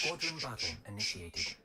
Squadron battle initiated.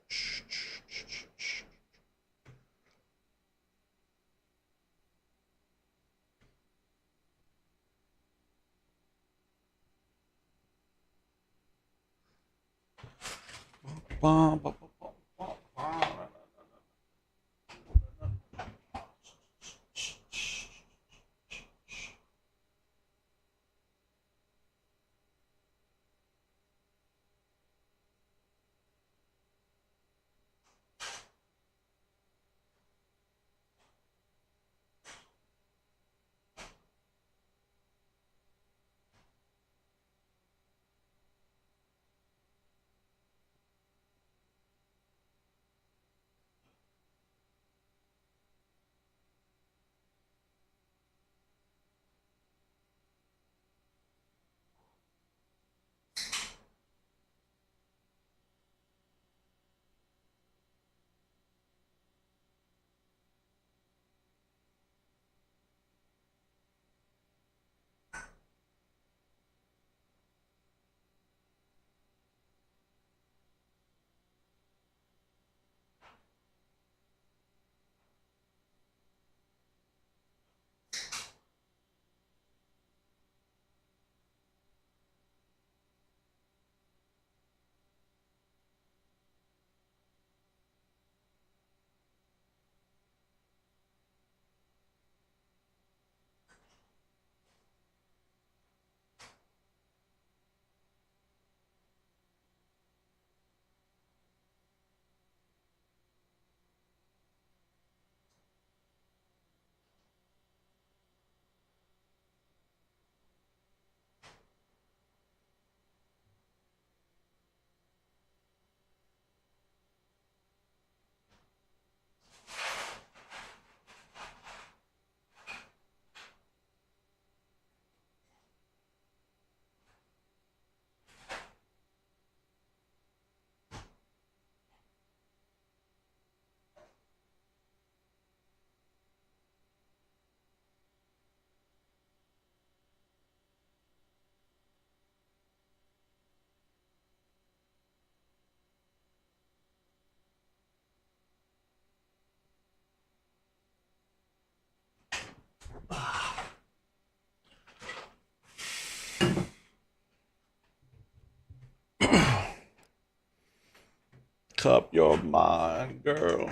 Cup your mind, girl.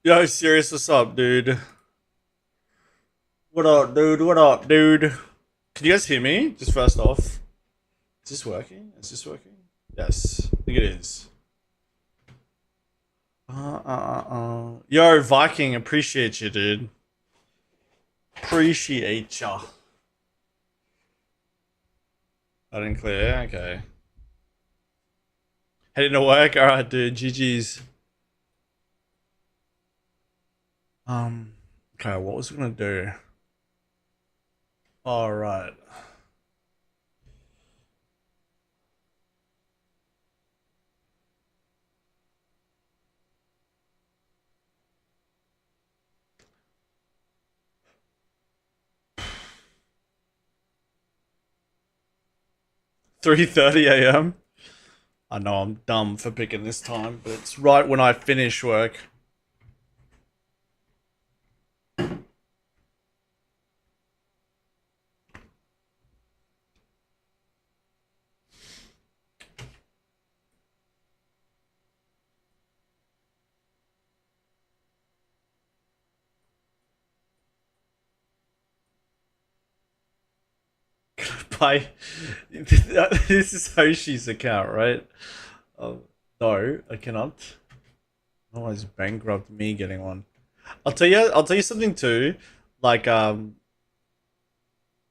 Yo, serious, what's up, dude? What up, dude? What up, dude? Can you guys hear me? Just first off, is this working? Is this working? Yes, I think it is. Yo, Viking, appreciate you, dude. Appreciate ya. I didn't clear. Okay. Heading to work. All right, dude. GG's. Okay. What was I gonna do? All right. (3:30 a.m.) I know I'm dumb for picking this time, but it's right when I finish work. By this is Hoshi's account, right? No, I cannot. Otherwise, bankrupt me getting one. I'll tell you. I'll tell you something too. Like,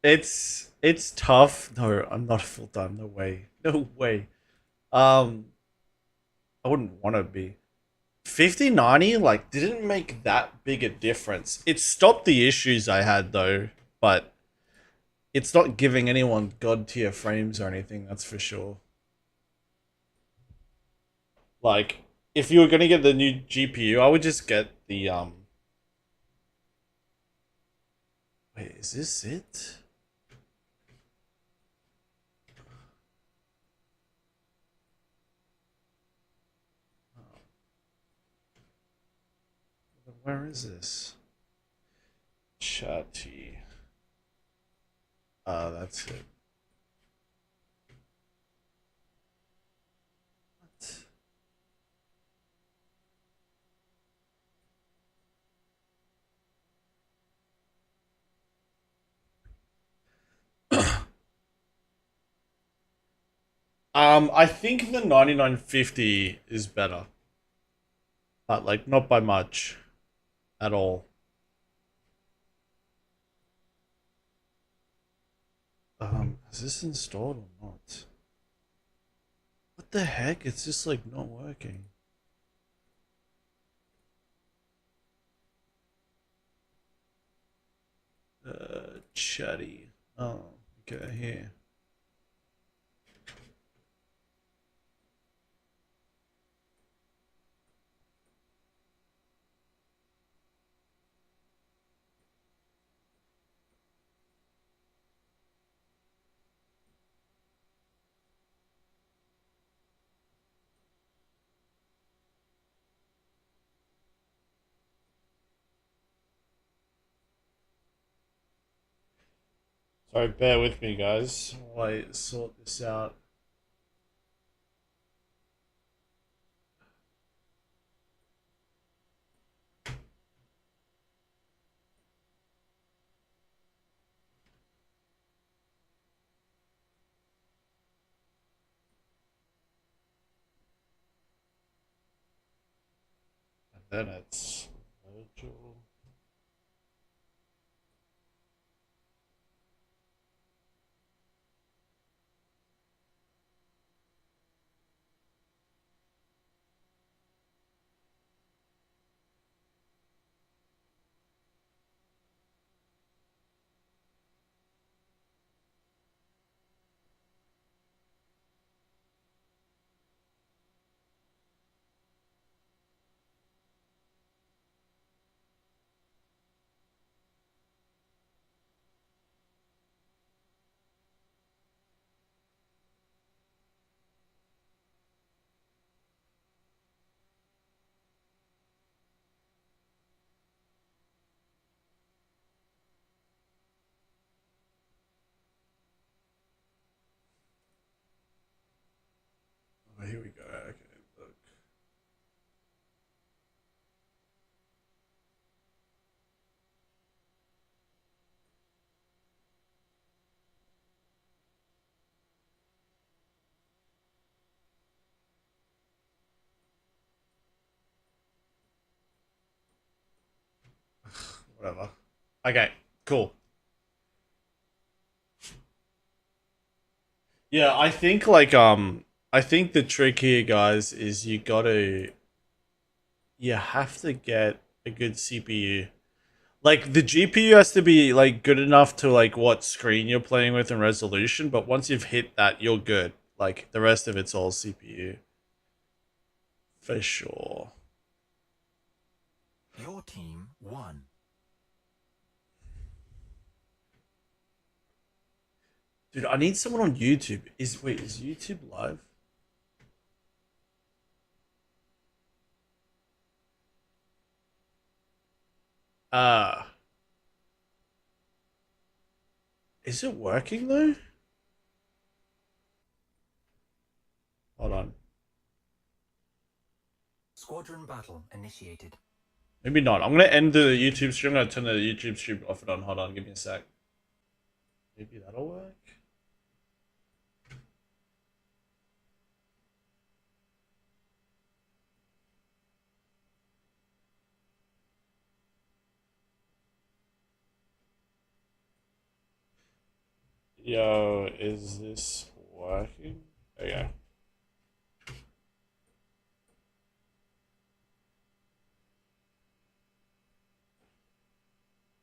it's tough. No, I'm not full time. No way. No way. Um, I wouldn't want to be. 5090 like didn't make that big a difference. It stopped the issues I had though, but it's not giving anyone god tier frames or anything, that's for sure. Like if you were gonna get the new GPU, I would just get the Wait, is this it? Where is this? Chatty. That's it. I think the 9950 is better. But like not by much at all. Is this installed or not? What the heck? It's just like not working. Chatty. Oh, okay, here. Sorry, bear with me, guys, while I sort this out. And then it's virtual. Oh, here we go. Okay, look. Whatever. Okay, cool. Yeah, I think like I think the trick here, guys, is you have to get a good CPU. Like the GPU has to be like good enough to like what screen you're playing with and resolution, but once you've hit that, you're good. Like the rest of it's all CPU. For sure. Your team won. Dude, I need someone on YouTube. Is YouTube live? Uh is it working though? Hold on. Squadron battle initiated. Maybe not. I'm gonna end the YouTube stream. I'm gonna turn the YouTube stream off and on. Hold on, give me a sec. Maybe that'll work. Yo, is this working? Okay.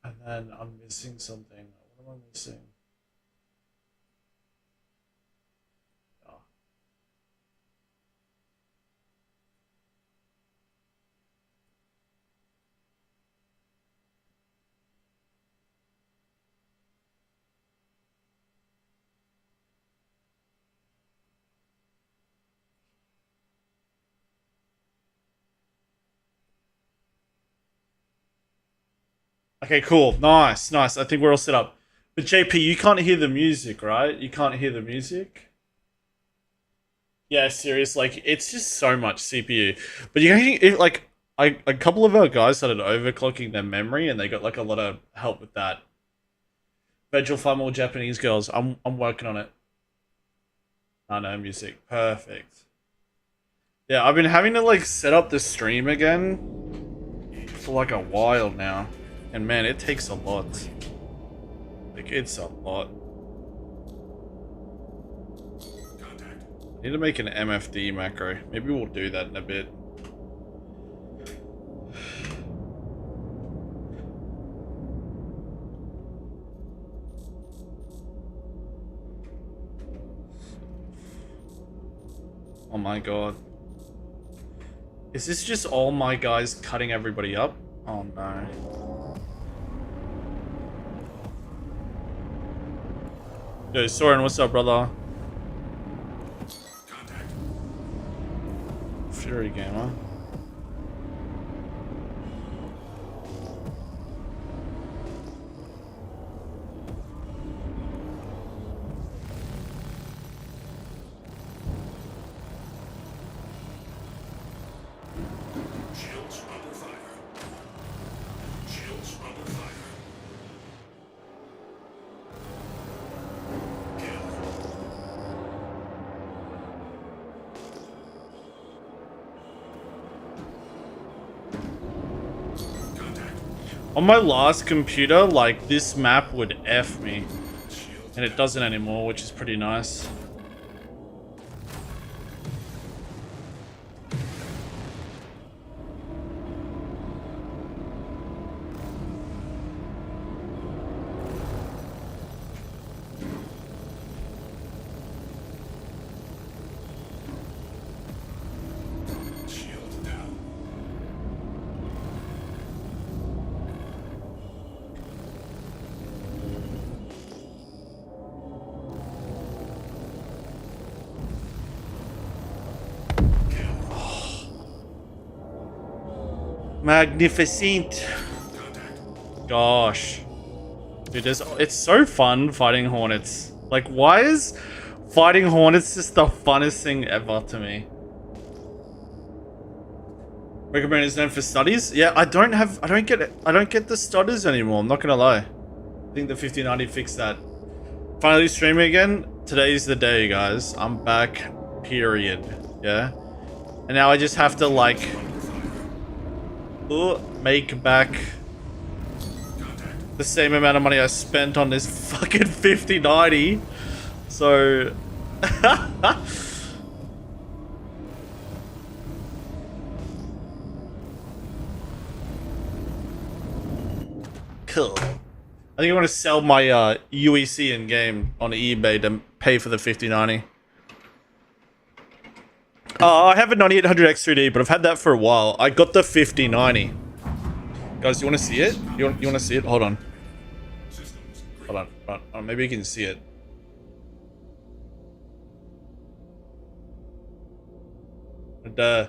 And then I'm missing something. What am I missing? Oh. Okay, cool. Nice, nice. I think we're all set up. But JP, you can't hear the music, right? You can't hear the music? Yeah, serious. Like, it's just so much CPU. But you can, like, a couple of our guys started overclocking their memory, and they got like a lot of help with that. Federal find more Japanese girls. I'm working on it. Oh no, music. Perfect. Yeah, I've been having to like set up the stream again for like a while now. And man, it takes a lot. Like, it's a lot. I need to make an MFD macro. Maybe we'll do that in a bit. Oh my god. Is this just all my guys cutting everybody up? Oh no. Yo, Soren, what's up, brother? Fury Gamer. On my last computer, like, this map would F me. And it doesn't anymore, which is pretty nice. Magnificent. Gosh. Dude, it's so fun fighting Hornets. Like, why is fighting Hornets just the funnest thing ever to me? Recommend is known for studies? Yeah, I don't get the stutters anymore, I'm not gonna lie. I think the 5090 fixed that. Finally streaming again. Today's the day, guys. I'm back, period. Yeah? And now I just have to, like, make back the same amount of money I spent on this fucking 5090. So cool. I think I want to sell my UEC in game on eBay to pay for the 5090. I have a 9800X3D, but I've had that for a while. I got the 5090. Guys, you want to see it? You want to see it? Hold on. Hold on. Maybe you can see it. Duh.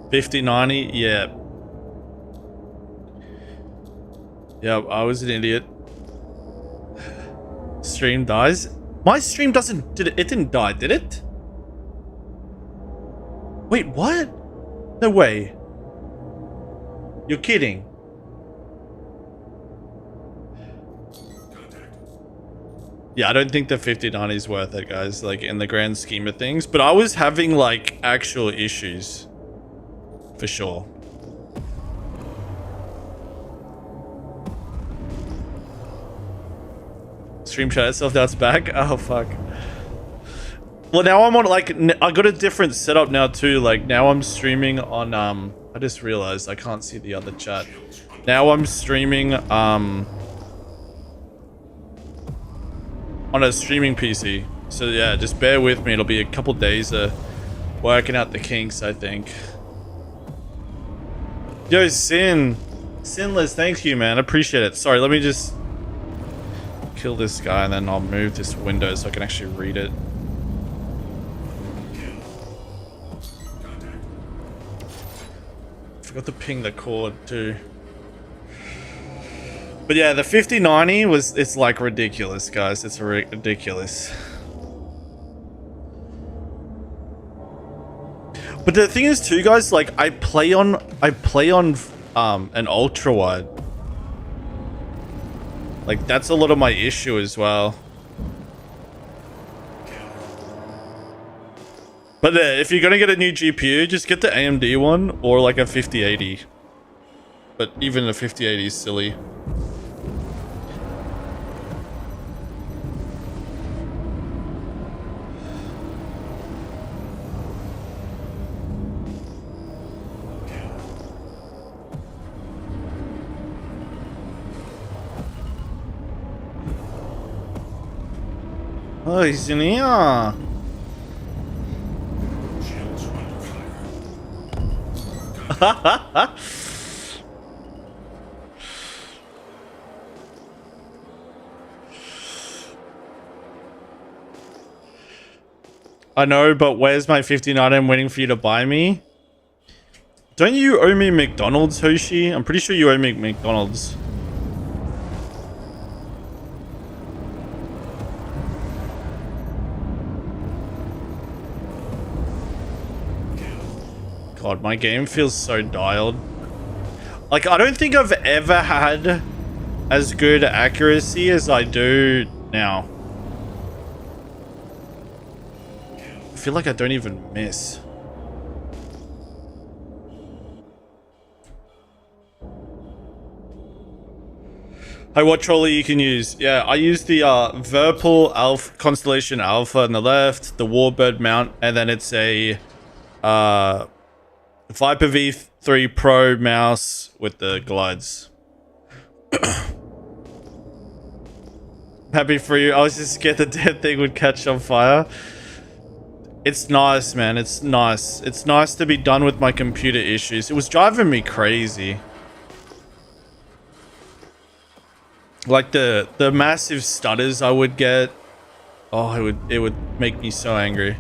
$50.90, yeah. Yeah, I was an idiot. Stream dies. My stream doesn't. It didn't die, did it? Wait, what? No way. You're kidding. Yeah, I don't think the 5090 is worth it, guys. Like, in the grand scheme of things. But I was having, like, actual issues. For sure. Stream shut itself, now it's back. Oh fuck. Well, now I'm on, like, I got a different setup now too. Like, now I'm streaming on I just realized I can't see the other chat. Now I'm streaming on a streaming PC. So yeah, just bear with me. It'll be a couple days of working out the kinks, I think. Yo, Sinless, thank you, man. Appreciate it. Sorry, let me just kill this guy and then I'll move this window so I can actually read it. forgot to ping the cord too. But yeah, the 5090 was, it's like ridiculous, guys. It's ridiculous. But the thing is too, guys, like I play on an ultra wide. Like that's a lot of my issue as well. But if you're gonna get a new GPU, just get the AMD one or like a 5080. But even the 5080 is silly. Oh, he's in here. I know, but where's my 59? I'm waiting for you to buy me. Don't you owe me McDonald's, Hoshi? I'm pretty sure you owe me McDonald's. God, my game feels so dialed. Like, I don't think I've ever had as good accuracy as I do now. I feel like I don't even miss. Hey, what trolley you can use? Yeah, I use the Virpil Alpha, Constellation Alpha on the left, the Warbird mount, and then it's a Viper V3 Pro mouse with the glides. Happy for you. I was just scared the dead thing would catch on fire. It's nice, man. It's nice. It's nice to be done with my computer issues. It was driving me crazy. Like the massive stutters I would get. Oh, it would make me so angry.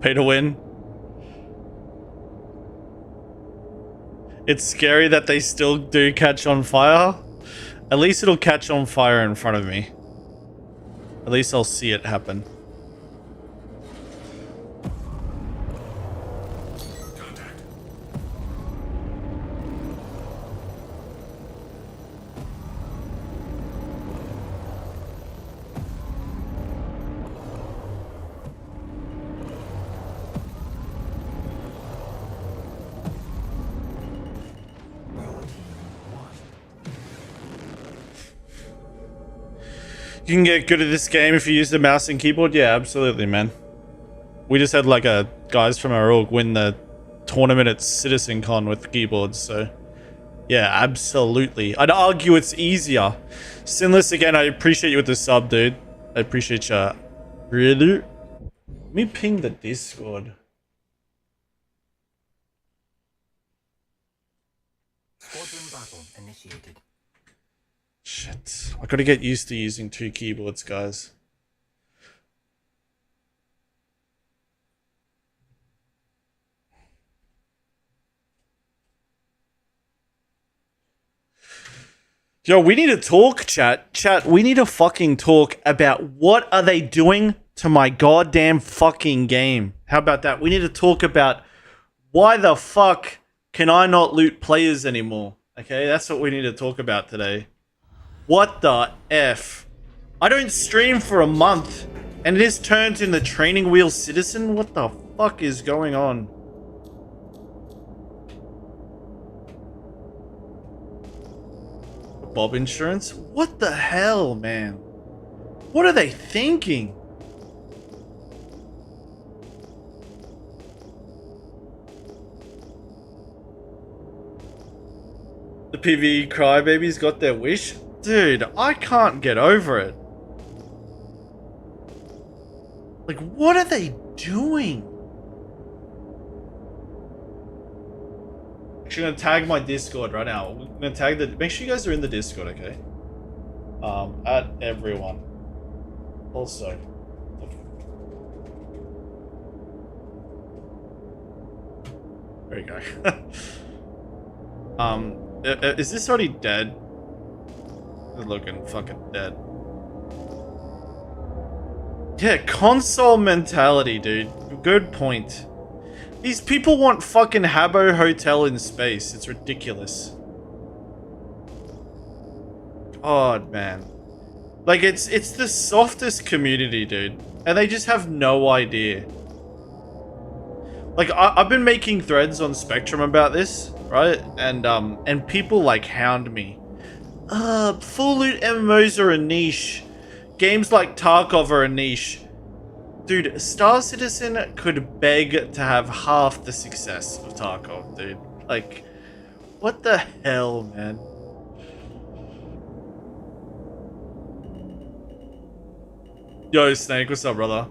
Pay to win. It's scary that they still do catch on fire. At least it'll catch on fire in front of me. At least I'll see it happen. You can get good at this game if you use the mouse and keyboard. Yeah, absolutely, man. We just had like a guys from our org win the tournament at Citizen Con with keyboards, so yeah, absolutely. I'd argue it's easier. Sinless, again, I appreciate you with the sub, dude. I appreciate you. Really? Let me ping the Discord. Squadron battle initiated. Shit. I gotta get used to using two keyboards, guys. Yo, we need to talk, chat. Chat, we need to fucking talk about what are they doing to my goddamn fucking game. How about that? We need to talk about why the fuck can I not loot players anymore? Okay, that's what we need to talk about today. What the F? I don't stream for a month and this turns in the training wheel citizen? What the fuck is going on? Bob insurance? What the hell, man? What are they thinking? PvE crybabies got their wish? Dude, I can't get over it. Like, what are they doing? Actually, I'm gonna tag my Discord right now. I'm gonna tag the. Make sure you guys are in the Discord, okay? At everyone. Also. There you go. Is this already dead? It's looking fucking dead. Yeah, console mentality, dude. Good point. These people want fucking Habbo Hotel in space. It's ridiculous. God, man. Like, it's the softest community, dude. And they just have no idea. Like, I've been making threads on Spectrum about this, right? And people, like, hound me. Full loot MMOs are a niche. Games like Tarkov are a niche. Dude, Star Citizen could beg to have half the success of Tarkov, dude. Like, what the hell, man? Yo, Snake, what's up, brother?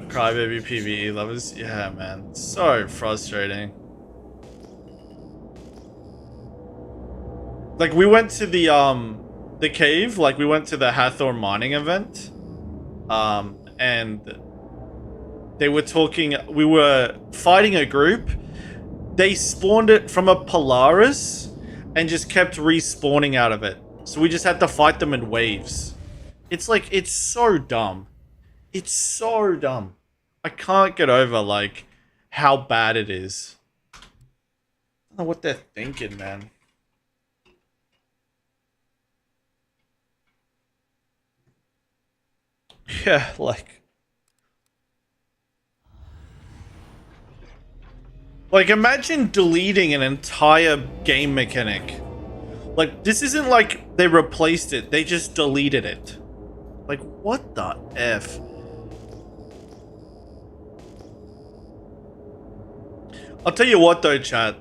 Crybaby PvE lovers. Yeah, man. So frustrating. Like, we went to the cave, like, we went to the Hathor mining event. And they were talking, we were fighting a group. They spawned it from a Polaris and just kept respawning out of it. So we just had to fight them in waves. It's like, it's so dumb. It's so dumb. I can't get over, like, how bad it is. I don't know what they're thinking, man. Yeah, like imagine deleting an entire game mechanic. Like, this isn't like they replaced it, they just deleted it. Like, what the F? I'll tell you what though, chat.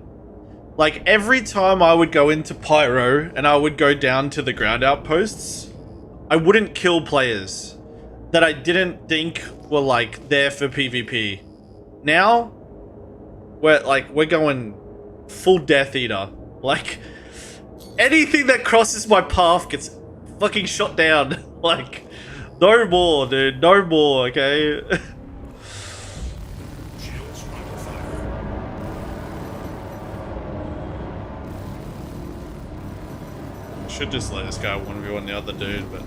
Like, every time I would go into Pyro and I would go down to the ground outposts, I wouldn't kill players that I didn't think were, like, there for PvP. Now, we're going full Death Eater. Like, anything that crosses my path gets fucking shot down. Like, no more, dude. No more, okay? Should just let this guy 1v1 the other dude, but...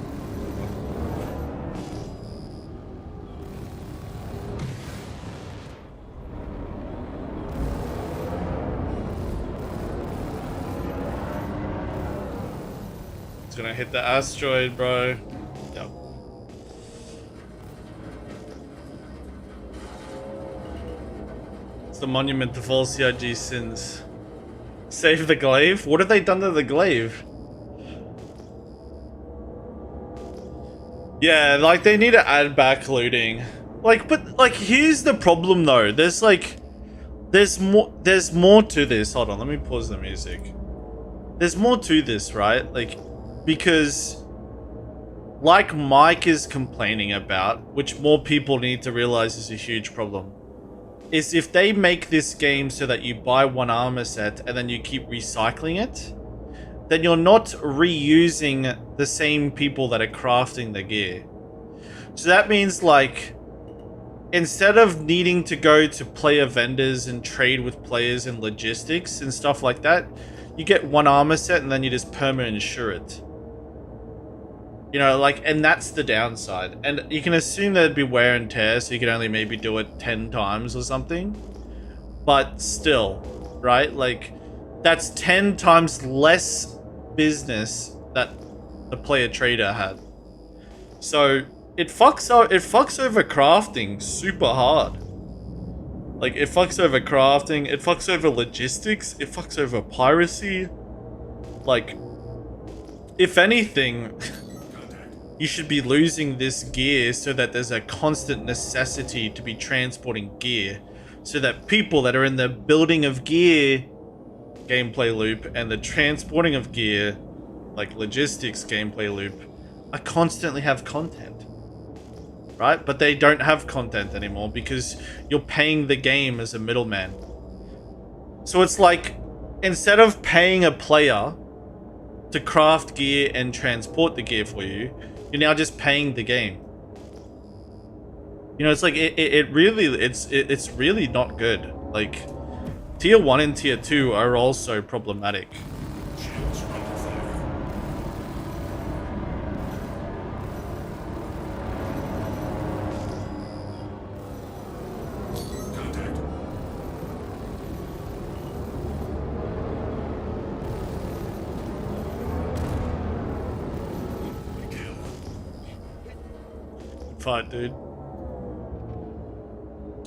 It's gonna hit the asteroid, bro. Yep. It's the monument of all CIG sins. Save the glaive? What have they done to the glaive? Yeah, like, they need to add back looting. Like, but, like, here's the problem, though. There's more to this. Hold on, let me pause the music. There's more to this, right? Like, because, like Mike is complaining about, which more people need to realize is a huge problem, is if they make this game so that you buy one armor set and then you keep recycling it, then you're not reusing the same people that are crafting the gear. So that means, like, instead of needing to go to player vendors and trade with players in logistics and stuff like that, you get one armor set and then you just perma insure it. You know, like, and that's the downside. And you can assume there'd be wear and tear, so you can only maybe do it 10 times or something. But still, right? Like, that's 10 times less business that the player trader had. So it fucks over crafting super hard. Like, it fucks over crafting, it fucks over logistics, it fucks over piracy. Like, if anything, you should be losing this gear so that there's a constant necessity to be transporting gear, so that people that are in the building of gear gameplay loop and the transporting of gear, like logistics gameplay loop, I constantly have content, right? But they don't have content anymore because you're paying the game as a middleman. So it's like, instead of paying a player to craft gear and transport the gear for you, you're now just paying the game. You know, it's like it's really not good. Like, tier 1 and tier 2 are also problematic. Fight, dude.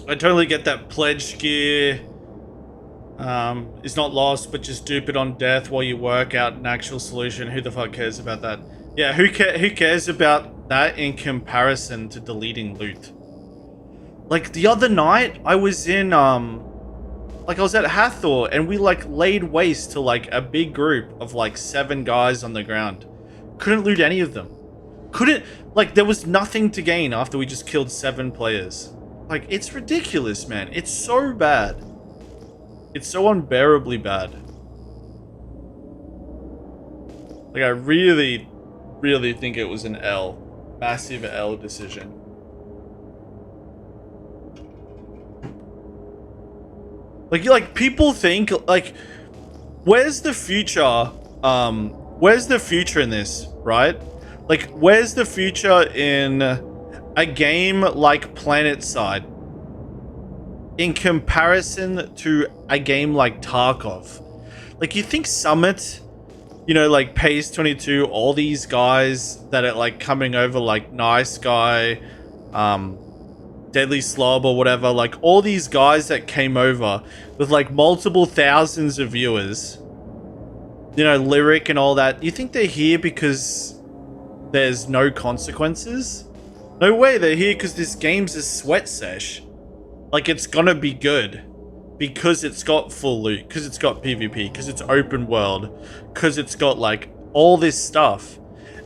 I totally get that pledge gear is not lost, but just dupe it on death while you work out an actual solution. Who the fuck cares about that? Yeah, who cares about that in comparison to deleting loot? Like, the other night, I was in, like, I was at Hathor, and we, like, laid waste to, like, a big group of, like, 7 guys on the ground. Couldn't loot any of them. Couldn't, like, there was nothing to gain after we just killed 7 players. Like, it's ridiculous, man. It's so bad. It's so unbearably bad. Like, I really, really think it was an L. Massive L decision. Like, people think, like, where's the future? Where's the future in this, right? Like, where's the future in a game like PlanetSide in comparison to a game like Tarkov? Like, you think Summit, you know, like Pace 22, all these guys that are like coming over, like Nice Guy, Deadly Slob or whatever, like all these guys that came over with like multiple thousands of viewers, you know, Lyric and all that, you think they're here because there's no consequences? No way, they're here because this game's a sweat sesh. Like, it's gonna be good because it's got full loot, because it's got PvP, because it's open world, because it's got like all this stuff,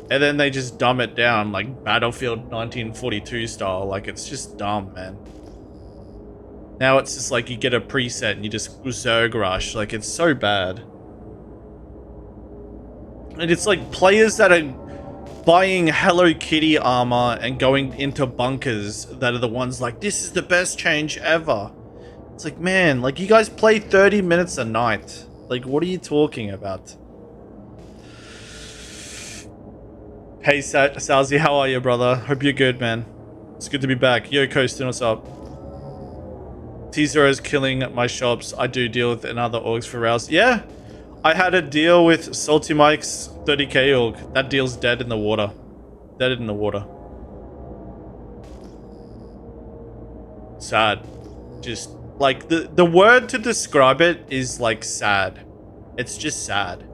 and then they just dumb it down like Battlefield 1942 style. Like, it's just dumb, man. Now it's just like you get a preset and you just Zerg rush. Like, it's so bad. And it's like players that are buying Hello Kitty armor and going into bunkers that are the ones like, this is the best change ever. It's like, man, like, you guys play 30 minutes a night. Like, what are you talking about? Hey, Salzy, how are you, brother? Hope you're good, man. It's good to be back. Yo, Coastin, what's up? T0 is killing my shops. I do deal with another orgs for Rouse. Yeah, I had a deal with Salty Mike's 30k org. That deal's dead in the water. Dead in the water. Sad. Just, like, the word to describe it is, like, sad. It's just sad.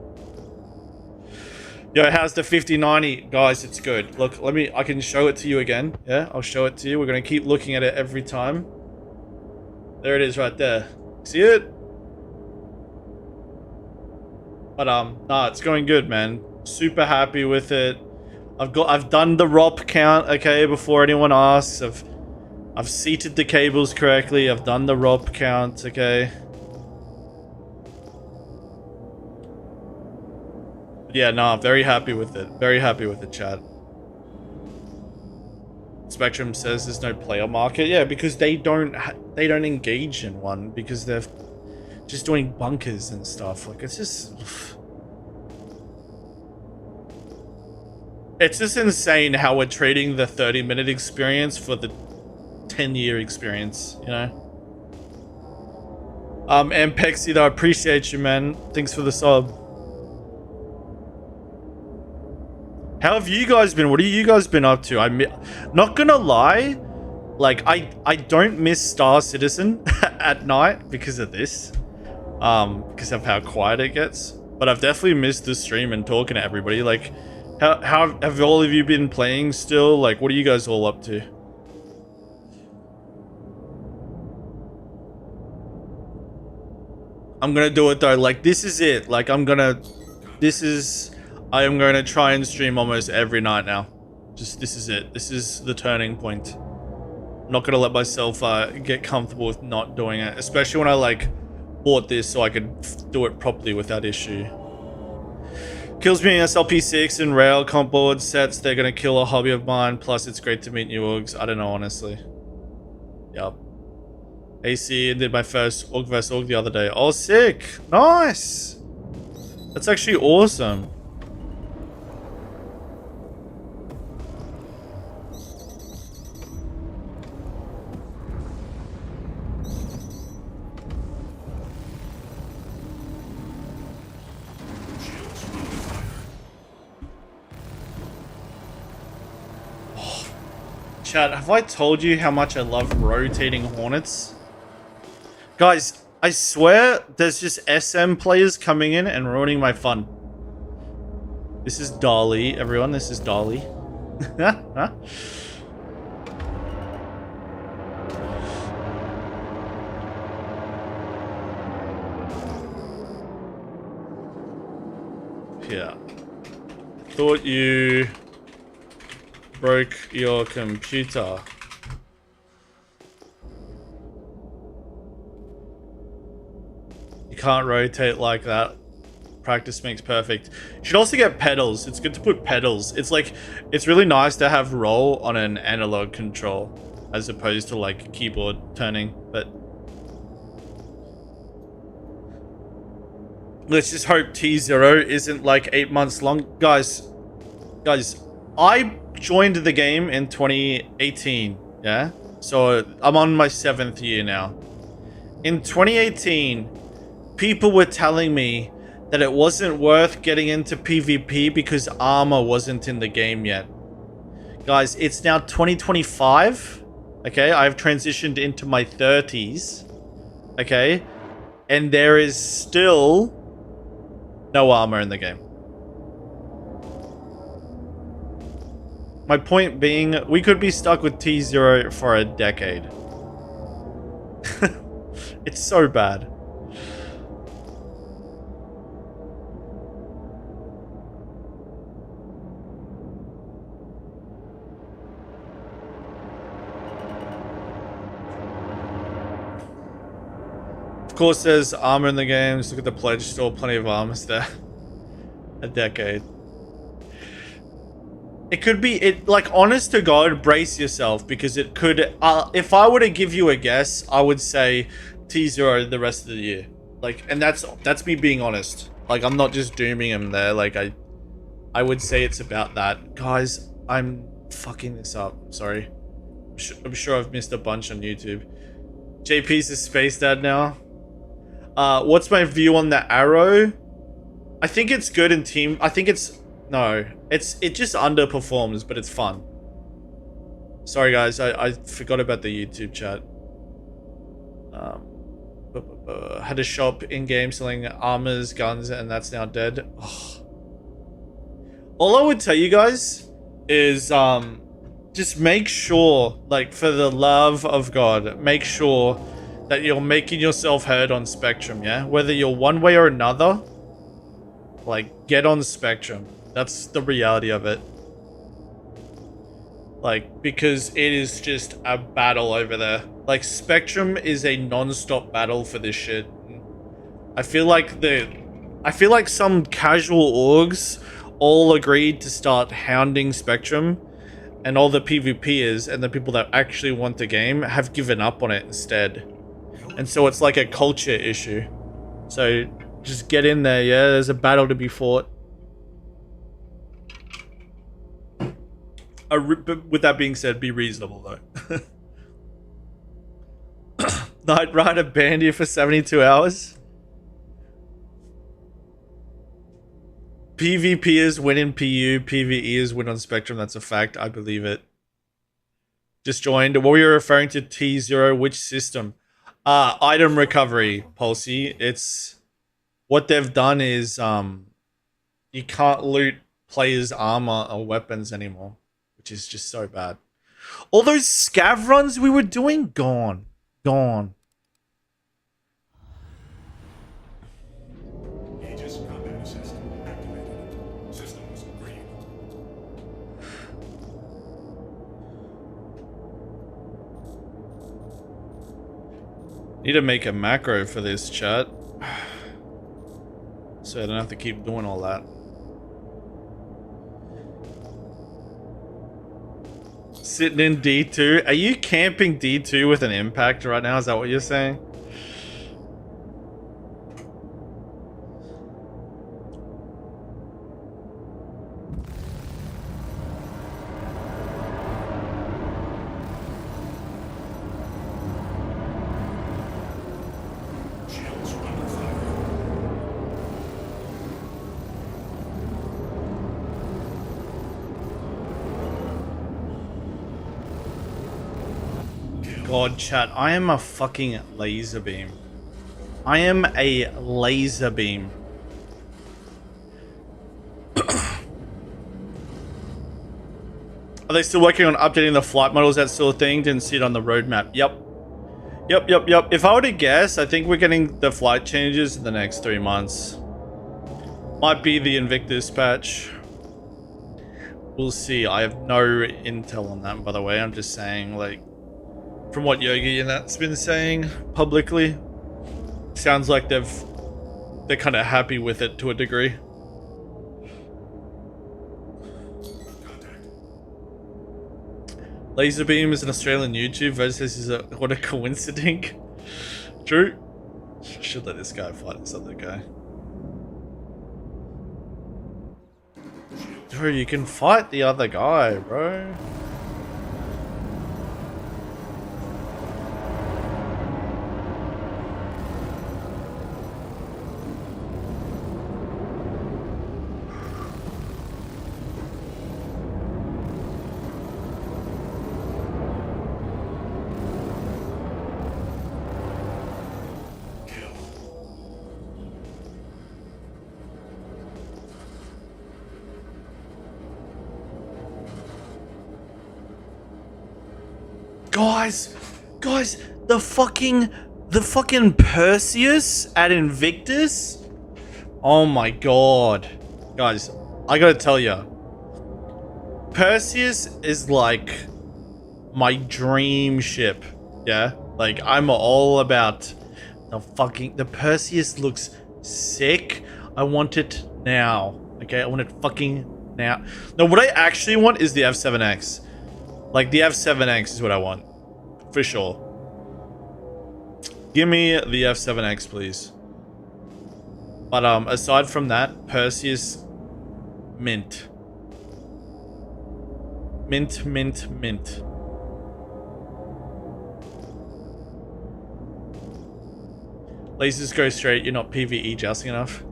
Yo, how's the 5090? Guys, it's good. Look, I can show it to you again. Yeah, I'll show it to you. We're going to keep looking at it every time. There it is right there. See it? But, nah, it's going good, man. Super happy with it. I've done the ROP count, okay, before anyone asks. I've seated the cables correctly. I've done the ROP count, okay. Yeah, no, very happy with it. Very happy with the chat. Spectrum says there's no player market. Yeah, because they don't engage in one because they're just doing bunkers and stuff. Like, it's just insane how we're trading the 30-minute experience for the 10-year experience, you know? And Pexi, though, I appreciate you, man. Thanks for the sub. How have you guys been? What have you guys been up to? I'm not gonna lie, like, I don't miss Star Citizen at night because of this, because of how quiet it gets. But I've definitely missed the stream and talking to everybody. Like, how have all of you been playing still? Like, what are you guys all up to? I'm gonna do it though. Like, this is it. Like, I am gonna try and stream almost every night now. Just, this is it. This is the turning point. I'm not gonna let myself get comfortable with not doing it, especially when I like bought this so I could do it properly without issue. Kills me in SLP6 and rail comp board sets. They're gonna kill a hobby of mine. Plus, it's great to meet new orgs. I don't know, honestly. Yep. AC and did my first org vs org the other day. Oh, sick! Nice. That's actually awesome. Chat, have I told you how much I love rotating Hornets? Guys, I swear there's just SM players coming in and ruining my fun. This is Dolly, everyone. This is Dolly. Yeah. Thought you broke your computer. You can't rotate like that. Practice makes perfect. You should also get pedals. It's good to put pedals. It's like, it's really nice to have roll on an analog control as opposed to like keyboard turning, but let's just hope T0 isn't like 8 months long. Guys, I joined the game in 2018, yeah? So I'm on my 7th year now. In 2018, people were telling me that it wasn't worth getting into PvP because armor wasn't in the game yet. Guys, it's now 2025, okay? I've transitioned into my 30s, okay? And there is still no armor in the game. My point being, we could be stuck with T0 for a decade. It's so bad. Of course, there's armor in the game. Just look at the pledge. Still plenty of armors there. A decade. It could be, like, honest to God, brace yourself, because it could, if I were to give you a guess, I would say T0 the rest of the year. Like, and that's me being honest. Like, I'm not just dooming him there. Like, I would say it's about that. Guys, I'm fucking this up. Sorry. I'm sure I've missed a bunch on YouTube. JP's a space dad now. What's my view on the arrow? I think it's good in team. I think it's... No, it just underperforms, but it's fun. Sorry guys, I forgot about the YouTube chat. Had a shop in-game selling armors, guns, and that's now dead. Oh. All I would tell you guys is just make sure, like, for the love of God, make sure that you're making yourself heard on Spectrum, yeah? Whether you're one way or another, like, get on Spectrum. That's the reality of it. Like, because it is just a battle over there. Like, Spectrum is a non-stop battle for this shit. I feel like some casual orgs all agreed to start hounding Spectrum, and all the PvPers and the people that actually want the game have given up on it instead. And so it's like a culture issue. So just get in there, yeah? There's a battle to be fought. But with that being said, be reasonable though. Night Rider banned you for 72 hours. PvPers win in PU, PvEers win on Spectrum. That's a fact. I believe it. Just joined. What were you referring to? T0, which system? Item recovery, Pulsey. It's what they've done is you can't loot players' armor or weapons anymore, which is just so bad. All those scav runs we were doing, gone. Need to make a macro for this chat. So I don't have to keep doing all that. Sitting in D2. Are you camping D2 with an impact right now? Is that what you're saying? God, chat, I am a fucking laser beam. I am a laser beam. Are they still working on updating the flight models? That sort of thing? Didn't see it on the roadmap. Yep. Yep. If I were to guess, I think we're getting the flight changes in the next 3 months. Might be the Invictus patch. We'll see. I have no intel on that, by the way. I'm just saying, like, from what Yogi and that's been saying publicly, sounds like they're kind of happy with it to a degree. Laserbeam is an Australian YouTube versus is what a coincidence. True. Should let this guy fight this other guy. Dude, you can fight the other guy, bro. Guys, the fucking Perseus at Invictus. Oh my god, guys, I gotta tell ya, Perseus is like my dream ship. Yeah, like I'm all about the Perseus looks sick. I want it now. Okay, I want it fucking now. No, what I actually want is the F7X. Like, the F7X is what I want. For sure. Give me the F7X, please. But, aside from that, Perseus, mint. Mint. Lasers go straight, you're not PvE jousting enough.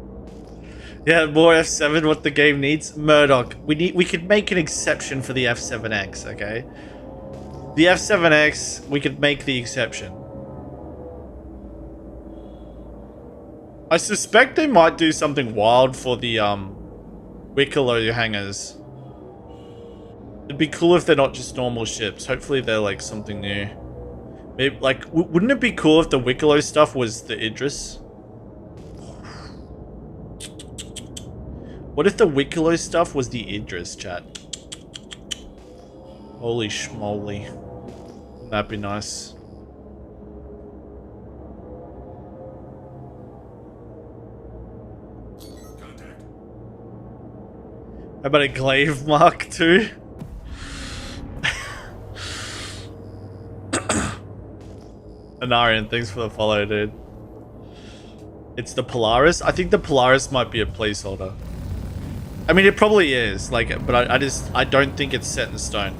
Yeah, more F7, what the game needs. Murdoch, we could make an exception for the F7X, okay? The F7X, we could make the exception. I suspect they might do something wild for the Wicklow hangars. It'd be cool if they're not just normal ships. Hopefully they're like something new. Maybe like, wouldn't it be cool if the Wicklow stuff was the Idris? What if the Wicklow stuff was the Idris, chat? Holy schmoly. That'd be nice. How about a Glaive Mark II? Anarian, thanks for the follow, dude. It's the Polaris? I think the Polaris might be a placeholder. I mean, it probably is, like, but I don't think it's set in stone.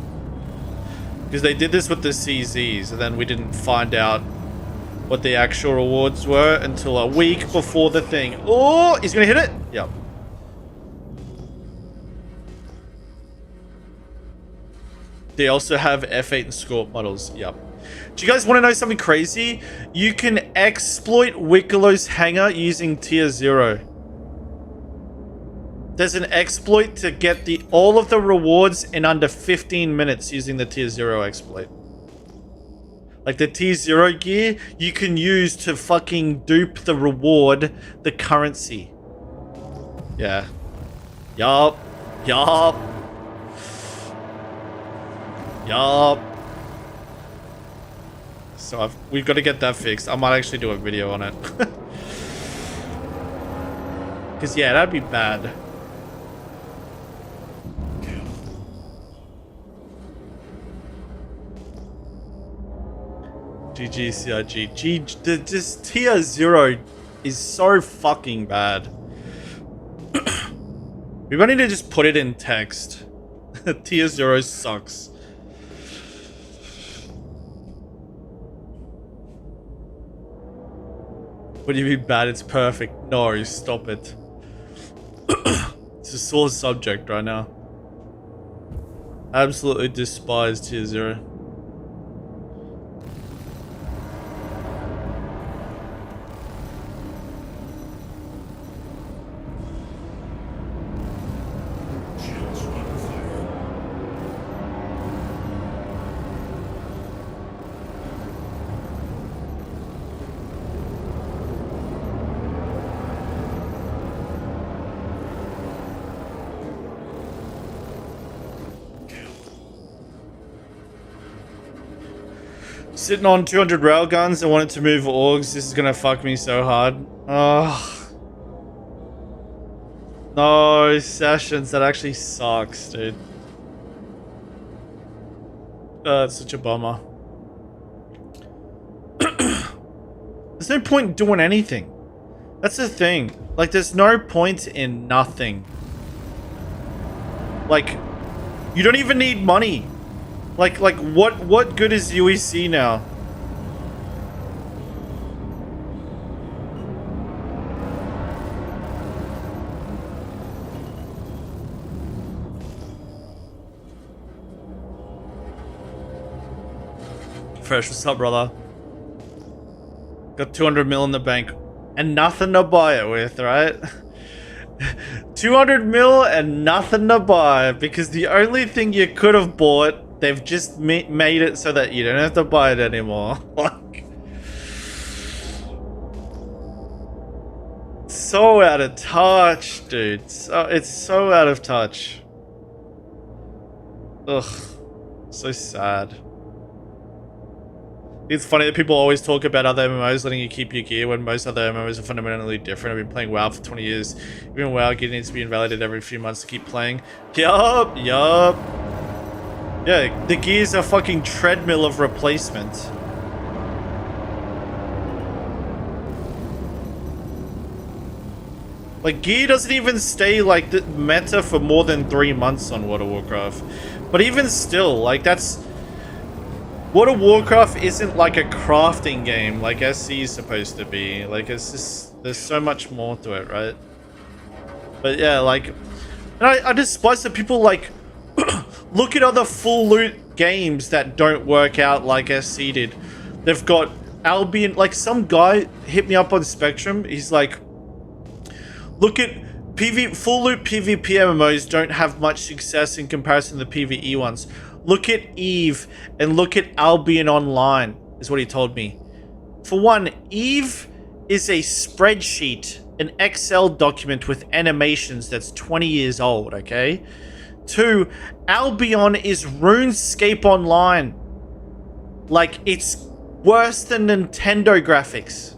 Because they did this with the CZs, and then we didn't find out what the actual rewards were until a week before the thing. Oh, he's gonna hit it? Yep. They also have F8 and Scorp models. Yep. Do you guys want to know something crazy? You can exploit Wicklow's hangar using tier 0. There's an exploit to get all of the rewards in under 15 minutes using the tier 0 exploit. Like the tier 0 gear, you can use to fucking dupe the reward, the currency. Yeah. Yup. So we've got to get that fixed. I might actually do a video on it. Because, yeah, that'd be bad. GG, CIG. This tier 0 is so fucking bad. We might need to just put it in text. Tier 0 sucks. What do you mean bad? It's perfect. No, stop it. It's a sore subject right now. Absolutely despise tier 0. Sitting on 200 railguns. I wanted to move orgs. This is gonna fuck me so hard. Oh. No, sessions. That actually sucks, dude. It's such a bummer. There's no point in doing anything. That's the thing. Like, there's no point in nothing. Like, you don't even need money. Like what good is UEC now? Fresh, what's up, brother? Got 200 mil in the bank and nothing to buy it with, right? 200 mil and nothing to buy because the only thing you could have bought, they've just made it so that you don't have to buy it anymore. Like, so out of touch, dude. It's so out of touch. Ugh, so sad. It's funny that people always talk about other MMOs letting you keep your gear when most other MMOs are fundamentally different. I've been playing WoW for 20 years. Even WoW gear needs to be invalidated every few months to keep playing. Yup. Yeah, the gear's a fucking treadmill of replacement. Like, gear doesn't even stay like the meta for more than 3 months on World of Warcraft. But even still, like, that's... World of Warcraft isn't like a crafting game like SC is supposed to be. Like, it's just... There's so much more to it, right? But yeah, like... And I despise that people, like... Look at other full loot games that don't work out like SC did. They've got Albion... Like, some guy hit me up on Spectrum. He's like... Look at... Full loot PvP MMOs don't have much success in comparison to the PvE ones. Look at Eve and look at Albion Online, is what he told me. For one, Eve is a spreadsheet, an Excel document with animations that's 20 years old, okay? 2, Albion is RuneScape Online. Like, it's worse than Nintendo graphics.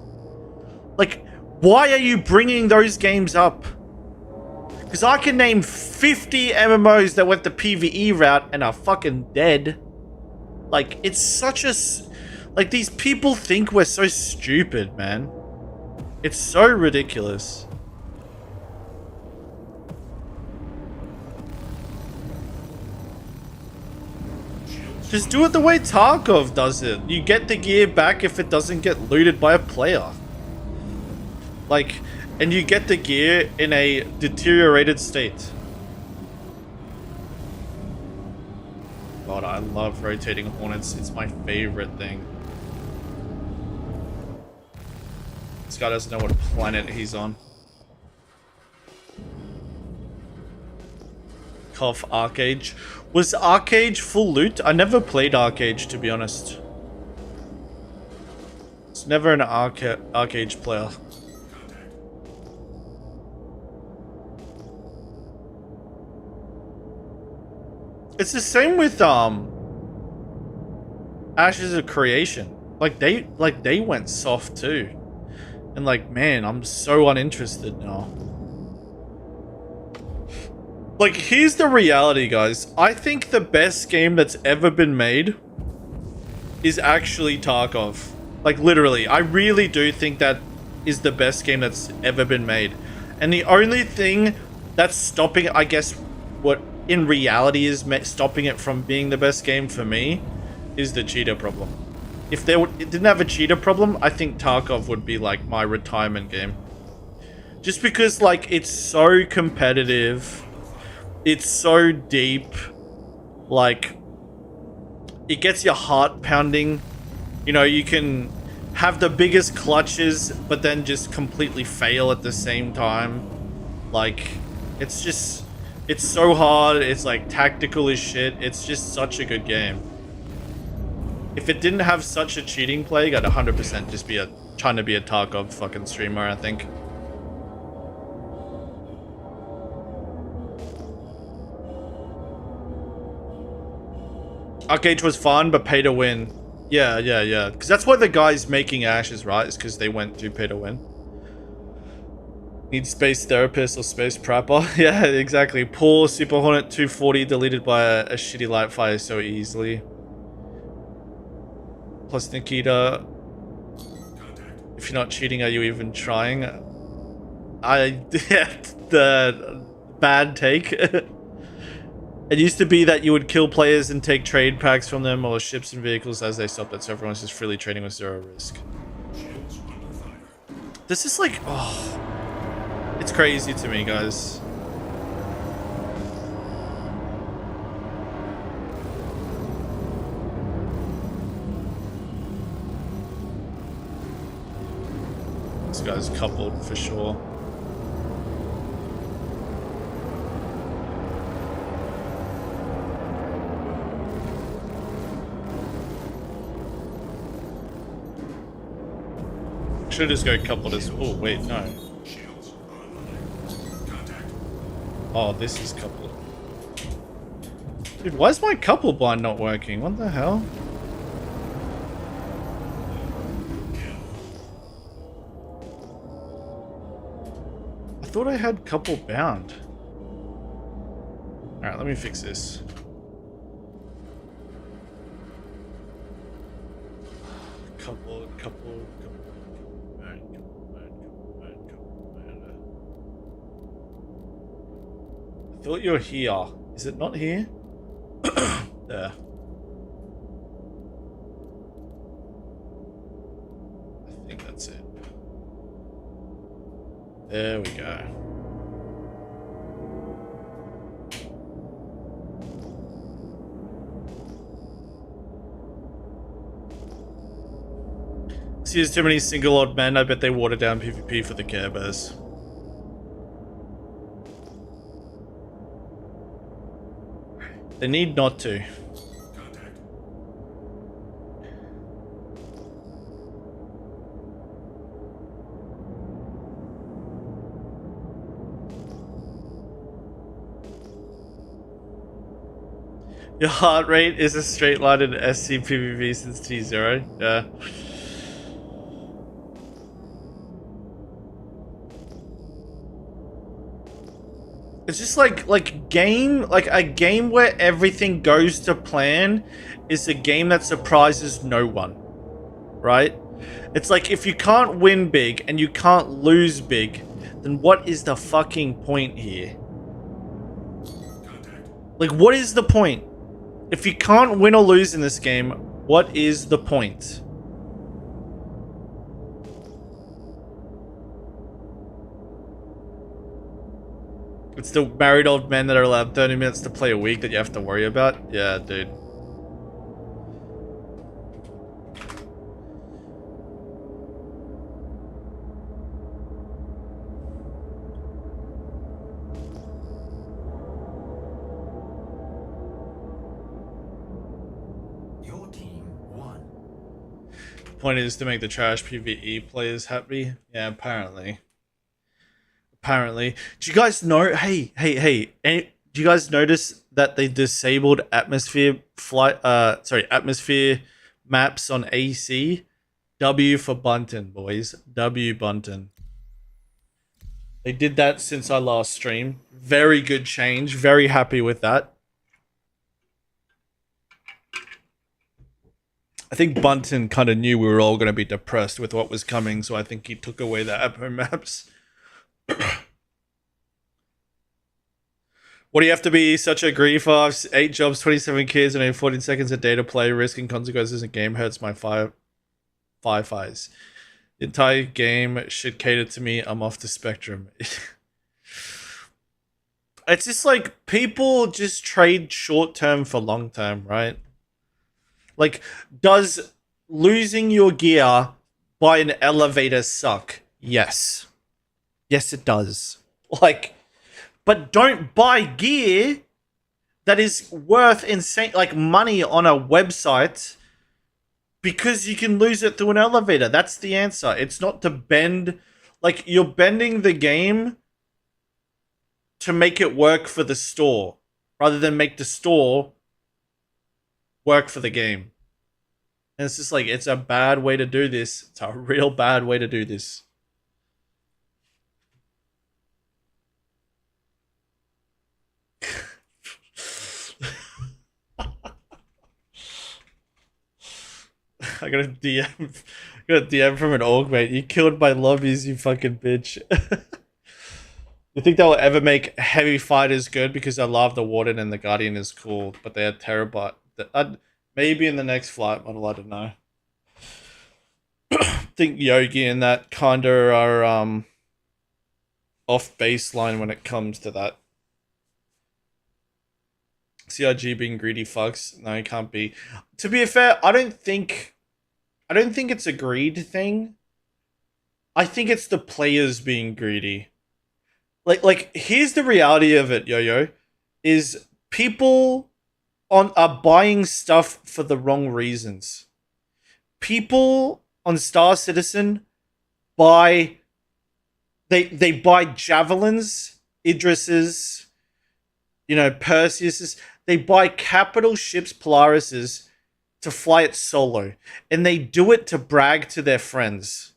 Like, why are you bringing those games up? Because I can name 50 MMOs that went the PvE route and are fucking dead. Like, it's such a... Like, these people think we're so stupid, man. It's so ridiculous. Just do it the way Tarkov does it. You get the gear back if it doesn't get looted by a player. Like... And you get the gear in a deteriorated state. God, I love rotating hornets. It's my favorite thing. This guy doesn't know what planet he's on. Cough Arcade. Was Arcade full loot? I never played Arcade, to be honest. It's never an Arcade player. It's the same with Ashes of Creation. they went soft too. And like, man, I'm so uninterested now. Like, here's the reality, guys. I think the best game that's ever been made is actually Tarkov. Like, literally, I really do think that is the best game that's ever been made. And the only thing that's stopping, I guess, what in reality is stopping it from being the best game for me is the cheater problem. If it didn't have a cheater problem, I think Tarkov would be like my retirement game. Just because, like, it's so competitive, it's so deep, like, it gets your heart pounding. You know, you can have the biggest clutches, but then just completely fail at the same time. Like, it's so hard. It's like tactical as shit. It's just such a good game. If it didn't have such a cheating plague, I'd 100% just be trying to be a Tarkov fucking streamer, I think. Arcade was fun, but pay to win. Yeah. Because that's why the guys making Ashes, right? Is because they went to pay to win. Need space therapist or space prepper. Yeah, exactly. Poor Super Hornet 240 deleted by a shitty light fire so easily. Plus Nikita, if you're not cheating, are you even trying? The bad take. It used to be that you would kill players and take trade packs from them or ships and vehicles as they stopped that, so everyone's just freely trading with zero risk. This is like, oh, it's crazy to me, guys. This guy's coupled for sure. Should just go coupled as. Oh wait, no. Oh, this is coupled. Dude, why is my couple blind not working? What the hell? I thought I had couple bound. Alright, let me fix this. Couple. I thought you were here. Is it not here? There. I think that's it. There we go. See, there's too many single odd men. I bet they water down PvP for the Care Bears. They need not to. Your heart rate is a straight line in SC PvP since T0. Yeah. It's just like a game where everything goes to plan is a game that surprises no one, right? It's like if you can't win big and you can't lose big, then what is the fucking point here? Like, what is the point? If you can't win or lose in this game, what is the point? It's the married old men that are allowed 30 minutes to play a week that you have to worry about? Yeah, dude. Your team won. The point is to make the trash PvE players happy? Yeah, apparently. Apparently. Do you guys know? Hey. Do you guys notice that they disabled atmosphere atmosphere maps on AC W for Bunton, boys. W Bunton. They did that since our last stream. Very good change. Very happy with that. I think Bunton kind of knew we were all going to be depressed with what was coming, so I think he took away the Apo maps. What do you have to be such a griefer? 8 jobs, 27 kids, and 14 seconds of data play, risk and consequences in game hurts my five eyes. The entire game should cater to me. I'm off the spectrum. It's just like people just trade short term for long term, right? Like, does losing your gear by an elevator suck? Yes. Yes, it does. Like, but don't buy gear that is worth insane, like money on a website because you can lose it through an elevator. That's the answer. It's not to bend, like, you're bending the game to make it work for the store rather than make the store work for the game. And it's just like, it's a bad way to do this. It's a real bad way to do this. I got a DM from an org mate. You killed my lobbies, you fucking bitch. You think they'll ever make heavy fighters good? Because I love the Warden and the Guardian is cool, but they are terrible. Maybe in the next flight model, I don't know. I think Yogi and that kinda are off baseline when it comes to that. CRG being greedy fucks. No, it can't be. To be fair, I don't think it's a greed thing. I think it's the players being greedy. Like here's the reality of it, Yo-Yo, is people are buying stuff for the wrong reasons. People on Star Citizen buy they buy javelins, Idrises, Perseuses. They buy capital ships, Polarises, to fly it solo, and they do it to brag to their friends.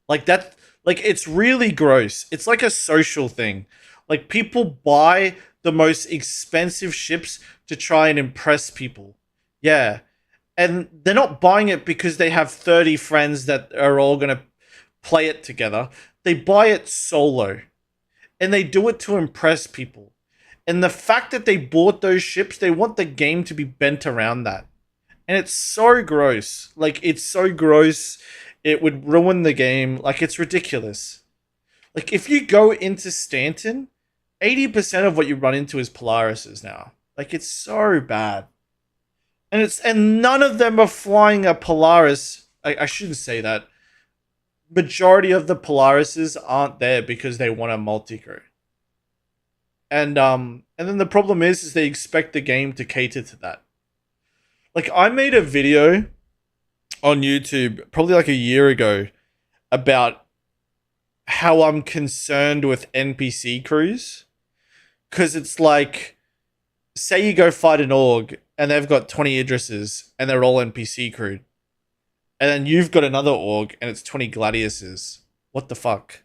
Like that, like it's really gross. It's like a social thing. Like people buy the most expensive ships to try and impress people. Yeah. And they're not buying it because they have 30 friends that are all going to play it together. They buy it solo. And they do it to impress people. And the fact that they bought those ships, they want the game to be bent around that. And it's so gross. Like, it's so gross. It would ruin the game. Like, it's ridiculous. Like, if you go into Stanton, 80% of what you run into is Polarises now. Like, it's so bad. And none of them are flying a Polaris. I shouldn't say that. Majority of the Polarises aren't there because they want a multi-crew. And then the problem is they expect the game to cater to that. Like, I made a video on YouTube probably like a year ago about how I'm concerned with NPC crews. Because it's like, say you go fight an org and they've got 20 Idrises and they're all NPC crewed. And then you've got another org and it's 20 Gladiuses. What the fuck?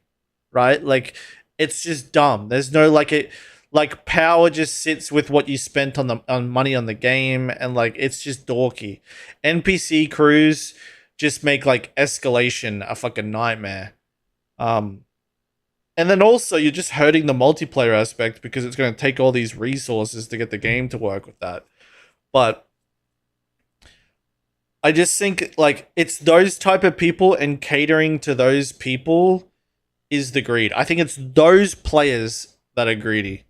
Right? Like, it's just dumb. There's no like power just sits with what you spent on money on the game, and like it's just dorky. NPC crews just make like escalation a fucking nightmare. And then also you're just hurting the multiplayer aspect because it's going to take all these resources to get the game to work with that. But I just think like it's those type of people, and catering to those people is the greed. I think it's those players that are greedy.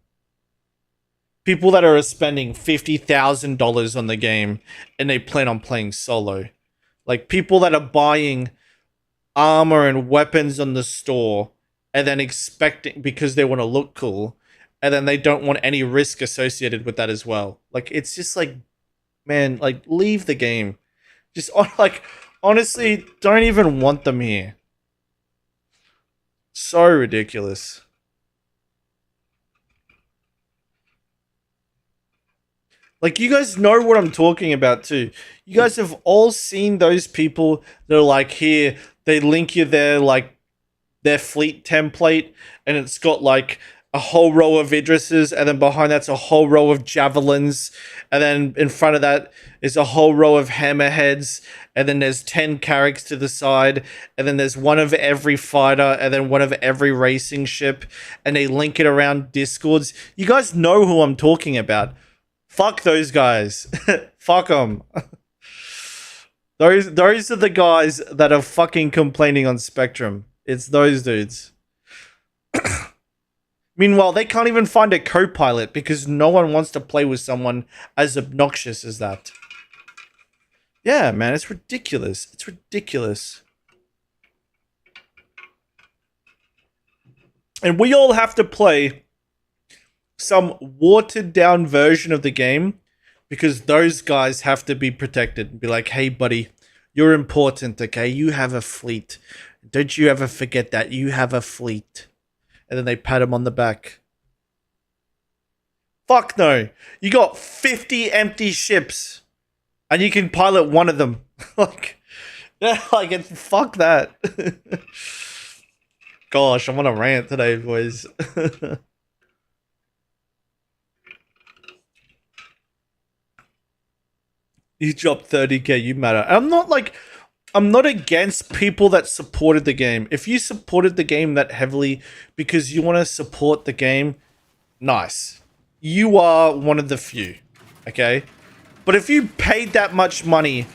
People that are spending $50,000 on the game and they plan on playing solo. Like people that are buying armor and weapons on the store and then expecting because they want to look cool, and then they don't want any risk associated with that as well. Like it's just like, man, like leave the game. Just like honestly, don't even want them here. So ridiculous. Like, you guys know what I'm talking about too. You guys have all seen those people that are like, here, they link you their fleet template, and it's got like a whole row of Idrises, and then behind that's a whole row of javelins, and then in front of that is a whole row of hammerheads, and then there's 10 carracks to the side, and then there's one of every fighter, and then one of every racing ship, and they link it around discords. You guys know who I'm talking about. Fuck those guys. Fuck them. Those are the guys that are fucking complaining on Spectrum. It's those dudes. Meanwhile, they can't even find a co-pilot because no one wants to play with someone as obnoxious as that. Yeah, man, it's ridiculous. It's ridiculous. And we all have to play some watered down version of the game because those guys have to be protected and be like, hey buddy, you're important, okay? You have a fleet. Don't you ever forget that. You have a fleet. And then they pat him on the back. Fuck no. You got 50 empty ships and you can pilot one of them. Like fuck that. Gosh, I'm on a rant today, boys. You dropped 30k, you matter. I'm not against people that supported the game. If you supported the game that heavily because you want to support the game, nice. You are one of the few, okay? But if you paid that much money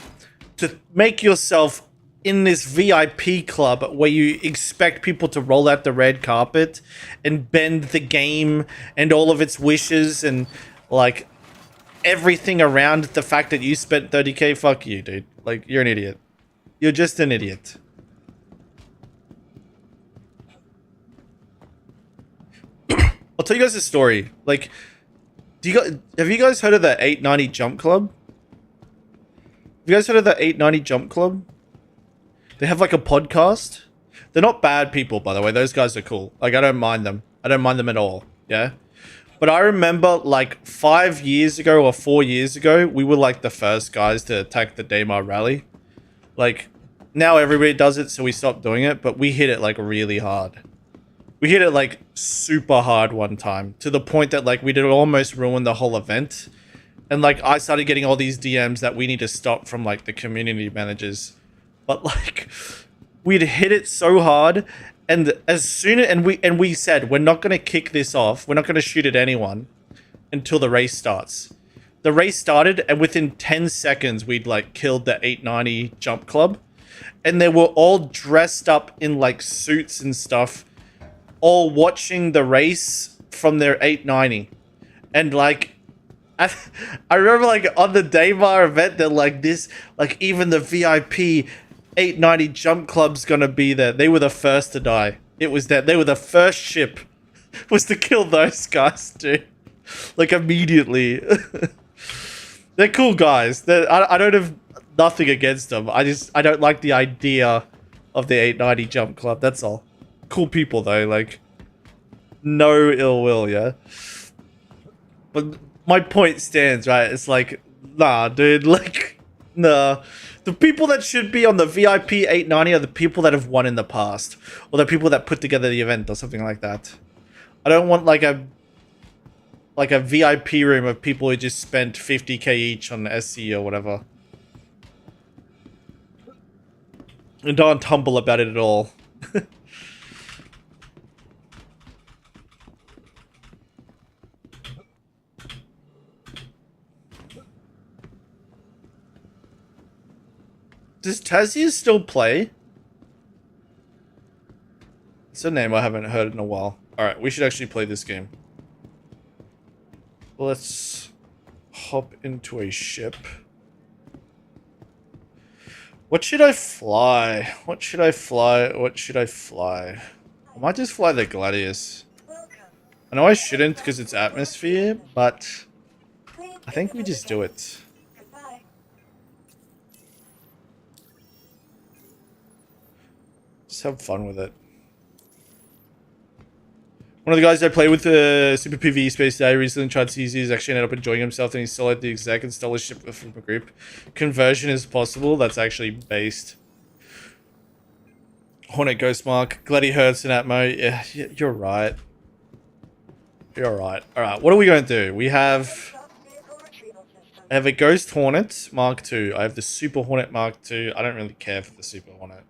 to make yourself in this VIP club where you expect people to roll out the red carpet and bend the game and all of its wishes and like everything around the fact that you spent 30k, fuck you, dude. Like, you're an idiot. You're just an idiot. I'll tell you guys a story. Like, have you guys heard of the 890 Jump Club? Have you guys heard of the 890 Jump Club? They have like a podcast. They're not bad people, by the way. Those guys are cool. Like, I don't mind them. I don't mind them at all. Yeah? But I remember like 5 years ago or 4 years ago, we were like the first guys to attack the Daymar rally. Like, now everybody does it, so we stopped doing it, but we hit it like really hard. We hit it like super hard one time to the point that like we did almost ruin the whole event. And like I started getting all these DMs that we need to stop from like the community managers. But like we'd hit it so hard, and as soon as we said we're not gonna kick this off, we're not gonna shoot at anyone until the race starts. The race started, and within 10 seconds we'd like killed the 890 Jump Club, and they were all dressed up in like suits and stuff, all watching the race from their 890. And like I remember like on the Daymar event, they're like this, like even the VIP 890 Jump Club's gonna be there. They were the first to die. It was that they were the first ship was to kill those guys, dude. Like immediately. They're cool guys. I don't have nothing against them. I don't like the idea of the 890 Jump Club. That's all. Cool people though. Like no ill will, yeah. But my point stands, right? It's like, nah, dude. Like, nah. The people that should be on the VIP 890 are the people that have won in the past, or the people that put together the event, or something like that. I don't want like a VIP room of people who just spent 50k each on SC or whatever. And don't humble about it at all. Does Tazia still play? It's a name I haven't heard in a while. Alright, we should actually play this game. Let's hop into a ship. What should I fly? What should I fly? What should I fly? I might just fly the Gladius. I know I shouldn't because it's atmosphere, but I think we just do it. Just have fun with it. One of the guys I play with the Super PvE Space Day recently tried CZ, he's actually ended up enjoying himself, and he soloed the exec and stole a ship from a group. Conversion is possible. That's actually based. Hornet Ghostmark, Glady Hurts and Atmo. Yeah, you're right. You're right. Alright, what are we going to do? We have... I have a Ghost Hornet Mark II. I have the Super Hornet Mark II. I don't really care for the Super Hornet.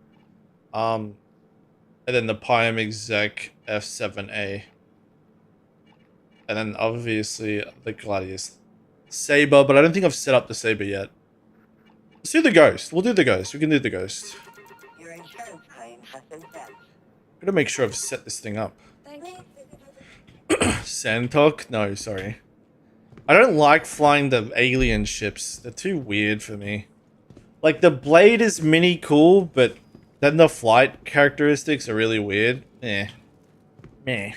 And then the Pyam Exec F7A. And then obviously the Gladius Saber, but I don't think I've set up the Saber yet. Let's do the Ghost. We'll do the Ghost. We can do the Ghost. Your insurance claim has been sent. Gotta make sure I've set this thing up. Sandtalk? No, sorry. I don't like flying the alien ships. They're too weird for me. Like, the blade is mini cool, but then the flight characteristics are really weird. Eh. Meh.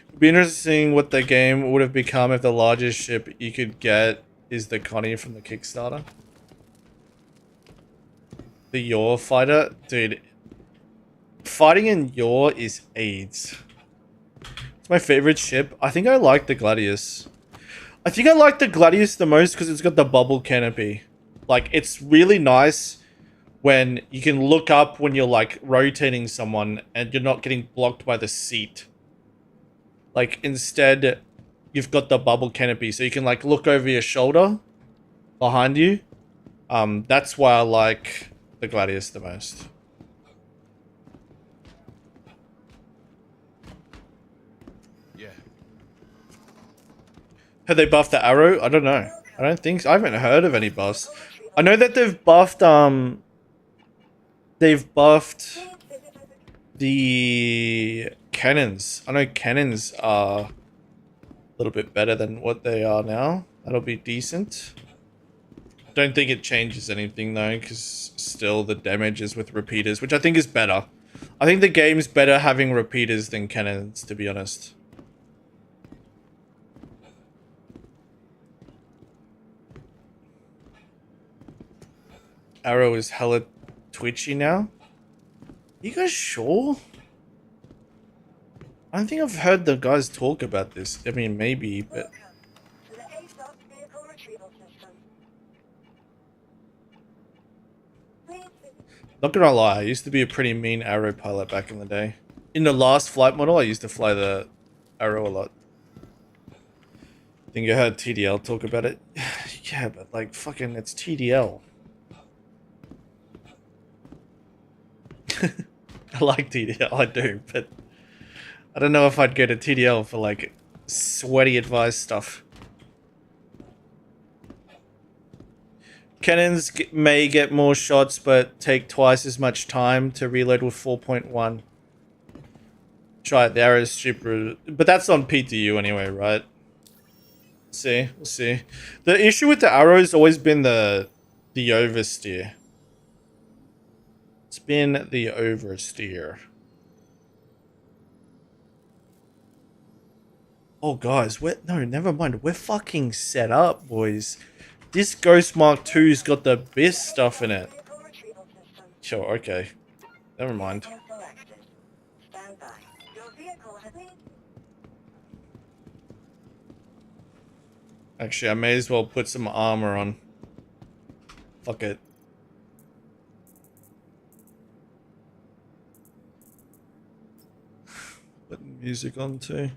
It'd be interesting what the game would have become if the largest ship you could get is the Connie from the Kickstarter. The Yor fighter? Dude. Fighting in Yor is AIDS. It's my favorite ship. I think I like the Gladius. I think I like the Gladius the most because it's got the bubble canopy. Like, it's really nice when you can look up when you're, like, rotating someone and you're not getting blocked by the seat. Like, instead, you've got the bubble canopy, so you can, like, look over your shoulder behind you. That's why I like the Gladius the most. Yeah. Have they buffed the arrow? I don't know. I don't think so. I haven't heard of any buffs. I know that they've buffed, they've buffed the cannons. I know cannons are a little bit better than what they are now. That'll be decent. Don't think it changes anything though, because still the damage is with repeaters, which I think is better. I think the game's better having repeaters than cannons, to be honest. Arrow is hella twitchy now. You guys sure? I don't think I've heard the guys talk about this. I mean, maybe, but... To the ASOS vehicle retrieval system. Not gonna lie, I used to be a pretty mean arrow pilot back in the day. In the last flight model, I used to fly the arrow a lot. I think I heard TDL talk about it. Yeah, but like, fucking, it's TDL. I like TDL, I do, but I don't know if I'd go to TDL for like sweaty advice stuff. Cannons may get more shots, but take twice as much time to reload with 4.1. Try it, the arrow's super, but that's on PTU anyway, right? See, we'll see. The issue with the arrow has always been the oversteer. It's been the oversteer. Oh, guys, no, never mind. We're fucking set up, boys. This Ghost Mark II's got the best stuff in it. Sure, okay. Never mind. Stand by. Your vehicle has been... Actually, I may as well put some armor on. Fuck it. Put music on too.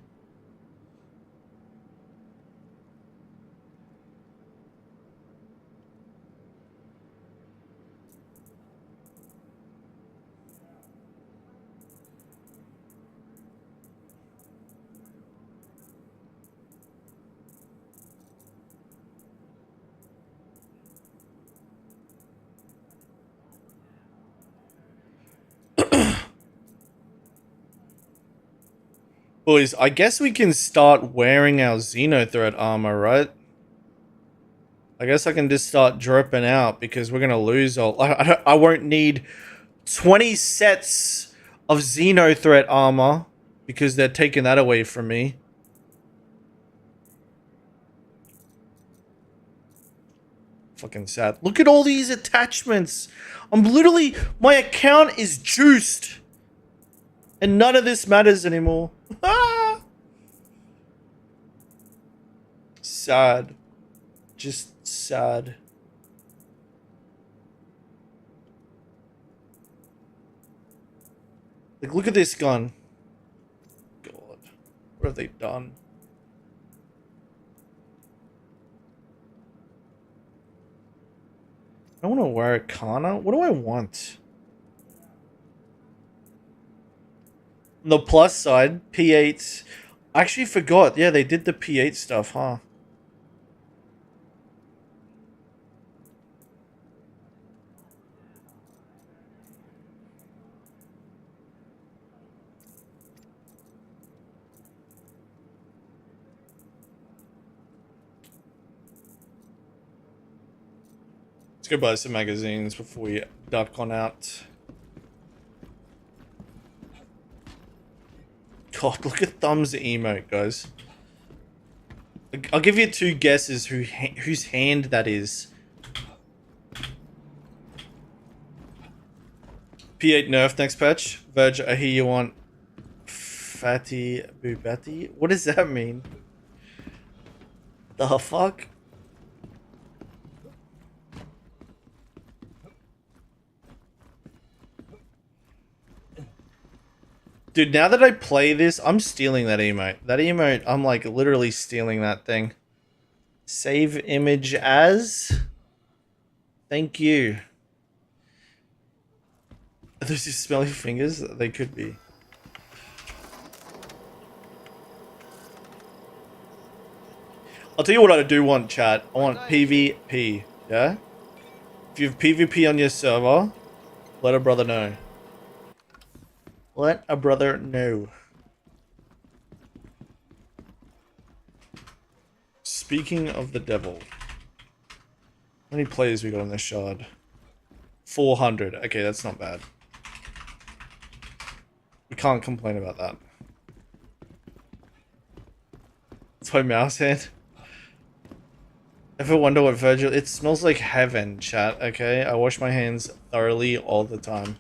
Boys, I guess we can start wearing our Xenothreat armor, right? I guess I can just start dripping out because we're gonna lose all... I won't need 20 sets of Xenothreat armor because they're taking that away from me. Fucking sad. Look at all these attachments. I'm literally... My account is juiced. And none of this matters anymore. Sad. Just sad. Like, look at this gun. God. What have they done? I want to wear a Kana. What do I want? On the plus side, P8. I actually forgot. Yeah, they did the P8 stuff, huh? Let's go buy some magazines before we duck on out. God, look at Thumb's emote, guys. I'll give you 2 guesses whose hand that is. P8 nerf next patch. Verge, I hear you want Fatty Bubati. What does that mean? The fuck? Dude, now that I play this, I'm stealing that emote. That emote, I'm like literally stealing that thing. Save image as. Thank you. Are those just smelly fingers? They could be. I'll tell you what I do want, chat. I want PvP, yeah? If you have PvP on your server, let a brother know. Let a brother know. Speaking of the devil. How many players we got on this shard? 400. Okay, that's not bad. We can't complain about that. It's my mouse hand. Ever wonder what Virgil... It smells like heaven, chat, okay? I wash my hands thoroughly all the time.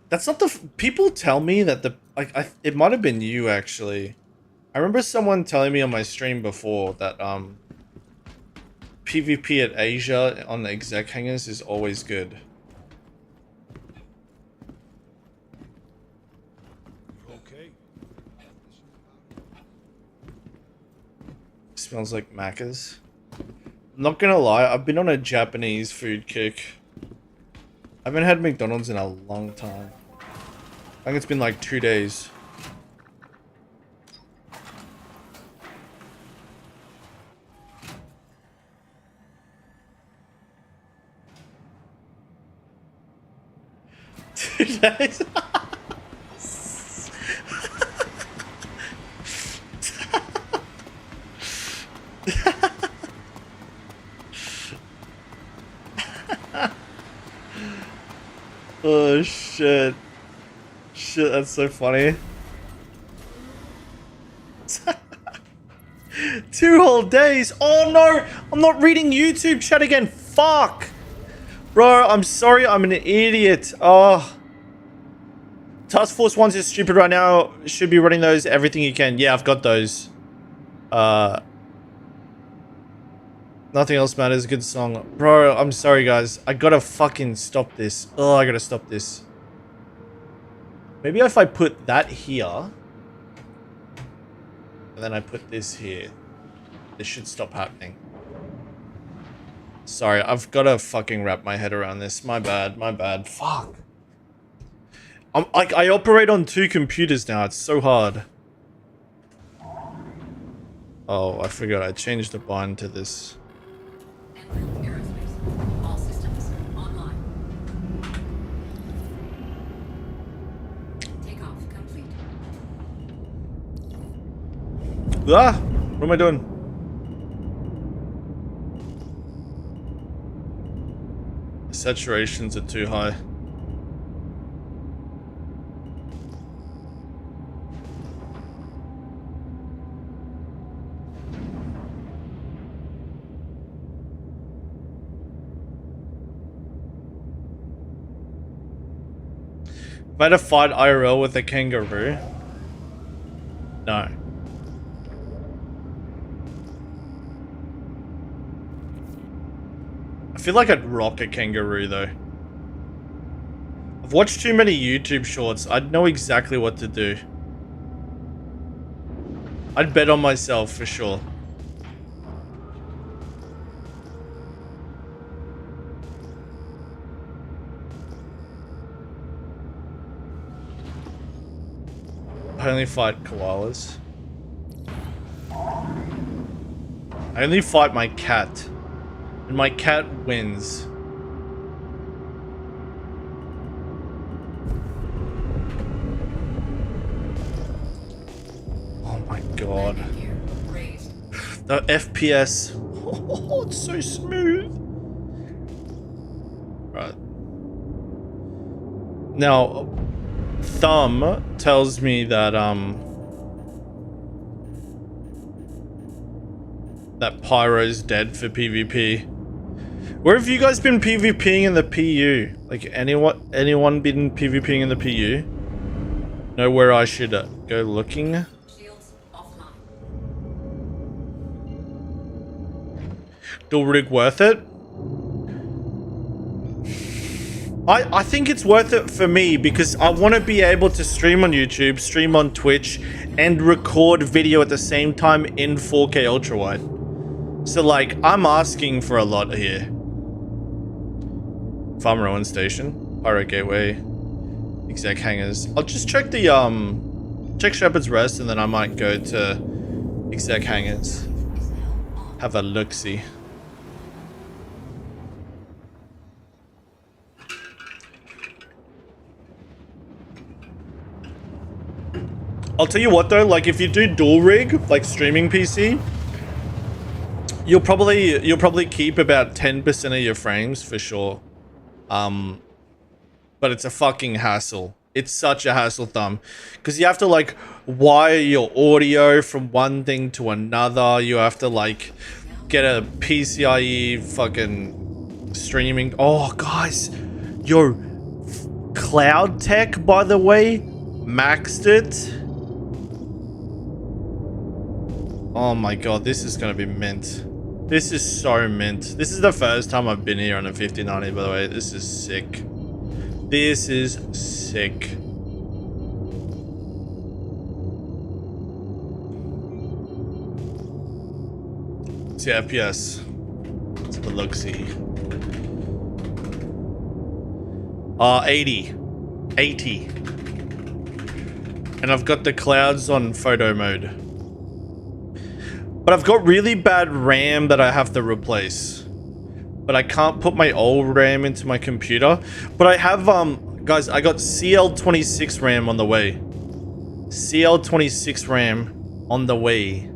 That's not the... People tell me that the... it might have been you, actually. I remember someone telling me on my stream before that, PvP at Asia on the exec hangers is always good. Okay. Smells like Macca's. I'm not gonna lie, I've been on a Japanese food kick. I haven't had McDonald's in a long time. I think it's been like 2 days. Oh shit. Shit, that's so funny. 2 whole days. Oh no, I'm not reading YouTube chat again. Fuck. Bro, I'm sorry, I'm an idiot. Oh. Task Force 1's is stupid right now. Should be running those everything you can. Yeah, I've got those. Nothing else matters. Good song. Bro, I'm sorry guys. I gotta fucking stop this. Oh, I gotta stop this. Maybe if I put that here. And then I put this here. This should stop happening. Sorry, I've gotta fucking wrap my head around this. My bad, my bad. Fuck. I operate on 2 computers now. It's so hard. Oh, I forgot. I changed the bind to this. All systems online. Takeoff complete. Ah! What am I doing? The saturations are too high. If I had to fight IRL with a kangaroo? No. I feel like I'd rock a kangaroo though. I've watched too many YouTube shorts. I'd know exactly what to do. I'd bet on myself for sure. I only fight koalas. I only fight my cat. And my cat wins. Oh my god. The FPS. Oh, it's so smooth. Right. Now, Thumb tells me that that Pyro's dead for PvP. Where have you guys been PvPing in the PU? Like anyone been PvPing in the PU? Know where I should go looking? Shields offline. Dual rig worth it? I think it's worth it for me because I want to be able to stream on YouTube, stream on Twitch, and record video at the same time in 4K ultra wide. So like, I'm asking for a lot here. Farm Rowan Station, Pyro Gateway, exec hangars. I'll just check the check Shepherd's Rest, and then I might go to exec hangars. Have a look-see. I'll tell you what though, like if you do dual rig, like streaming PC, you'll probably keep about 10% of your frames for sure. But it's a fucking hassle. It's such a hassle, Thumb, because you have to like wire your audio from one thing to another. You have to like get a PCIe fucking streaming. Oh, guys, yo, Cloud Tech, by the way, maxed it. Oh my god, this is gonna be mint. This is so mint. This is the first time I've been here on a 5090, by the way. This is sick. This is sick. It's the FPS. Let's have a look-see. 80. 80. And I've got the clouds on photo mode. But I've got really bad RAM that I have to replace. But I can't put my old RAM into my computer. But I have, guys, I got CL26 RAM on the way. CL26 RAM on the way.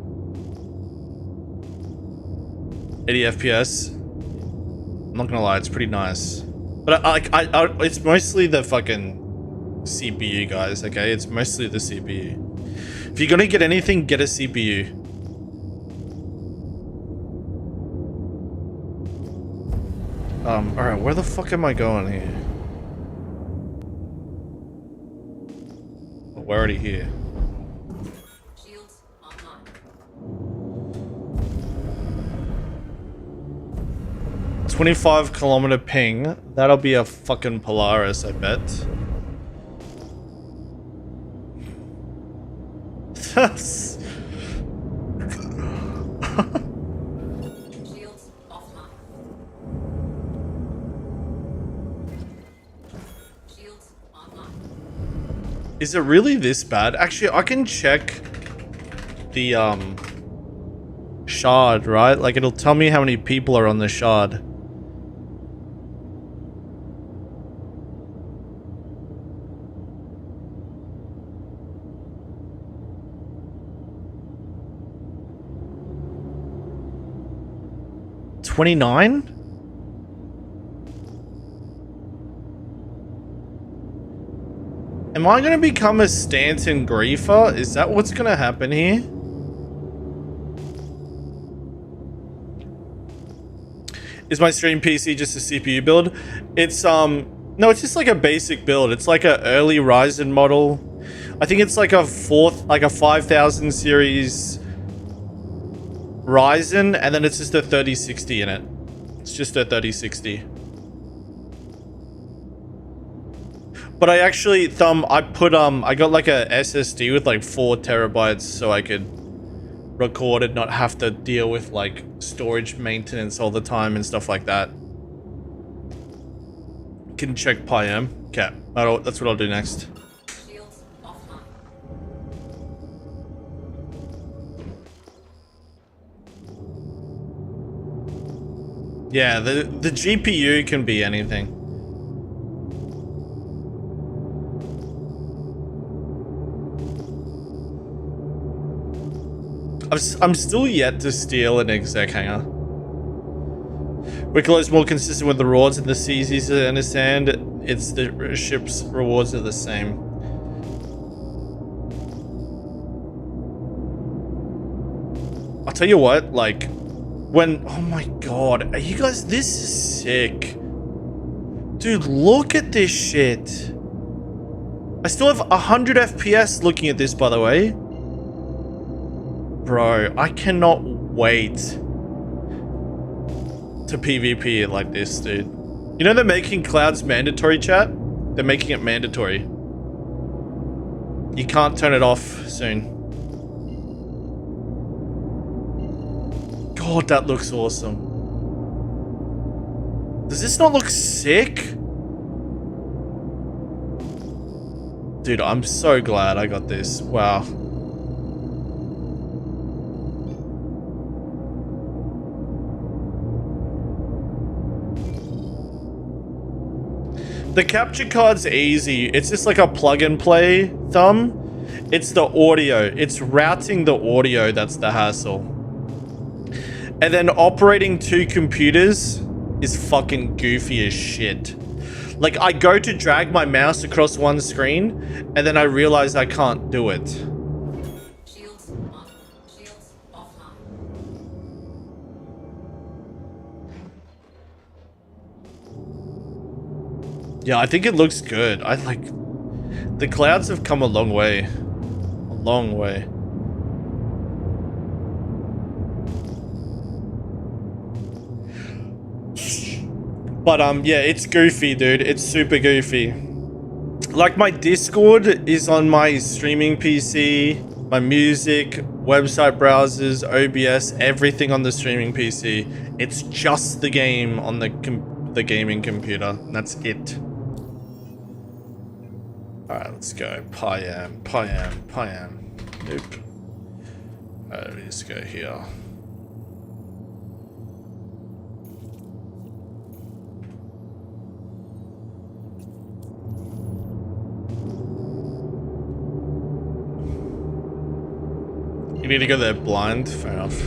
80 FPS. I'm not gonna lie, it's pretty nice. But it's mostly the fucking CPU, guys, okay? It's mostly the CPU. If you're gonna get anything, get a CPU. Alright, where the fuck am I going here? Oh, we're already here. Shields online. 25-kilometer ping. That'll be a fucking Polaris, I bet. That's... Shields offline. Shields online. Is it really this bad? Actually, I can check the shard, right? Like it'll tell me how many people are on the shard. $29? Am I gonna become a Stanton griefer? Is that what's gonna happen here? Is my stream PC just a CPU build? It's No, it's just like a basic build. It's like a early Ryzen model. I think it's like a 5000 series Ryzen, and then it's just a 3060 in it. It's just a 3060. But I actually, I got like a SSD with like 4 terabytes so I could record and not have to deal with like storage maintenance all the time and stuff like that. Can check PyM. Okay, that's what I'll do next. Shields offline. Yeah, the GPU can be anything. I'm still yet to steal an exec hangar. Wicklow is more consistent with the rewards, and the seas easier to understand. It's the ship's rewards are the same. I'll tell you what, like, oh my god, are you guys, this is sick. Dude, look at this shit. I still have 100 FPS looking at this, by the way. Bro, I cannot wait to PvP it like this, dude. You know they're making clouds mandatory, chat? They're making it mandatory. You can't turn it off soon. God, that looks awesome. Does this not look sick? Dude, I'm so glad I got this. Wow. The capture card's easy. It's just like a plug and play thumb. It's the audio. It's routing the audio that's the hassle. And then operating 2 computers is fucking goofy as shit. Like, I go to drag my mouse across one screen, and then I realize I can't do it. Shields on. Shields offline. Yeah, I think it looks good. The clouds have come a long way. A long way. But yeah, it's goofy, dude. It's super goofy. Like, my Discord is on my streaming PC, my music, website browsers, OBS, everything on the streaming PC. It's just the game on the gaming computer. And that's it. Alright, let's go. PyM. Nope. Alright, let me just go here. You need to go there blind? Fair enough.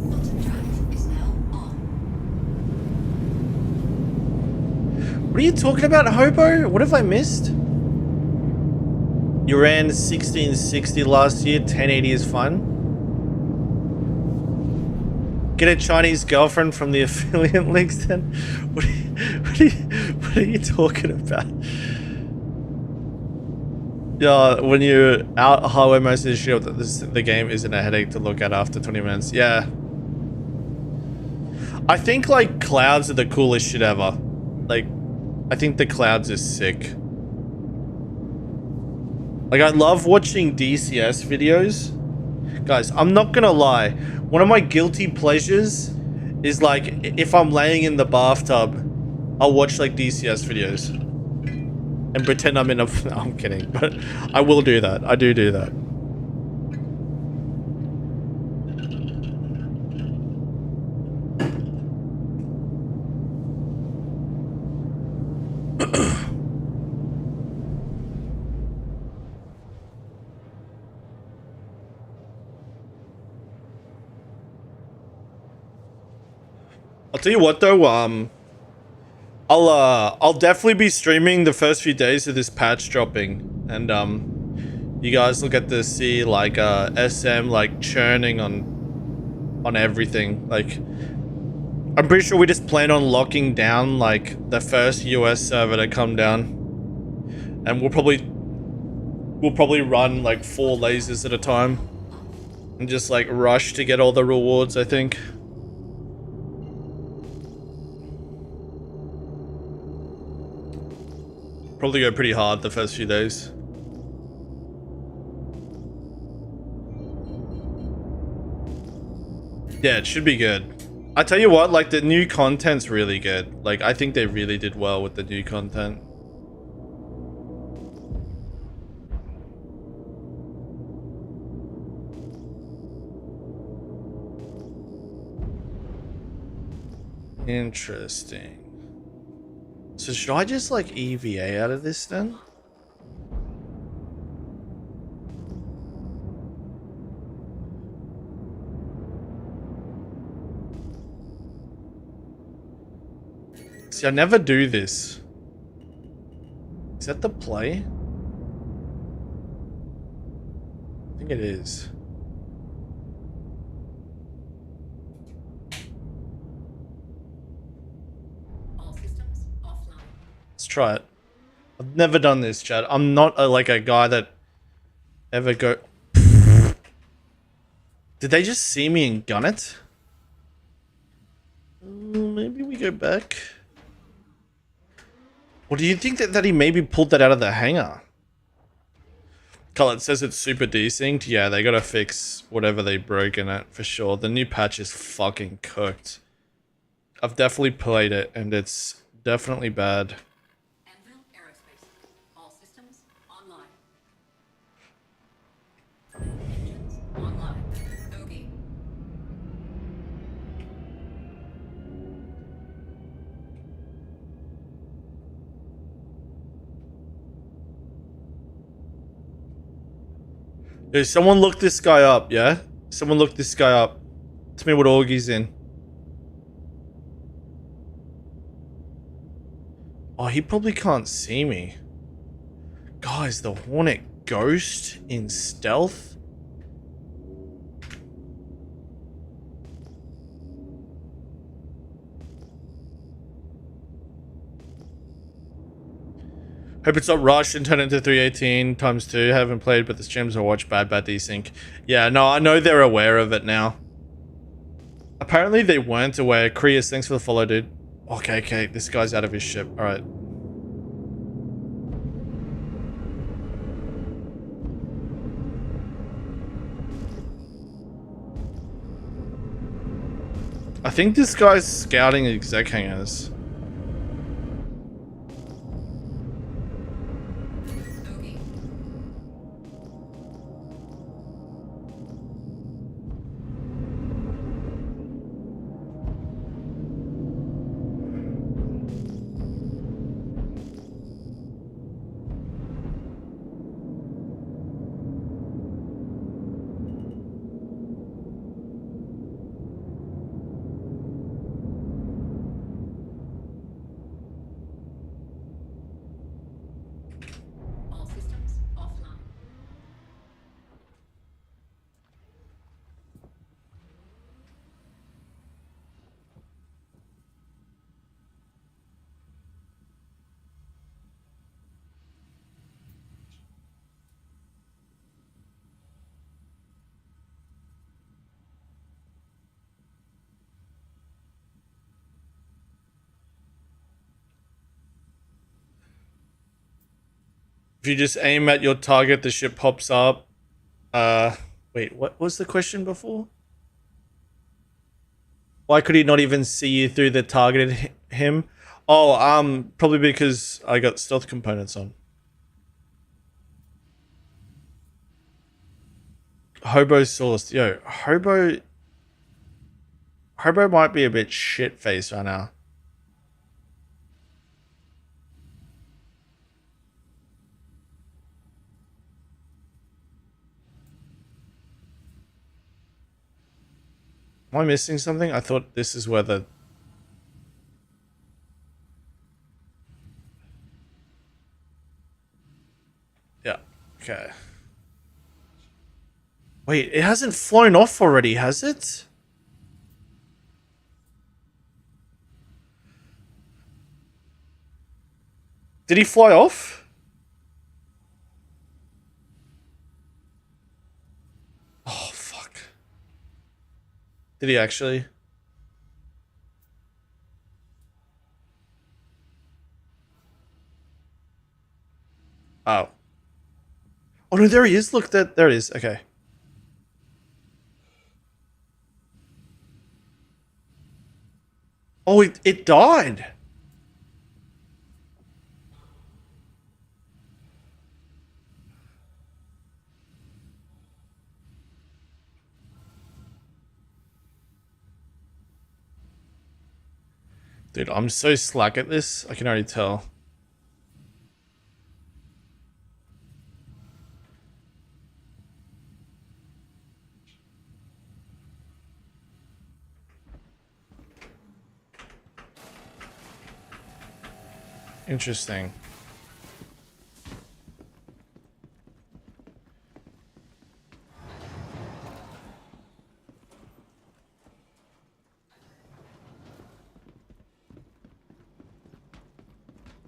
Bottom drive is now on. What are you talking about, Hobo? What have I missed? You ran 1660 last year, 1080 is fine. Get a Chinese girlfriend from the affiliate links then? What are you talking about? Yeah, when you're out highway most of the shield, the game isn't a headache to look at after 20 minutes. Yeah. I think, like, clouds are the coolest shit ever. Like, I think the clouds are sick. Like, I love watching DCS videos. Guys, I'm not gonna lie. One of my guilty pleasures is, like, if I'm laying in the bathtub, I'll watch, like, DCS videos. And pretend I'm in a... No, I'm kidding. But I will do that. I do that. I'll tell you what though, I'll definitely be streaming the first few days of this patch dropping, and you guys will get to see like SM like churning on everything. Like I'm pretty sure we just plan on locking down like the first US server to come down, and we'll probably run like 4 lasers at a time and just like rush to get all the rewards, I think. Probably go pretty hard the first few days. Yeah, it should be good. I tell you what, like the new content's really good. Like I think they really did well with the new content. Interesting. So should I just like EVA out of this then? See, I never do this. Is that the play? I think it is. All systems offline. Let's try it. I've never done this, Chad. I'm not like a guy that ever go... Did they just see me and gun it? Maybe we go back. Or do you think that he maybe pulled that out of the hangar? Carl, it says it's super desynced. Yeah, they gotta fix whatever they broke in it for sure. The new patch is fucking cooked. I've definitely played it and it's definitely bad. Anvil Aerospace. All systems online. Engines online. Bogey. Hey, someone look this guy up, yeah? Someone look this guy up. Tell me what org he's in. Oh, he probably can't see me. Guys, the Hornet Ghost in stealth? Hope it's not rushed and turned into 318 times 2. Haven't played, but the streams I watch bad desync. Yeah, no, I know they're aware of it now. Apparently they weren't aware. Krias, thanks for the follow, dude. Okay, this guy's out of his ship. Alright. I think this guy's scouting exec hangars. Bogey. All systems offline. If you just aim at your target, the ship pops up. Wait, what was the question before? Why could he not even see you through the targeted him? Oh, probably because I got stealth components on. Hobo sourced. Yo, Hobo might be a bit shit-faced right now. Am I missing something? I thought this is where the... Yeah, okay. Wait, it hasn't flown off already, has it? Did he fly off? Oh, fuck. Did he actually? Oh. Oh no, there he is. Look, there it is. Okay. Oh, it died. Dude, I'm so slack at this. I can already tell. Interesting.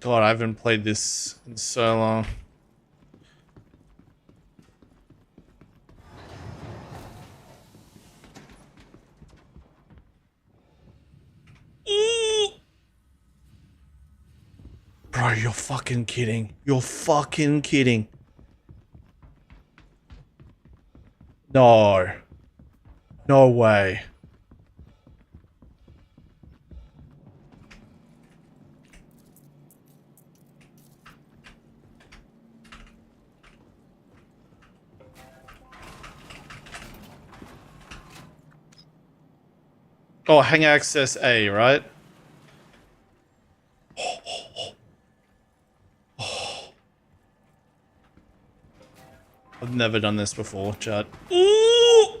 God, I haven't played this in so long. Bro, you're fucking kidding. You're fucking kidding. No. No way. Oh, hang access A, right? I've never done this before, chat. Ooh!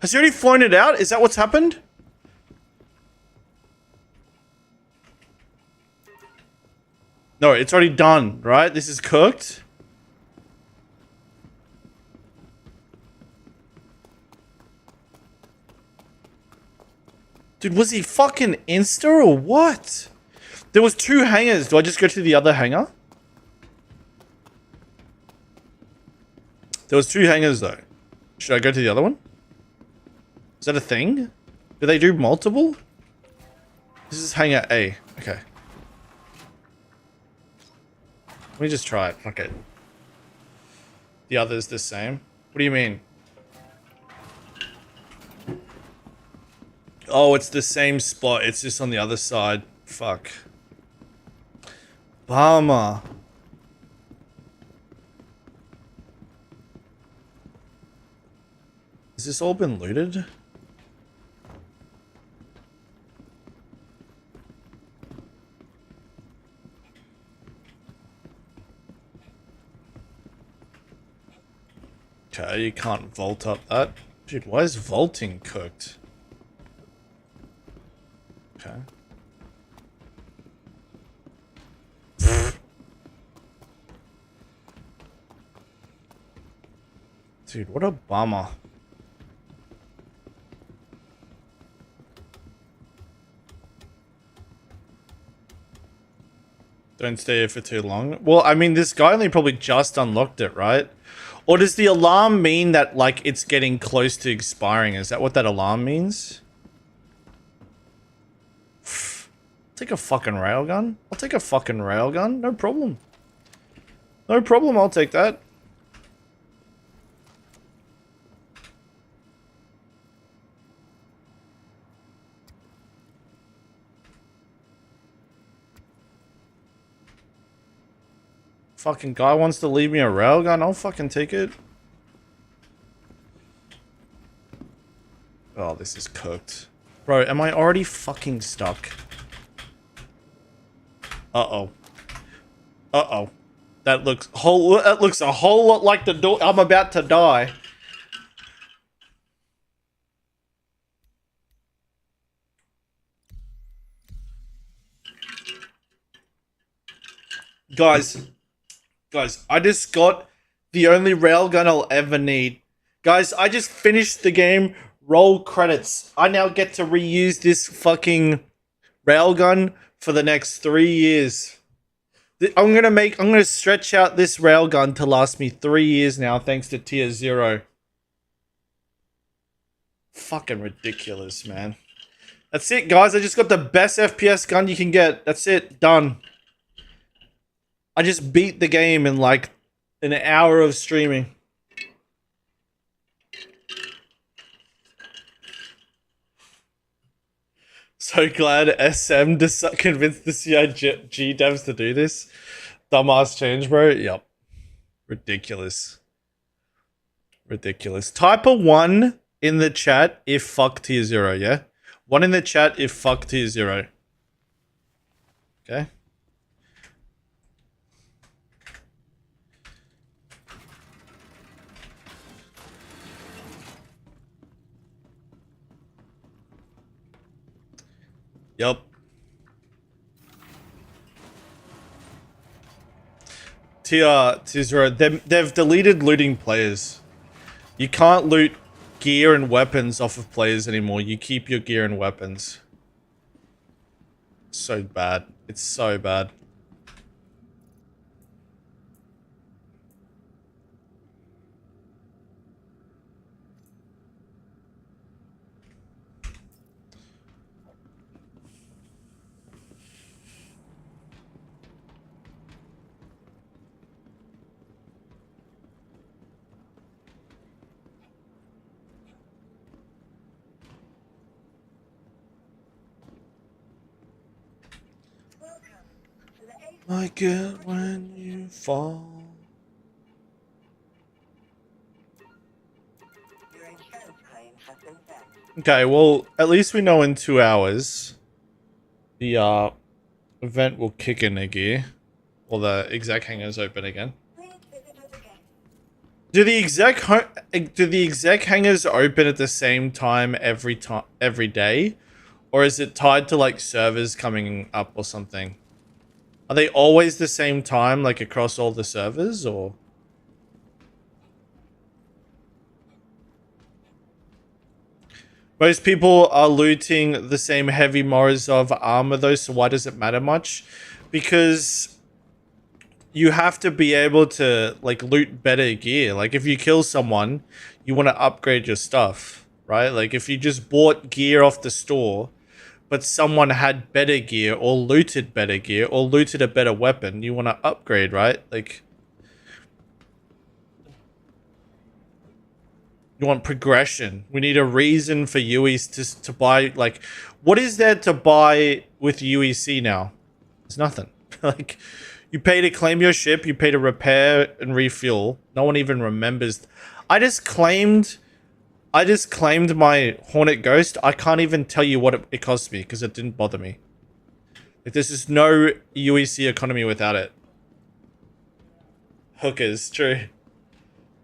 Has he already flown it out? Is that what's happened? No, it's already done, right? This is cooked. Dude, was he fucking insta or what? There was 2 hangars. Do I just go to the other hangar? There was 2 hangars though. Should I go to the other one? Is that a thing? Do they do multiple? This is hangar A. Okay. Let me just try it. Fuck it. The other's the same. What do you mean? Oh, it's the same spot. It's just on the other side. Fuck. Bummer. Has this all been looted? Okay, you can't vault up that. Dude, why is vaulting cooked? Okay. Dude, what a bummer. Don't stay here for too long. Well, I mean, this guy only probably just unlocked it, right? Or does the alarm mean that, like, it's getting close to expiring? Is that what that alarm means? Take a fucking railgun. I'll take a fucking railgun. No problem. No problem, I'll take that. Fucking guy wants to leave me a railgun, I'll fucking take it. Oh, this is cooked. Bro, am I already fucking stuck? Uh-oh. Uh-oh. That looks a whole lot like the door. I'm about to die. Guys, I just got the only railgun I'll ever need. Guys, I just finished the game. Roll credits. I now get to reuse this fucking railgun for the next 3 years. I'm gonna stretch out this railgun to last me 3 years now, thanks to tier 0. Fucking ridiculous, man. That's it, guys. I just got the best FPS gun you can get. That's it. Done. I just beat the game in like an hour of streaming. So glad SM convinced the CIG devs to do this. Dumbass change, bro. Yep. Ridiculous. Ridiculous. Type a 1 in the chat if fuck tier 0, yeah? 1 in the chat if fuck tier 0. Okay? Yup. Tier 0. They've deleted looting players. You can't loot gear and weapons off of players anymore. You keep your gear and weapons. So bad. It's so bad. Like it when you fall. Your insurance claim has been sent. Okay, well, at least we know in 2 hours the event will kick in a gear. Or the exec hangars open again. Please visit us again. Do the exec hangars open at the same time every day? Or is it tied to like servers coming up or something? Are they always the same time, like across all the servers, or? Most people are looting the same heavy Morozov armor though, so why does it matter much? Because you have to be able to like loot better gear. Like if you kill someone, you want to upgrade your stuff, right? Like if you just bought gear off the store, but someone had better gear or looted better gear or looted a better weapon, you want to upgrade, right? Like, you want progression. We need a reason for UEs to buy, like, what is there to buy with UEC now? There's nothing. Like, you pay to claim your ship, you pay to repair and refuel. No one even remembers. I just claimed my Hornet Ghost. I can't even tell you what it cost me because it didn't bother me. Like, there's just no UEC economy without it. Hookers, true.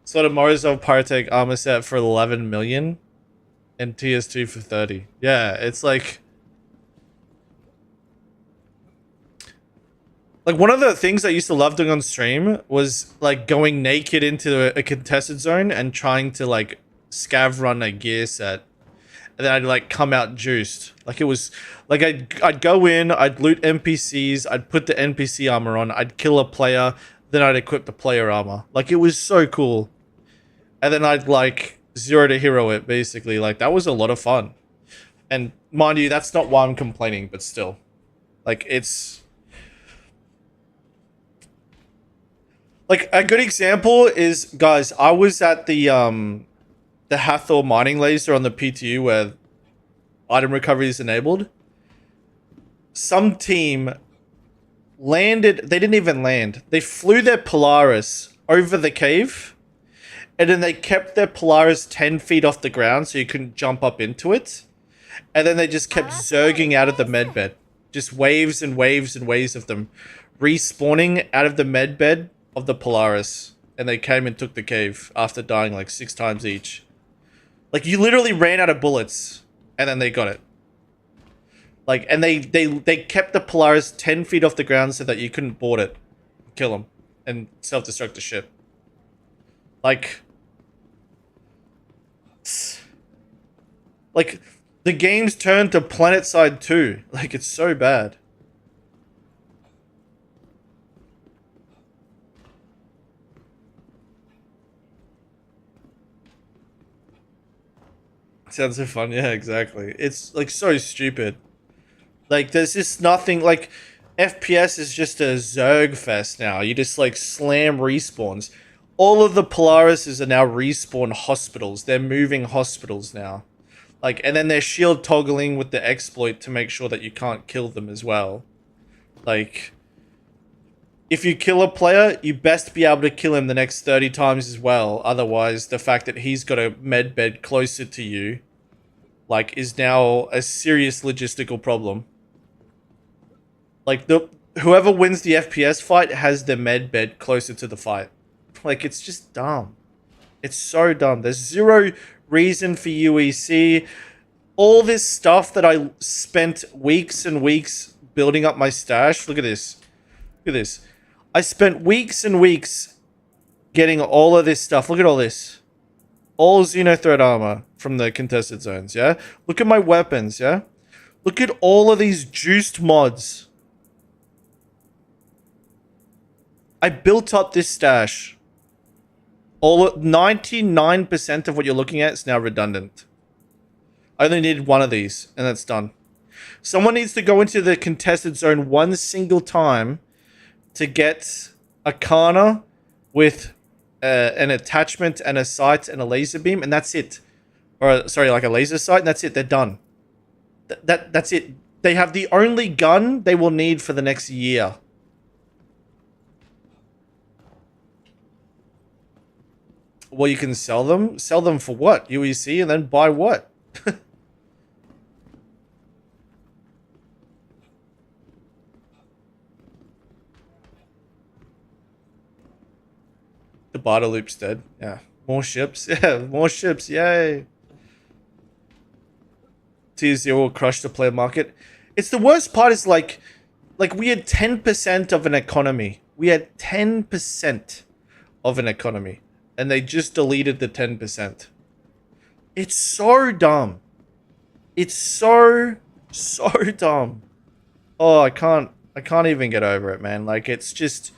Sort of Morozov Pyrotech armor set for 11 million and TS2 for 30. Yeah, it's like one of the things I used to love doing on stream was like going naked into a contested zone and trying to like scav run a gear set, and then I'd like come out juiced. Like it was like I'd go in, I'd loot NPCs, I'd put the NPC armor on, I'd kill a player, then I'd equip the player armor. Like it was so cool. And then I'd like 0 to hero it basically. Like that was a lot of fun. And mind you, that's not why I'm complaining, but still. Like it's like a good example is, guys, I was at the Hathor mining laser on the PTU where item recovery is enabled. Some team landed, they didn't even land. They flew their Polaris over the cave, and then they kept their Polaris 10 feet off the ground so you couldn't jump up into it. And then they just kept zerging out of the medbed. Just waves and waves and waves of them respawning out of the medbed of the Polaris. And they came and took the cave after dying like 6 times each. Like, you literally ran out of bullets, and then they got it. Like, and they kept the Polaris 10 feet off the ground so that you couldn't board it. kill him and self-destruct the ship. Like, the game's turned to PlanetSide 2. Like, it's so bad. Sounds so fun. Yeah, exactly. It's like so stupid. Like, there's just nothing. Like, FPS is just a Zerg fest now. You just like slam respawns. All of the Polarises are now respawn hospitals. They're moving hospitals now. Like, and then they're shield toggling with the exploit to make sure that you can't kill them as well. Like, if you kill a player, you best be able to kill him the next 30 times as well. Otherwise, the fact that he's got a med bed closer to you, like, is now a serious logistical problem. Like, whoever wins the FPS fight has the med bed closer to the fight. Like, it's just dumb. It's so dumb. There's zero reason for UEC. All this stuff that I spent weeks and weeks building up my stash. Look at this. Look at this. I spent weeks and weeks getting all of this stuff. Look at all this. All Xenothreat armor from the contested zones, yeah? Look at my weapons, yeah? Look at all of these juiced mods. I built up this stash. 99% of what you're looking at is now redundant. I only needed one of these, and that's done. Someone needs to go into the contested zone one single time to get a Kana with an attachment and a sight and a laser beam, and that's it. Or, sorry, like a laser sight, and that's it. They're done. That's it. They have the only gun they will need for the next year. Well, you can sell them. Sell them for what? UEC, and then buy what? The barter loop's dead. Yeah. More ships. Yeah, more ships. Yay. Tier 0 will crush the player market. It's the worst part is like we had 10% of an economy. We had 10% of an economy. And they just deleted the 10%. It's so dumb. It's so dumb. Oh, I can't even get over it, man. Like, it's just...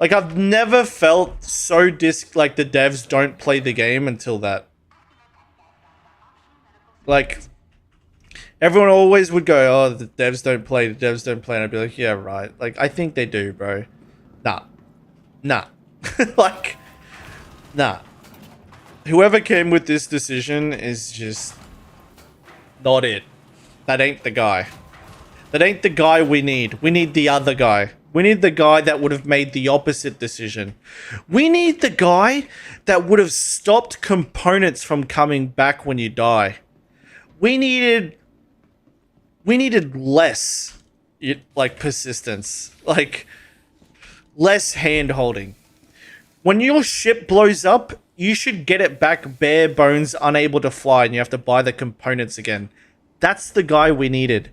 Like, I've never felt so like the devs don't play the game until that. Like, everyone always would go, oh, the devs don't play, the devs don't play. And I'd be like, yeah, right. Like, I think they do, bro. Nah. Like, nah. Whoever came with this decision is just not it. That ain't the guy. That ain't the guy we need. We need the other guy. We need the guy that would have made the opposite decision. We need the guy that would have stopped components from coming back when you die. We needed less, like, persistence. Like, less hand-holding. When your ship blows up, you should get it back bare bones, unable to fly, and you have to buy the components again. That's the guy we needed.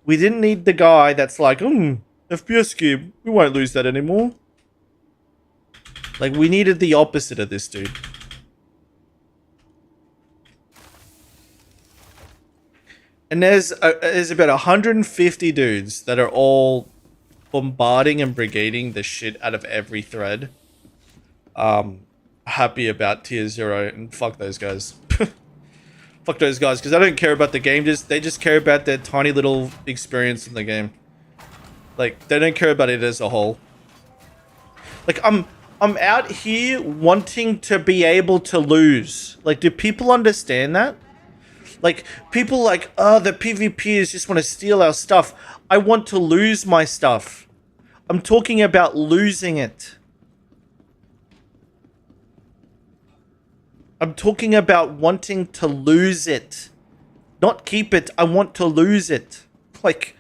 We didn't need the guy that's like, FPS cube, we won't lose that anymore. Like, we needed the opposite of this dude. And there's about 150 dudes that are all bombarding and brigading the shit out of every thread. Happy about tier 0, and fuck those guys. Fuck those guys, because I don't care about the game. They just care about their tiny little experience in the game. Like, they don't care about it as a whole. Like, I'm out here wanting to be able to lose. Like, do people understand that? Like, people like, oh, the PvPers just want to steal our stuff. I want to lose my stuff. I'm talking about losing it. I'm talking about wanting to lose it. Not keep it. I want to lose it. Like,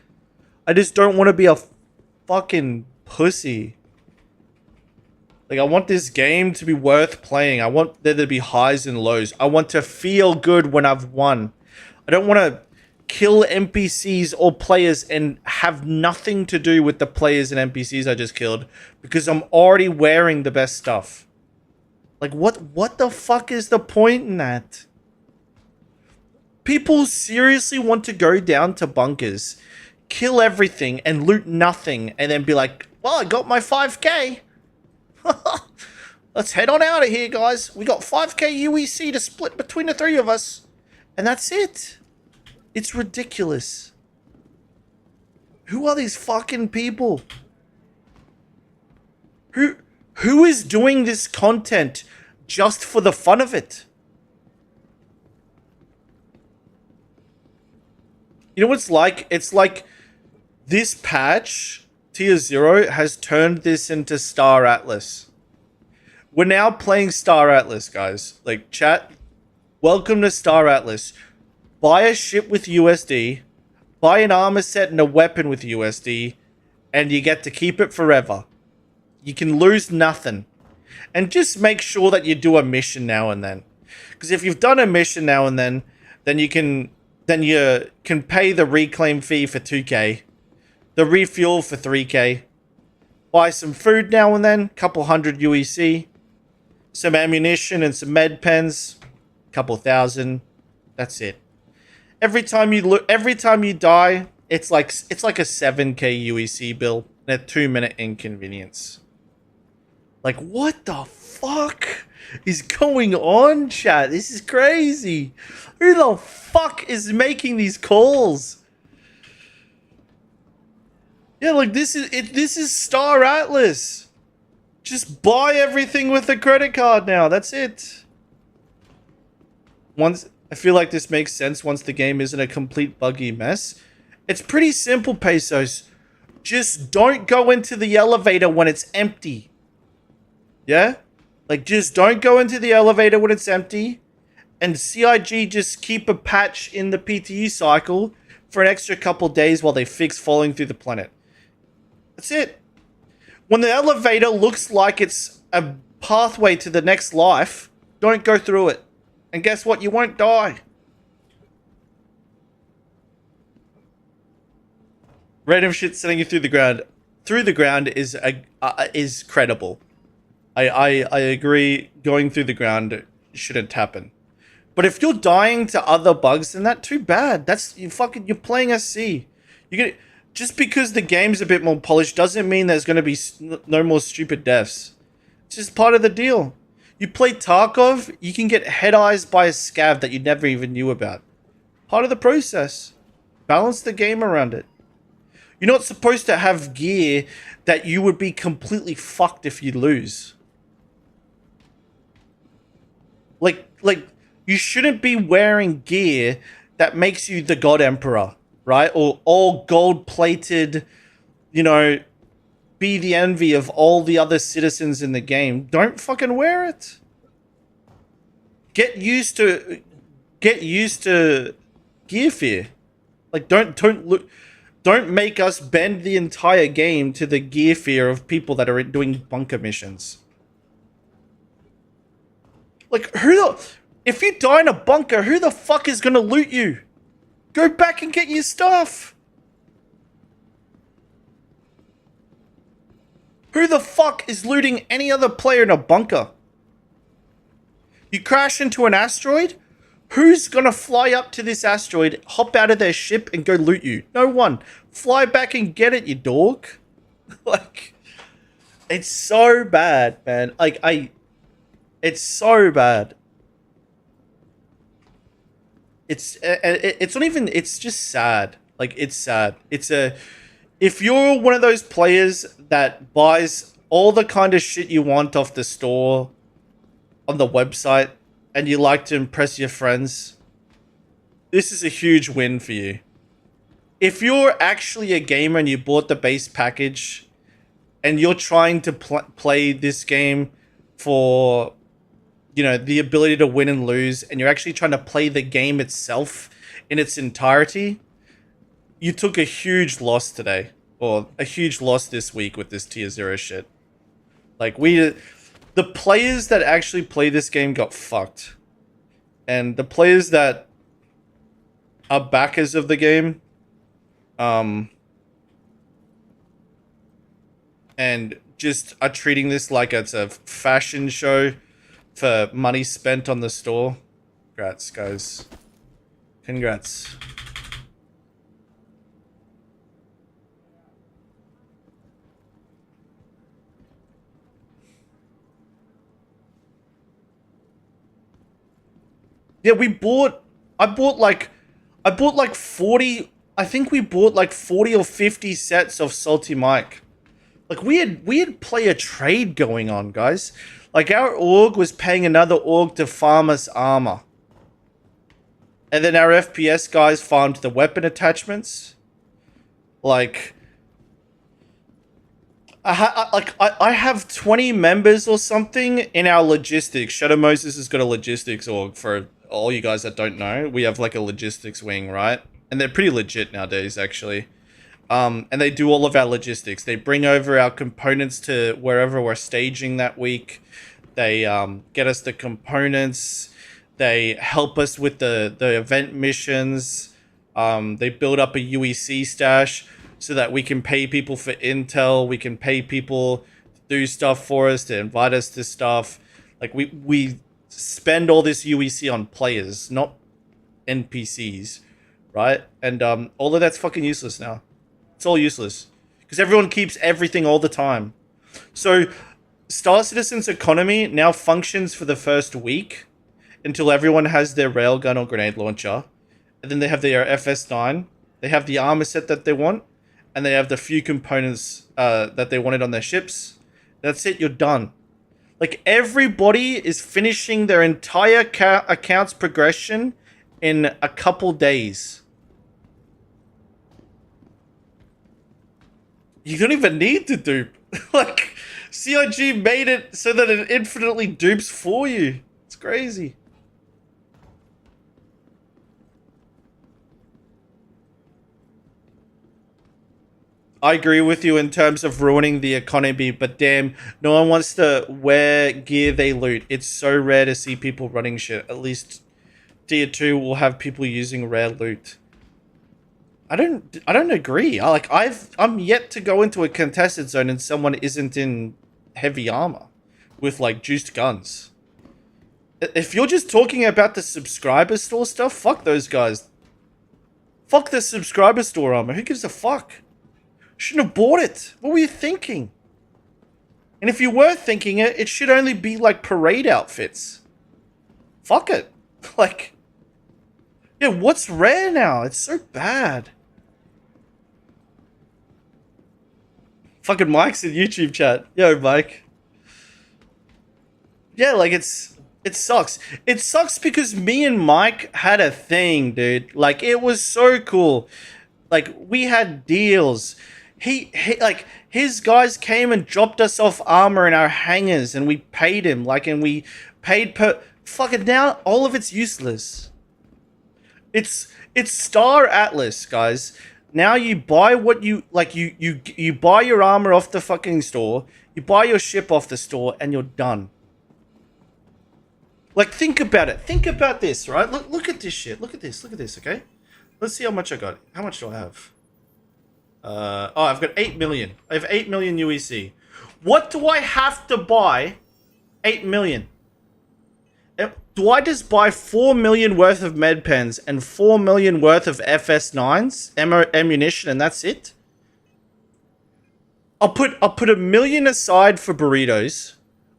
I just don't want to be a fucking pussy. Like, I want this game to be worth playing. I want there to be highs and lows. I want to feel good when I've won. I don't want to kill NPCs or players and have nothing to do with the players and NPCs I just killed because I'm already wearing the best stuff. Like, what the fuck is the point in that? People seriously want to go down to bunkers, kill everything, and loot nothing, and then be like, well, I got my 5k. Let's head on out of here, guys. We got 5k UEC to split between the three of us. And that's it. It's ridiculous. Who are these fucking people? Who is doing this content just for the fun of it? You know what it's like? It's like this patch, Tier 0, has turned this into Star Atlas. We're now playing Star Atlas, guys. Like, chat, welcome to Star Atlas. Buy a ship with USD, buy an armor set and a weapon with USD, and you get to keep it forever. You can lose nothing. And just make sure that you do a mission now and then. Because if you've done a mission now and then you can pay the reclaim fee for 2k, the refuel for 3k, buy some food now and then, couple hundred UEC, some ammunition and some med pens, couple thousand. That's it. Every time you die, it's like a 7k UEC bill and a 2-minute inconvenience. Like, what the fuck is going on, chat? This is crazy. Who the fuck is making these calls? Yeah, like, this is Star Atlas. Just buy everything with a credit card now. That's it. I feel like this makes sense once the game isn't a complete buggy mess. It's pretty simple, Pesos. Just don't go into the elevator when it's empty. Yeah? Like, just don't go into the elevator when it's empty. And CIG just keep a patch in the PTU cycle for an extra couple days while they fix falling through the planet. That's it. When the elevator looks like it's a pathway to the next life, don't go through it. And guess what? You won't die. Random shit sending you through the ground. Through the ground is credible. I agree. Going through the ground shouldn't happen. But if you're dying to other bugs, then that's too bad. You're playing SC. Just because the game's a bit more polished doesn't mean there's going to be no more stupid deaths. It's just part of the deal. You play Tarkov, you can get head-eyes by a scav that you never even knew about. Part of the process. Balance the game around it. You're not supposed to have gear that you would be completely fucked if you lose. Like you shouldn't be wearing gear that makes you the God Emperor, right? Or all gold-plated, be the envy of all the other citizens in the game. Don't fucking wear it. Get used to gear fear. Like, don't make us bend the entire game to the gear fear of people that are doing bunker missions. Like, if you die in a bunker, who the fuck is gonna loot you? Go back and get your stuff. Who the fuck is looting any other player in a bunker? You crash into an asteroid? Who's gonna fly up to this asteroid, hop out of their ship, and go loot you? No one. Fly back and get it, you dog. Like, it's so bad, man. It's so bad. It's not even, it's just sad. Like, it's sad. If you're one of those players that buys all the kind of shit you want off the store on the website and you like to impress your friends, this is a huge win for you. If you're actually a gamer and you bought the base package and you're trying to play this game for, the ability to win and lose, and you're actually trying to play the game itself in its entirety, you took a huge loss today, or a huge loss this week with this Tier 0 shit. Like, the players that actually play this game got fucked. And the players that are backers of the game. And just are treating this like it's a fashion show for money spent on the store. Congrats, guys. Congrats. Yeah, I bought like 40, I think we bought like 40 or 50 sets of Salty Mike. Like we had player trade going on, guys. Like our org was paying another org to farm us armor. And then our FPS guys farmed the weapon attachments. Like I have 20 members or something in our logistics. Shadow Moses has got a logistics org. For all you guys that don't know, we have like a logistics wing, right? And they're pretty legit nowadays, actually. And they do all of our logistics. They bring over our components to wherever we're staging that week. They get us the components. They help us with the event missions. They build up a UEC stash so that we can pay people for intel. We can pay people to do stuff for us, to invite us to stuff. Like we spend all this UEC on players, not NPCs, right? And all of that's fucking useless now. It's all useless because everyone keeps everything all the time. So Star Citizen's economy now functions for the first week until everyone has their railgun or grenade launcher, and then they have their FS9. They have the armor set that they want, and they have the few components that they wanted on their ships. That's it. You're done. Like everybody is finishing their entire account's progression in a couple days. You don't even need to dupe. Like, CIG made it so that it infinitely dupes for you. It's crazy. I agree with you in terms of ruining the economy, but damn, no one wants to wear gear they loot. It's so rare to see people running shit. At least Tier 2 will have people using rare loot. I don't agree. I'm yet to go into a contested zone and someone isn't in heavy armor with like juiced guns. If you're just talking about the subscriber store stuff, fuck those guys. Fuck the subscriber store armor. Who gives a fuck? Shouldn't have bought it. What were you thinking? And if you were thinking it, it should only be like parade outfits. Fuck it. Like, yeah, what's rare now? It's so bad. Fucking Mike's in YouTube chat. Yo, Mike. Yeah, like it sucks. It sucks because me and Mike had a thing, dude. Like it was so cool. Like we had deals. He like his guys came and dropped us off armor in our hangars and we paid him. Like and we paid per fucking now all of it's useless. It's Star Atlas, guys. Now you buy what you like. You buy your armor off the fucking store. You buy your ship off the store, and you're done. Like think about it. Think about this, right? Look at this shit. Look at this. Look at this. Okay. Let's see how much I got. How much do I have? I've got 8 million. I have 8 million UEC. What do I have to buy? 8 million. Do I just buy 4 million worth of med pens and 4 million worth of FS9s, ammunition, and that's it? I'll put $1 million aside for burritos.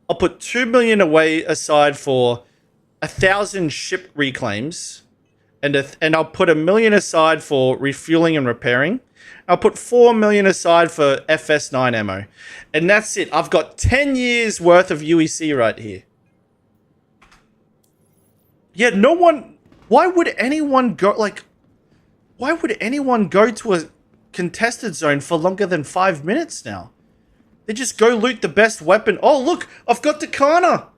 I'll put 2 million aside for 1,000 ship reclaims, and I'll put $1 million aside for refueling and repairing. I'll put 4 million aside for FS9 ammo, and that's it. I've got 10 years worth of UEC right here. Yeah, no one... Why would anyone go... Like, why would anyone go to a contested zone for longer than 5 minutes now? They just go loot the best weapon. Oh, look! I've got the Kana!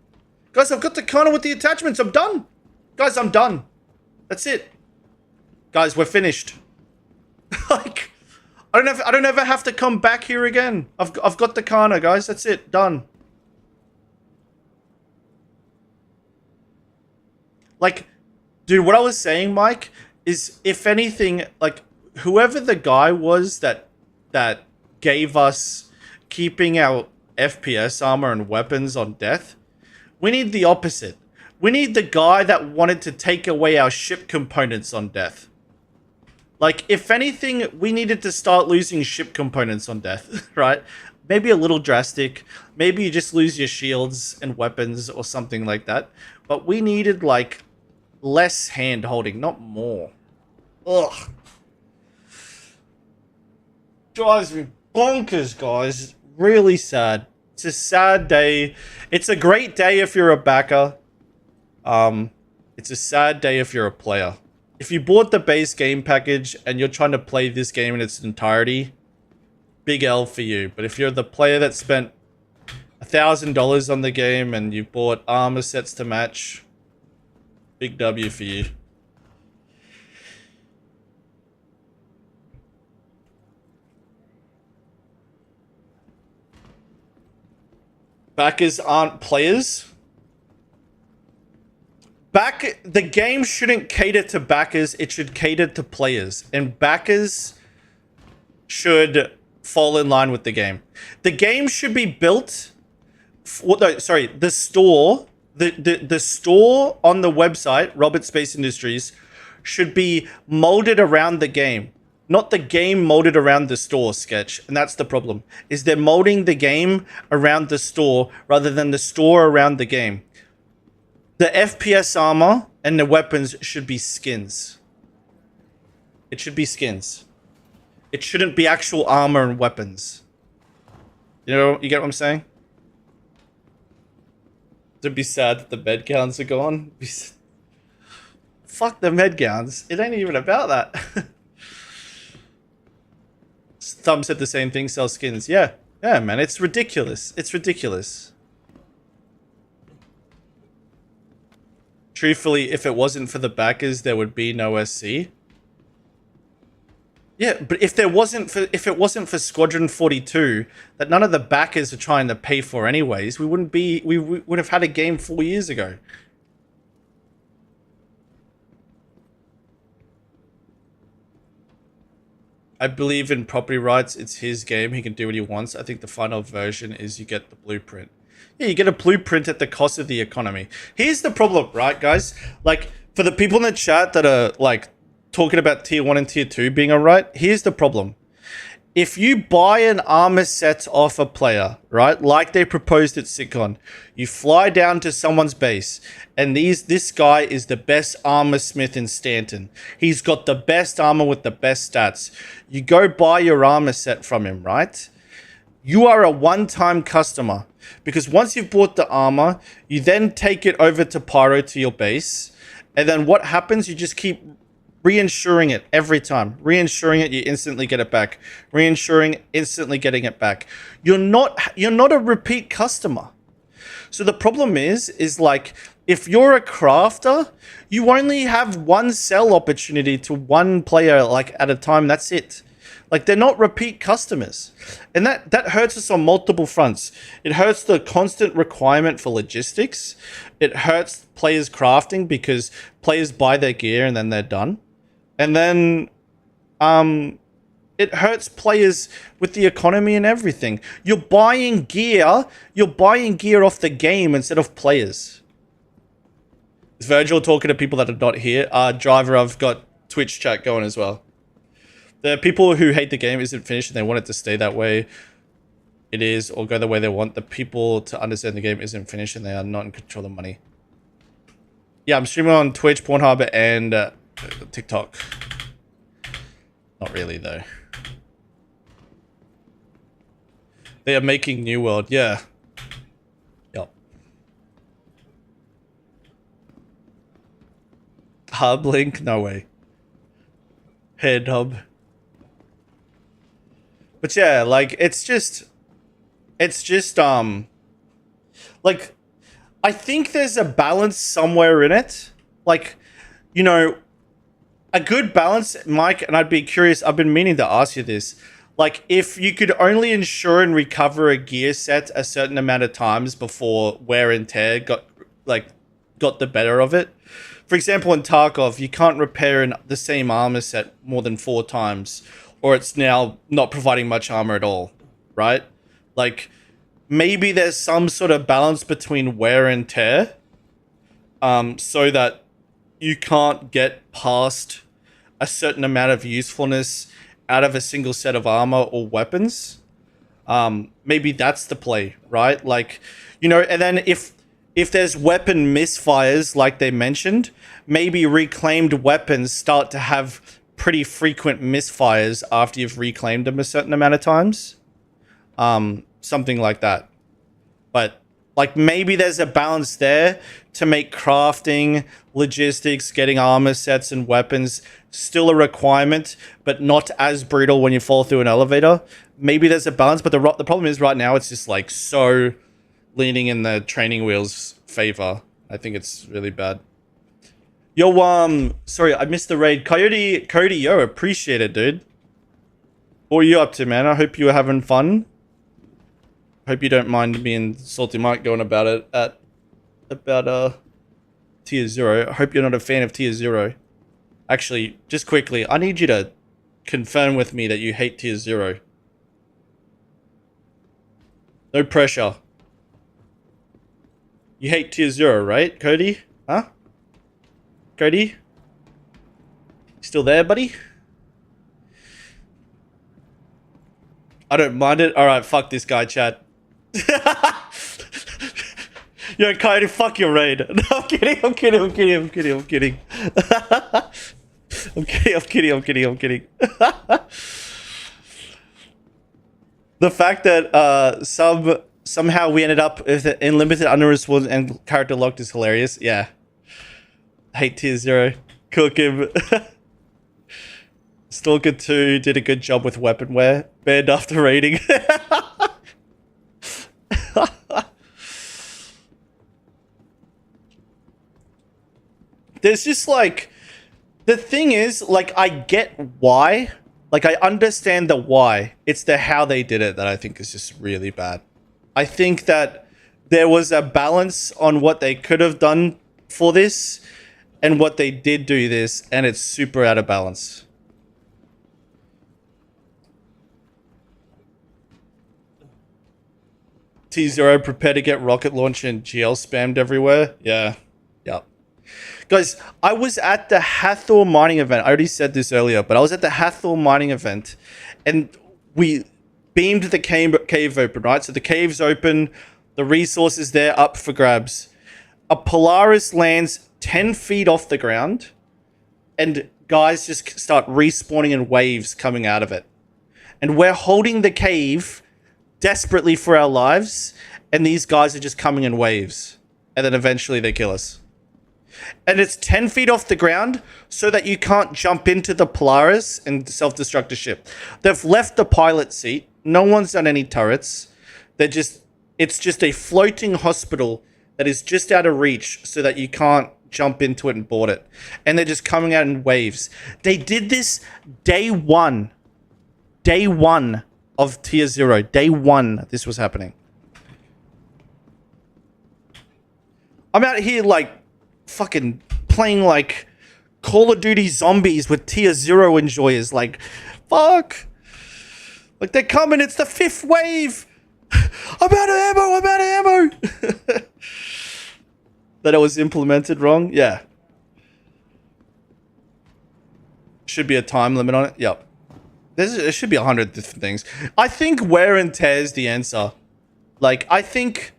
Guys, I've got the Kana with the attachments. I'm done! Guys, I'm done. That's it. Guys, we're finished. Like, I don't ever have to come back here again. I've got the Kana, guys. That's it. Done. Like, dude, what I was saying, Mike, is, if anything, like whoever the guy was that gave us keeping our FPS armor and weapons on death, we need the opposite. We need the guy that wanted to take away our ship components on death. Like, if anything, we needed to start losing ship components on death, right? Maybe a little drastic. Maybe you just lose your shields and weapons or something like that. But we needed, like, less hand holding, not more. Ugh. Drives me bonkers, guys. Really sad. It's a sad day. It's a great day if you're a backer. It's a sad day if you're a player. If you bought the base game package and you're trying to play this game in its entirety, big L for you. But if you're the player that spent $1,000 on the game and you bought armor sets to match, big W for you. Backers aren't players. The game shouldn't cater to backers, it should cater to players. And backers should fall in line with the game. The game should be built... the store... The store on the website, Robert Space Industries, should be molded around the game. Not the game molded around the store, Sketch. And that's the problem. Is they're molding the game around the store rather than the store around the game. The FPS armor and the weapons should be skins. It should be skins. It shouldn't be actual armor and weapons. You know, you get what I'm saying? It'd be sad that the med gowns are gone. Fuck the med gowns. It ain't even about that. Thumb said the same thing, sell skins. Yeah, man, it's ridiculous. It's ridiculous. Truthfully, if it wasn't for the backers, there would be no SC. Yeah, but if it wasn't for Squadron 42, that none of the backers are trying to pay for anyways, we would have had a game 4 years ago. I believe in property rights. It's his game. He can do what he wants. I think the final version is you get the blueprint. Yeah, you get a blueprint at the cost of the economy. Here's the problem, right, guys? Like, for the people in the chat that are, like, talking about tier 1 and tier 2 being alright, here's the problem. If you buy an armor set off a player, right, like they proposed at SitCon, you fly down to someone's base, and this guy is the best armor smith in Stanton. He's got the best armor with the best stats. You go buy your armor set from him, right? You are a one-time customer, because once you've bought the armor, you then take it over to Pyro to your base, and then what happens? You just keep reinsuring it every time. Reinsuring it, you instantly get it back. Reinsuring, instantly getting it back. You're not a repeat customer. So the problem is like, if you're a crafter, you only have one sell opportunity to one player, like, at a time. That's it. Like, they're not repeat customers. And that hurts us on multiple fronts. It hurts the constant requirement for logistics. It hurts players crafting because players buy their gear and then they're done. And then it hurts players with the economy and everything. You're buying gear off the game instead of players. Is Virgil talking to people that are not here? Driver, I've got Twitch chat going as well. The people who hate the game isn't finished and they want it to stay that way. It is, or go the way they want. The people to understand the game isn't finished and they are not in control of money. Yeah, I'm streaming on Twitch, Pornhub, and TikTok. Not really, though. They are making New World, yeah. Yup. Hub link? No way. Head hub. But yeah, like, it's just, like, I think there's a balance somewhere in it. Like, you know, a good balance, Mike, and I'd be curious, I've been meaning to ask you this. Like, if you could only insure and recover a gear set a certain amount of times before wear and tear got the better of it. for example, in Tarkov, you can't repair the same armor set more than 4 times, or it's now not providing much armor at all, right? Like, maybe there's some sort of balance between wear and tear, so that you can't get past a certain amount of usefulness out of a single set of armor or weapons. Maybe that's the play, right? Like, you know, and then if there's weapon misfires, like they mentioned, maybe reclaimed weapons start to have pretty frequent misfires after you've reclaimed them a certain amount of times. Something like that. But, like, maybe there's a balance there to make crafting, logistics, getting armor sets and weapons still a requirement, but not as brutal when you fall through an elevator. Maybe there's a balance, but the problem is right now it's just, like, so leaning in the training wheels favor. I think it's really bad. Yo, sorry, I missed the raid. Cody, yo, appreciate it, dude. What are you up to, man? I hope you were having fun. Hope you don't mind me and Salty Mike going about it about Tier 0. I hope you're not a fan of Tier 0. Actually, just quickly, I need you to confirm with me that you hate Tier 0. No pressure. You hate Tier 0, right, Cody? Huh? Cody? Still there, buddy? I don't mind it. Alright, fuck this guy, chat. Yo, Cody, fuck your raid. No, I'm kidding. I'm kidding. I'm kidding. The fact that somehow we ended up in limited unresponsive and character locked is hilarious. Yeah. Hate Tier 0. Cook him. Stalker 2 did a good job with weaponware. Banned after raiding. There's just like, the thing is, like, I get why. Like, I understand the why. It's the how they did it that I think is just really bad. I think that there was a balance on what they could have done for this and what they did do this, and it's super out of balance. T0, prepare to get rocket launch and GL spammed everywhere. Yeah. Yep. Guys, I was at the Hathor mining event. I already said this earlier, but I was at the Hathor mining event, and we beamed the cave open, right? So the cave's open, the resources there up for grabs. A Polaris lands 10 feet off the ground, and guys just start respawning in waves coming out of it. And we're holding the cave desperately for our lives, and these guys are just coming in waves. And then eventually they kill us. And it's 10 feet off the ground so that you can't jump into the Polaris and self-destruct the ship. They've left the pilot seat. No one's done any turrets. It's just a floating hospital that is just out of reach so that you can't jump into it and board it. And they're just coming out in waves. They did this day one. Day one of Tier 0. Day one this was happening. I'm out here like fucking playing like Call of Duty Zombies with Tier 0 enjoyers. Like, fuck. Like, they're coming. It's the 5th wave. I'm out of ammo. That it was implemented wrong? Yeah. Should be a time limit on it? Yep. There should be 100 different things. I think wear and tear is the answer. Like, I think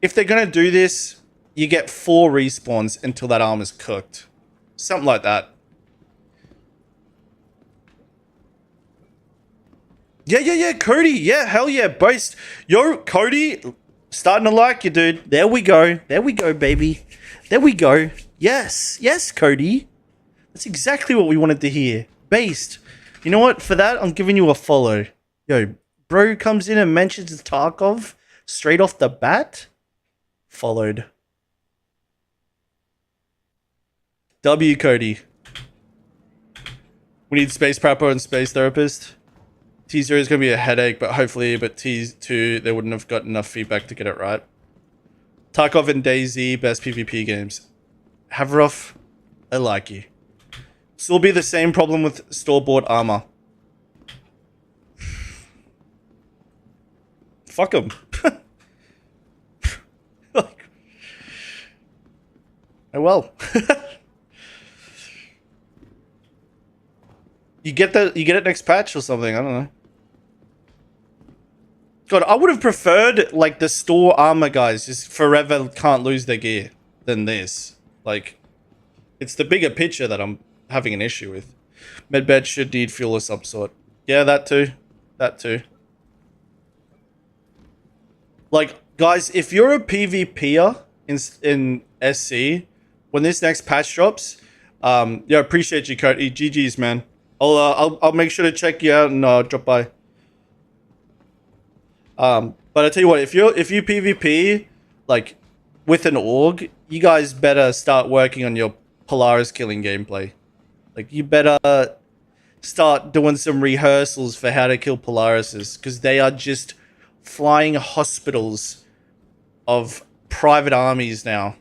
if they're going to do this, you get 4 respawns until that armor's cooked. Something like that. Yeah, Cody. Yeah, hell yeah, boast. Yo, Cody, starting to like you, dude. There we go, baby. There we go. Yes, Cody. That's exactly what we wanted to hear. Based. You know what? For that, I'm giving you a follow. Yo, bro comes in and mentions Tarkov straight off the bat. Followed. W, Cody. We need space prepper and space therapist. T0 is going to be a headache, but hopefully, but T2, they wouldn't have got enough feedback to get it right. Tarkov and DayZ, best PvP games. Havrov, I like you. Still be the same problem with store-bought armor. Fuck them. Like, oh well. You get it next patch or something. I don't know. God, I would have preferred like the store armor guys just forever can't lose their gear than this. Like, it's the bigger picture that I'm having an issue with. Medbed should need fuel of some sort. Yeah, that too. That too. Like, guys, if you're a PvPer in SC, when this next patch drops, yeah, appreciate you, Cody. GG's, man. I'll make sure to check you out and drop by. But I tell you what, if you PvP like with an org, you guys better start working on your Polaris killing gameplay. Like, you better start doing some rehearsals for how to kill Polarises, because they are just flying hospitals of private armies now.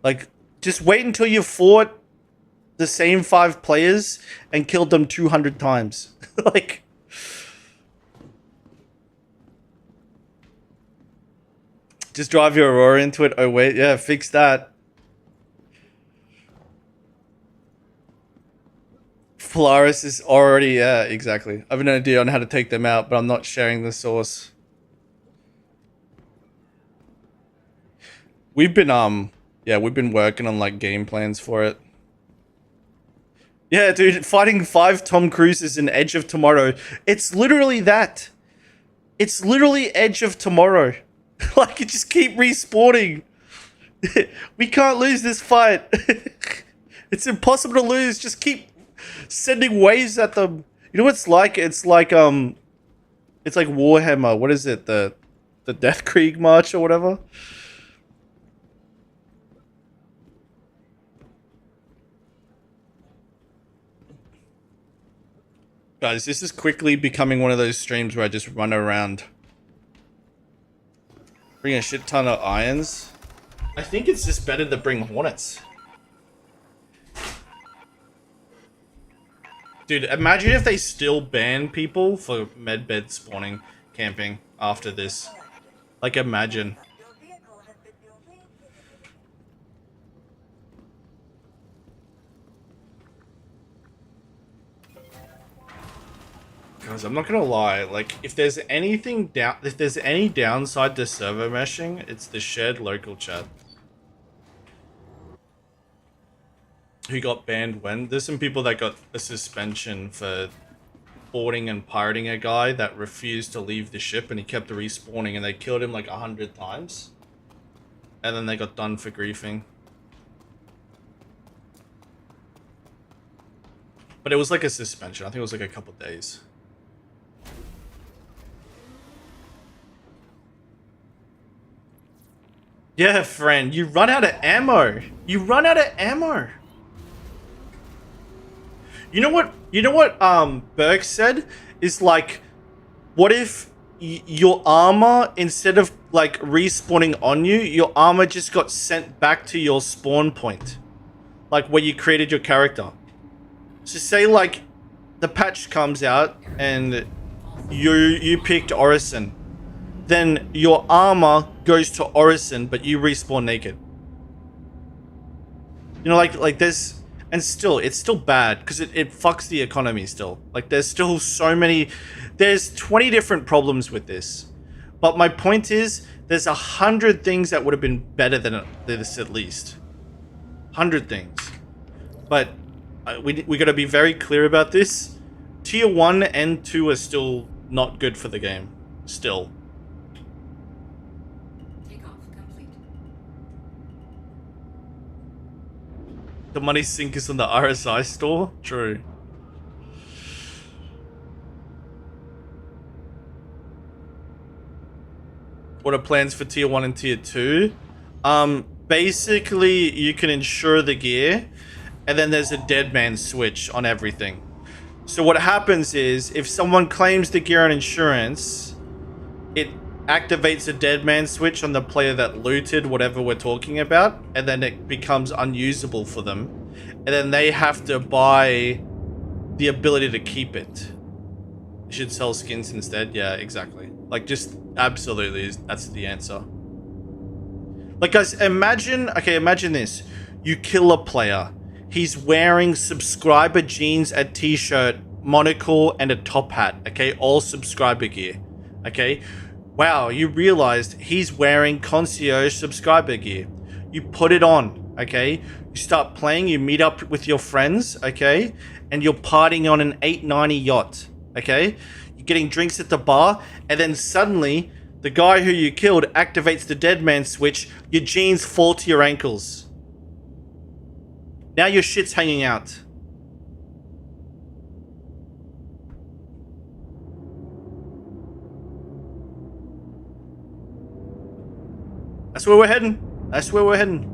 Like, just wait until you fought the same 5 players and killed them 200 times. Like, just drive your Aurora into it. Oh wait, yeah, fix that. Polaris is already, yeah, exactly. I have an idea on how to take them out, but I'm not sharing the source. We've been yeah, we've been working on like game plans for it. Yeah, dude, fighting 5 Tom Cruises in Edge of Tomorrow. It's literally that. It's literally Edge of Tomorrow. Like, you just keep respawning. We can't lose this fight. It's impossible to lose. Just keep sending waves at them. You know what it's like? It's like Warhammer. What is it? The Death Krieg March or whatever? Guys, this is quickly becoming one of those streams where I just run around. Bring a shit ton of irons. I think it's just better to bring Hornets. Dude, imagine if they still ban people for medbed spawning camping after this. Like, imagine. Your vehicle has been built. Guys, I'm not gonna lie, like, if there's any downside to server meshing, it's the shared local chat. Who got banned when? There's some people that got a suspension for boarding and pirating a guy that refused to leave the ship, and he kept respawning, and they killed him like 100 times. And then they got done for griefing. But it was like a suspension. I think it was like a couple days. Yeah, friend, you run out of ammo. You run out of ammo. You know what Burke said is like, what if your armor, instead of like respawning on you, your armor just got sent back to your spawn point, like where you created your character. So say like the patch comes out and you picked Orison, then your armor goes to Orison, but you respawn naked. You know, like there's, and still, it's still bad because it fucks the economy still. Like, there's still so many, there's 20 different problems with this. But my point is, there's 100 things that would have been better than this at least. 100 things. But we got to be very clear about this. Tier 1 and 2 are still not good for the game. Still. Takeoff complete. The money sink is in the RSI store? True. What are plans for tier 1 and tier 2? Basically, you can insure the gear, and then there's a dead man switch on everything. So what happens is, if someone claims the gear on insurance, activates a dead man switch on the player that looted whatever we're talking about, and then it becomes unusable for them, and then they have to buy the ability to keep it. You should sell skins instead. Yeah, exactly. Like, just absolutely, that's the answer. Like, guys, imagine this. You kill a player. He's wearing subscriber jeans, a t-shirt, monocle, and a top hat. Okay, all subscriber gear. Okay, wow, you realized he's wearing concierge subscriber gear. You put it on, okay? You start playing, you meet up with your friends, okay? And you're partying on an 890 yacht, okay? You're getting drinks at the bar, and then suddenly, the guy who you killed activates the dead man switch, your jeans fall to your ankles. Now your shit's hanging out. That's where we're heading. That's where we're heading.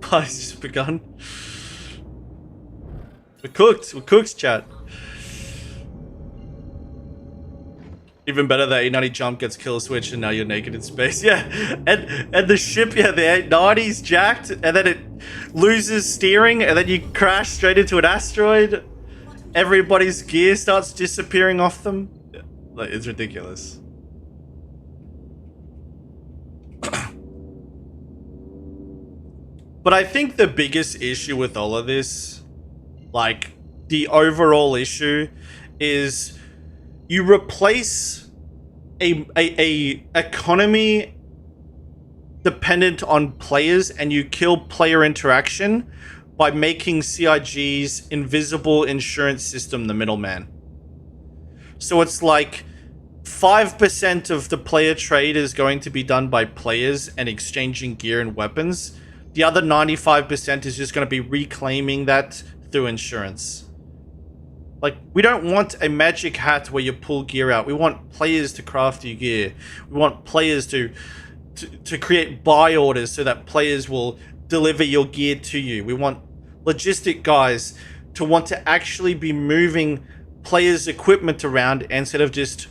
Party's just begun. We're cooked. We're cooked, chat. Even better, the 890 jump gets kill switch and now you're naked in space. Yeah, and the ship, yeah, the 890's jacked, and then it loses steering, and then you crash straight into an asteroid. Everybody's gear starts disappearing off them. Like, it's ridiculous. But I think the biggest issue with all of this, like, the overall issue, is you replace a economy dependent on players, and you kill player interaction by making CIG's invisible insurance system the middleman. So it's like 5% of the player trade is going to be done by players and exchanging gear and weapons. The other 95% is just going to be reclaiming that through insurance. Like, we don't want a magic hat where you pull gear out. We want players to craft your gear. We want players to create buy orders so that players will deliver your gear to you. We want logistic guys to want to actually be moving players' equipment around instead of just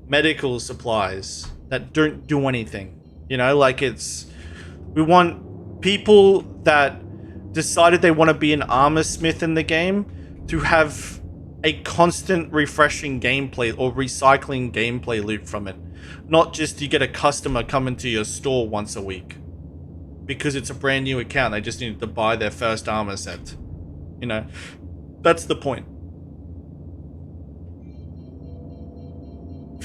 medical supplies that don't do anything. You know, like, we want people that decided they want to be an armor smith in the game to have a constant refreshing gameplay or recycling gameplay loop from it. Not just you get a customer coming to your store once a week because it's a brand new account. They just needed to buy their first armor set. You know, that's the point.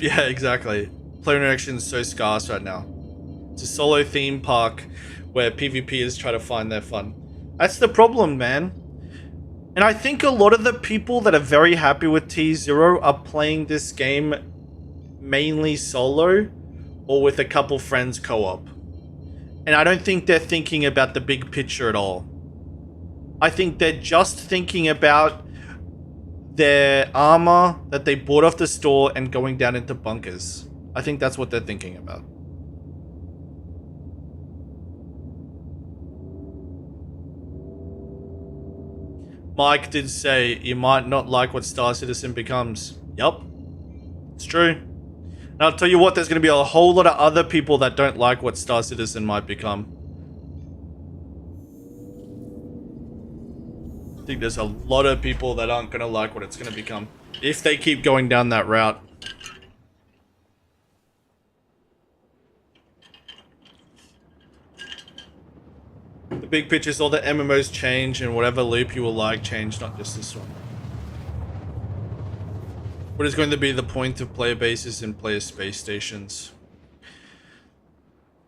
Yeah, exactly. Player interaction is so scarce right now. It's a solo theme park where PvPers try to find their fun. That's the problem, man. And I think a lot of the people that are very happy with T0 are playing this game mainly solo or with a couple friends co-op. And I don't think they're thinking about the big picture at all. I think they're just thinking about their armor that they bought off the store and going down into bunkers. I think that's what they're thinking about. Mike did say you might not like what Star Citizen becomes. Yup. It's true. And I'll tell you what, there's going to be a whole lot of other people that don't like what Star Citizen might become. I think there's a lot of people that aren't going to like what it's going to become if they keep going down that route. The big picture is all the MMOs change and whatever loop you will like change, not just this one. What is going to be the point of player bases and player space stations?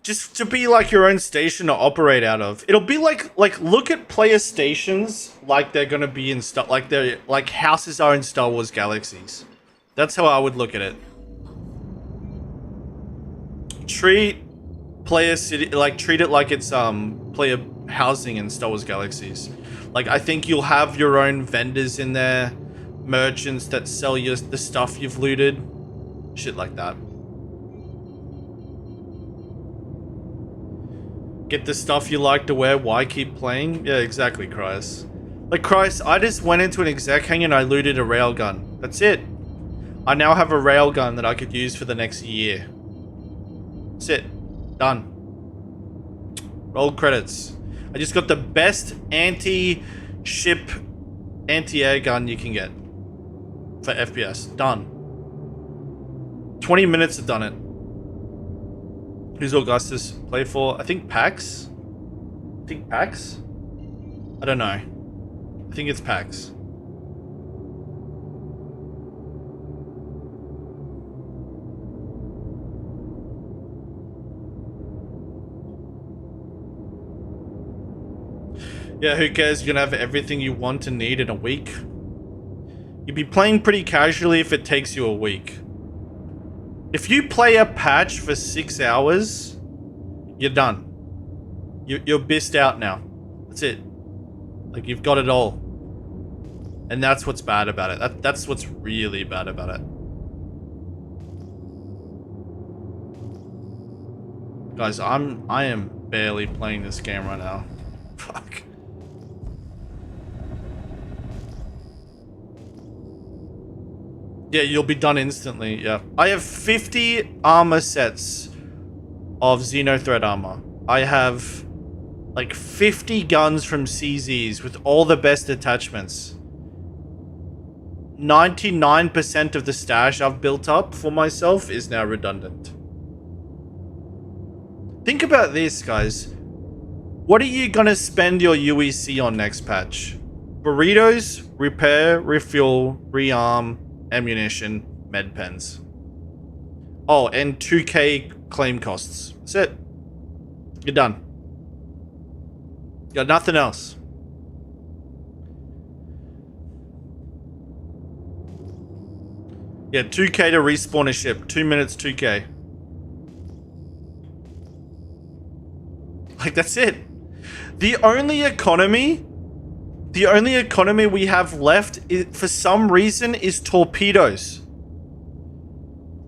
Just to be like your own station to operate out of. It'll be like look at player stations like they're gonna be in like houses are in Star Wars Galaxies. That's how I would look at it. Treat player city treat it like it's player housing in Star Wars Galaxies. Like, I think you'll have your own vendors in there, merchants that sell you the stuff you've looted, shit like that. Get the stuff you like to wear, why keep playing? Yeah, exactly, Chris. Like, Christ, I just went into an exec hangar and I looted a railgun. That's it. I now have a railgun that I could use for the next year. That's it. Done. Roll credits. I just got the best anti-ship, anti-air gun you can get for FPS. Done. 20 minutes have done it. Who's Augustus play for? I think PAX? I don't know. I think it's PAX. Yeah, who cares? You're gonna have everything you want and need in a week. You'd be playing pretty casually if it takes you a week. If you play a patch for 6 hours, you're done. You're bissed out now. That's it. Like, you've got it all. And that's what's bad about it. That's what's really bad about it. Guys, I am barely playing this game right now. Fuck. Yeah, you'll be done instantly, yeah. I have 50 armor sets of Xenothreat armor. I have like 50 guns from CZs with all the best attachments. 99% of the stash I've built up for myself is now redundant. Think about this, guys. What are you gonna spend your UEC on next patch? Burritos, repair, refuel, rearm, ammunition, med pens. Oh, and 2k claim costs. That's it. You're done. You got nothing else. Yeah, 2k to respawn a ship. 2 minutes, 2k. Like, that's it. The only economy we have left is, for some reason, is torpedoes.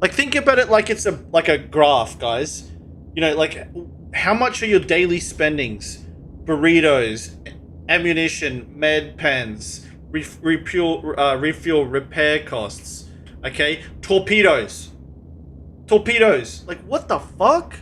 Like, think about it like it's a graph, guys. You know, like, how much are your daily spendings? Burritos, ammunition, med pens, refuel, repair costs. Okay, torpedoes. Like, what the fuck?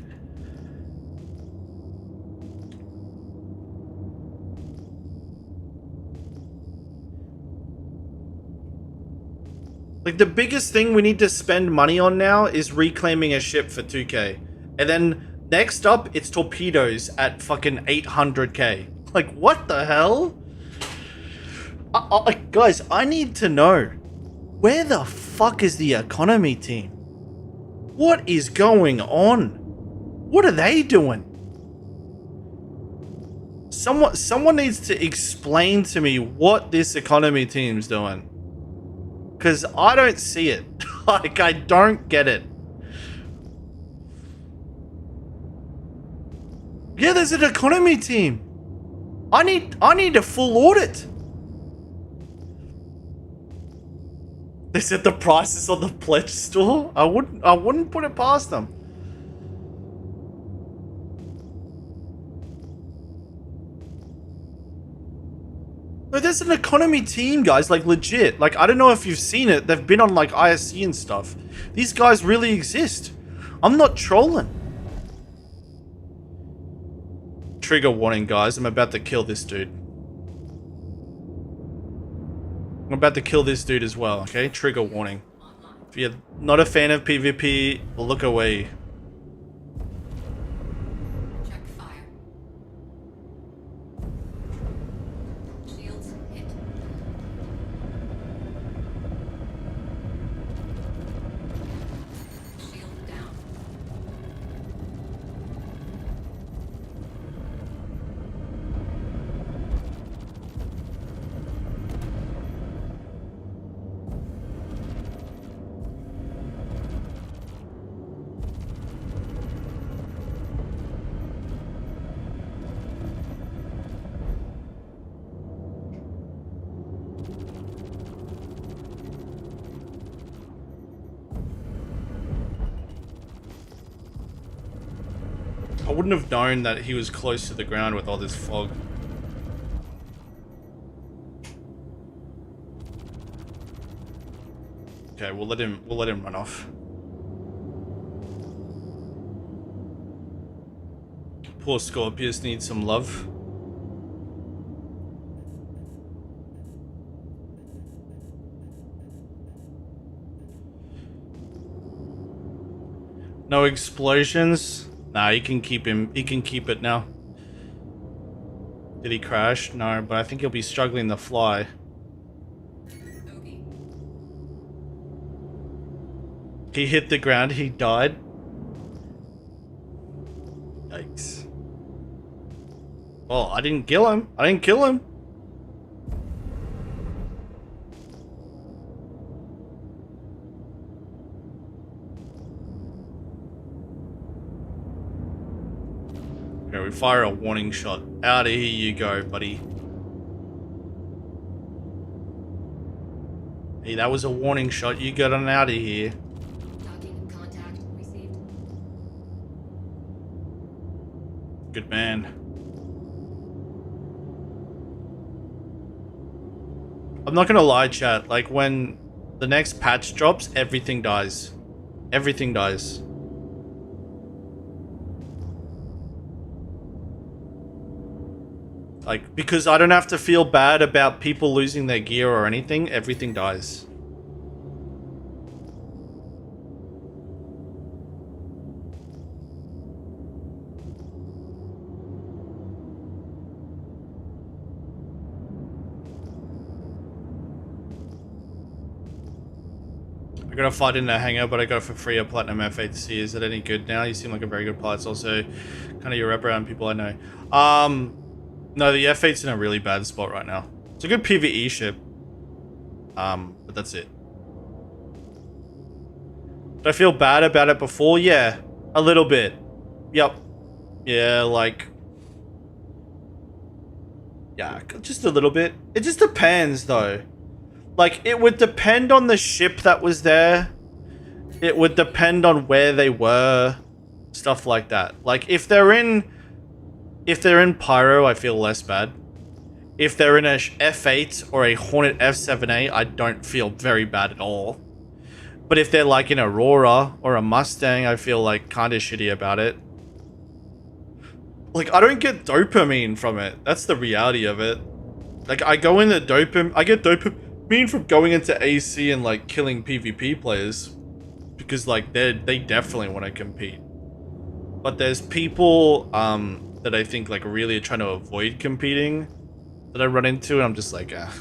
Like, the biggest thing we need to spend money on now is reclaiming a ship for 2k. And then next up, it's torpedoes at fucking 800k. Like, what the hell? Guys, I need to know. Where the fuck is the economy team? What is going on? What are they doing? Someone needs to explain to me what this economy team's doing. Because I don't see it. Like, I don't get it. Yeah, there's an economy team. I need a full audit. They said the prices on the pledge store. I wouldn't put it past them. No, there's an economy team, guys, like, legit. Like, I don't know if you've seen it. They've been on, like, ISC and stuff. These guys really exist. I'm not trolling. Trigger warning, guys. I'm about to kill this dude. I'm about to kill this dude as well, okay? Trigger warning. If you're not a fan of PvP, look away. Check fire. Shields hit. Shield down. I wouldn't have known that he was close to the ground with all this fog. Okay, we'll let him run off. Poor Scorpius needs some love. No explosions? Nah, he can keep it now. Did he crash? No, but I think he'll be struggling to fly. Okay. He hit the ground, he died. Yikes. Oh, I didn't kill him. I didn't kill him. Okay, we fire a warning shot. Out of here you go, buddy. Hey, that was a warning shot. You get on out of here. Docking contact received. Good man. I'm not gonna lie, chat. Like, when the next patch drops, everything dies. Everything dies. Like, because I don't have to feel bad about people losing their gear or anything, everything dies. I got a fight in the hangar, but I got it for free at Platinum F8C. Is it any good now? You seem like a very good pilot. It's also kind of your wraparound people I know. No, the F8's in a really bad spot right now. It's a good PvE ship. But that's it. Did I feel bad about it before? Yeah, a little bit. Yep. Yeah, like... yeah, just a little bit. It just depends, though. Like, it would depend on the ship that was there. It would depend on where they were. Stuff like that. Like, if they're in Pyro, I feel less bad. If they're in a F8 or a Hornet F7A, I don't feel very bad at all. But if they're like in Aurora or a Mustang, I feel like kind of shitty about it. Like, I don't get dopamine from it. That's the reality of it. Like, I get dopamine from going into AC and like killing PvP players. Because like, they definitely want to compete. But there's people, that I think like really are trying to avoid competing that I run into, and I'm just like, ah.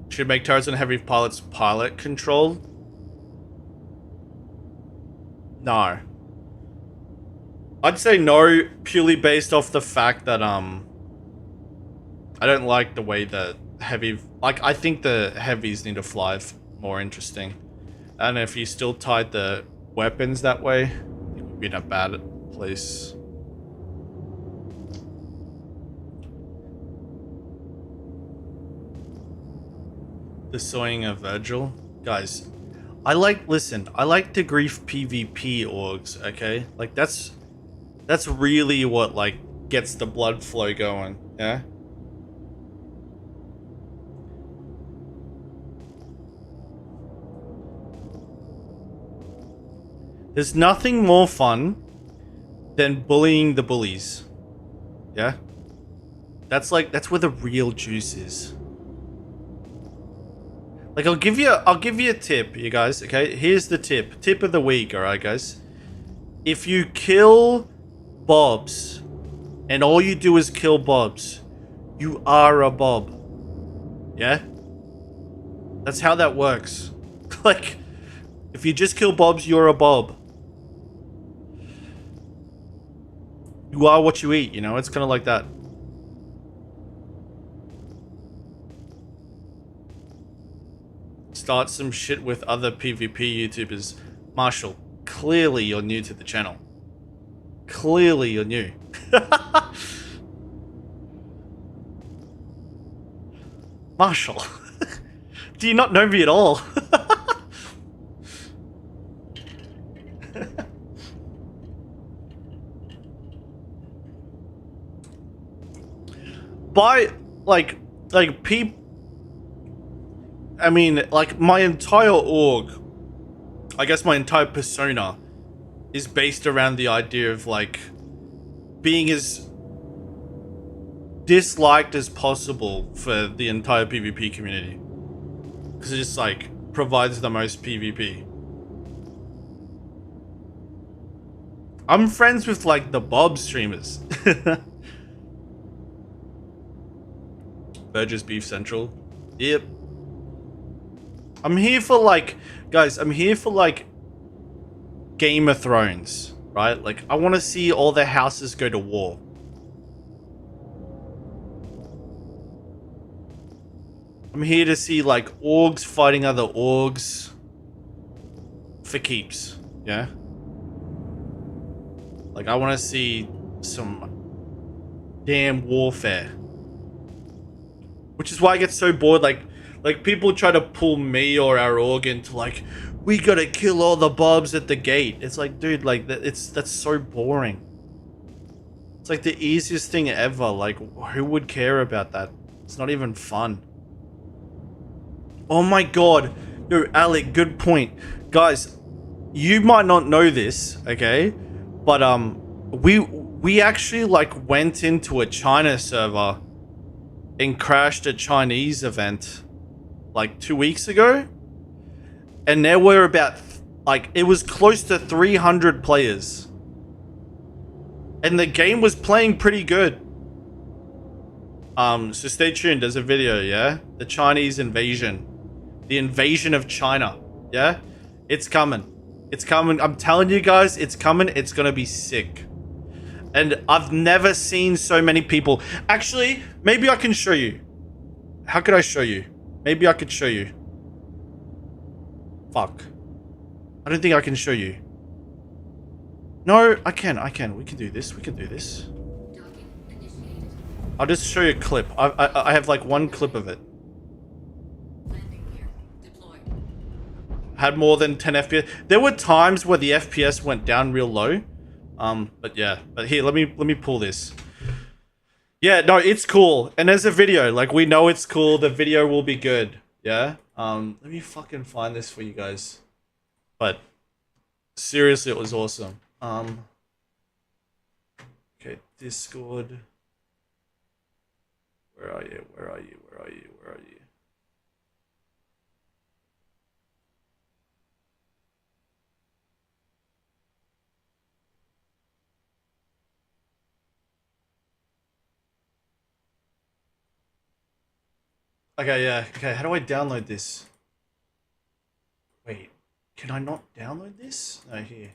Should make turrets and heavy pilots pilot controlled? No. I'd say no, purely based off the fact that I don't like the way that heavy, like, I think the heavies need to fly more interesting. And if you still tied the weapons that way, it would be in a bad place. The Soying of Virgil. Guys, I like to grief PvP orgs, okay? Like, that's really what, like, gets the blood flow going, yeah? There's nothing more fun than bullying the bullies. Yeah? That's where the real juice is. Like, I'll give you a tip, you guys, okay? Here's the tip. Tip of the week, alright, guys? If you kill Bobs, and all you do is kill Bobs, you are a Bob. Yeah? That's how that works. Like, if you just kill Bobs, you're a Bob. You are what you eat, you know? It's kind of like that. Start some shit with other PvP YouTubers. Marshall, clearly you're new to the channel. Clearly you're new. Marshall, do you not know me at all? by like people. I mean, like my entire org, I guess my entire persona is based around the idea of like being as disliked as possible for the entire PvP community, because it just like provides the most PvP. I'm friends with like the Bob streamers. Burgess Beef Central. Yep. I'm here for like, guys, I'm here for like Game of Thrones, right? Like I want to see all the houses go to war. I'm here to see like orgs fighting other orgs for keeps, yeah? Like I want to see some damn warfare. Which is why I get so bored, like people try to pull me or our org into like, we gotta kill all the bobs at the gate. It's like, dude, like that's so boring. It's like the easiest thing ever. Like, who would care about that? It's not even fun. Oh my god. Yo, Alec, good point. Guys, you might not know this, okay? But we actually like went into a China server and crashed a Chinese event like 2 weeks ago, and there were about like it was close to 300 players, and the game was playing pretty good. So stay tuned. There's a video, yeah, the Chinese invasion, the invasion of China, yeah, it's coming. It's coming. I'm telling you guys, it's coming. It's gonna be sick. And I've never seen so many people. Actually, maybe I can show you. How could I show you? Maybe I could show you. Fuck. I don't think I can show you. No, I can. We can do this. We can do this. I'll just show you a clip. I have like one clip of it. Had more than 10 FPS. There were times where the FPS went down real low. But yeah. But here, let me pull this. Yeah, no, it's cool. And there's a video. Like, we know it's cool. The video will be good. Yeah? Let me fucking find this for you guys. But seriously, it was awesome. Okay, Discord. Where are you? Where are you? Where are you? Where are you? Okay, yeah. Okay, how do I download this? Wait, can I not download this? No, here.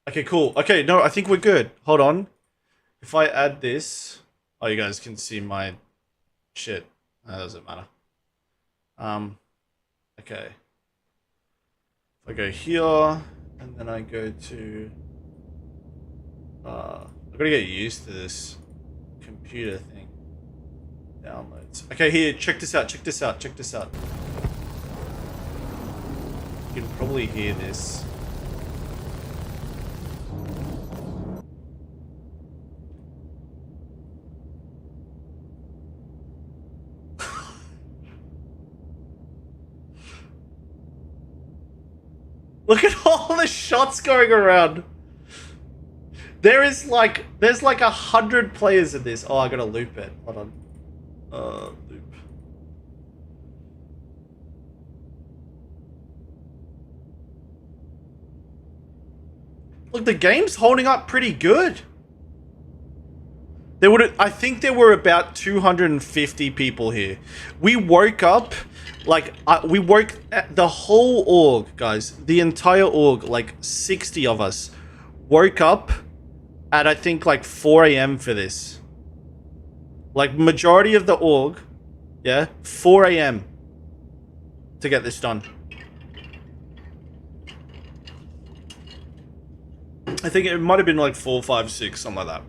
Okay, cool. Okay, no, I think we're good. Hold on. If I add this... Oh, you guys can see my shit. That doesn't matter. Okay. If I go here, and then I go to... I've got to get used to this computer thing. Downloads. Okay, here, check this out, check this out, check this out. You can probably hear this. Look at all the shots going around. There's like 100 players in this. Oh, I gotta loop it. Hold on. Loop. Look, the game's holding up pretty good. I think there were about 250 people here. We woke up, like, the whole org, guys, the entire org, like 60 of us, woke up at, I think, like 4 AM for this. Like, majority of the org, yeah, 4 AM to get this done. I think it might have been like 4, 5, 6, something like that.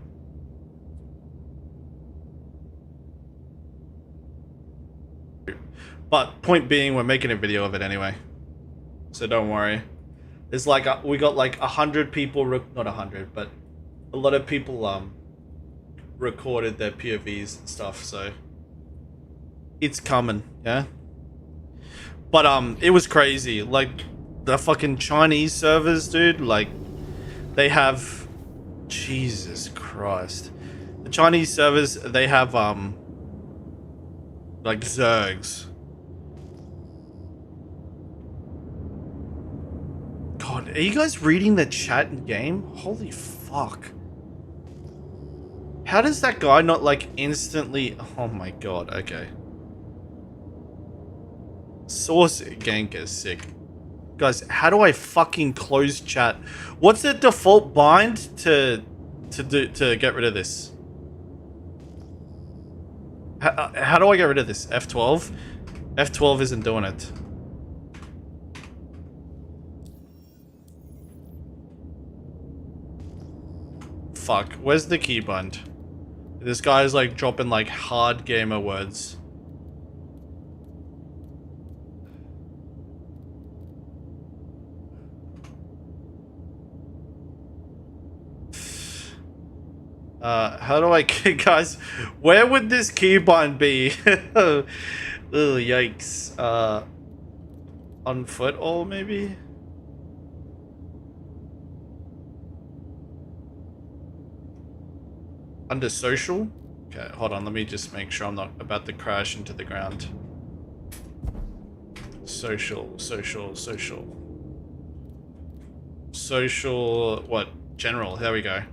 But point being, we're making a video of it anyway, so don't worry. There's like we got like 100 people, not 100, but a lot of people recorded their POVs and stuff, so it's coming, yeah. But it was crazy. Like the fucking Chinese servers, dude. Like they have, Jesus Christ, the Chinese servers. They have like Zergs. God, are you guys reading the chat in game? Holy fuck. How does that guy not like instantly... Oh my god, okay. Source gank is sick. Guys, how do I fucking close chat? What's the default bind to get rid of this? How do I get rid of this? F12? F12 isn't doing it. Fuck, where's the key bind? This guy's like dropping like hard gamer words. How do I guys, where would this keybind be? Oh, yikes. On foot all maybe? Under social? Okay, hold on, let me just make sure I'm not about to crash into the ground. Social, what? General, there we go.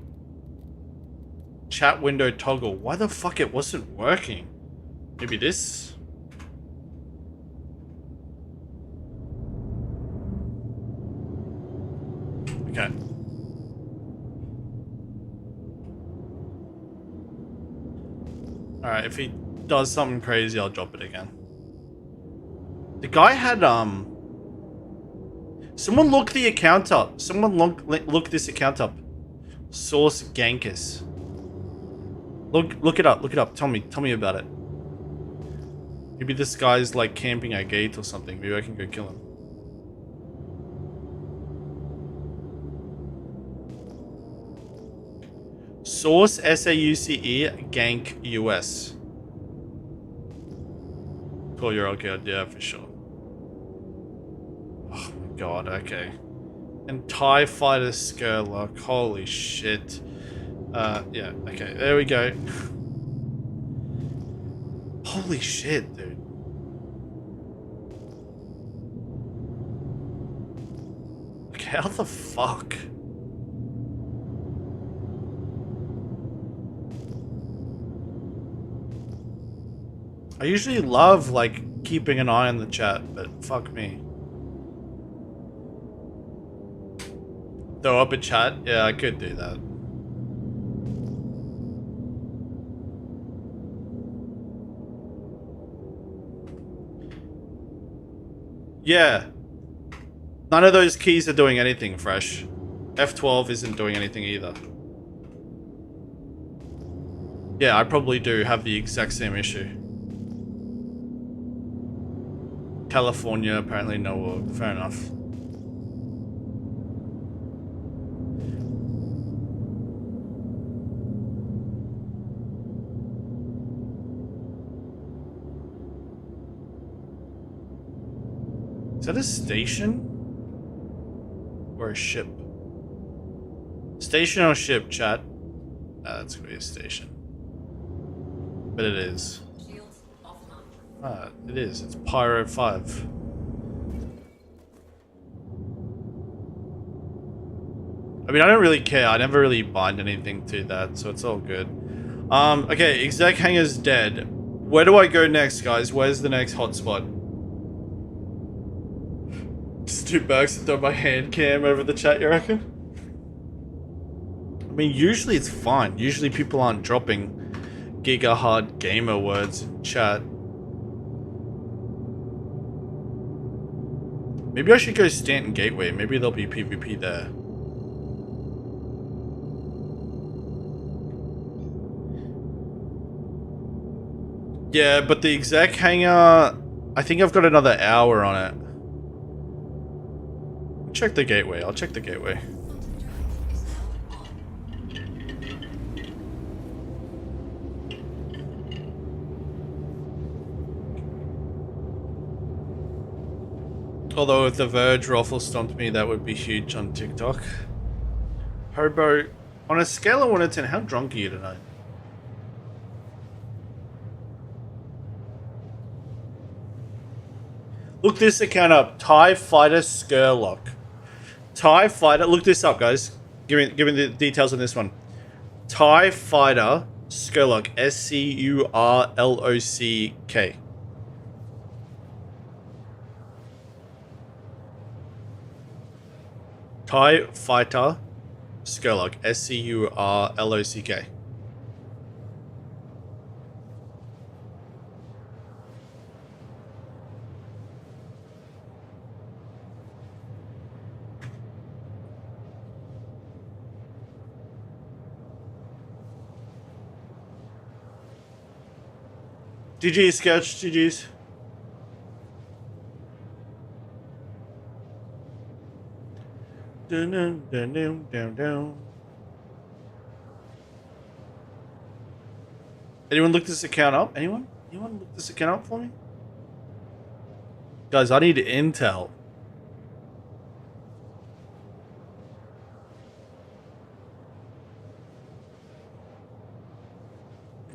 Chat window toggle. Why the fuck it wasn't working? Maybe this? Okay. Alright, if he does something crazy, I'll drop it again. The guy had, someone look the account up. Someone look this account up. Source Gankus. Look it up. Tell me about it. Maybe this guy's like camping a gate or something. Maybe I can go kill him. Source SAUCE Gank US. Call your okay, yeah, for sure. Oh my god, okay. And TIE Fighter Skerlock, holy shit. Yeah, okay, there we go. Holy shit, dude. Okay, how the fuck? I usually love, like, keeping an eye on the chat, but fuck me. Throw up a chat? Yeah, I could do that. Yeah. None of those keys are doing anything fresh. F12 isn't doing anything either. Yeah, I probably do have the exact same issue. California, apparently no work. Fair enough. Is that a station? Or a ship? Station or ship, chat? That's gonna be a station. But it is. It is. It's Pyro 5. I mean, I don't really care. I never really bind anything to that, so it's all good. Okay, exec hangar's dead. Where do I go next, guys? Where's the next hotspot? Just 2 bucks to throw my hand cam over the chat, you reckon? I mean, usually it's fine. Usually people aren't dropping giga hard gamer words in chat. Maybe I should go Stanton Gateway. Maybe there'll be PvP there. Yeah, but the exec hangar, I think I've got another hour on it. Check the gateway. I'll check the gateway. Although if the Verge raffle stomped me, that would be huge on TikTok. Hobo, on a scale of 1 to 10, how drunk are you tonight? Look this account up. TIE Fighter Skurlock. TIE Fighter, look this up, guys. Give me the details on this one. TIE Fighter Skurlock. Surlock. TIE Fighter Skurlock. Surlock. GG's, Sketch. GG's. Dun, dun, dun, dun, dun, dun. Anyone look this account up? Anyone? Anyone look this account up for me? Guys, I need intel.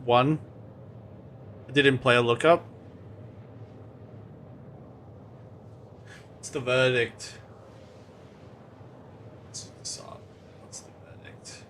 One. I didn't play a lookup. What's the verdict? Let's look this up. What's the verdict?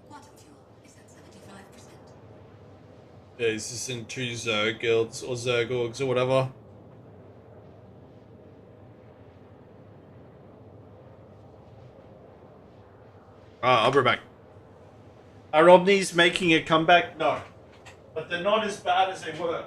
Quantum fuel is at 75%. Yeah, is this in 2 Zerg guilds or Zergorgs or whatever? I'll be back. Are Omnis making a comeback? No. But they're not as bad as they were.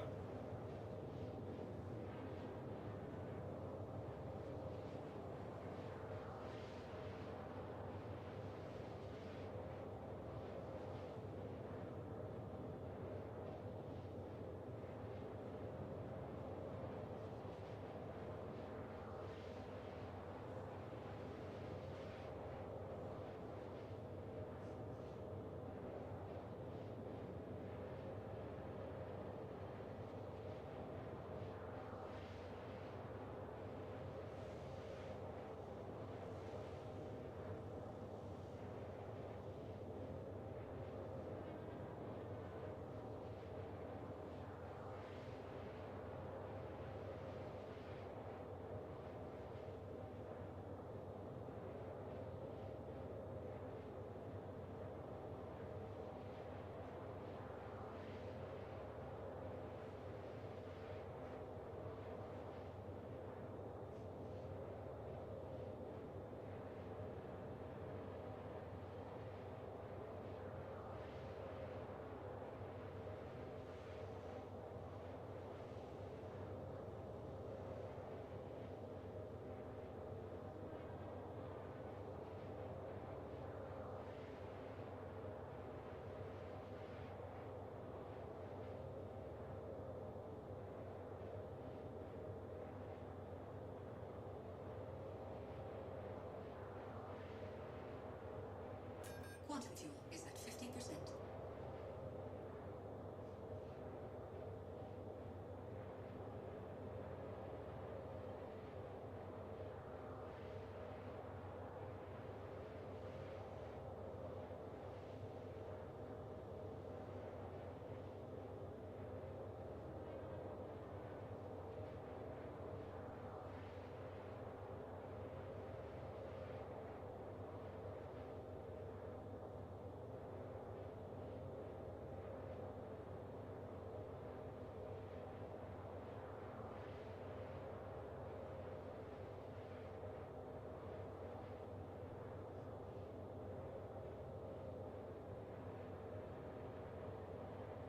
Quantum fuel is at 50%.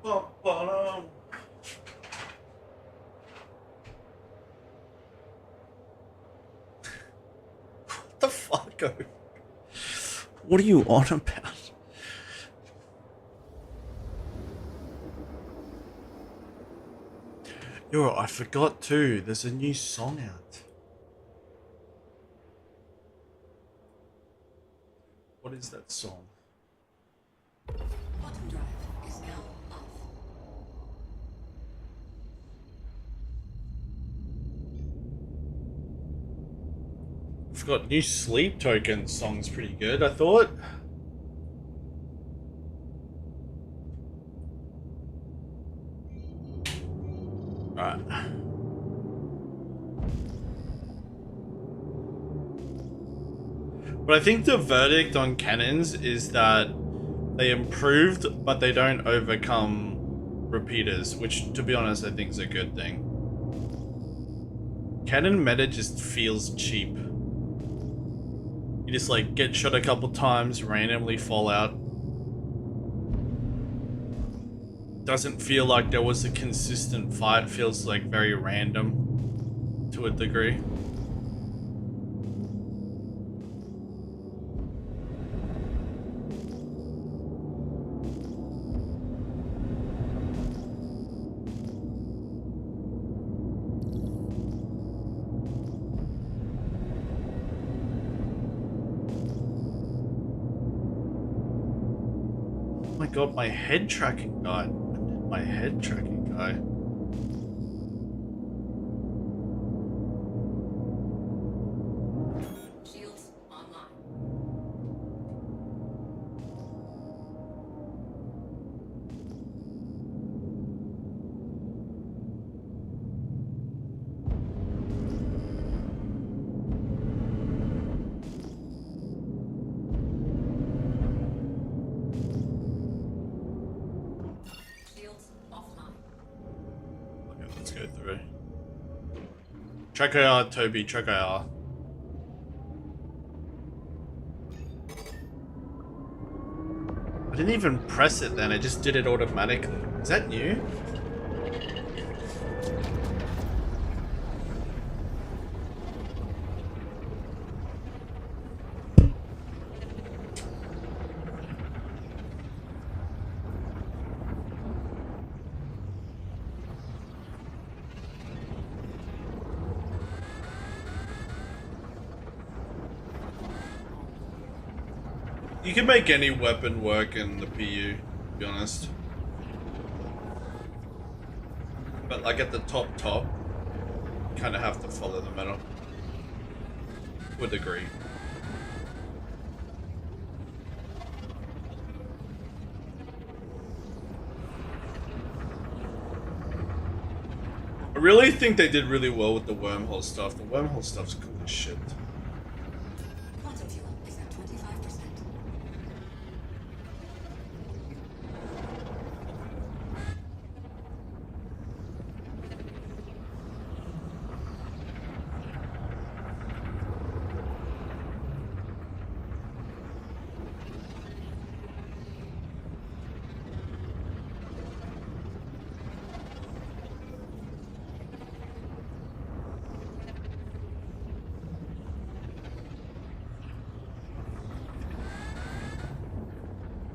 What the fuck? What are you on about? Yo, I forgot too. There's a new song out. What is that song? Bottom drive is now off. I forgot. New Sleep Token song's pretty good, I thought. Alright. But I think the verdict on cannons is that they improved, but they don't overcome repeaters, which, to be honest, I think is a good thing. Cannon meta just feels cheap. You just like get shot a couple times, randomly fall out. Doesn't feel like there was a consistent fight, feels like very random to a degree. Oh my god, my head tracking died. When did my head tracking die? Shields online. Shields offline. Okay, let's go through. Track AR, Toby, track AR. I didn't even press it then, it just did it automatically. Is that new? You can make any weapon work in the PU, to be honest. But like at the top, you kind of have to follow the metal. To a degree. I really think they did really well with the wormhole stuff. The wormhole stuff's cool as shit. Quantum fuel is at 25%.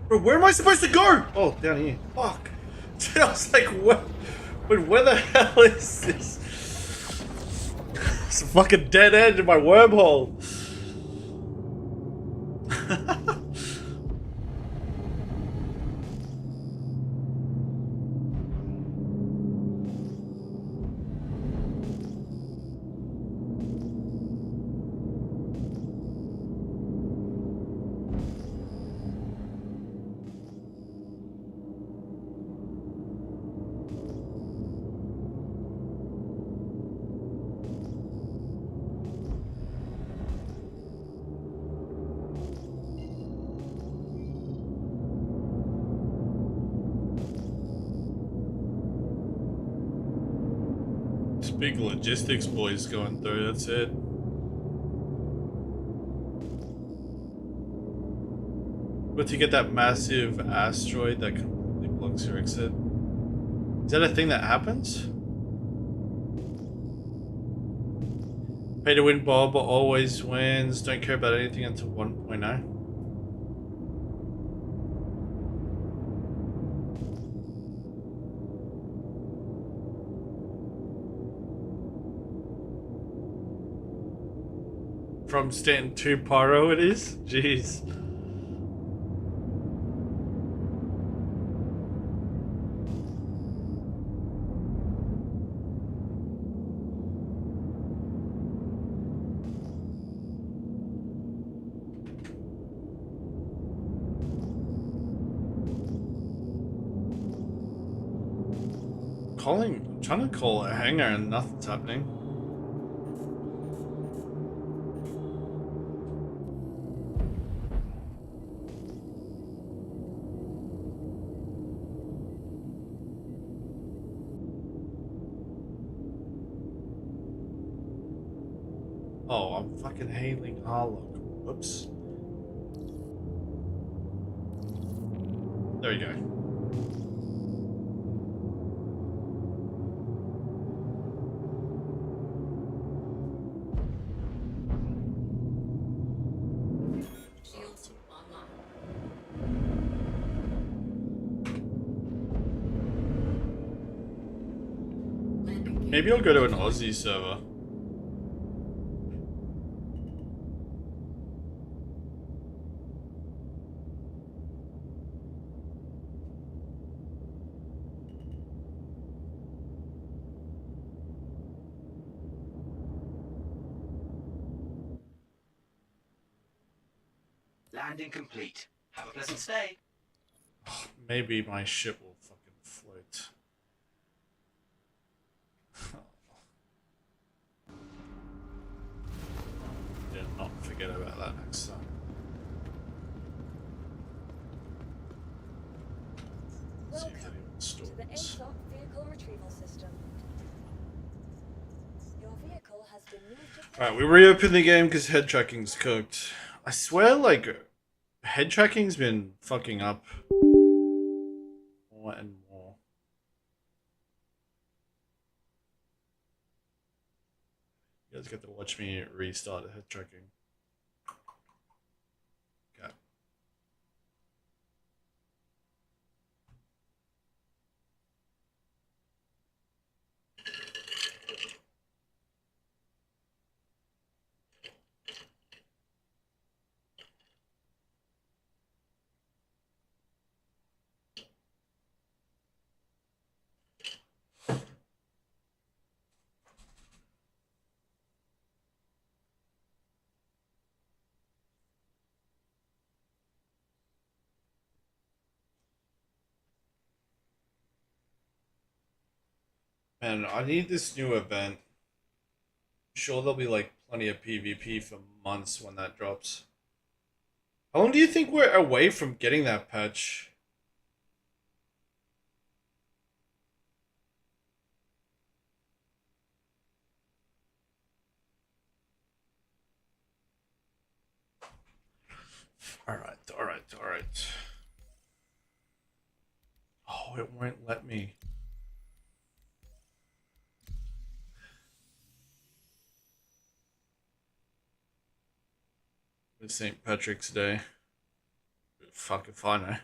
Bro, where am I supposed to go? Oh, down here. Fuck. Dude, I was like, where the hell is this? It's a fucking dead end in my wormhole. Big logistics boys going through, that's it. But to get that massive asteroid that completely blocks your exit. Is that a thing that happens? Pay to win Bob always wins. Don't care about anything until 1.0. from Stanton 2 Pyro it is? Jeez. I'm trying to call a hangar and nothing's happening. Oh, I'm fucking hailing Harlock. Whoops. There we go. Shields online. Landing gear. Maybe I'll go to an Aussie server. Landing complete. Have a pleasant stay. Maybe my ship will fucking float. Yeah, not forget about that next time. See if Welcome anyone to the stores. ASOC vehicle retrieval system. Your vehicle has been moved to... Alright, we reopened the game because head tracking's cooked. I swear, like, head tracking's been fucking up more and more. You guys get to watch me restart the head tracking. Okay. Man, I need this new event. I'm sure there'll be like plenty of PvP for months when that drops. How long do you think we're away from getting that patch? Alright, alright, alright. Oh, it won't let me. It's St. Patrick's Day. Fuck if I know.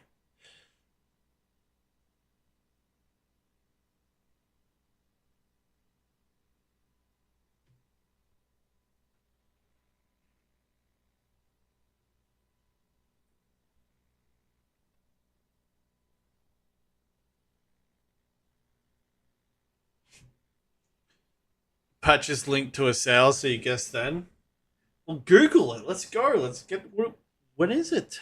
Patch is linked to a sale, so you guess then. Well, Google it. Let's go. Let's get. When is it?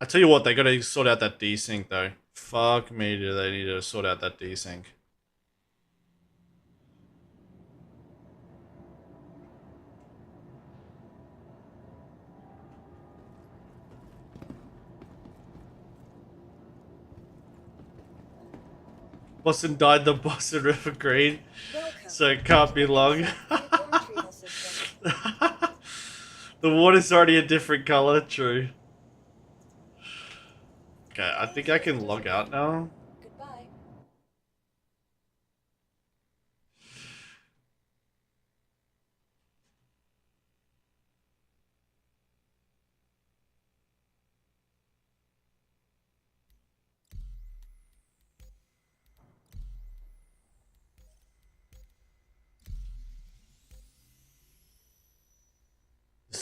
I tell you what, they gotta sort out that desync though. Fuck me, do they need to sort out that desync? Boston died the Boston River Green, Welcome so it can't be long. vehicle retrieval system. The water's already a different color, true. Okay, I think I can log out now. Goodbye.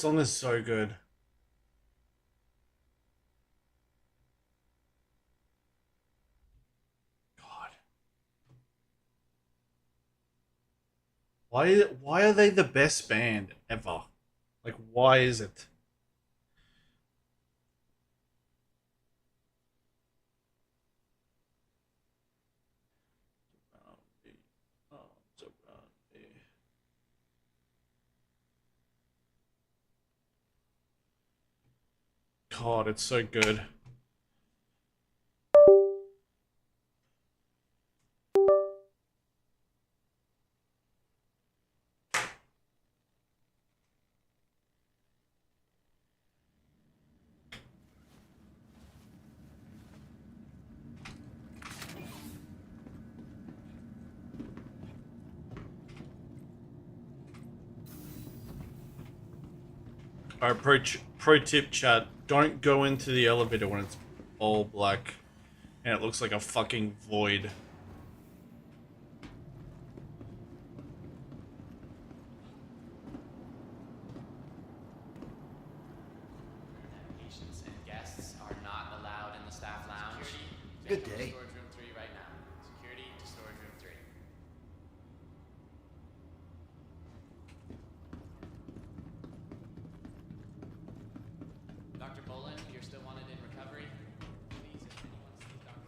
song is so good. God. Why are they the best band ever? Like, why is it? God, it's so good. Alright, pro tip chat, don't go into the elevator when it's all black and it looks like a fucking void. Patients and guests are not allowed in the staff lounge. Good day. Storage room 3 right now. Security to storage room 3. Dr. Bolin, you're still wanted in recovery. Please, if anyone sees Dr.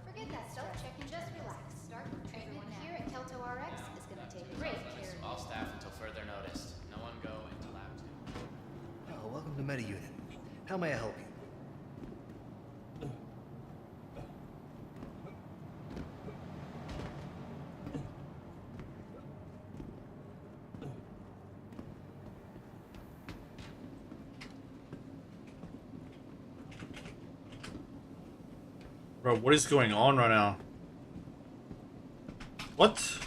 Forget that stuff. Check and just relax. Start treatment here at Kelto RX is going to take great care of All staff until further notice. No one go into lab 2. Oh, welcome to MetaUnit. How may I help you? Bro, what is going on right now? What?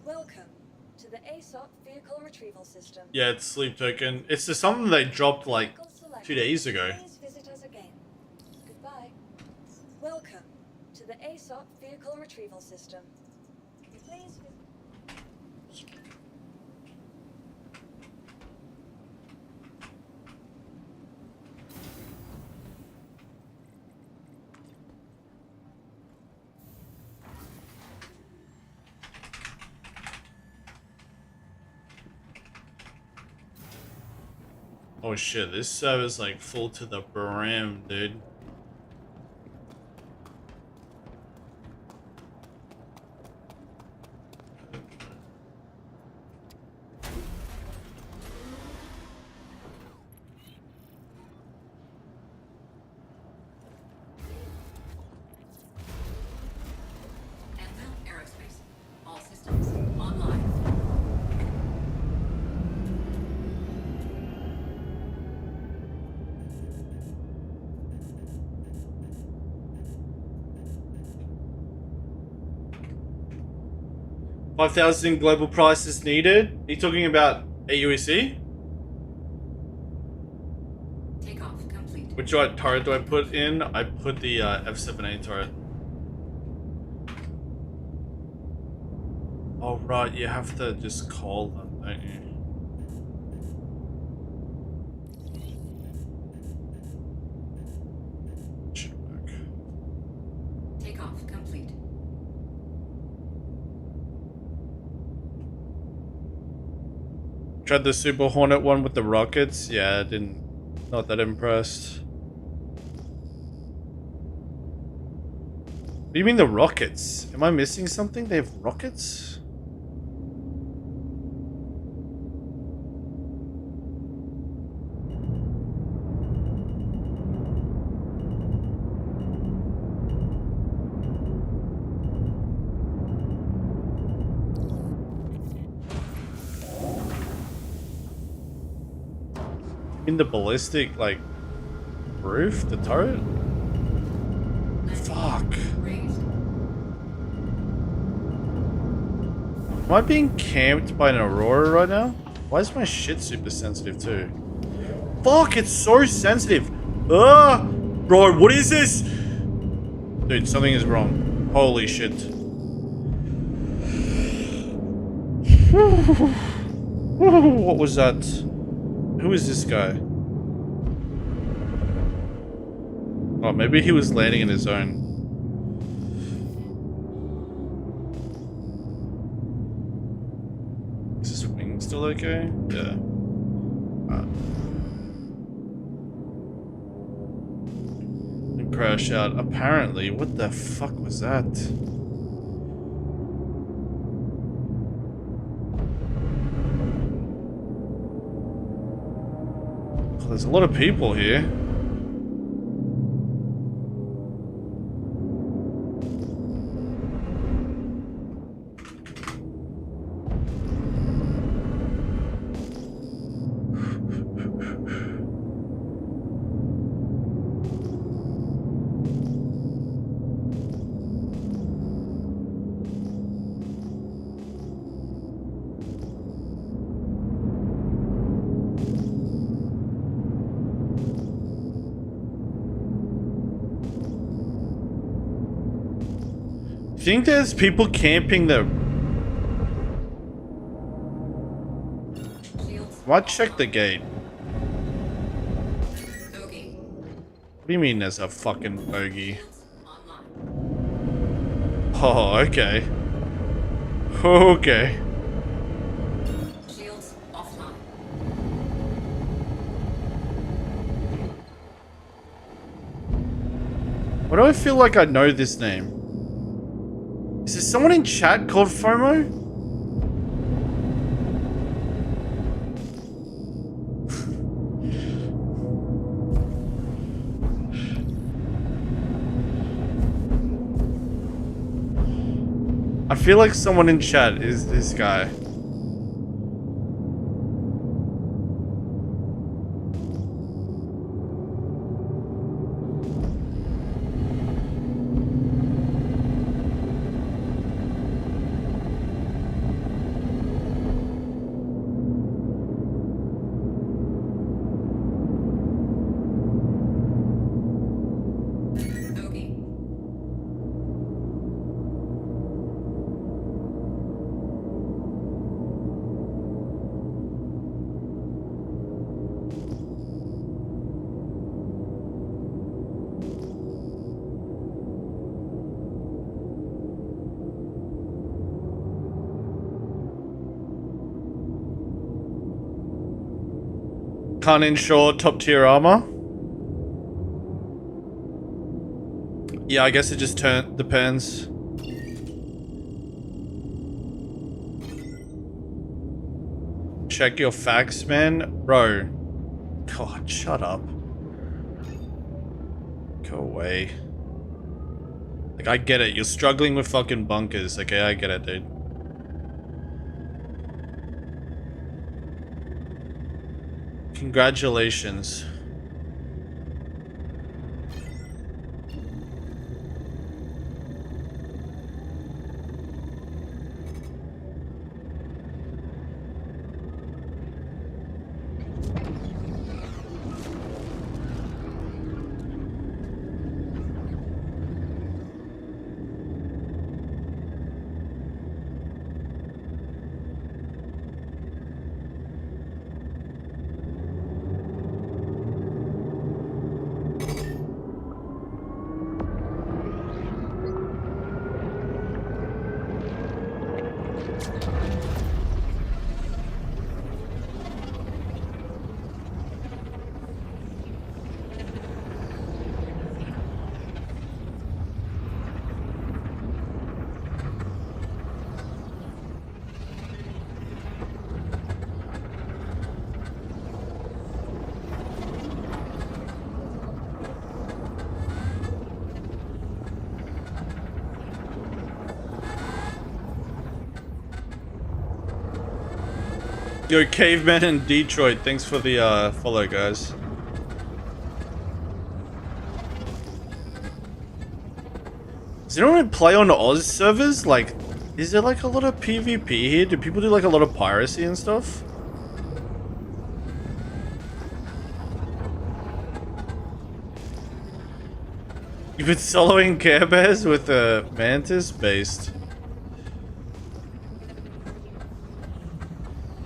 Welcome to the ASOP vehicle retrieval system. Yeah, it's sleep token. It's just something they dropped like Vehicle selected. 2 days ago. Please visit us again. Goodbye. Welcome to the ASOP vehicle retrieval system. Please visit. Oh shit, this server's like full to the brim, dude. Anthem Aerospace. All systems online. $5,000 global prices needed. Are you talking about AUEC? Takeoff complete. Which turret do I put in? I put the F7A turret. Oh right, you have to just call them, don't you? Should work. Takeoff complete. Tried the Super Hornet one with the rockets. Yeah, not that impressed. What do you mean the rockets? Am I missing something? They have rockets? In the ballistic, like, roof? The turret? Fuck. Raised. Am I being camped by an Aurora right now? Why is my shit super sensitive too? Fuck, it's so sensitive. Ah! Bro, what is this? Dude, something is wrong. Holy shit. What was that? Who is this guy? Oh, maybe he was landing in his own. Is this wing still okay? Yeah. And crash out. Apparently, what the fuck was that? Oh, there's a lot of people here. Think there's people camping the... Why check the gate? Bogey. What do you mean there's a fucking bogey? Online. Oh, okay. Okay. Shields offline. Why do I feel like I know this name? Is there someone in chat called FOMO? I feel like someone in chat is this guy. Bogey. Can't ensure top tier armor. Yeah, I guess it just depends. Check your facts, man. Bro. God, shut up. Go away. Like, I get it. You're struggling with fucking bunkers. Okay, I get it, dude. Congratulations. Yo, Caveman in Detroit, thanks for the follow, guys. Does anyone play on Oz servers? Like, is there like a lot of PvP here? Do people do like a lot of piracy and stuff? You've been soloing Care Bears with a Mantis based.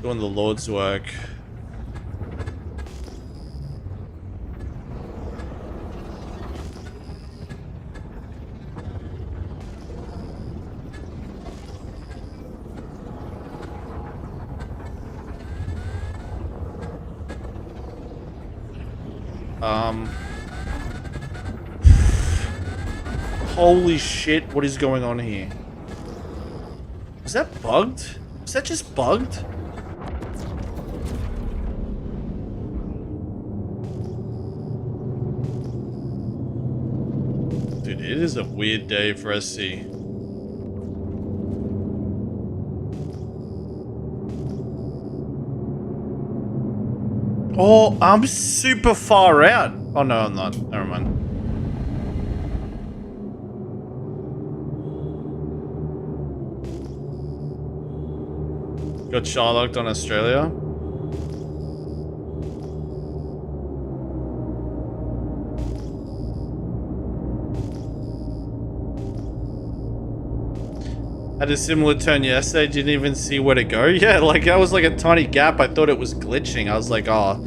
Doing the Lord's work. Holy shit, what is going on here? Is that bugged? Is that just bugged? Dude, it is a weird day for SC. Oh, I'm super far out. Oh no, I'm not. Never mind. Got Shylocked on Australia. Had a similar turn yesterday, didn't even see where to go. Yeah, like that was like a tiny gap. I thought it was glitching. I was like, oh,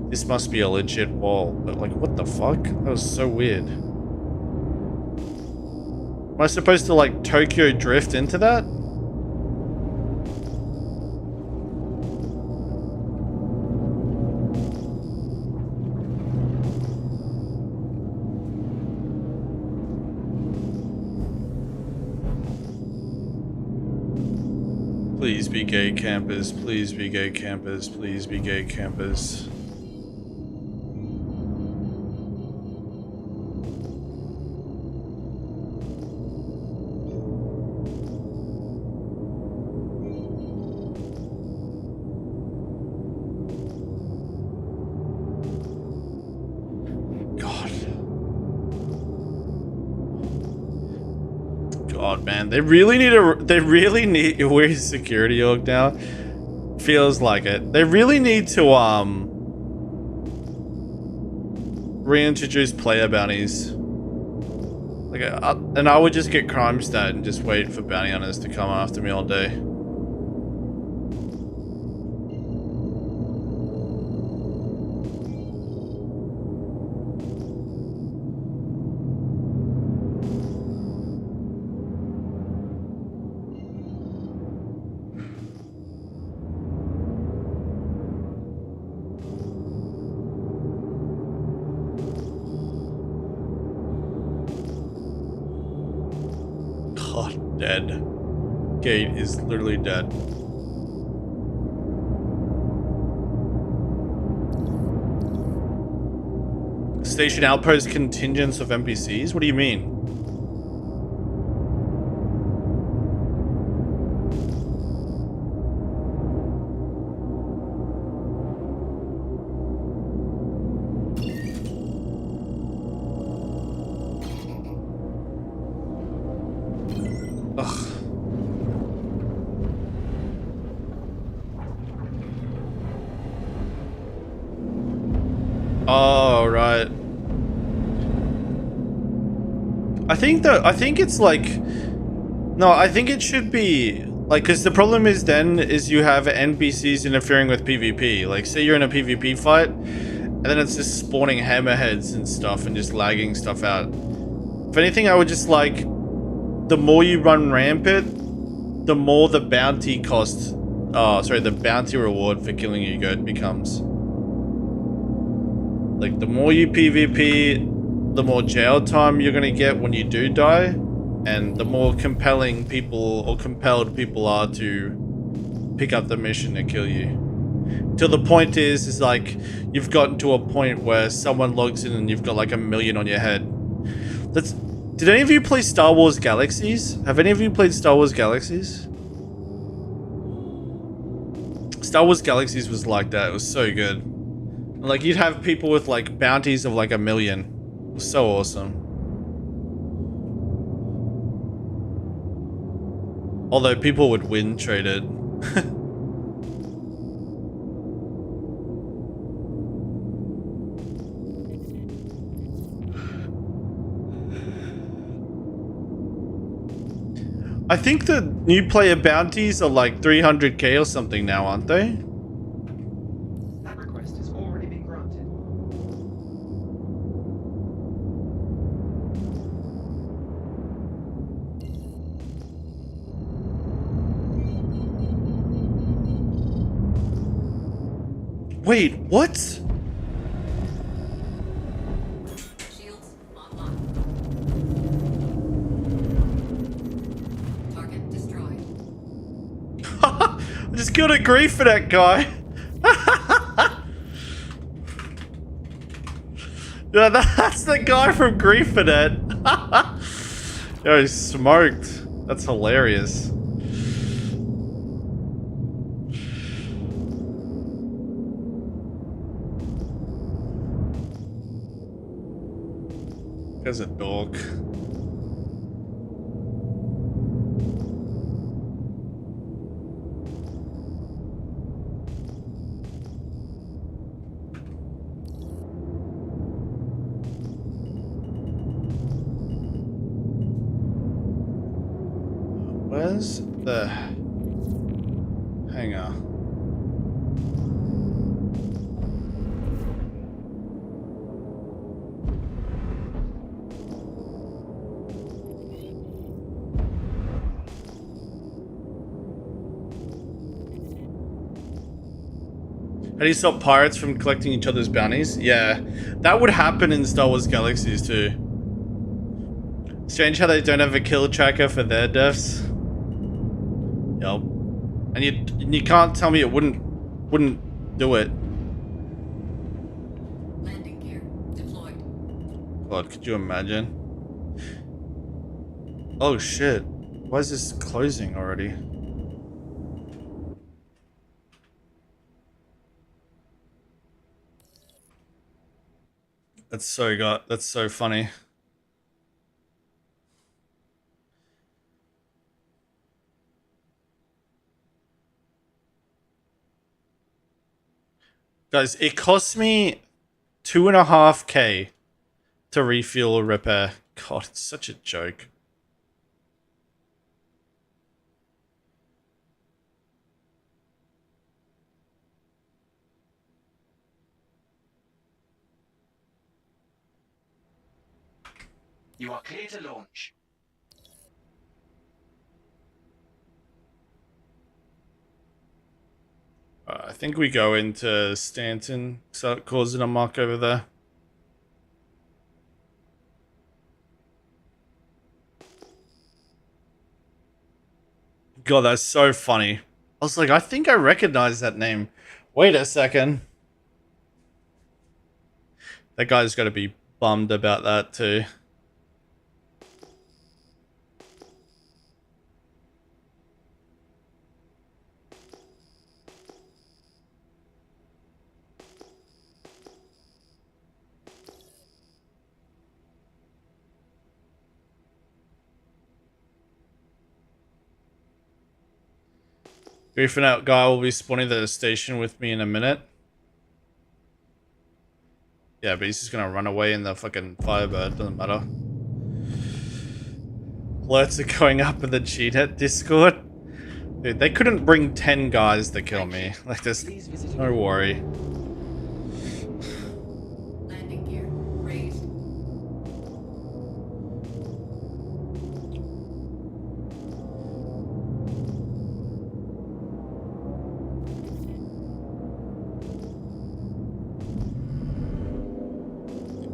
this must be a legit wall. But like, what the fuck? That was so weird. Am I supposed to like Tokyo drift into that? Please be gay campers, please be gay campers, please be gay campers. God, man, they really need where's security org now? Feels like it. They really need to reintroduce player bounties. Like, and I would just get crime stat and just wait for bounty hunters to come after me all day. Dead. Gate is literally dead. Station outpost contingents of NPCs? What do you mean? Oh, right. I think it's like... No, I think it should be... Like, because the problem is then, is you have NPCs interfering with PvP. Like, say you're in a PvP fight, and then it's just spawning hammerheads and stuff, and just lagging stuff out. If anything, I would just like... The more you run rampant, the more the bounty cost... Oh, sorry, the bounty reward for killing your goat becomes. Like, the more you PvP, the more jail time you're gonna get when you do die, and the more compelling people or compelled people are to pick up the mission to kill you. Till the point is like, you've gotten to a point where someone logs in and you've got like 1 million on your head. Did any of you play Star Wars Galaxies? Have any of you played Star Wars Galaxies? Star Wars Galaxies was like that. It was so good. Like, you'd have people with like bounties of like 1 million. It was so awesome. Although people would win traded. I think the new player bounties are like 300k or something now, aren't they? That request has already been granted. Wait, what? Shields online. Target destroyed. I just killed a grief for that guy. Yeah, that's the guy from Grief for that. Yo, he's smoked. That's hilarious. There's a dog. Where's the hangar? How do you stop pirates from collecting each other's bounties? Yeah, that would happen in Star Wars Galaxies too. Strange how they don't have a kill tracker for their deaths. Yup. And you can't tell me it wouldn't do it. Landing gear deployed. God, could you imagine? Oh shit. Why is this closing already? That's so funny. Guys, it cost me 2.5k to refuel or repair. God, it's such a joke. You are clear to launch. I think we go into Stanton, so causing a muck over there. God, that's so funny. I was like, I think I recognize that name. Wait a second. That guy's got to be bummed about that too. Griefing out guy will be spawning at the station with me in a minute. Yeah, but he's just gonna run away in the fucking Firebird, doesn't matter. Alerts are going up in the GNet Discord. Dude, they couldn't bring 10 guys to kill me. Like, there's no worry. Landing gear raised.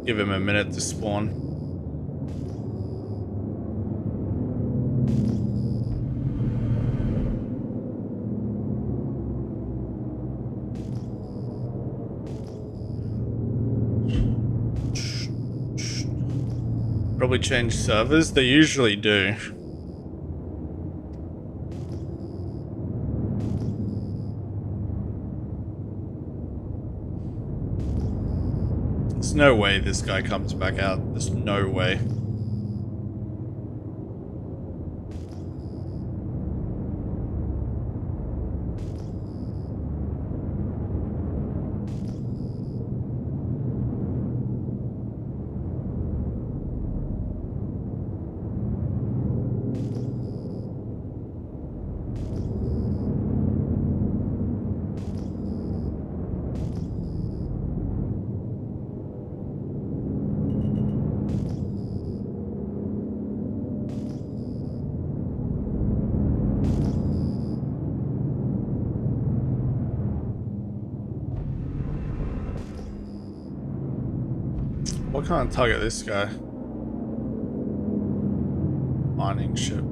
Give him a minute to spawn. Probably change servers. They usually do. There's no way this guy comes back out. There's no way. What kind of target this guy? Mining ship.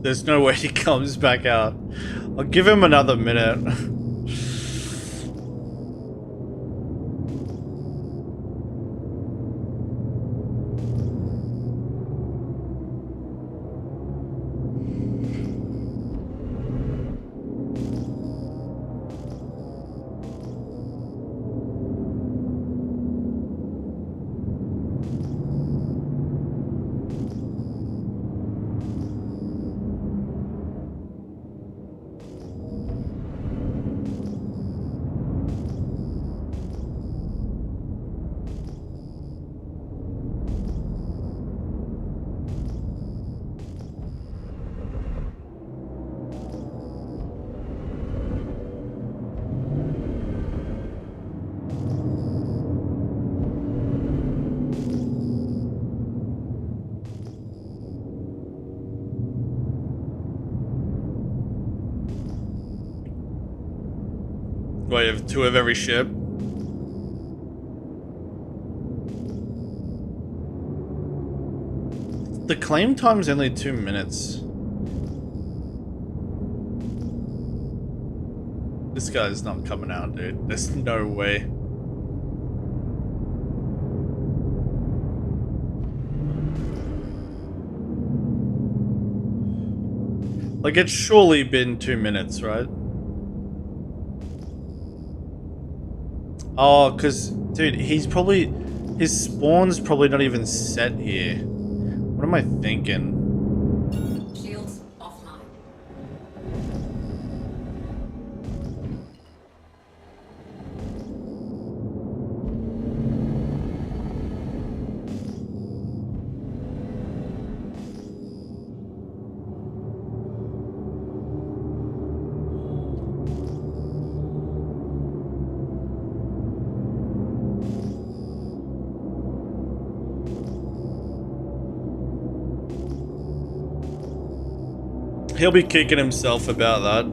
There's no way he comes back out. I'll give him another minute. Do I have 2 of every ship? The claim time's only 2 minutes. This guy's not coming out, dude. There's no way. Like, it's surely been 2 minutes, right? Oh, because, dude, he's probably... His spawn's probably not even set here. What am I thinking? Shields offline. He'll be kicking himself about that.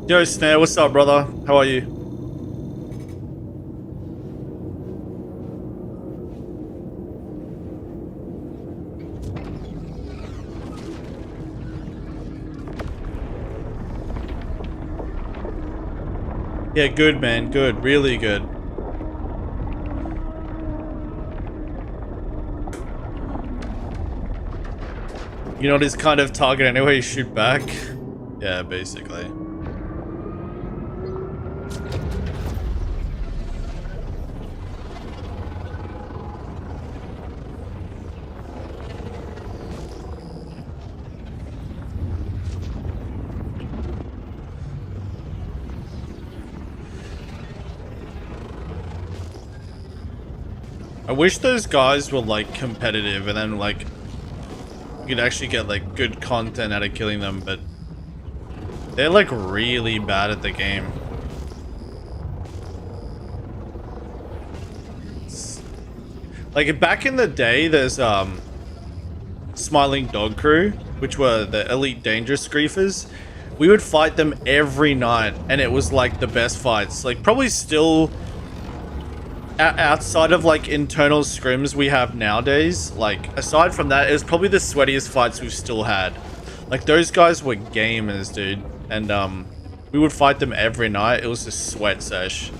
Yo, Snare, what's up, brother? How are you? Yeah, good, man. Good. Really good. You're not his kind of target anyway, you shoot back. Yeah, basically. I wish those guys were like competitive and then like you could actually get like good content out of killing them, but they're like really bad at the game. Like back in the day, there's Smiling Dog Crew, which were the elite dangerous griefers. We would fight them every night, and it was like the best fights. Like probably still outside of like internal scrims we have nowadays. Like aside from that, it was probably the sweatiest fights we've still had. Like those guys were gamers, dude, and we would fight them every night. It was a sweat sesh.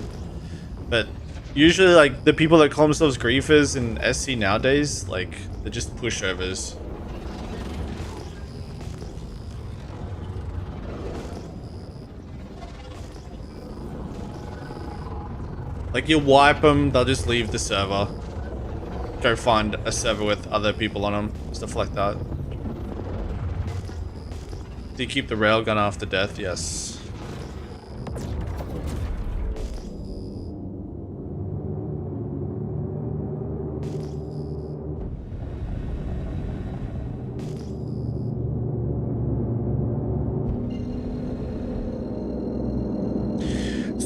But usually, like the people that call themselves griefers in SC nowadays, like they're just pushovers. Like you wipe them, they'll just leave the server. Go find a server with other people on them, stuff like that. Do you keep the railgun after death? Yes.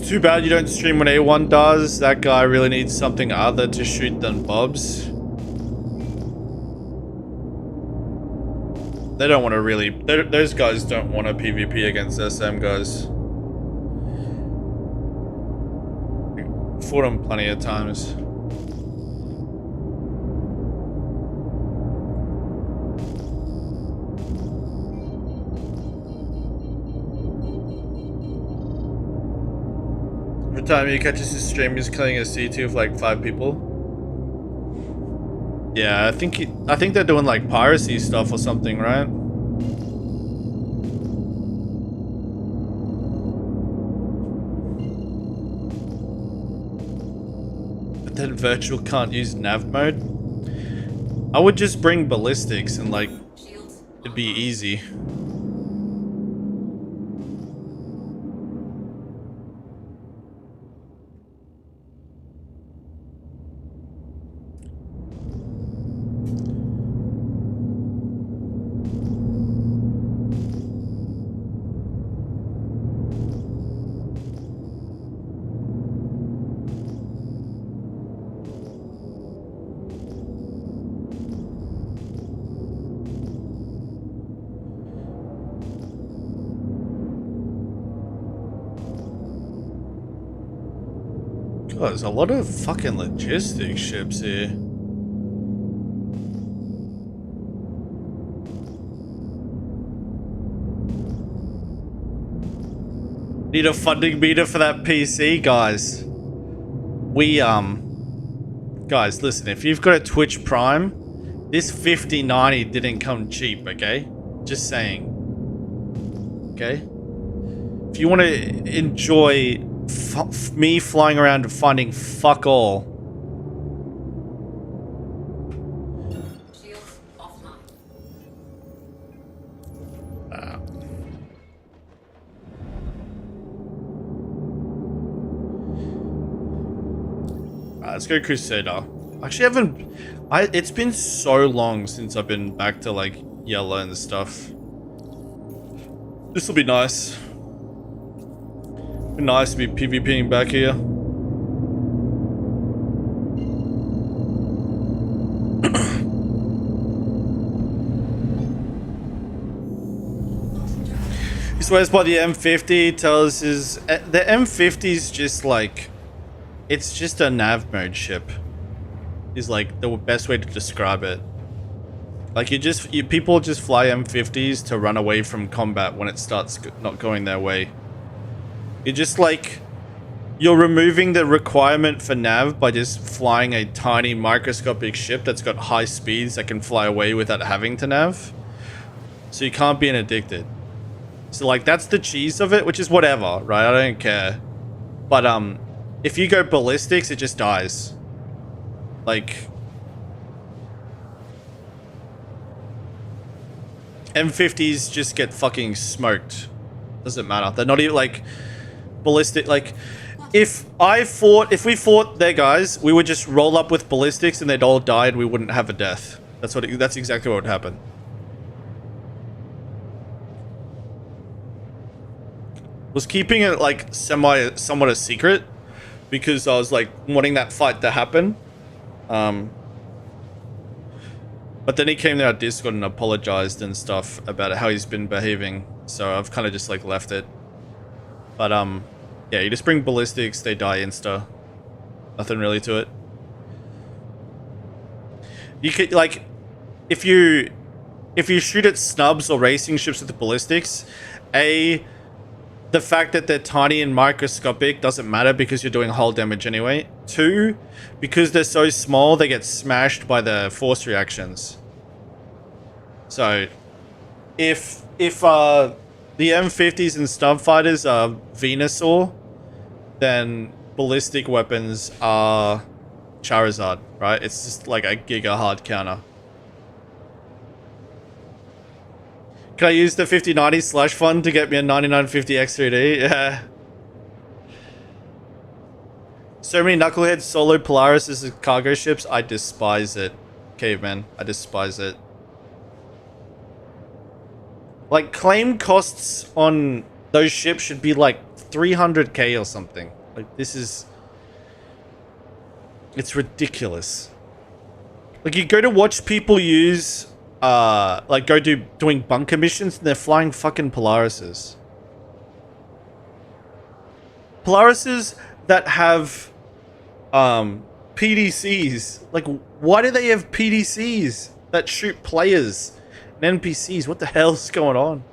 Too bad you don't stream when A1 does. That guy really needs something other to shoot than Bobs. They don't want to really... Those guys don't want to PvP against SM guys. Fought them plenty of times. Every time he catches his stream, he's killing a C2 of like 5 people. Yeah, I think they're doing like piracy stuff or something, right? But then virtual can't use nav mode. I would just bring ballistics and like it'd be easy. God, there's a lot of fucking logistics ships here. Need a funding meter for that PC, guys. Guys, listen, if you've got a Twitch Prime, this 5090 didn't come cheap, okay? Just saying. Okay? If you want to enjoy me flying around and finding fuck all. Shields offline. Let's go Crusader. Actually, it's been so long since I've been back to like yellow and stuff. This will be nice. Be nice to be PvPing back here. He swears by the M50, tells his... The M50's just like... It's just a nav mode ship. Is like the best way to describe it. Like people just fly M50s to run away from combat when it starts not going their way. You're just like... You're removing the requirement for nav by just flying a tiny microscopic ship that's got high speeds that can fly away without having to nav. So you can't be an addicted. So like that's the cheese of it, which is whatever, right? I don't care. But if you go ballistics, it just dies. Like M50s just get fucking smoked. Doesn't matter. They're not even like ballistic. Like if we fought their guys, we would just roll up with ballistics and they'd all die and we wouldn't have a death. That's exactly what would happen. Was keeping it like somewhat a secret because I was like wanting that fight to happen. But then he came to our Discord and apologized and stuff about how he's been behaving. So I've kind of just like left it. But yeah, you just bring ballistics, they die insta. Nothing really to it. You could like, if you shoot at snubs or racing ships with the ballistics, the fact that they're tiny and microscopic doesn't matter because you're doing hull damage anyway. 2, because they're so small, they get smashed by the force reactions. So, if the M50s and Starfighters are Venusaur, then ballistic weapons are Charizard, right? It's just like a giga hard counter. Can I use the 5090 slash fund to get me a 9950 X3D? Yeah. So many knucklehead solo Polaris as cargo ships. I despise it. Caveman. I despise it. Like, claim costs on those ships should be like 300k or something. Like, this is... It's ridiculous. Like, you go to watch people use... like doing bunker missions and they're flying fucking Polarises. Polarises that have PDCs. Like, why do they have PDCs that shoot players and NPCs? What the hell's going on?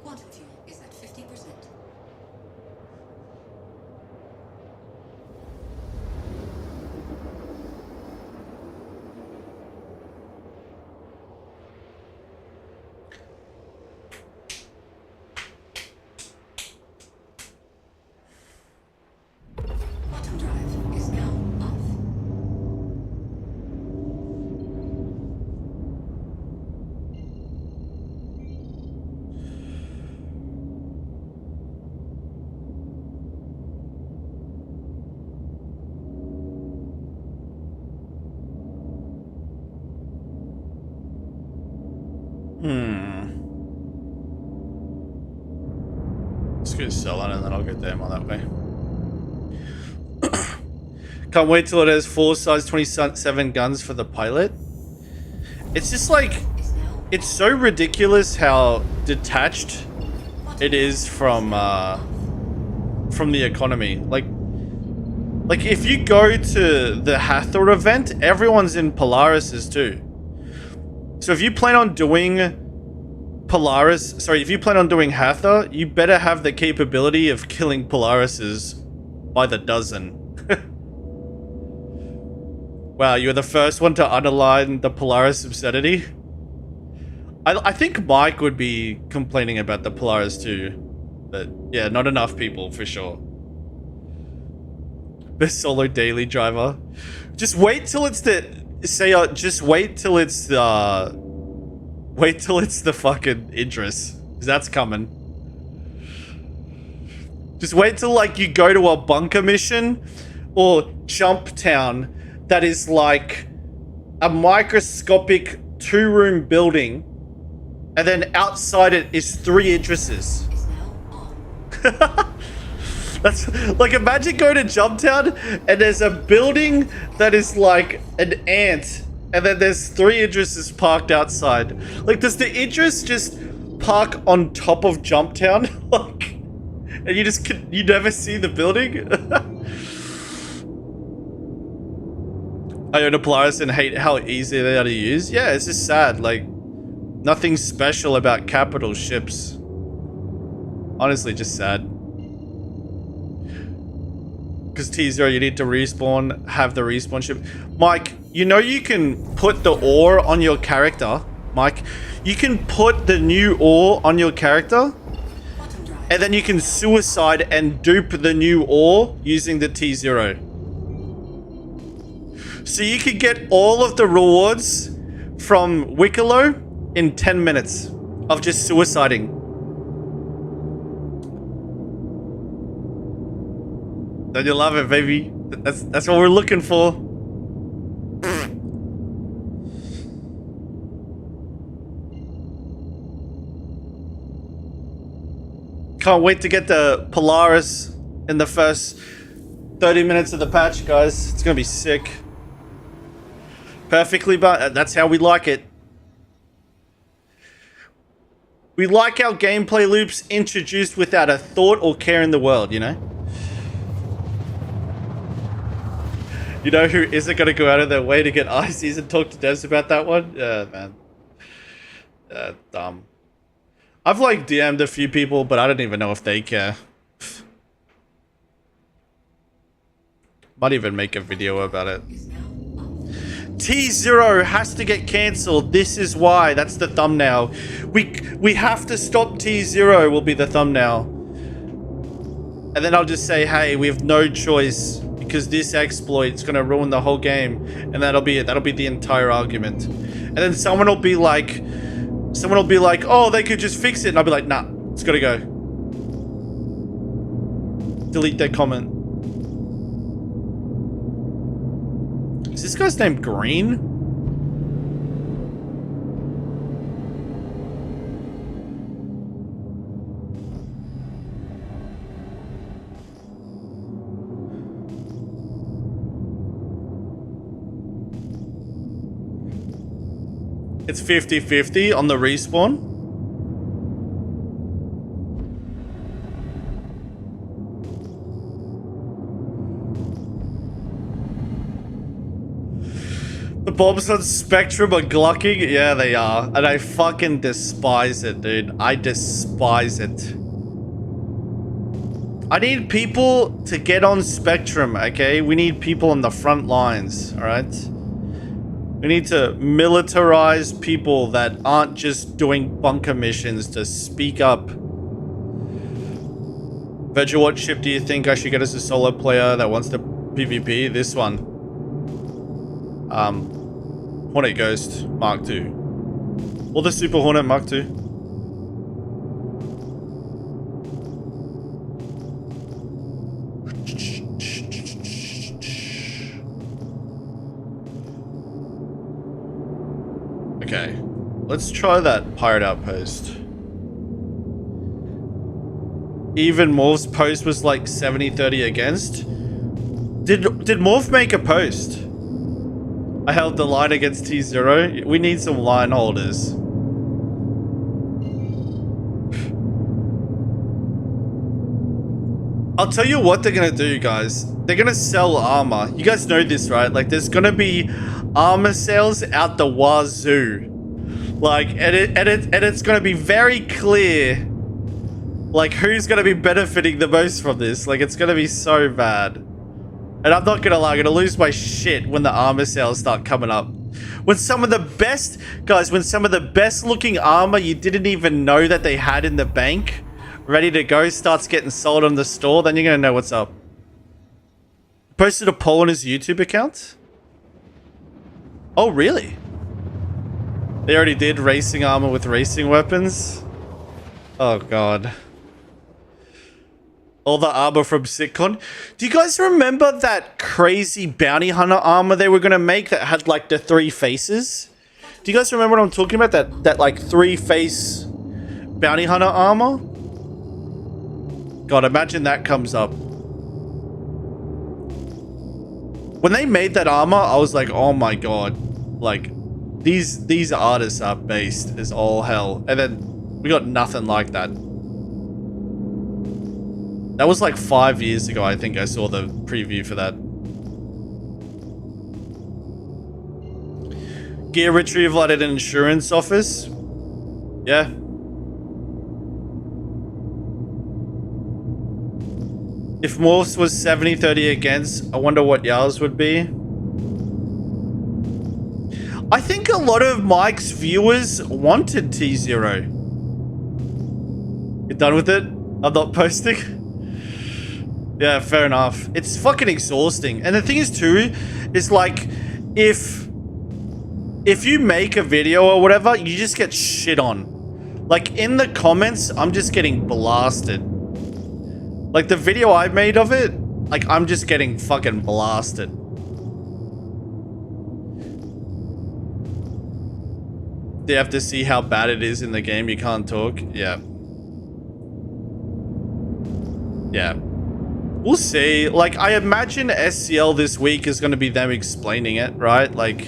Quantum fuel is at 50%. Quantum drive is now off. Let's go sell on and then I'll go damn on that way. Can't wait till it has 4 size 27 guns for the pilot. It's just like, it's so ridiculous how detached it is from the economy. Like if you go to the Hathor event, everyone's in Polarises too. So if you plan on doing if you plan on doing Hathor, you better have the capability of killing Polarises by the dozen. Wow, you're the first one to underline the Polaris obscenity. I think Mike would be complaining about the Polaris too. But yeah, not enough people for sure. Best solo daily driver. Just wait till it's the fucking Idris. 'Cause that's coming. Just wait till like you go to a bunker mission or jump town that is like a microscopic 2-room building and then outside it is 3 Idrises. That's like, imagine going to Jumptown and there's a building that is like an ant and then there's 3 Idrises parked outside. Like, does the Idris just park on top of Jumptown? Like, and you never see the building? I own a Polaris and hate how easy they are to use. Yeah, it's just sad. Like, nothing special about capital ships. Honestly, just sad. Because T0, you need to respawn, have the respawn ship. Mike, you know you can put the ore on your character. Mike, you can put the new ore on your character. And then you can suicide and dupe the new ore using the T0. So you could get all of the rewards from Wicklow in 10 minutes of just suiciding. Don't you love it, baby? That's what we're looking for. Can't wait to get the Polaris in the first 30 minutes of the patch, guys. It's gonna be sick. Perfectly, but that's how we like it. We like our gameplay loops introduced without a thought or care in the world, you know? You know who isn't gonna go out of their way to get ICs and talk to devs about that one? Yeah, man. Dumb. I've like DM'd a few people, but I don't even know if they care. Might even make a video about it. T0 has to get cancelled. This is why. That's the thumbnail. We have to stop T0 will be the thumbnail. And then I'll just say, hey, we have no choice because this exploit's gonna ruin the whole game. And that'll be it. That'll be the entire argument. And then someone will be like, oh, they could just fix it. And I'll be like, nah, it's gotta go. Delete that comment. Is this guy's name Green? It's 50-50 on the respawn. The bombs on Spectrum are glucking? Yeah, they are. And I fucking despise it, dude. I despise it. I need people to get on Spectrum, okay? We need people on the front lines, alright? We need to militarize people that aren't just doing bunker missions to speak up. Virgil, what ship do you think I should get as a solo player that wants to PvP? This one. Hornet Ghost Mark II. Or the Super Hornet Mark II. Okay, let's try that pirate outpost. Even Morph's post was like 70-30 against. Did Morph make a post? I held the line against T0. We need some line holders. I'll tell you what they're gonna do, guys. They're gonna sell armor. You guys know this, right? Like, there's gonna be armor sales out the wazoo. Like, and it's gonna be very clear, like, who's gonna be benefiting the most from this. Like, it's gonna be so bad. And I'm not gonna lie, I'm gonna lose my shit when the armor sales start coming up. When some of the best, guys, when some of the best looking armor you didn't even know that they had in the bank, ready to go, starts getting sold on the store, then you're gonna know what's up. Posted a poll on his YouTube account? Oh, really? They already did racing armor with racing weapons? Oh, God. All the armor from Sitcon. Do you guys remember that crazy bounty hunter armor they were going to make that had, like, the 3 faces? Do you guys remember what I'm talking about? That like, 3-face bounty hunter armor? God, imagine that comes up. When they made that armor, I was like, oh my God. Like, these artists are based as all hell. And then we got nothing like that. That was like 5 years ago, I think I saw the preview for that. Gear retrieval at an insurance office. Yeah. If Morphs was 70-30 against, I wonder what Yar's would be. I think a lot of Mike's viewers wanted T0. You done with it? I'm not posting? Yeah, fair enough. It's fucking exhausting. And the thing is too, is like, if you make a video or whatever, you just get shit on. Like, in the comments, I'm just getting blasted. Like, the video I made of it, Like, I'm just getting fucking blasted. Do you have to see how bad it is in the game? You can't talk? Yeah. Yeah. We'll see. Like, I imagine SCL this week is going to be them explaining it, right? Like,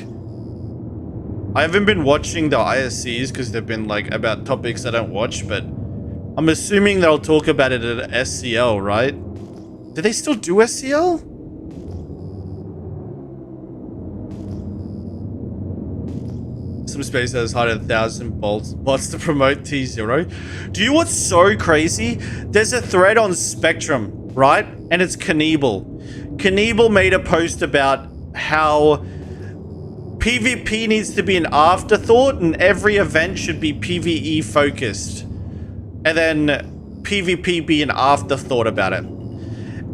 I haven't been watching the ISCs because they've been, like, about topics I don't watch, but I'm assuming they'll talk about it at SCL, right? Do they still do SCL? Some space has hired 1,000 bots to promote T0. Do you know what's so crazy? There's a thread on Spectrum, right? And it's Knievel. Knievel made a post about how PvP needs to be an afterthought and every event should be PvE focused. And then PvP be an afterthought about it.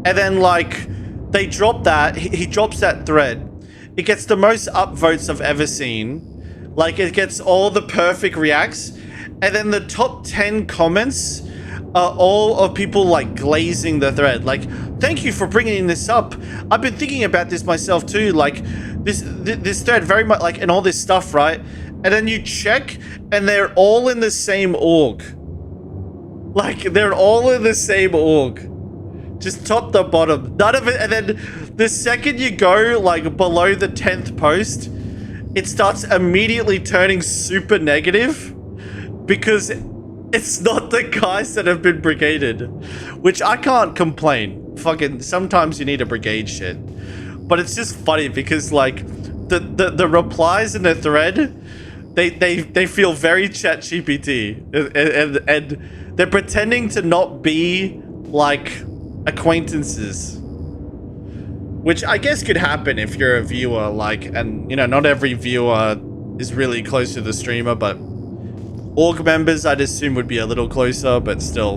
And then, like, they drop that. He drops that thread. It gets the most upvotes I've ever seen. Like, it gets all the perfect reacts. And then the top 10 comments are all of people, like, glazing the thread. Like, thank you for bringing this up. I've been thinking about this myself, too. Like, this thread very much, like, and all this stuff, right? And then you check, and they're all in the same org. Like, they're all in the same org. Just top to bottom. None of it. And then the second you go, like, below the 10th post, it starts immediately turning super negative because it's not the guys that have been brigaded. Which I can't complain. Fucking, sometimes you need a brigade shit. But it's just funny because, like, the replies in the thread, they feel very ChatGPT. And they're pretending to not be, like, acquaintances, which I guess could happen if you're a viewer, like, and you know, not every viewer is really close to the streamer, but org members I'd assume would be a little closer, but still,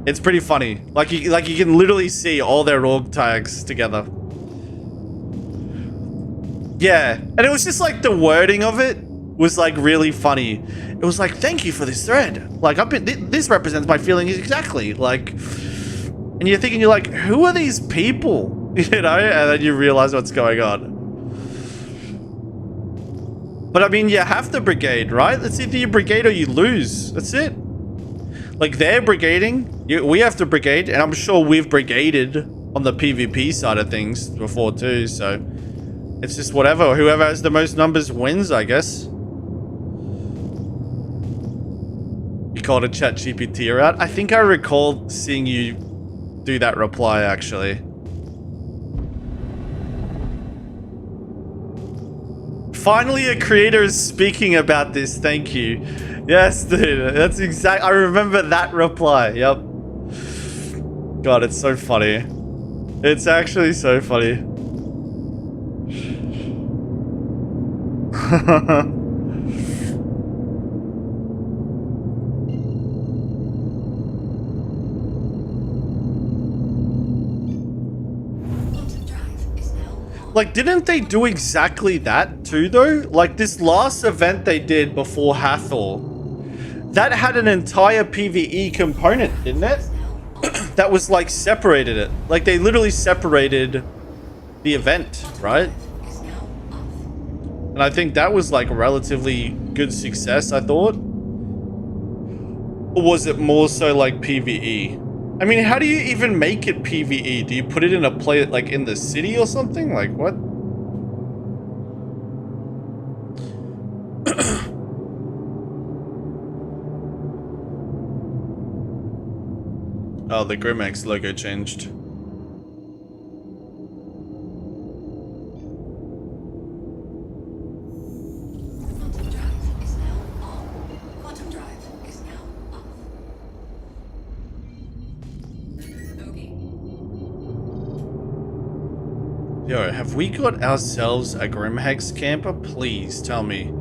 it's pretty funny. Like you can literally see all their org tags together. Yeah, and it was just like the wording of it was like really funny. It was like, thank you for this thread. Like, this represents my feelings exactly. Like, and you're thinking, you're like, who are these people? You know, and then you realize what's going on. But I mean, you have to brigade, right? It's either you brigade or you lose. That's it. Like, they're brigading, we have to brigade, and I'm sure we've brigaded on the PvP side of things before too. So it's just whatever. Whoever has the most numbers wins, I guess. You called a ChatGPT out. I think I recall seeing you do that reply, actually. Finally, a creator is speaking about this. Thank you. Yes, dude. That's exact. I remember that reply. Yep. God, it's so funny. It's actually so funny. Like, didn't they do exactly that too, though? Like, this last event they did before Hathor, that had an entire PvE component, didn't it? That was, like, separated it. Like, they literally separated the event, right? And I think that was, like, relatively good success, I thought. Or was it more so, like, PvE? I mean, how do you even make it PvE? Do you put it in a place, like, in the city or something? Like, what? Oh, the Grimax logo changed. Yo, have we got ourselves a Grimhex camper? Please tell me.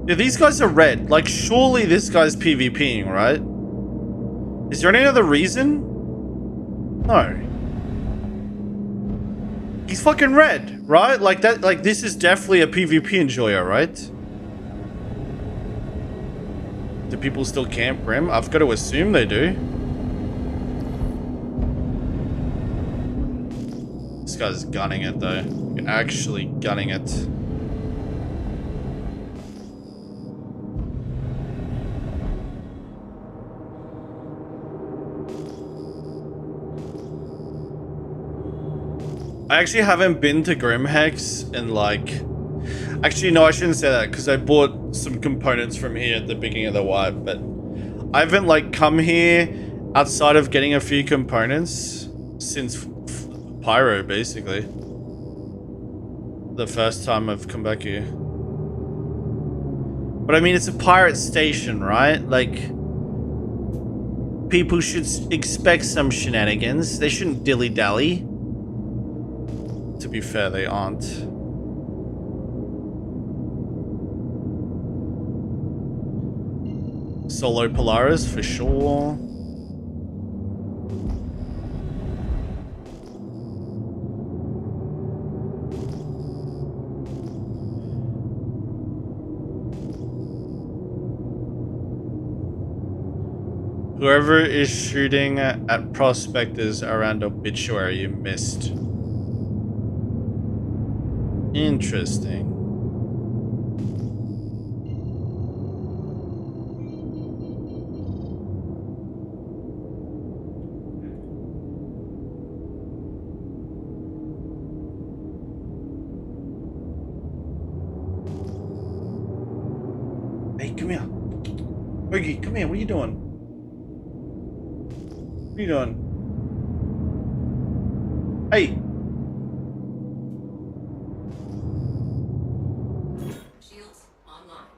Yeah, these guys are red. Like, surely this guy's PvPing, right? Is there any other reason? No. He's fucking red, right? Like that, like this is definitely a PvP enjoyer, right? Do people still camp Grim? I've got to assume they do. This guy's gunning it though. Actually gunning it. I actually haven't been to Grimhex in like... Actually, no, I shouldn't say that because I bought some components from here at the beginning of the wipe, but I haven't like come here outside of getting a few components since Pyro, basically. The first time I've come back here. But I mean, it's a pirate station, right? Like, people should expect some shenanigans. They shouldn't dilly-dally. To be fair, they aren't. Solo Polaris for sure. Whoever is shooting at prospectors around obituary, you missed. Interesting. Hey, come here. Boogie, come here. What are you doing? What are you doing? Hey. Shields online.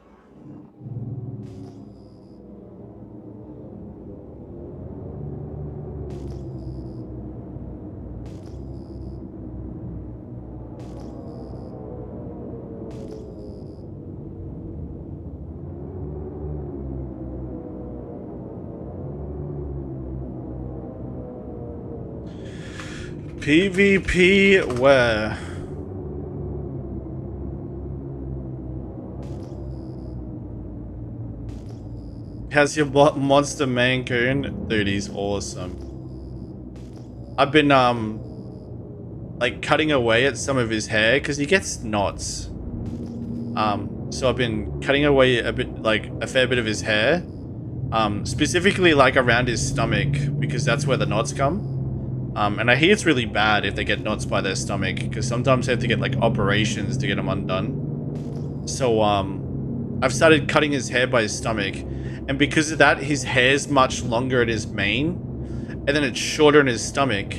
PvP where? How's your monster mancoon? Dude, he's awesome. I've been like cutting away at some of his hair because he gets knots. So I've been cutting away a bit, like a fair bit of his hair. Specifically like around his stomach because that's where the knots come. And I hear it's really bad if they get knots by their stomach because sometimes they have to get like operations to get them undone. So I've started cutting his hair by his stomach, and because of that his hair's much longer at his mane and then it's shorter in his stomach,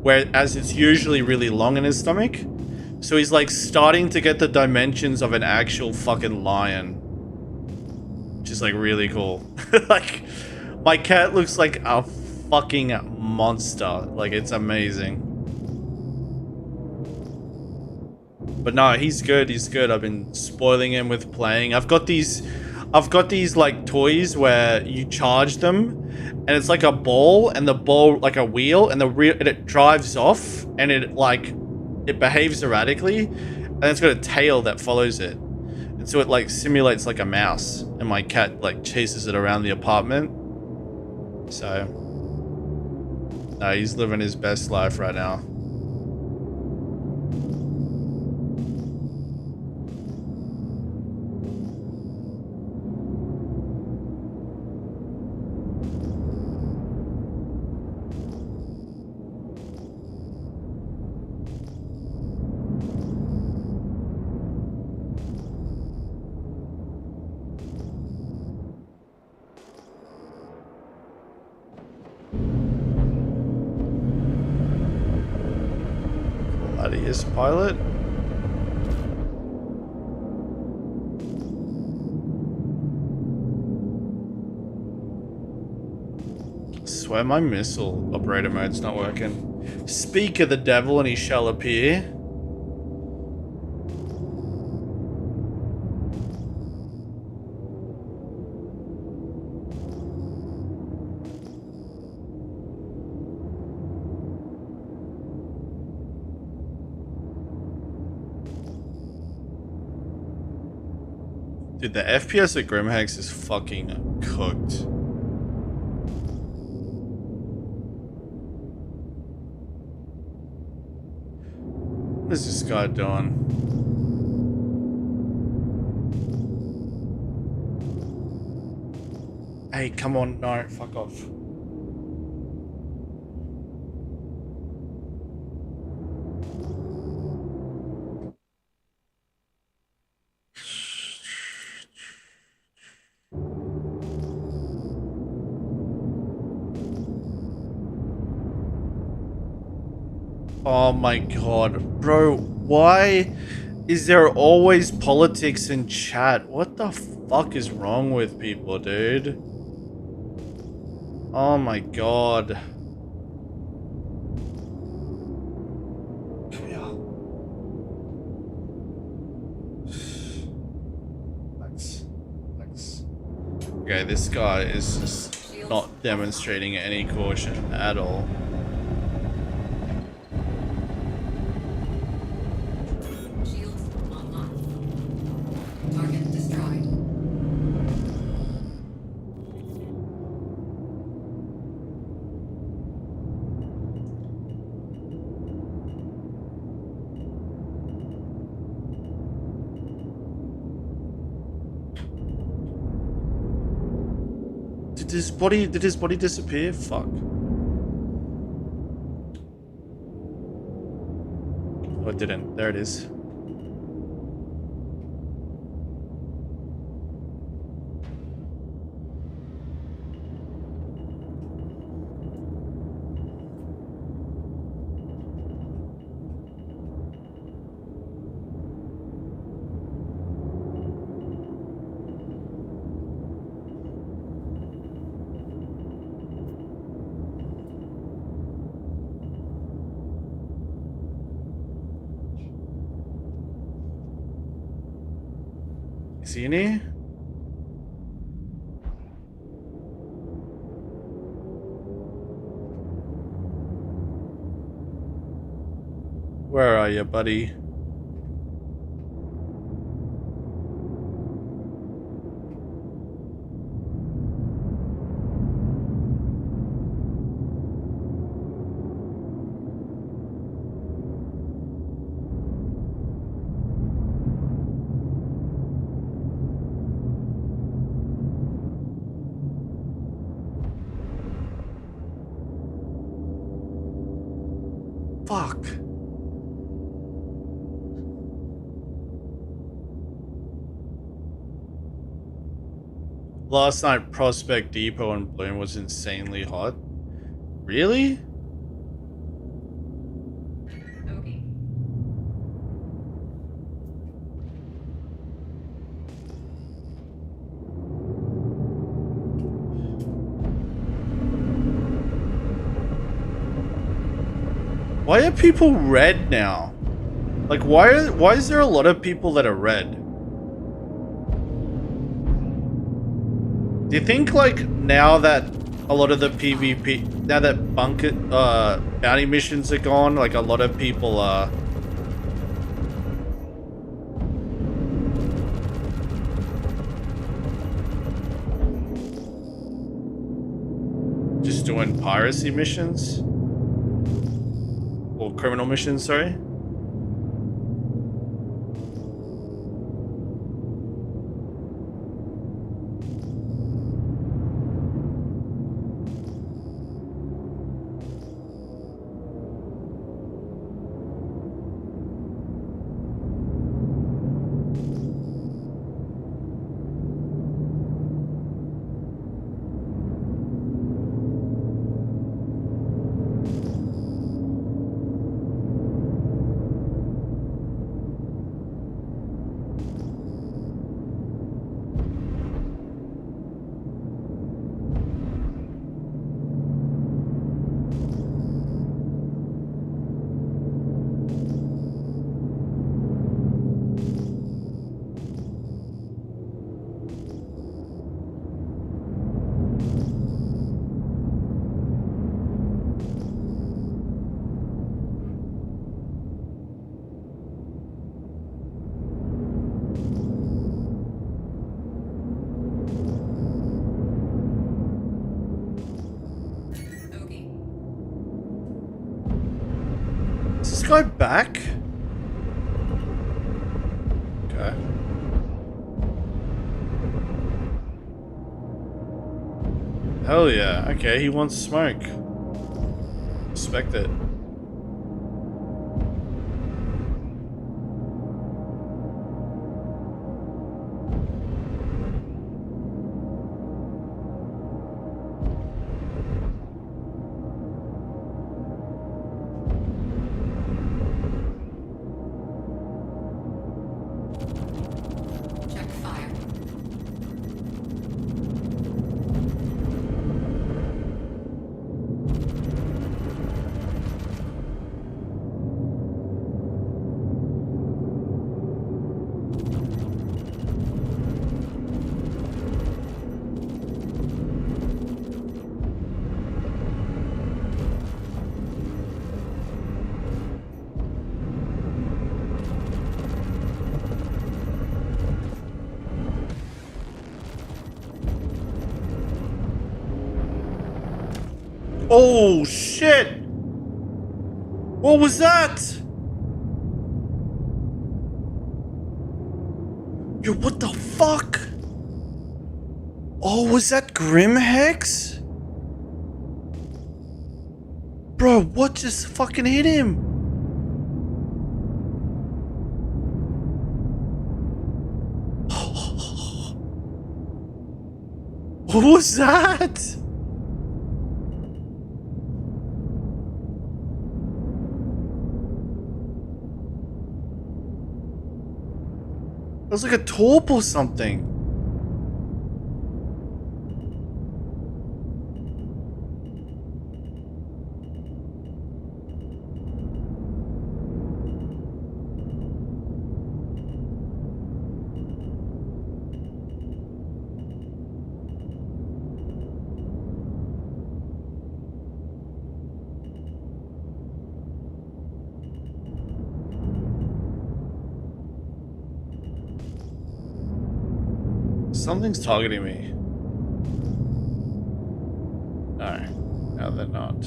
whereas it's usually really long in his stomach. So he's like starting to get the dimensions of an actual fucking lion, which is like really cool. Like my cat looks like a fucking monster. Like, it's amazing. But no, he's good. He's good. I've been spoiling him with playing. I've got these like toys where you charge them and it's like a ball, and the ball like a wheel, and it drives off, and it behaves erratically, and it's got a tail that follows it. And so it like simulates like a mouse, and my cat like chases it around the apartment. So no, he's living his best life right now. Gladius pilot. I swear my missile operator mode's not working. Speak of the devil and he shall appear. Dude, the FPS at Grimhex is fucking cooked. What is this guy doing? Hey, come on, no, fuck off. Oh my god, bro, why is there always politics in chat? What the fuck is wrong with people, dude? Oh my god. Come here. Thanks. Okay, this guy is just not demonstrating any caution at all. Shields online. Target destroyed. Did his body disappear? Fuck. Oh, it didn't. There it is. Is he in here? Where are you, buddy? Fuck. Last night, Prospect Depot in Bloom was insanely hot. Really? Okay. Why are people red now? Like, why is there a lot of people that are red? Do you think, like, now that a lot of the PvP, now that bounty missions are gone, like, a lot of people are just doing piracy missions? Or criminal missions, sorry? guy back? Okay. Hell yeah. Okay, he wants smoke. Respect it. Check fire. Oh shit! What was that? Yo, what the fuck? Oh, was that Grim Hex? Bro, what just fucking hit him? What was that? It was like a taupe or something. Something's targeting me. No, they're not.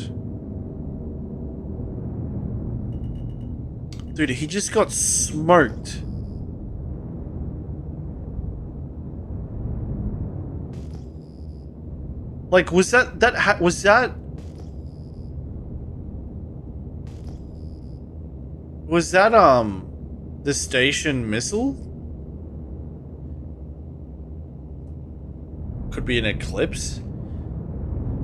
Dude, he just got smoked. Like, was that the station missile? Could be an eclipse.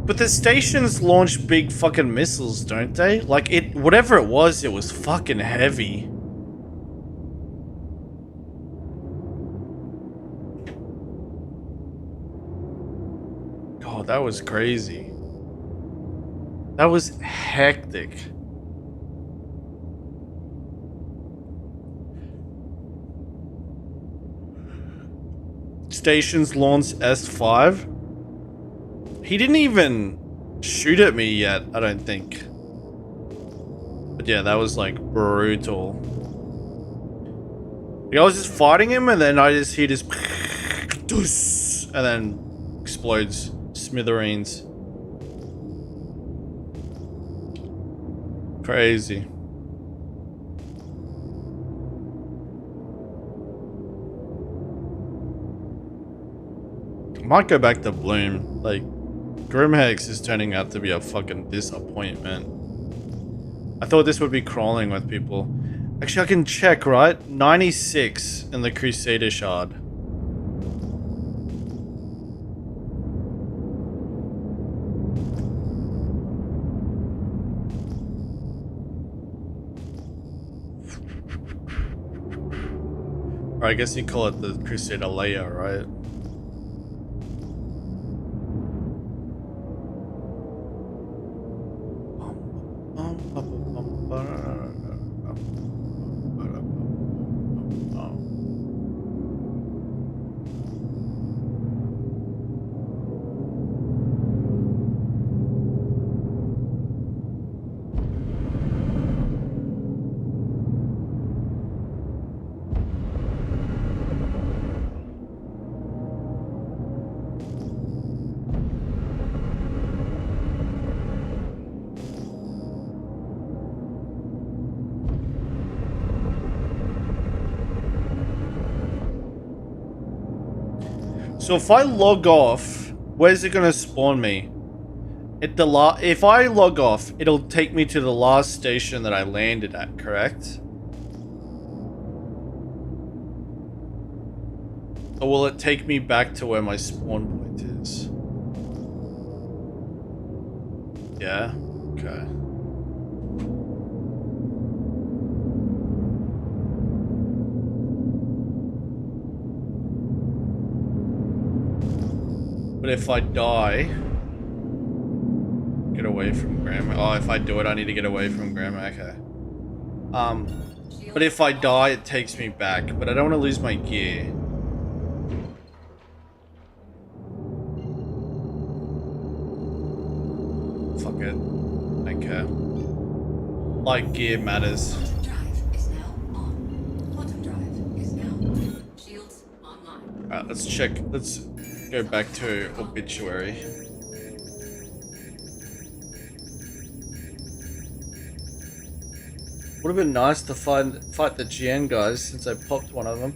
But the stations launch big fucking missiles, don't they? Like, whatever it was fucking heavy. God, that was crazy. That was hectic. Stations launch S5. He didn't even shoot at me yet, I don't think. But yeah, that was like brutal. Like, I was just fighting him and then I just hear this and then explodes smithereens. Crazy. Might go back to Bloom. Like, Grimhex is turning out to be a fucking disappointment. I thought this would be crawling with people. Actually, I can check, right? 96 in the Crusader Shard. Or I guess you call it the Crusader layer, right? So if I log off, where's it gonna spawn me? If I log off, it'll take me to the last station that I landed at, correct? Or will it take me back to where my spawn point is? Yeah? Okay. But if I die... Get away from Grandma. Oh, if I do it, I need to get away from Grandma. Okay. But if I die, it takes me back. But I don't want to lose my gear. Fuck it. I don't care. Like, gear matters. Quantum drive is now on. Quantum drive is now on. Shields online. Alright, let's check. Let's go back to obituary. Would have been nice to fight the GN guys since I popped one of them.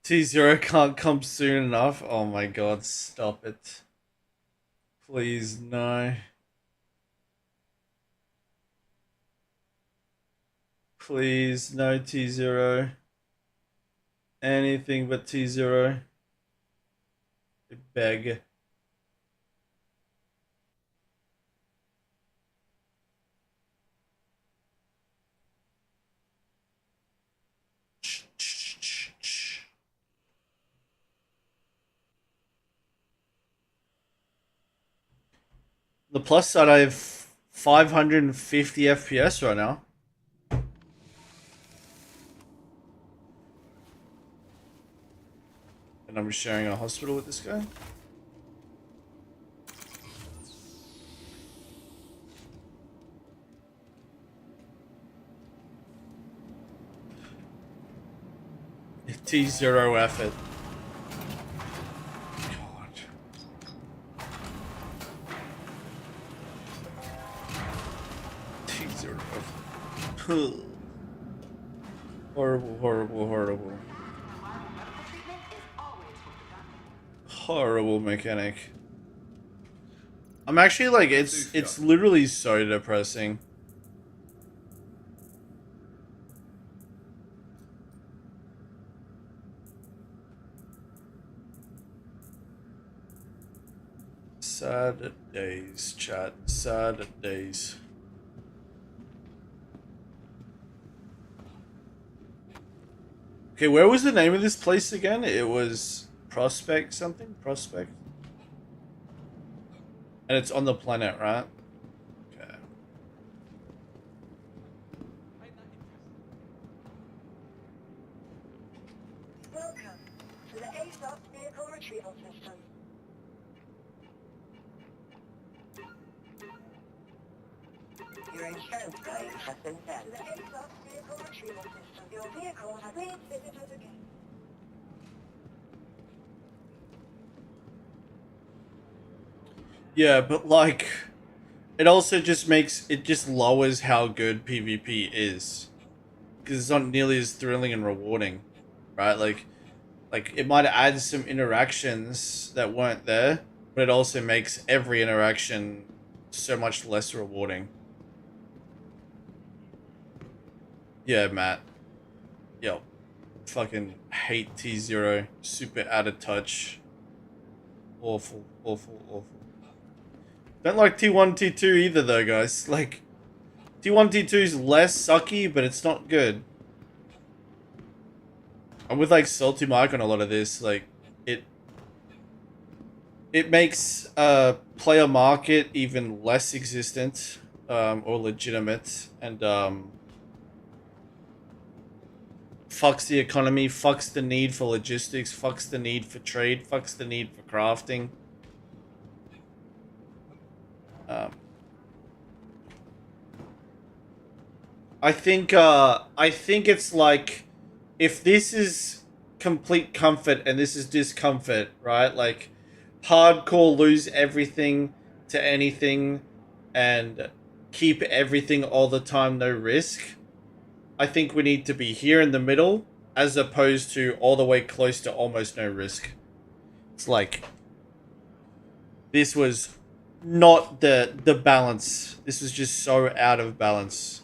T0 can't come soon enough. Oh my god, stop it. Please, no. Please, no T0. Anything but T0. I beg. The plus side, I have 550 FPS right now. And I'm sharing a hospital with this guy. T0 effort. God. T0 effort. Horrible, horrible, horrible. Horrible mechanic. I'm actually like, it's literally so depressing. Sad days, chat. Sad days. Okay, where was the name of this place again? It was Prospect something? Prospect? And it's on the planet, right? Okay. Welcome to the ASOP vehicle retrieval system. Your insurance claim has been sent. To the ASOP vehicle retrieval system. Your vehicle has been visited again. Yeah, but like, it also just lowers how good PvP is. Because it's not nearly as thrilling and rewarding, right? Like it might add some interactions that weren't there, but it also makes every interaction so much less rewarding. Yeah, Matt. Yo, fucking hate T0. Super out of touch. Awful, awful, awful. Don't like T1, T2 either though, guys. Like, T1, T2 is less sucky, but it's not good. I'm with like Salty Mike on a lot of this. Like, it makes player market even less existent or legitimate, and fucks the economy, fucks the need for logistics, fucks the need for trade, fucks the need for crafting. I think it's like if this is complete comfort and this is discomfort, right? Like, hardcore lose everything to anything and keep everything all the time, no risk. I think we need to be here in the middle as opposed to all the way close to almost no risk. It's like, this was not the balance. This was just so out of balance.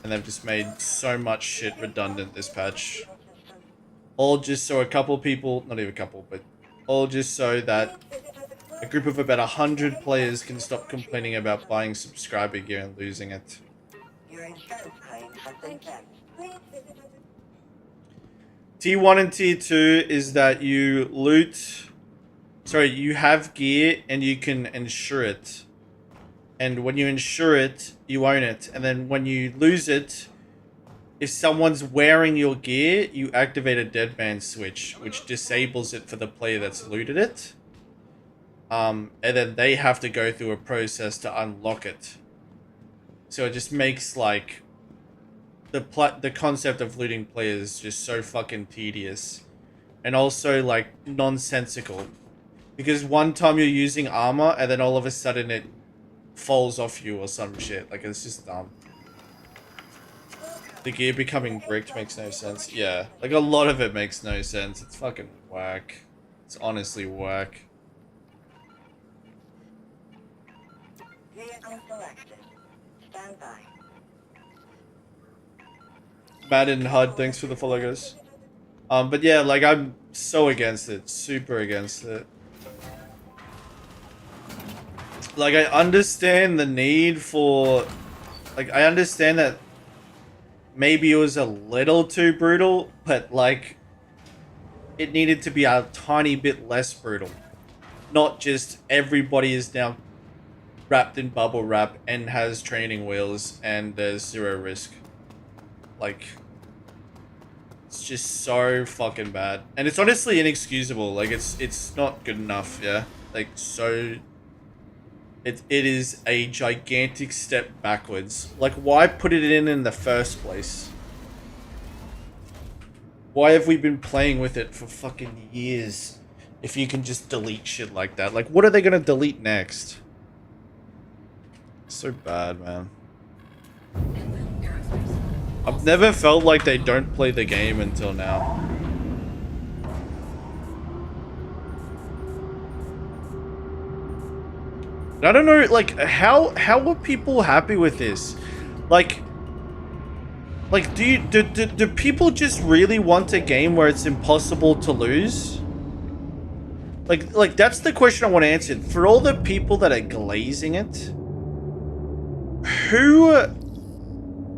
And they've just made so much shit redundant this patch. All just so a couple people, not even a couple, but all just so that a group of about 100 players can stop complaining about buying subscriber gear and losing it. Your insurance claim has been sent. Please visit us. Tier 1 and Tier 2 is that you loot... Sorry, you have gear and you can insure it. And when you insure it, you own it. And then when you lose it, if someone's wearing your gear, you activate a dead man switch, which disables it for the player that's looted it. And then they have to go through a process to unlock it. So it just makes, like, the concept of looting players just so fucking tedious. And also, like, nonsensical. Because one time you're using armor, and then all of a sudden it falls off you or some shit. Like, it's just dumb. The gear becoming bricked makes no sense. Yeah, like, a lot of it makes no sense. It's fucking whack. It's honestly whack. Vehicle selected. Stand by. Madden HUD, thanks for the follow, guys. But yeah, like, I'm so against it. Super against it. Like, I understand the need for... Like, I understand that maybe it was a little too brutal, but, like, it needed to be a tiny bit less brutal. Not just everybody is now wrapped in bubble wrap and has training wheels and there's zero risk. Like, it's just so fucking bad. And it's honestly inexcusable. Like, it's not good enough, yeah? Like, so... It is a gigantic step backwards. Like, why put it in the first place? Why have we been playing with it for fucking years if you can just delete shit like that? Like, what are they gonna delete next? So bad, man. I've never felt like they don't play the game until now. I don't know, like, how are people happy with this? Like do people just really want a game where it's impossible to lose? Like that's the question I want to answer. For all the people that are glazing it,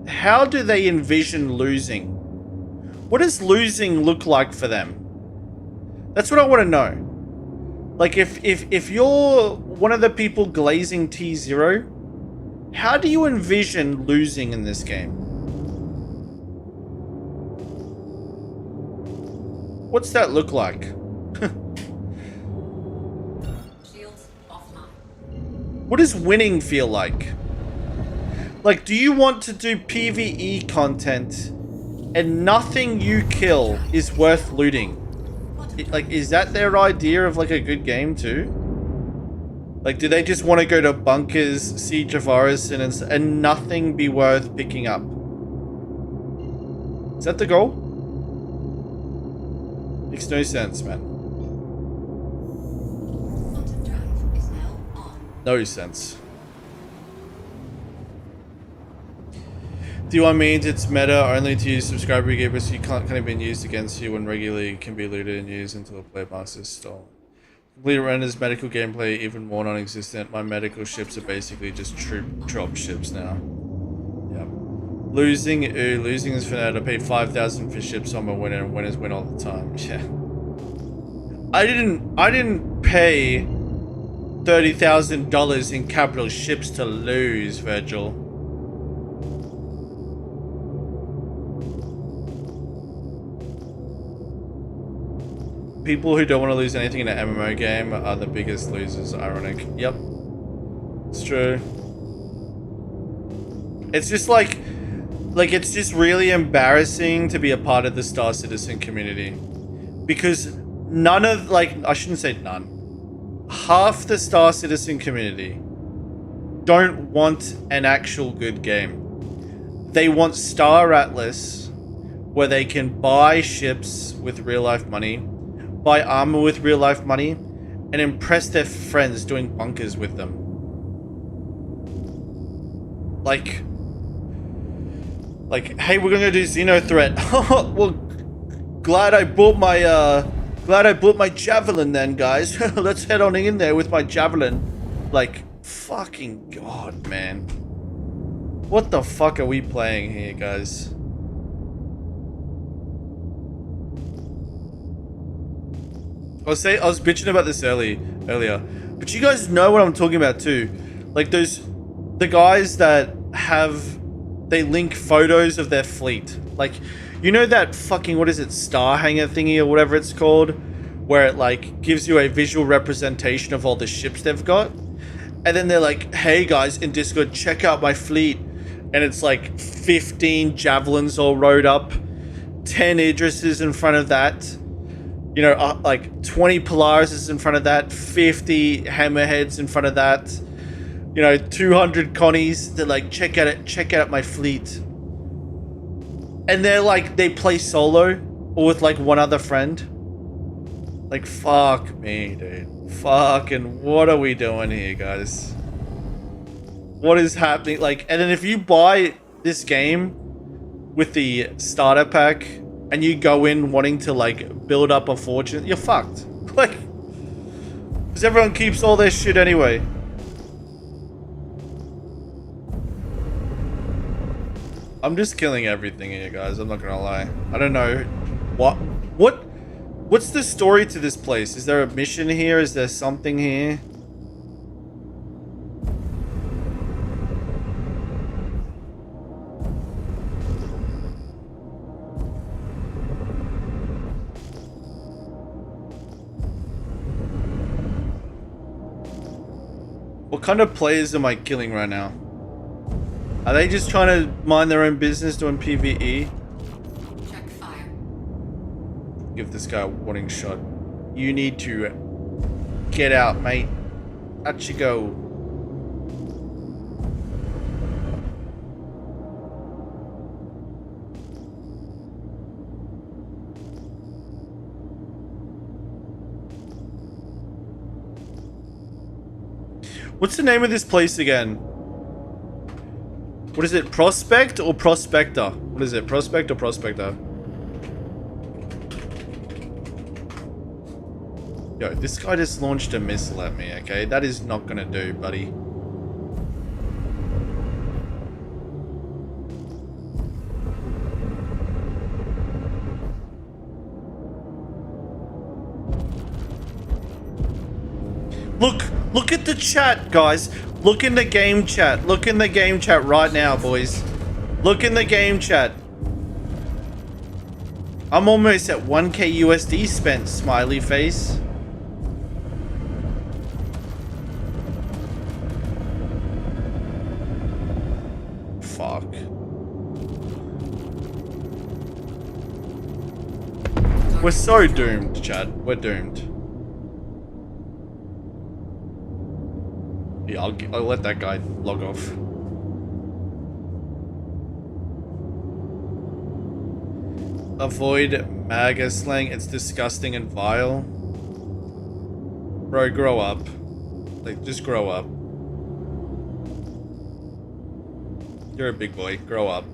how do they envision losing? What does losing look like for them? That's what I want to know. Like, if you're one of the people glazing T0, how do you envision losing in this game? What's that look like? Shields offline. What does winning feel like? Like, do you want to do PvE content and nothing you kill is worth looting? Like, is that their idea of, like, a good game too? Like, do they just want to go to bunkers, Siege of Orison, and nothing be worth picking up? Is that the goal? Makes no sense, man. Quantum drive is now on. No sense. Do you mean it's meta only to use subscriber gear, but you can't even used against you when regularly can be looted and used until a player master is stolen? Complete renders medical gameplay even more non-existent. My medical ships are basically just troop drop ships now. Yep. Losing is for now to pay 5,000 for ships on my winner, and winners win all the time. Yeah. I didn't pay $30,000 in capital ships to lose, Virgil. People who don't want to lose anything in an MMO game are the biggest losers. Ironic. Yep. It's true. It's just like, Like, it's just really embarrassing to be a part of the Star Citizen community. Because none of, like, I shouldn't say none. Half the Star Citizen community don't want an actual good game. They want Star Atlas, where they can buy ships with real-life money, buy armor with real-life money, and impress their friends doing bunkers with them. Like, hey, we're gonna do Xeno Threat. Well, glad I bought my javelin then, guys. Let's head on in there with my javelin. Like, fucking god, man. What the fuck are we playing here, guys? I was bitching about this earlier, but you guys know what I'm talking about too. Like the guys that they link photos of their fleet. Like, you know that fucking, what is it, Star Hanger thingy or whatever it's called, where it like gives you a visual representation of all the ships they've got, and then they're like, hey guys in Discord, check out my fleet, and it's like 15 javelins all rode up, 10 Idrises in front of that. You know, like 20 Polaris in front of that, 50 Hammerheads in front of that, you know, 200 Connies. They're like, check out my fleet. And they're like, they play solo or with like one other friend. Like, fuck me, dude. Fucking, what are we doing here, guys? What is happening? Like, and then if you buy this game with the starter pack, and you go in wanting to like build up a fortune, you're fucked. Like, because everyone keeps all their shit anyway. I'm just killing everything here, guys. I'm not gonna lie. I don't know what's the story to this place? Is there a mission here? Is there something here? What kind of players am I killing right now? Are they just trying to mind their own business doing PvE? Check fire. Give this guy a warning shot. You need to get out, mate. Out you go. What's the name of this place again? What is it? Prospect or Prospector? What is it? Prospect or Prospector? Yo, this guy just launched a missile at me, okay? That is not gonna do, buddy. Look at the chat, guys. Look in the game chat. Look in the game chat right now, boys. Look in the game chat. I'm almost at 1k USD spent, smiley face. Fuck. We're so doomed, Chad. We're doomed. Yeah, I'll let that guy log off. Avoid MAGA slang. It's disgusting and vile. Bro, grow up. Like, just grow up. You're a big boy. Grow up.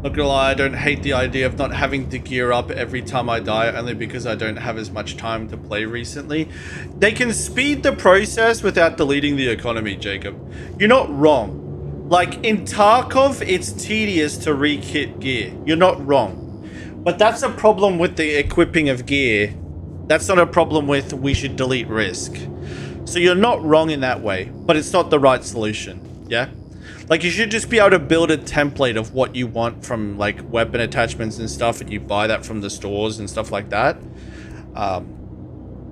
Not gonna lie, I don't hate the idea of not having to gear up every time I die, only because I don't have as much time to play recently. They can speed the process without deleting the economy, Jacob. You're not wrong. Like, in Tarkov, it's tedious to re-kit gear. You're not wrong. But that's a problem with the equipping of gear. That's not a problem with we should delete risk. So you're not wrong in that way, but it's not the right solution, yeah? Like, you should just be able to build a template of what you want from, like, weapon attachments and stuff, and you buy that from the stores and stuff like that.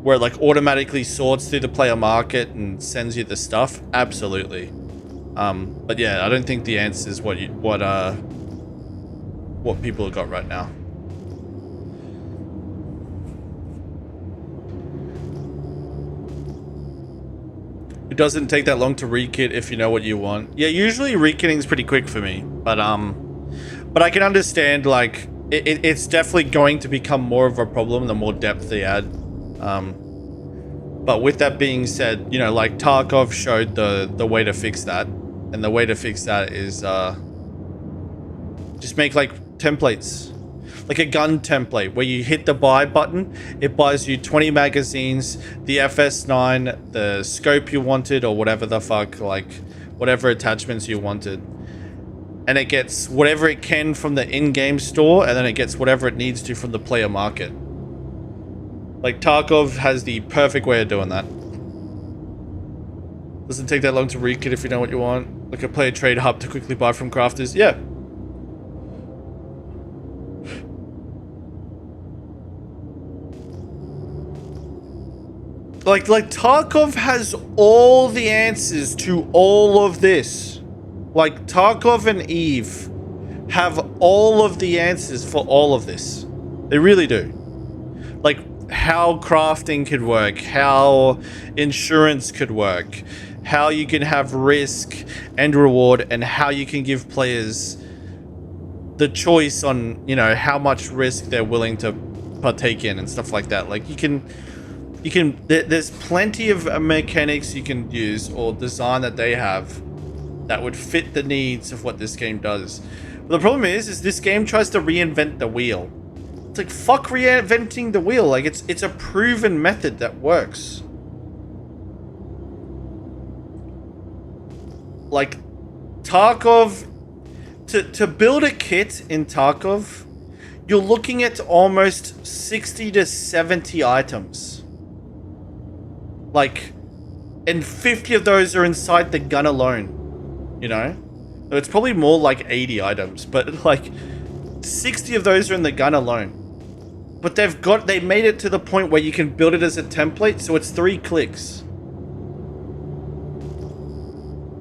where it like automatically sorts through the player market and sends you the stuff? Absolutely. But yeah, I don't think the answer is what people have got right now. It doesn't take that long to rekit if you know what you want. Yeah, usually rekitting is pretty quick for me, but I can understand like it's definitely going to become more of a problem the more depth they add. But with that being said, you know, like Tarkov showed the way to fix that, and the way to fix that is just make like templates. Like a gun template where you hit the buy button, it buys you 20 magazines, the FS9, the scope you wanted, or whatever the fuck, like whatever attachments you wanted. And it gets whatever it can from the in-game store, and then it gets whatever it needs to from the player market. Like Tarkov has the perfect way of doing that. Doesn't take that long to rekit if you know what you want. Like a player trade hub to quickly buy from crafters. Yeah. Like Tarkov has all the answers to all of this. Like Tarkov and Eve have all of the answers for all of this. They really do. Like how crafting could work, how insurance could work, how you can have risk and reward, and how you can give players the choice on, you know, how much risk they're willing to partake in and stuff like that. Like there's plenty of mechanics you can use or design that they have that would fit the needs of what this game does. But the problem is this game tries to reinvent the wheel. It's like, fuck reinventing the wheel. Like it's a proven method that works. Like Tarkov, to build a kit in Tarkov, you're looking at almost 60 to 70 items. Like, and 50 of those are inside the gun alone, you know? So it's probably more like 80 items, but like 60 of those are in the gun alone. But they made it to the point where you can build it as a template, so it's 3 clicks.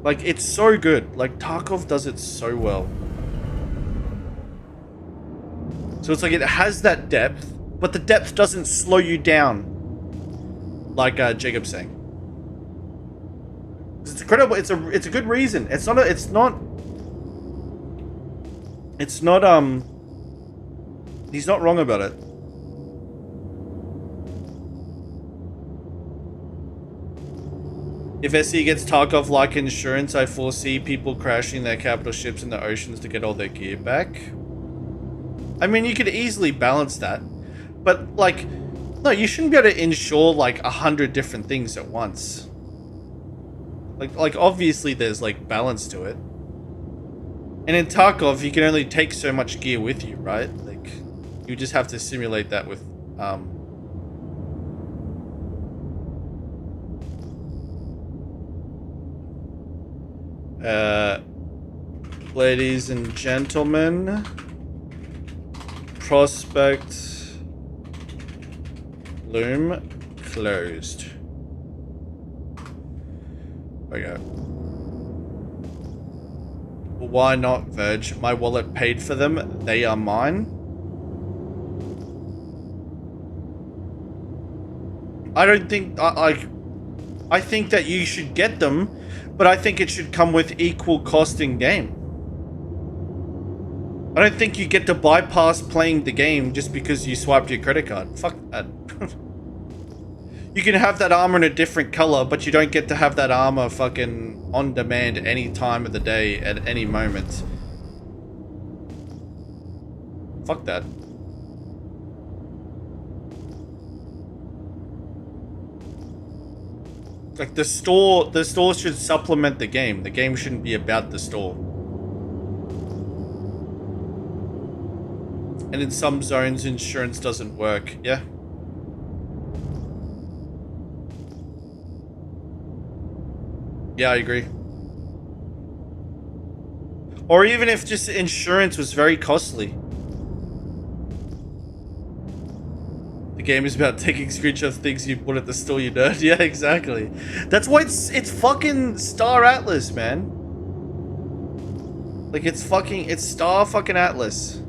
Like, it's so good. Like, Tarkov does it so well. So it's like it has that depth, but the depth doesn't slow you down. Like Jacob's saying. It's incredible. It's a good reason. He's not wrong about it. If SE gets Tarkov-like insurance, I foresee people crashing their capital ships in the oceans to get all their gear back. I mean, you could easily balance that, but like, no, you shouldn't be able to insure like 100 different things at once. Like obviously there's like balance to it. And in Tarkov, you can only take so much gear with you, right? Like, you just have to simulate that with ladies and gentlemen, prospect loom closed. Okay. Why not, Verge? My wallet paid for them. They are mine. I don't think I think that you should get them, but I think it should come with equal cost in game. I don't think you get to bypass playing the game just because you swiped your credit card. Fuck that. You can have that armor in a different color, but you don't get to have that armor fucking on demand any time of the day at any moment. Fuck that. Like the store should supplement the game. The game shouldn't be about the store. And in some zones, insurance doesn't work. Yeah. Yeah, I agree. Or even if just insurance was very costly. The game is about taking screenshots of things you bought at the store, you nerd. Yeah, exactly. That's why it's fucking Star Atlas, man. Like it's Star fucking Atlas.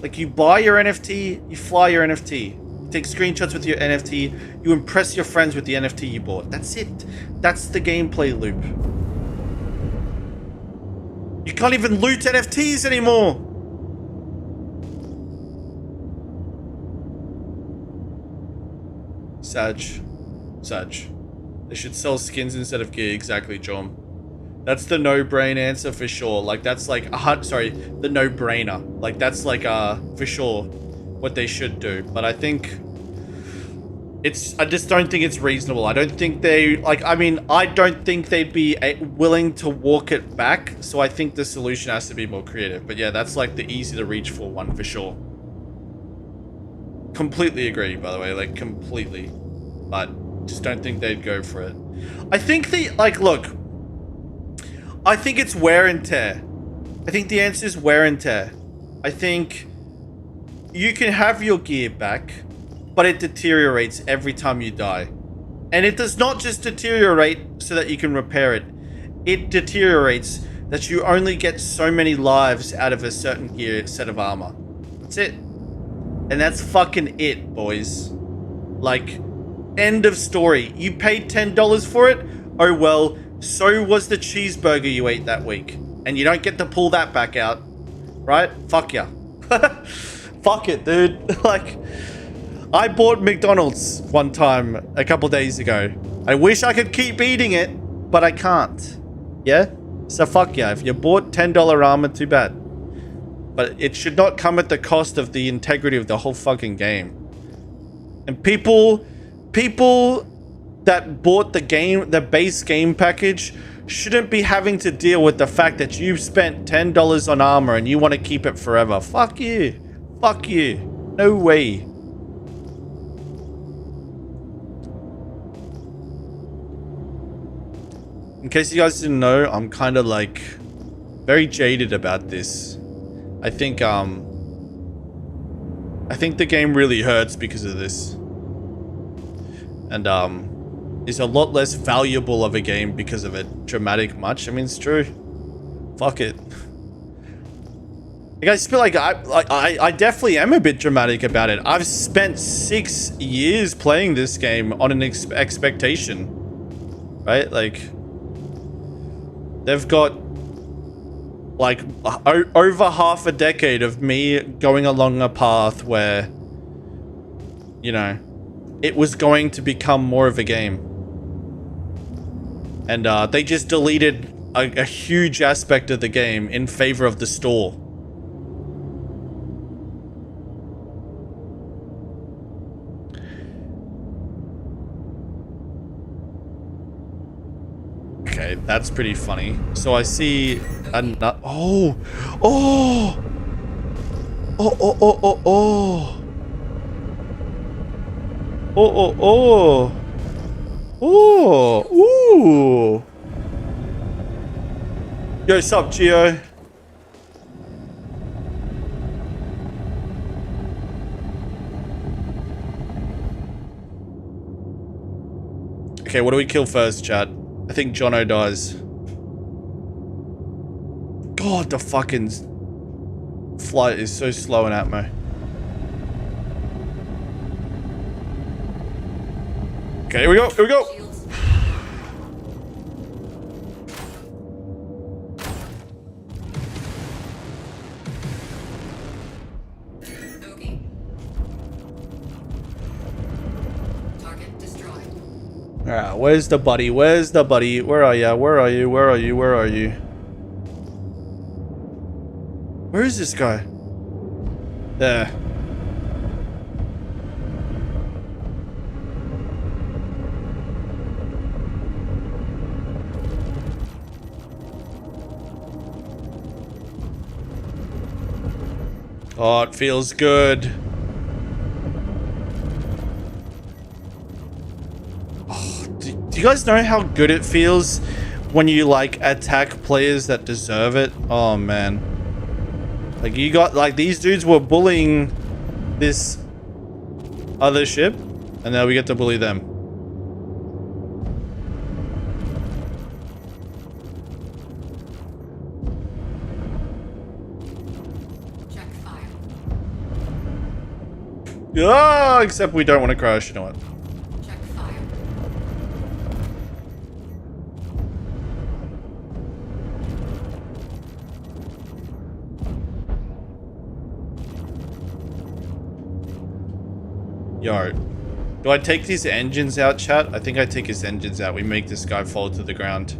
Like you buy your NFT, you fly your NFT. You take screenshots with your NFT, you impress your friends with the NFT you bought. That's it. That's the gameplay loop. You can't even loot NFTs anymore. Sag. They should sell skins instead of gear. Exactly, John. That's the no-brain answer for sure. Like that's like the no-brainer. Like that's like for sure what they should do. But I think I just don't think it's reasonable. I don't think they I don't think they'd be willing to walk it back. So I think the solution has to be more creative. But yeah, that's like the easy to reach for one for sure. Completely agree, by the way, like completely. But just don't think they'd go for it. I think look, I think it's wear and tear. I think the answer is wear and tear. I think you can have your gear back, but it deteriorates every time you die. And it does not just deteriorate so that you can repair it. It deteriorates that you only get so many lives out of a certain gear set of armor. That's it. And that's fucking it, boys. Like, end of story. You paid $10 for it? Oh well, so was the cheeseburger you ate that week. And you don't get to pull that back out. Right? Fuck ya. Fuck it, dude. Like, I bought McDonald's one time a couple days ago. I wish I could keep eating it, but I can't. Yeah? So fuck yeah. If you bought $10 armor, too bad. But it should not come at the cost of the integrity of the whole fucking game. And people that bought the base game package shouldn't be having to deal with the fact that you've spent $10 on armor and you want to keep it forever. Fuck you. Fuck you. No way. In case you guys didn't know, I'm kind of like very jaded about this. I think the game really hurts because of this. And is a lot less valuable of a game because of it. Dramatic much? I mean, it's true. Fuck it. Like, I just feel like I definitely am a bit dramatic about it. I've spent 6 years playing this game on an expectation. Right? Like, they've got like over half a decade of me going along a path where, you know, it was going to become more of a game. And they just deleted a huge aspect of the game in favor of the store. Okay, that's pretty funny. So I see another. Oh! Ooh! Yo, sup, Geo? Okay, what do we kill first, chat? I think Jono dies. God, the fucking flight is so slow in Atmo. Okay, here we go, here we go! Okay. Target destroyed. Alright, where's the buddy? Where's the buddy? Where are ya? Where are you? Where are you? Where are you? Where is this guy? There. Oh, it feels good. Oh, do you guys know how good it feels when you like attack players that deserve it? Oh man. Like you got like these dudes were bullying this other ship, and now we get to bully them. Check fire. Yeah, except we don't want to crash. You know what? Check fire. Yo, do I take these engines out, chat? I think I take his engines out. We make this guy fall to the ground.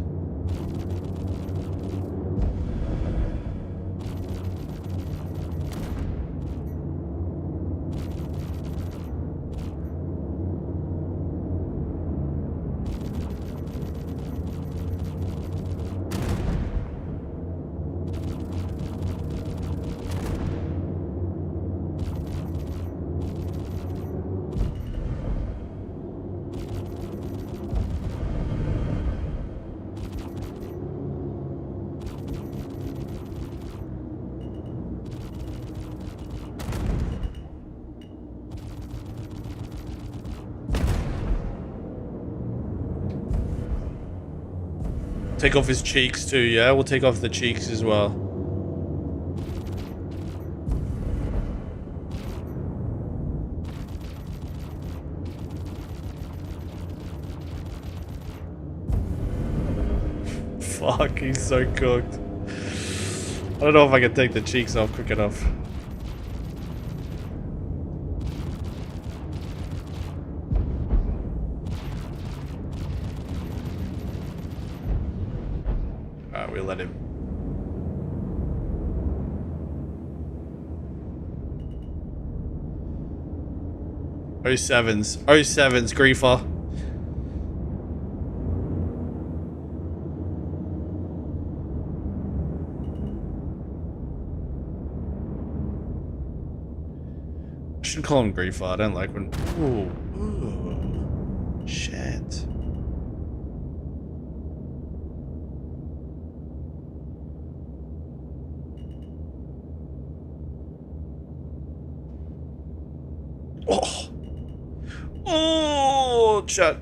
Take off his cheeks too, yeah? We'll take off the cheeks as well. Fuck, he's so cooked. I don't know if I can take the cheeks off quick enough. Alright, we'll let him. Oh sevens. Oh sevens, griefer. I shouldn't call him griefer. I don't like when. Ooh. Shit. Oh. Oh, chat.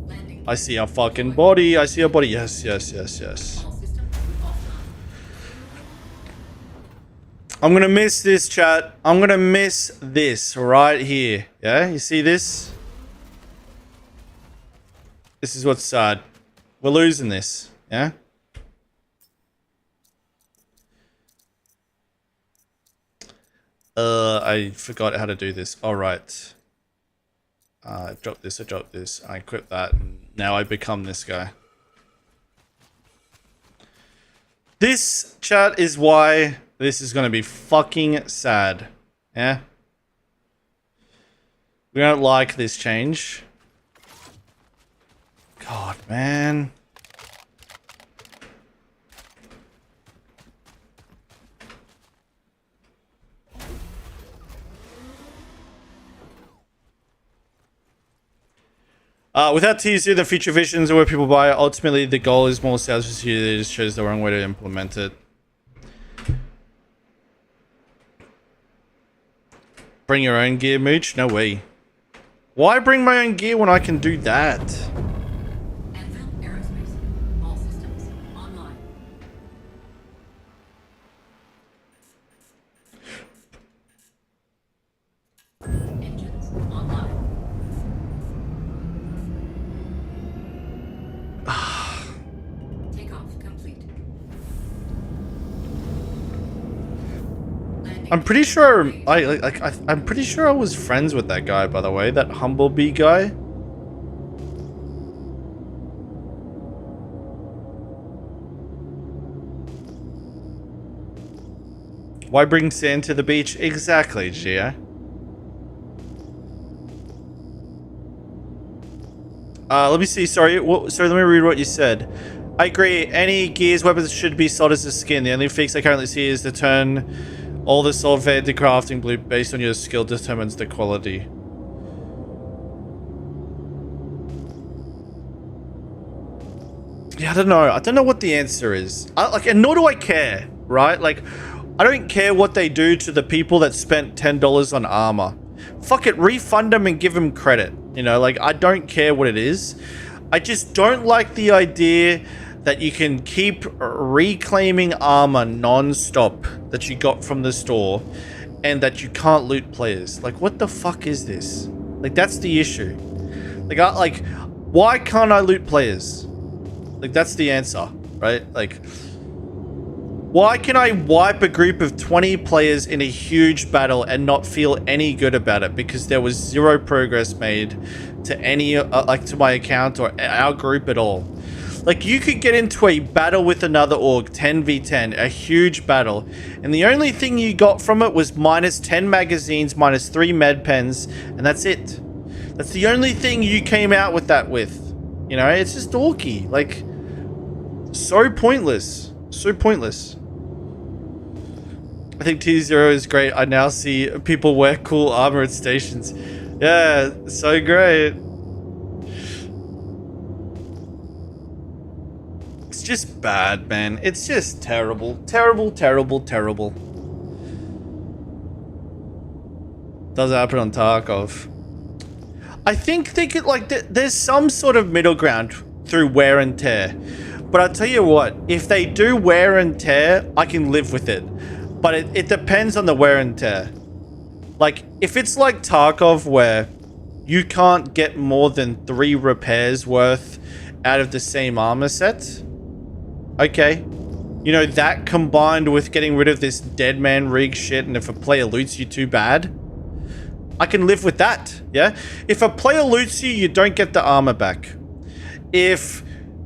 Landing. I see a fucking body. I see a body. Yes. All systems offline. I'm gonna miss this, chat. I'm gonna miss this right here. Yeah, you see this? This is what's sad. We're losing this. Yeah? I forgot how to do this. All right. I dropped this. I equip that. And now I become this guy. This, chat, is why this is going to be fucking sad. Yeah? We don't like this change. God, man. Without teasing the future visions of where people buy, ultimately the goal is more sales for you. They just chose the wrong way to implement it. Bring your own gear, Mooch? No way. Why bring my own gear when I can do that? Anvil Aerospace. All systems online. Engines online. Takeoff complete. Landing. I'm pretty sure I'm pretty sure I was friends with that guy, by the way, that Humblebee guy. Why bring sand to the beach? Exactly, Gia. Let me see. Sorry, let me read what you said. I agree. Any gears, weapons should be sold as a skin. The only fix I currently see is to turn all the sword fed to crafting blue based on your skill determines the quality. Yeah, I don't know. I don't know what the answer is. And nor do I care, right? Like, I don't care what they do to the people that spent $10 on armor. Fuck it, refund them and give them credit. You know, like, I don't care what it is. I just don't like the idea that you can keep reclaiming armor non-stop that you got from the store and that you can't loot players. Like, what the fuck is this? Like, that's the issue. Like, why can't I loot players? Like, that's the answer, right? Like, why can I wipe a group of 20 players in a huge battle and not feel any good about it because there was zero progress made to any, like, to my account or our group at all? Like, you could get into a battle with another org, 10v10, a huge battle, and the only thing you got from it was minus 10 magazines, minus 3 med pens, and that's it. That's the only thing you came out with that with. You know, it's just dorky. Like, so pointless. So pointless. I think T0 is great. I now see people wear cool armor at stations. Yeah, so great. It's just bad, man. It's just terrible. Terrible, terrible, terrible. Doesn't happen on Tarkov. I think they could, like, there's some sort of middle ground through wear and tear. But I'll tell you what, if they do wear and tear, I can live with it. But it depends on the wear and tear. Like, if it's like Tarkov where you can't get more than 3 repairs worth out of the same armor set, okay. You know, that combined with getting rid of this dead man rig shit, and if a player loots you too bad, I can live with that, yeah? If a player loots you, you don't get the armor back. If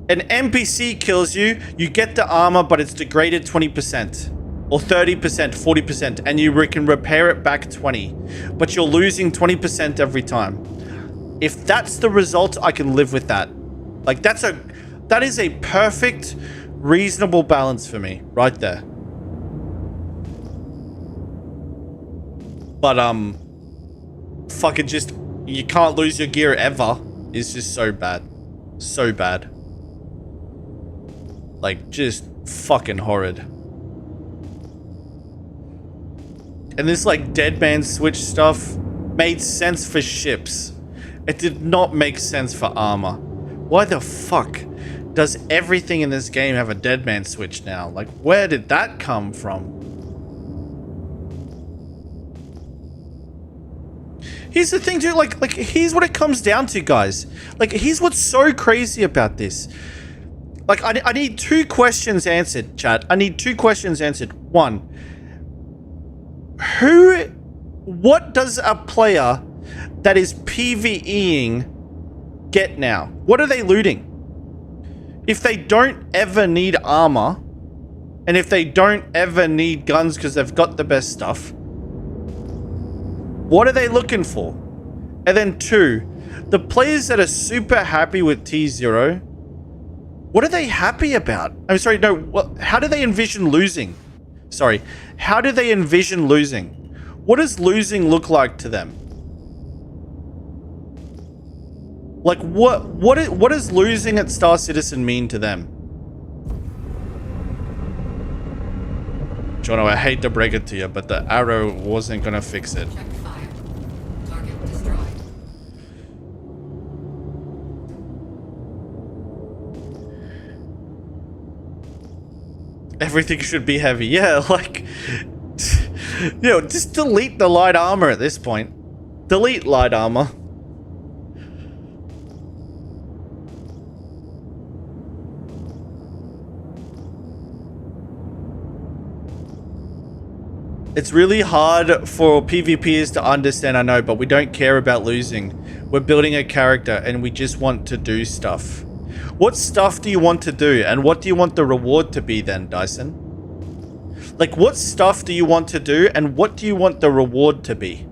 an NPC kills you, you get the armor, but it's degraded 20%. Or 30%, 40%, and you can repair it back 20. But you're losing 20% every time. If that's the result, I can live with that. Like, that is a perfect, reasonable balance for me, right there. But, fucking just, you can't lose your gear ever is just so bad. So bad. Like, just fucking horrid. And this, like, dead man switch stuff made sense for ships. It did not make sense for armor. Why the fuck does everything in this game have a dead man switch now? Like, where did that come from? Here's the thing, dude. Like, here's what it comes down to, guys. Like, here's what's so crazy about this. Like, I need 2 questions answered, chat. I need 2 questions answered. 1. What does a player that is PvEing get now? What are they looting? If they don't ever need armor, and if they don't ever need guns because they've got the best stuff, what are they looking for? And then 2, the players that are super happy with T0, what are they happy about? I'm sorry, no, how do they envision losing? Sorry, how do they envision losing? What does losing look like to them? Like, what does losing at Star Citizen mean to them? Jono, I hate to break it to you, but the arrow wasn't gonna fix it. Check fire. Target destroyed. Everything should be heavy. Yeah, like, you know, just delete the light armor at this point. Delete light armor. It's really hard for PvPers to understand, I know, but we don't care about losing. We're building a character and we just want to do stuff. What stuff do you want to do? And what do you want the reward to be then, Dyson? Like, what stuff do you want to do and what do you want the reward to be?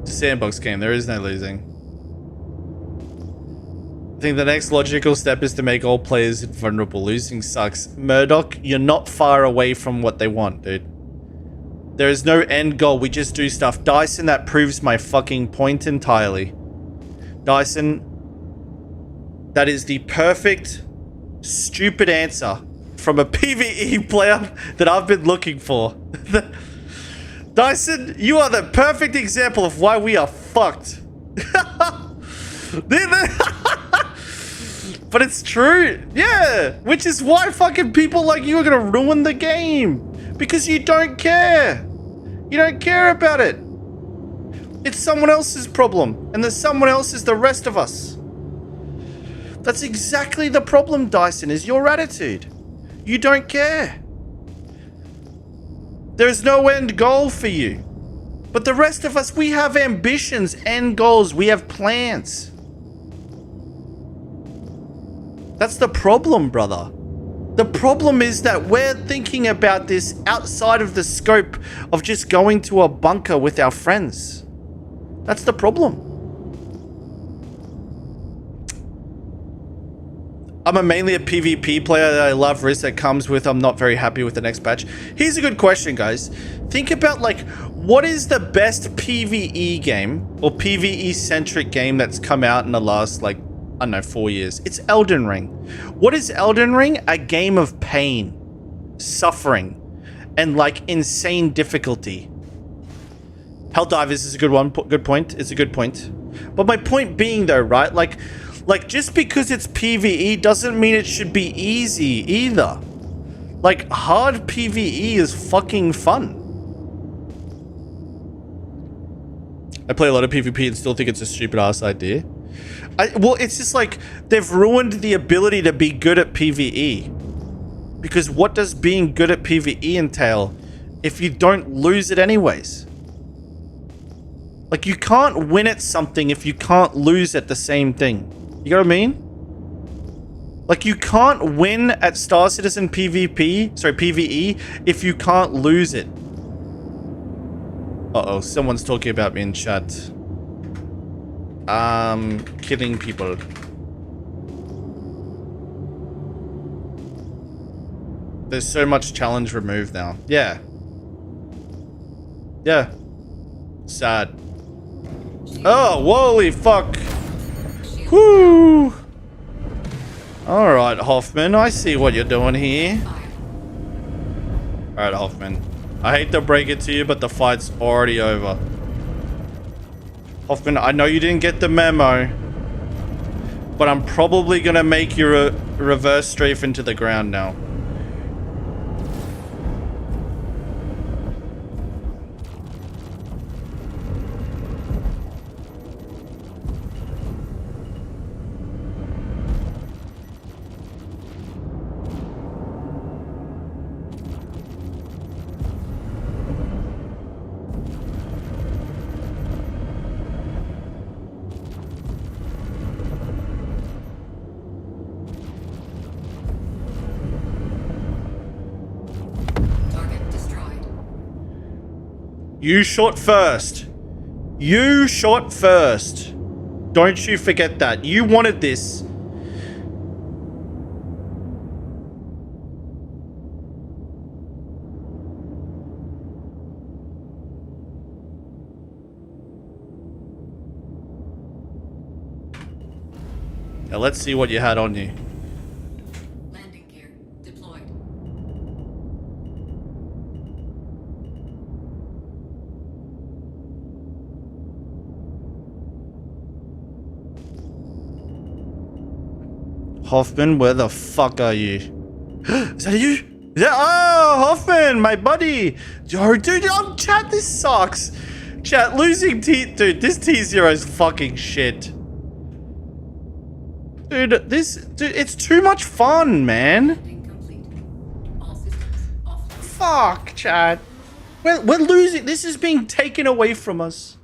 It's a sandbox game. There is no losing. I think the next logical step is to make all players invulnerable. Losing sucks. Murdoch, you're not far away from what they want, dude. There is no end goal. We just do stuff. Dyson, that proves my fucking point entirely. Dyson, that is the perfect stupid answer from a PvE player that I've been looking for. Dyson, you are the perfect example of why we are fucked. But it's true. Yeah. Which is why fucking people like you are going to ruin the game. Because you don't care. You don't care about it. It's someone else's problem. And the someone else is the rest of us. That's exactly the problem, Dyson, is your attitude. You don't care. There's no end goal for you. But the rest of us, we have ambitions, end goals, we have plans. That's the problem, brother. The problem is that we're thinking about this outside of the scope of just going to a bunker with our friends. That's the problem. I'm mainly a PvP player. I love risk that comes with I'm not very happy with the next patch. Here's a good question, guys. Think about, like, what is the best PvE game or PvE-centric game that's come out in the last, like, I don't know, 4 years? It's Elden Ring. What is Elden Ring? A game of pain, suffering, and, like, insane difficulty. Helldivers is a good one. Good point. It's a good point. But my point being, though, right? Like just because it's PvE doesn't mean it should be easy either. Like, hard PvE is fucking fun. I play a lot of PvP and still think it's a stupid ass idea. Well, it's just like they've ruined the ability to be good at PvE. Because what does being good at PvE entail if you don't lose it anyways? Like, you can't win at something if you can't lose at the same thing. You know what I mean? Like, you can't win at Star Citizen PvP if you can't lose it. Uh-oh, someone's talking about me in chat. Killing people. There's so much challenge removed now. Yeah. Yeah. Sad. Oh, holy fuck. Whoo! Alright, Hoffman, I see what you're doing here. Alright, Hoffman. I hate to break it to you, but the fight's already over. Hoffman, I know you didn't get the memo, but I'm probably gonna make you reverse strafe into the ground now. You shot first. You shot first. Don't you forget that. You wanted this. Now let's see what you had on you. Landing gear deployed. Hoffman, where the fuck are you? Is that you? Is that— oh, Hoffman, my buddy. Yo, dude, chat, this sucks. Chat, losing dude, this T0 is fucking shit. Dude, it's too much fun, man. Landing complete. All systems off. Fuck, chat. We're losing. This is being taken away from us.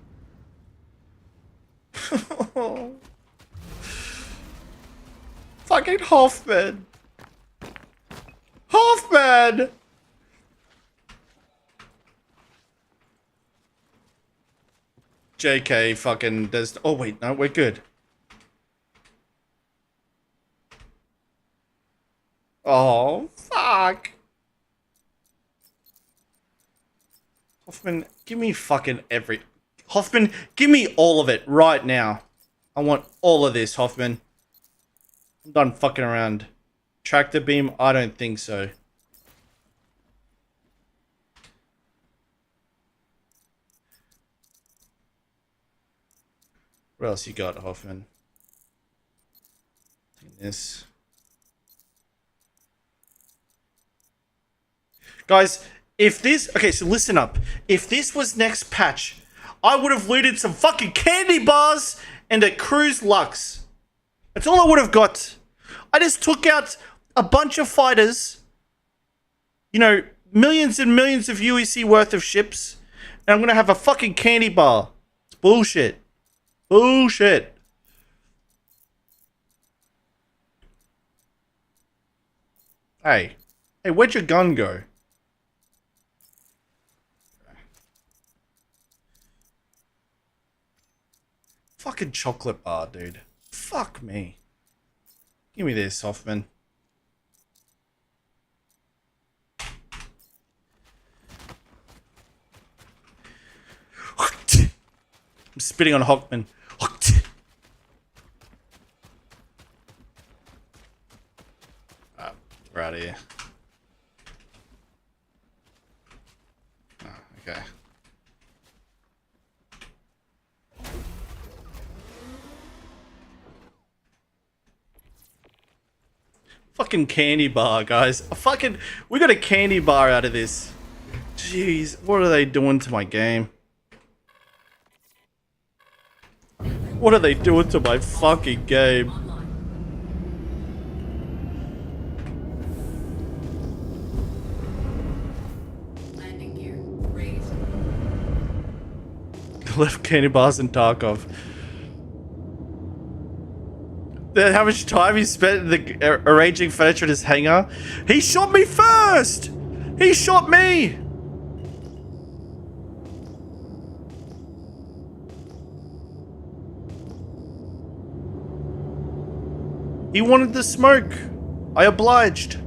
Fucking Hoffman. Hoffman! JK, fucking, there's— oh wait, no, we're good. Oh, fuck. Hoffman, give me fucking Hoffman, give me all of it right now. I want all of this, Hoffman. I'm done fucking around. Tractor beam? I don't think so. What else you got, Hoffman? This. Guys, if this... Okay, so listen up. If this was next patch, I would have looted some fucking candy bars and a Cruise Lux. That's all I would have got. I just took out a bunch of fighters. You know, millions and millions of UEC worth of ships. And I'm going to have a fucking candy bar. It's bullshit. Bullshit. Hey. Hey, where'd your gun go? Fucking chocolate bar, dude. Fuck me. Give me this, Hoffman. I'm spitting on Hoffman. We're out of here. Oh, okay. Fucking candy bar, guys. We got a candy bar out of this. Jeez, what are they doing to my game? What are they doing to my fucking game? Landing gear raised. Left candy bars in Tarkov. How much time he spent arranging furniture in his hangar? He shot me first! He shot me! He wanted the smoke. I obliged.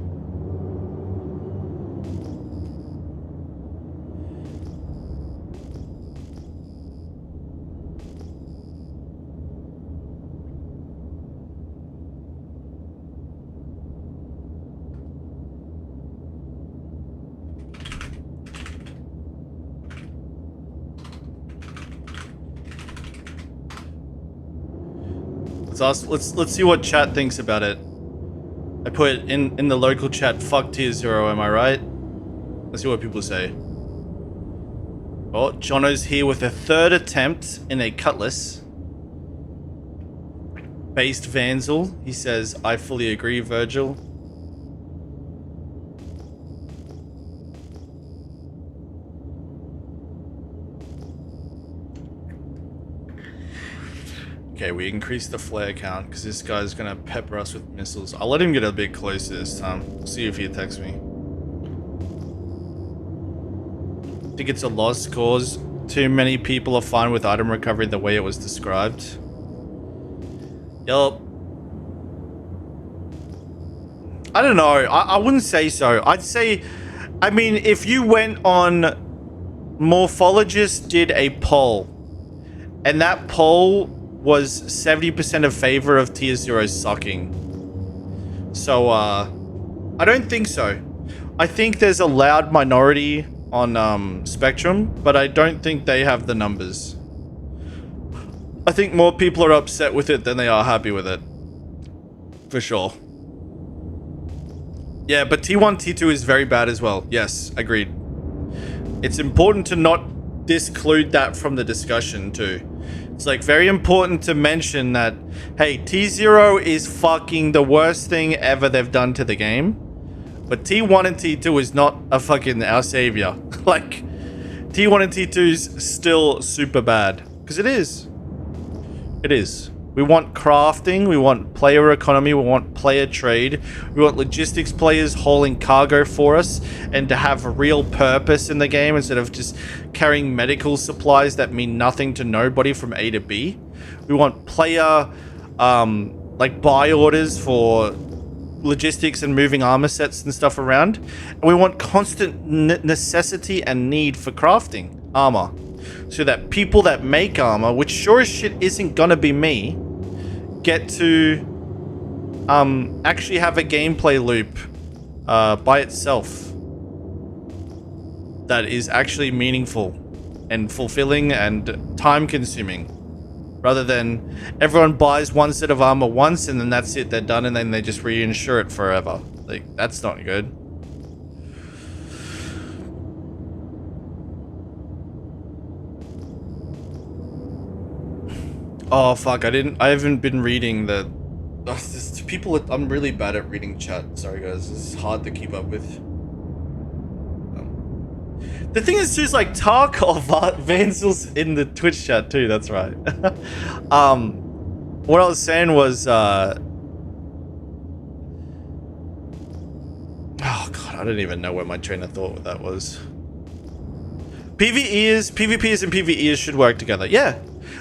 Let's see what chat thinks about it. I put in the local chat, fuck tier 0, am I right? Let's see what people say. Oh, Jono's here with a third attempt in a cutlass. Based Vanzel, he says, I fully agree, Virgil. Okay, we increased the flare count because this guy's gonna pepper us with missiles. I'll let him get a bit closer this time. We'll see if he attacks me. I think it's a lost cause. Too many people are fine with item recovery the way it was described. Yup. I don't know. I wouldn't say so. I'd say, I mean, if you went on Morphologist did a poll, and that poll was 70% of favor of tier 0 sucking. So, I don't think so. I think there's a loud minority on Spectrum, but I don't think they have the numbers. I think more people are upset with it than they are happy with it. For sure. Yeah, but T1, T2 is very bad as well. Yes, agreed. It's important to not disclude that from the discussion too. It's like very important to mention that, hey, T0 is fucking the worst thing ever they've done to the game. But T1 and T2 is not a fucking our savior. Like, T1 and T2 is still super bad. Because it is. It is. We want crafting, we want player economy, we want player trade, we want logistics players hauling cargo for us and to have a real purpose in the game instead of just carrying medical supplies that mean nothing to nobody from A to B. We want player like buy orders for logistics and moving armor sets and stuff around. And we want constant necessity and need for crafting armor. So that people that make armor, which sure as shit isn't gonna be me, get to actually have a gameplay loop by itself that is actually meaningful and fulfilling and time consuming, rather than everyone buys one set of armor once and then that's it, they're done, and then they just reinsure it forever. Like, that's not good. Oh fuck, I haven't been reading the I'm really bad at reading chat. Sorry guys, it's hard to keep up with. The thing is too, is like Tarkov Vansil's in the Twitch chat too, that's right. What I was saying was oh god, I don't even know where my train of thought with that was. PvPers and PvEers should work together. Yeah.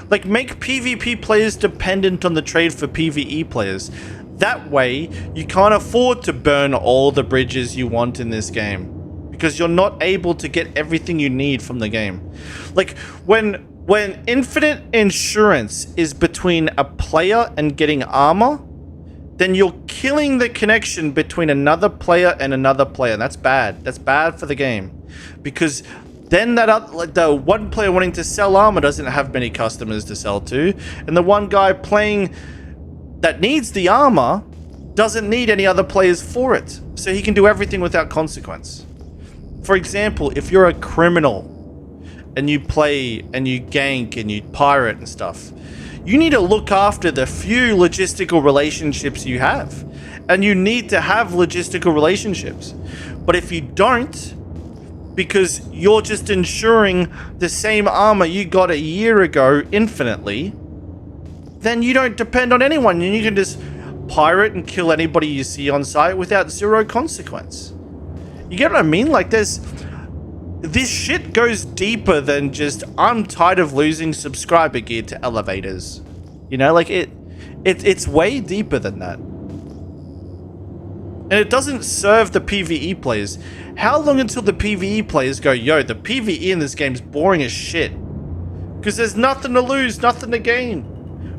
Like, make PvP players dependent on the trade for PvE players. That way, you can't afford to burn all the bridges you want in this game, because you're not able to get everything you need from the game. Like, when infinite insurance is between a player and getting armor, then you're killing the connection between another player and another player. That's bad. That's bad for the game, because then the one player wanting to sell armor doesn't have many customers to sell to, and the one guy playing that needs the armor doesn't need any other players for it, so he can do everything without consequence. For example, if you're a criminal and you play and you gank and you pirate and stuff, you need to look after the few logistical relationships you have, and you need to have logistical relationships. But if you don't, because you're just ensuring the same armor you got a year ago infinitely, then you don't depend on anyone, and you can just pirate and kill anybody you see on site without zero consequence. You get what I mean? Like, this shit goes deeper than just, I'm tired of losing subscriber gear to elevators. You know, like, it's way deeper than that. And it doesn't serve the PvE players. How long until the PvE players go, yo, the PvE in this game's boring as shit? Because there's nothing to lose, nothing to gain.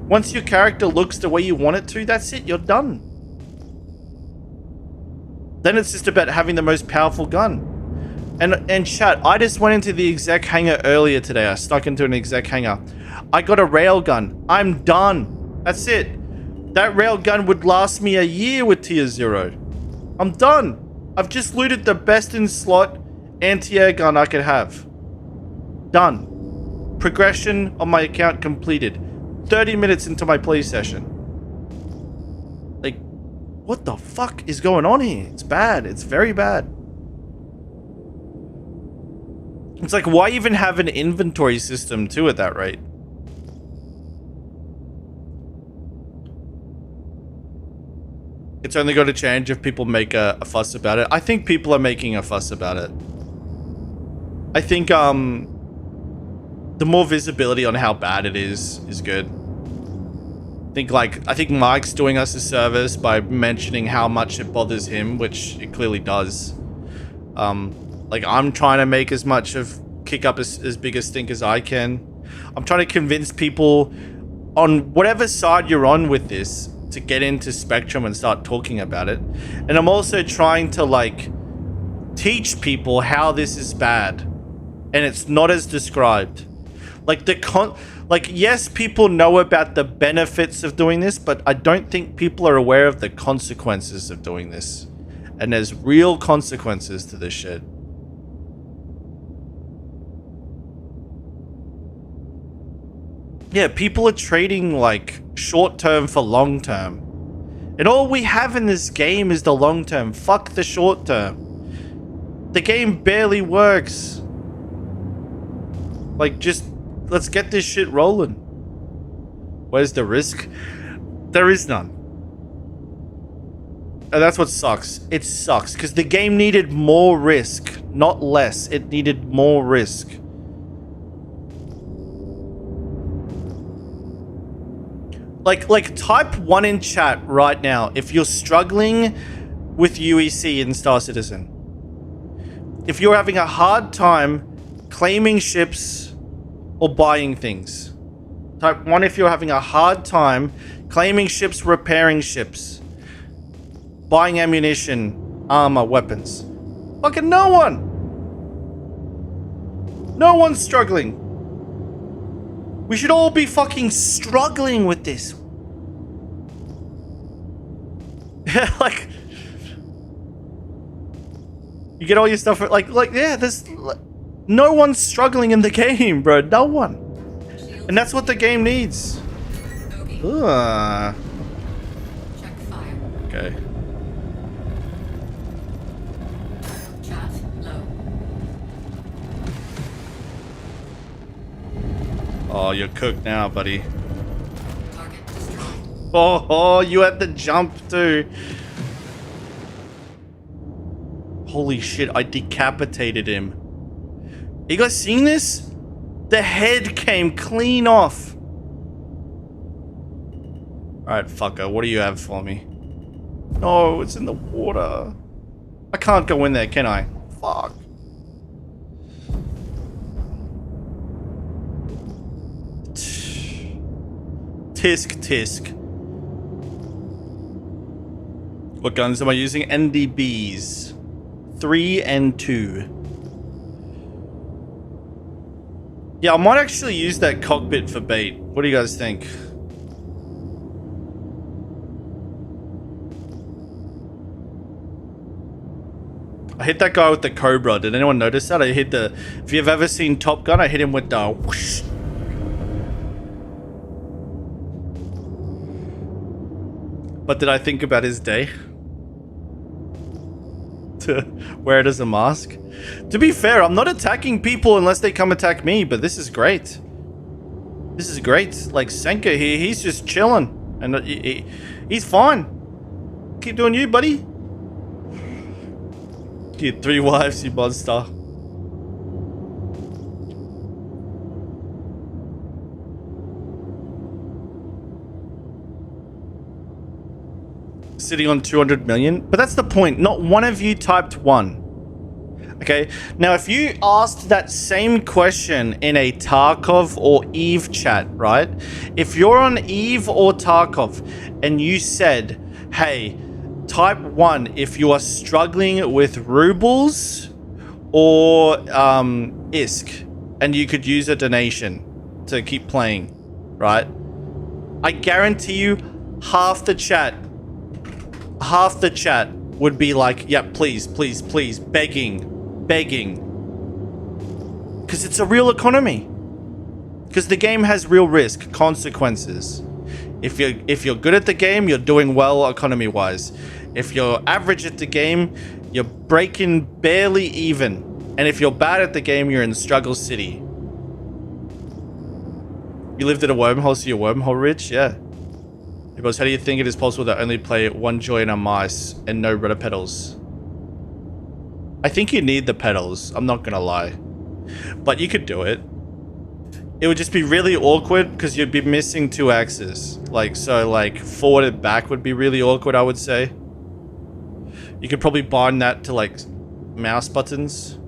Once your character looks the way you want it to, that's it, you're done. Then it's just about having the most powerful gun. And chat, I just went into the exec hangar earlier today. I snuck into an exec hangar. I got a railgun. I'm done. That's it. That railgun would last me a year with tier 0. I'm done. I've just looted the best in slot anti-air gun I could have. Done. Progression on my account completed. 30 minutes into my play session. Like, what the fuck is going on here? It's bad. It's very bad. It's like, why even have an inventory system too at that rate? It's only going to change if people make a fuss about it. I think people are making a fuss about it. I think the more visibility on how bad it is good. I think Mike's doing us a service by mentioning how much it bothers him, which it clearly does. Like, I'm trying to make as much of kick up as big a stink as I can. I'm trying to convince people on whatever side you're on with this to get into Spectrum and start talking about it. And I'm also trying to, like, teach people how this is bad and it's not as described. Like, yes, people know about the benefits of doing this, but I don't think people are aware of the consequences of doing this. And there's real consequences to this shit. Yeah, people are trading, like, short term for long term. And all we have in this game is the long term. Fuck the short term. The game barely works. Like, just, let's get this shit rolling. Where's the risk? There is none. And that's what sucks. It sucks, because the game needed more risk, not less. It needed more risk. Like type 1 in chat right now if you're struggling with UEC in Star Citizen. If you're having a hard time claiming ships or buying things. Type 1 if you're having a hard time claiming ships, repairing ships. buying ammunition, armor, weapons? Fucking no one. No one's struggling. We should all be fucking struggling with this. Like, you get all your stuff like yeah, there's no one's struggling in the game, bro. No one. And that's what the game needs. Ugh. Check fire. Okay. Chaff low. Oh, you're cooked now, buddy. Target destroyed. Oh, you had to jump too. Holy shit, I decapitated him. You guys seeing this? The head came clean off. Alright, fucker, what do you have for me? No, it's in the water. I can't go in there, can I? Fuck. Tisk. What guns am I using? NDBs. 3 and 2. Yeah, I might actually use that cockpit for bait. What do you guys think? I hit that guy with the Cobra. Did anyone notice that? I hit the... If you've ever seen Top Gun, I hit him with the... Whoosh. But did I think about his day? To wear it as a mask? To be fair, I'm not attacking people unless they come attack me, but this is great. This is great. Like Senka here, he's just chilling. And he's fine. Keep doing you, buddy. Get 3 wives, you monster. Sitting on 200 million, but that's the point. Not one of you typed 1. Okay, now if you asked that same question in a Tarkov or Eve chat, right? If you're on Eve or Tarkov and you said, hey, type 1 if you are struggling with rubles or ISK, and you could use a donation to keep playing, right? I guarantee you half the chat would be like, yeah, please, begging. Because it's a real economy. Because the game has real risk, consequences. If you're good at the game, you're doing well economy-wise. If you're average at the game, you're breaking barely even. And if you're bad at the game, you're in struggle city. You lived in a wormhole, so you're wormhole rich? Yeah. Because how do you think it is possible to only play 1 joy and a mice and no rudder pedals? I think you need the pedals, I'm not gonna lie. But you could do it. It would just be really awkward because you'd be missing 2 axes. Like, so like forward and back would be really awkward, I would say. You could probably bind that to like mouse buttons.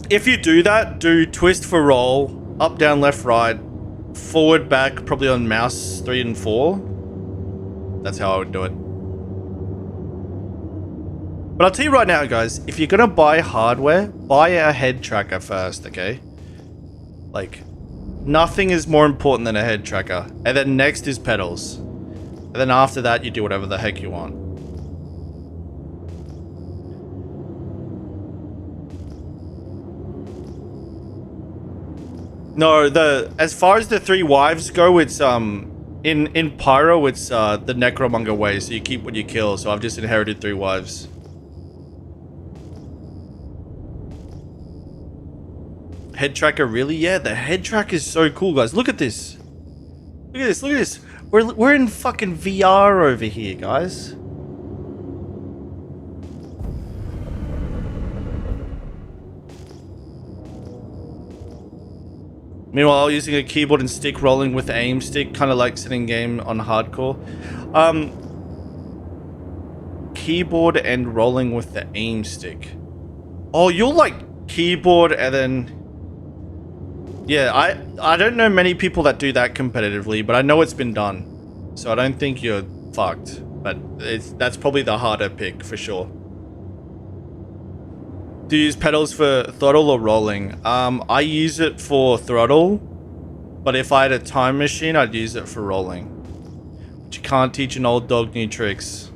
If you do that, do twist for roll, up, down, left, right, forward, back, probably on mouse 3 and 4. That's how I would do it. But I'll tell you right now, guys, if you're gonna buy hardware, buy a head tracker first, okay? Like, nothing is more important than a head tracker. And then next is pedals. And then after that, you do whatever the heck you want. No, as far as the 3 wives go, it's in Pyro, it's the Necromonger way, so you keep what you kill. So I've just inherited 3 wives. Head tracker, really? Yeah, the head tracker is so cool, guys. Look at this. Look at this. We're in fucking VR over here, guys. Meanwhile, using a keyboard and stick, rolling with the aim stick, kind of like sitting game on hardcore. Keyboard and rolling with the aim stick. Oh, you're like keyboard and then... Yeah, I don't know many people that do that competitively, but I know it's been done. So I don't think you're fucked. But that's probably the harder pick for sure. Do you use pedals for throttle or rolling? I use it for throttle. But if I had a time machine, I'd use it for rolling. But you can't teach an old dog new tricks.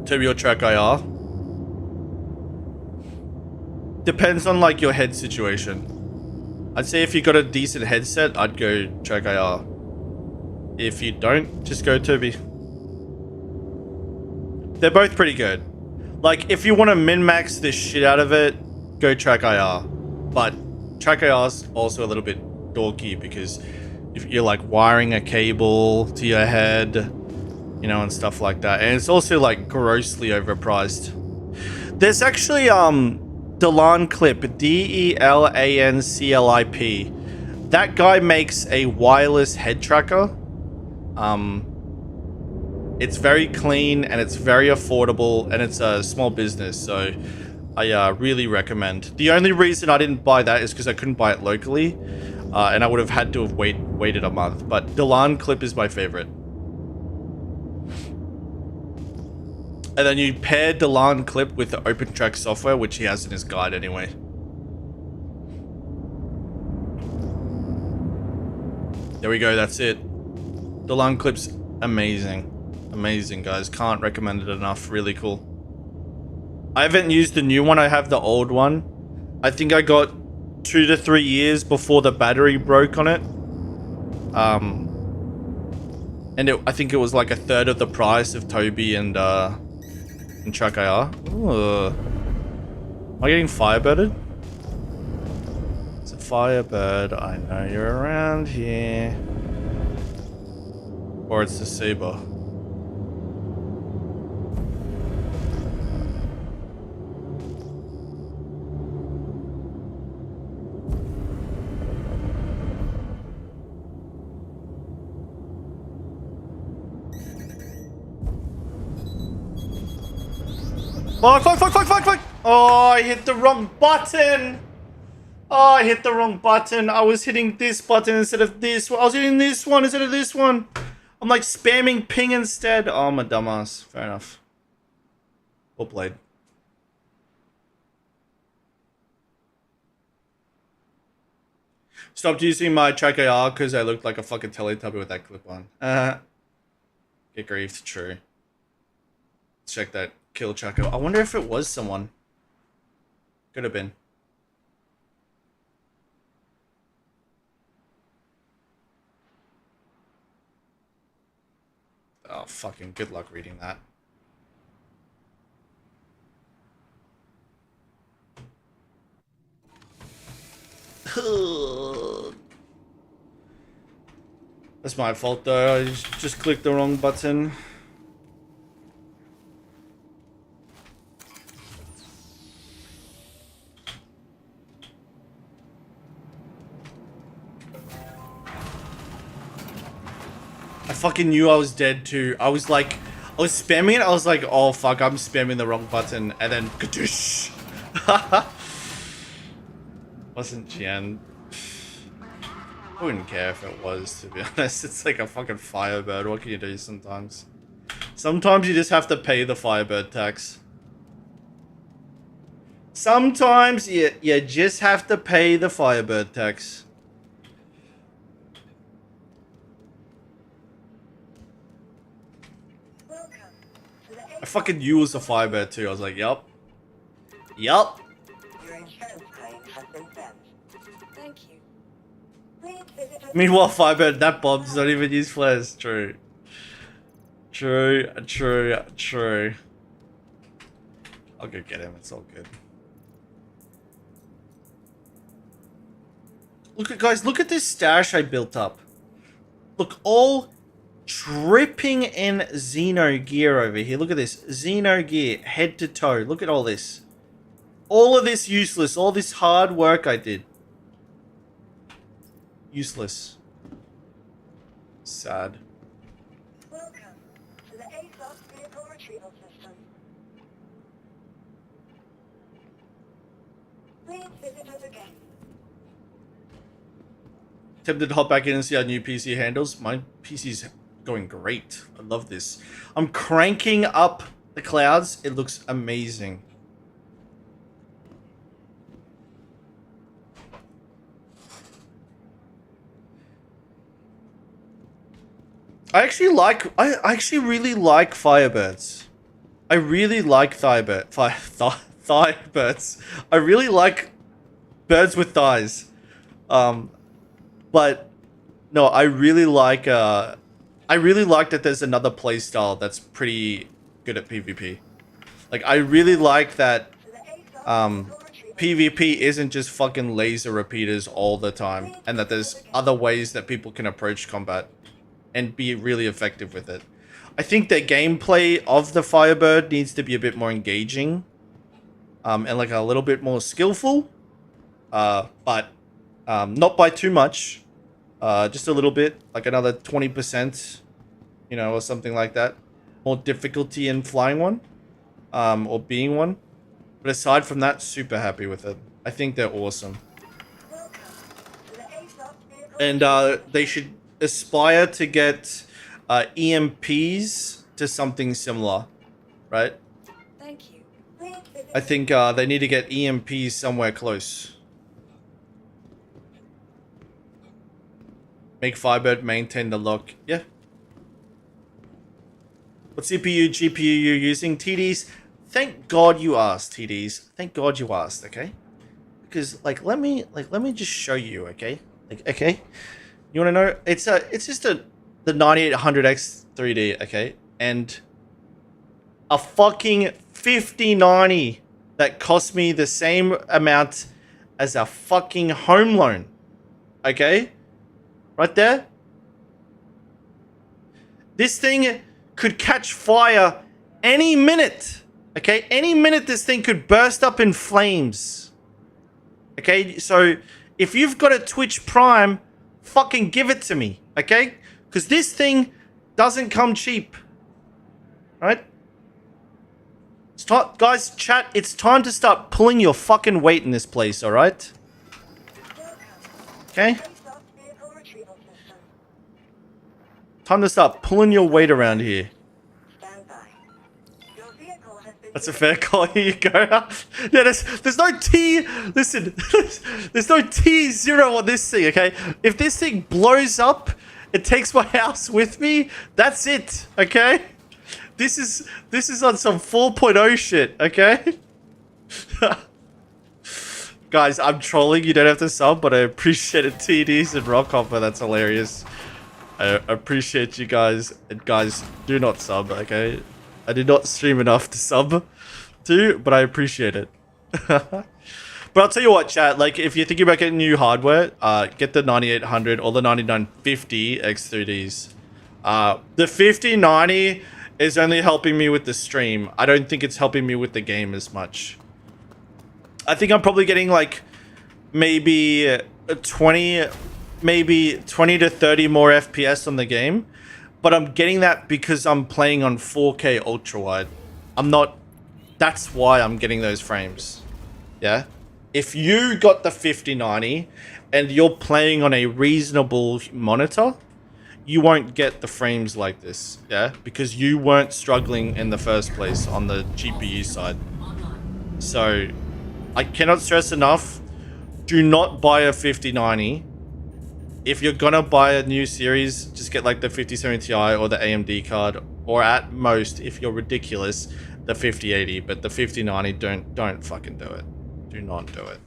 Turbo track IR. Depends on like your head situation. I'd say if you got a decent headset, I'd go track IR. If you don't, just go Turbo. They're both pretty good. Like if you want to min-max the shit out of it, go track IR. But track IR is also a little bit dorky because if you're like wiring a cable to your head, you know, and stuff like that. And it's also like grossly overpriced. There's actually Delan Clip, DELANCLIP. That guy makes a wireless head tracker. It's very clean and it's very affordable and it's a small business, so I really recommend. The only reason I didn't buy that is because I couldn't buy it locally, and I would have had to have waited a month. But Delan Clip is my favorite. And then you pair Delan Clip with the OpenTrack software, which he has in his guide anyway. There we go, that's it. Delan Clip's amazing. Amazing, guys. Can't recommend it enough. Really cool. I haven't used the new one. I have the old one. I think I got 2 to 3 years before the battery broke on it. And I think it was like a third of the price of Toby and Track IR. Ooh. Am I getting firebirded? It's a firebird. I know you're around here. Or it's the saber. Fuck! Oh, I hit the wrong button! Oh, I hit the wrong button. I was hitting this button instead of this one. I was hitting this one instead of this one. I'm like spamming ping instead. Oh, I'm a dumbass. Fair enough. Well played. Stopped using my track AR because I looked like a fucking Teletubby with that clip on. Get griefed, true. Let's check that kill tracker. I wonder if it was someone. Could have been. Oh, fucking good luck reading that. That's my fault though, I just clicked the wrong button. I fucking knew I was dead too. I was spamming it, I was like, oh fuck, I'm spamming the wrong button, and then kadoosh. Wasn't Jen. I wouldn't care if it was, to be honest. It's like a fucking Firebird. What can you do sometimes? Sometimes you just have to pay the Firebird tax. Sometimes you just have to pay the Firebird tax. I fucking knew it was a Firebird too. I was like, yup. Yup. Your insurance claim has been sent. Thank you. Please visit us. Meanwhile, Firebird, that bomb does not even use flares. True. True. I'll go get him. It's all good. Look at, guys, look at this stash I built up. Look, all dripping in Xeno gear over here. Look at this. Xeno gear, head to toe. Look at all this. All of this useless. All this hard work I did. Useless. Sad. Welcome to the ASOS vehicle retrieval system. visitors again. Tempted to hop back in and see how new PC handles. My PC's going great. I love this. I'm cranking up the clouds. It looks amazing. I actually really like Firebirds. I really like Thigh-birds. I really like birds with thighs. But no, I really like that there's another playstyle that's pretty good at PvP. Like I really like that PvP isn't just fucking laser repeaters all the time, and that there's other ways that people can approach combat and be really effective with it. I think the gameplay of the Firebird needs to be a bit more engaging, and like a little bit more skillful, but not by too much. Just a little bit, like another 20%, you know, or something like that. More difficulty in flying one, or being one. But aside from that, super happy with it. I think they're awesome. And they should aspire to get EMPs to something similar, right? Thank you. I think they need to get EMPs somewhere close. Make Firebird maintain the lock. Yeah. What CPU, GPU you using? TDs? Thank God you asked, TDs. Thank God you asked, okay? Because let me just show you, okay? Okay? You want to know? It's just the 9800X 3D, okay? And a fucking 5090 that cost me the same amount as a fucking home loan. Okay? Right there. This thing could catch fire any minute. Okay? Any minute this thing could burst up in flames. Okay? So if you've got a Twitch Prime, fucking give it to me. Okay? Because this thing doesn't come cheap. Right? It's time, guys, chat, it's time to start pulling your fucking weight in this place, alright? Okay? Time to start pulling your weight around here. That's a fair call. Here you go. Yeah, there's no T. Listen, there's no T0 on this thing. Okay, if this thing blows up, it takes my house with me. That's it. Okay, this is on some 4.0 shit. Okay, guys, I'm trolling. You don't have to sub, but I appreciate it. TDs and Rock Hopper. That's hilarious. I appreciate you guys. And guys, do not sub, okay? I did not stream enough to sub to, but I appreciate it. But I'll tell you what, chat, like, if you're thinking about getting new hardware, get the 9800 or the 9950 X3Ds. The 5090 is only helping me with the stream. I don't think it's helping me with the game as much. I think I'm probably getting, like, maybe 20 to 30 more FPS on the game, but I'm getting that because I'm playing on 4K ultra wide. That's why I'm getting those frames. Yeah, if you got the 5090 and you're playing on a reasonable monitor, you won't get the frames like this. Yeah, because you weren't struggling in the first place on the GPU side. So I cannot stress enough, do not buy a 5090. If you're gonna buy a new series, just get like the 5070 Ti or the AMD card, or at most, if you're ridiculous, the 5080. But the 5090, don't fucking do it. Do not do it.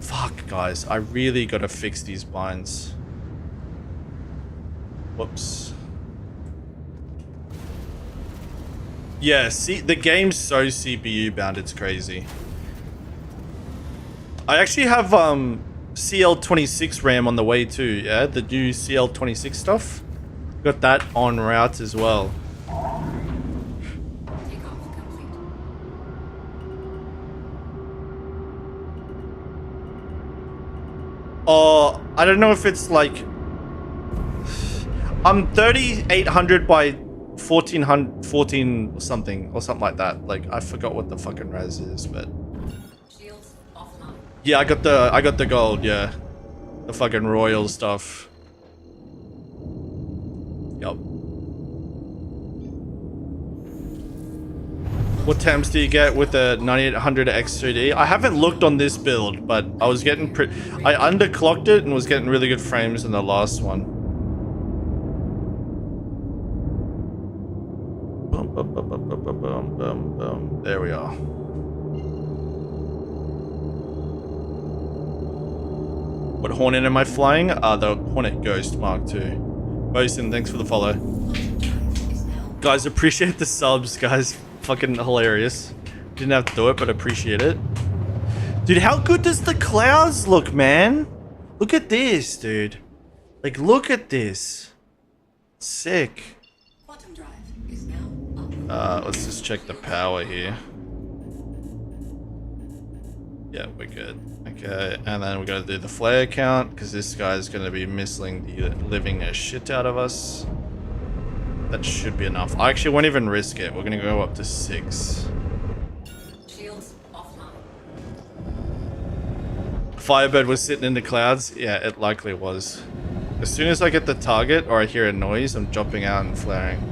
Fuck, guys, I really gotta fix these binds. Whoops. Yeah, see, the game's so CPU bound, it's crazy. I actually have CL26 RAM on the way too, yeah? The new CL26 stuff. Got that en route as well. Takeoff complete. Oh, I don't know if it's like... I'm 3800 by 1400, 14 something, or something like that. Like, I forgot what the fucking res is, but... Shields offline. Yeah, I got the gold, yeah. The fucking royal stuff. Yup. What temps do you get with the 9800 X2D? I haven't looked on this build, but I was getting I underclocked it and was getting really good frames in the last one. Boom, boom, boom, boom, boom, boom, boom, boom. There we are. What Hornet am I flying? The Hornet Ghost Mark II. Bosun, thanks for the follow. Guys, appreciate the subs, guys. Fucking hilarious. Didn't have to do it, but appreciate it. Dude, how good does the clouds look, man? Look at this, dude. Like, look at this. Sick. Quantum drive is now up. Let's just check the power here. Yeah, we're good. Okay, and then we gotta do the flare count, because this guy's gonna be missing the living shit out of us. That should be enough. I actually won't even risk it. We're gonna go up to 6. Shields offline. Firebird was sitting in the clouds. Yeah, it likely was. As soon as I get the target or I hear a noise, I'm jumping out and flaring.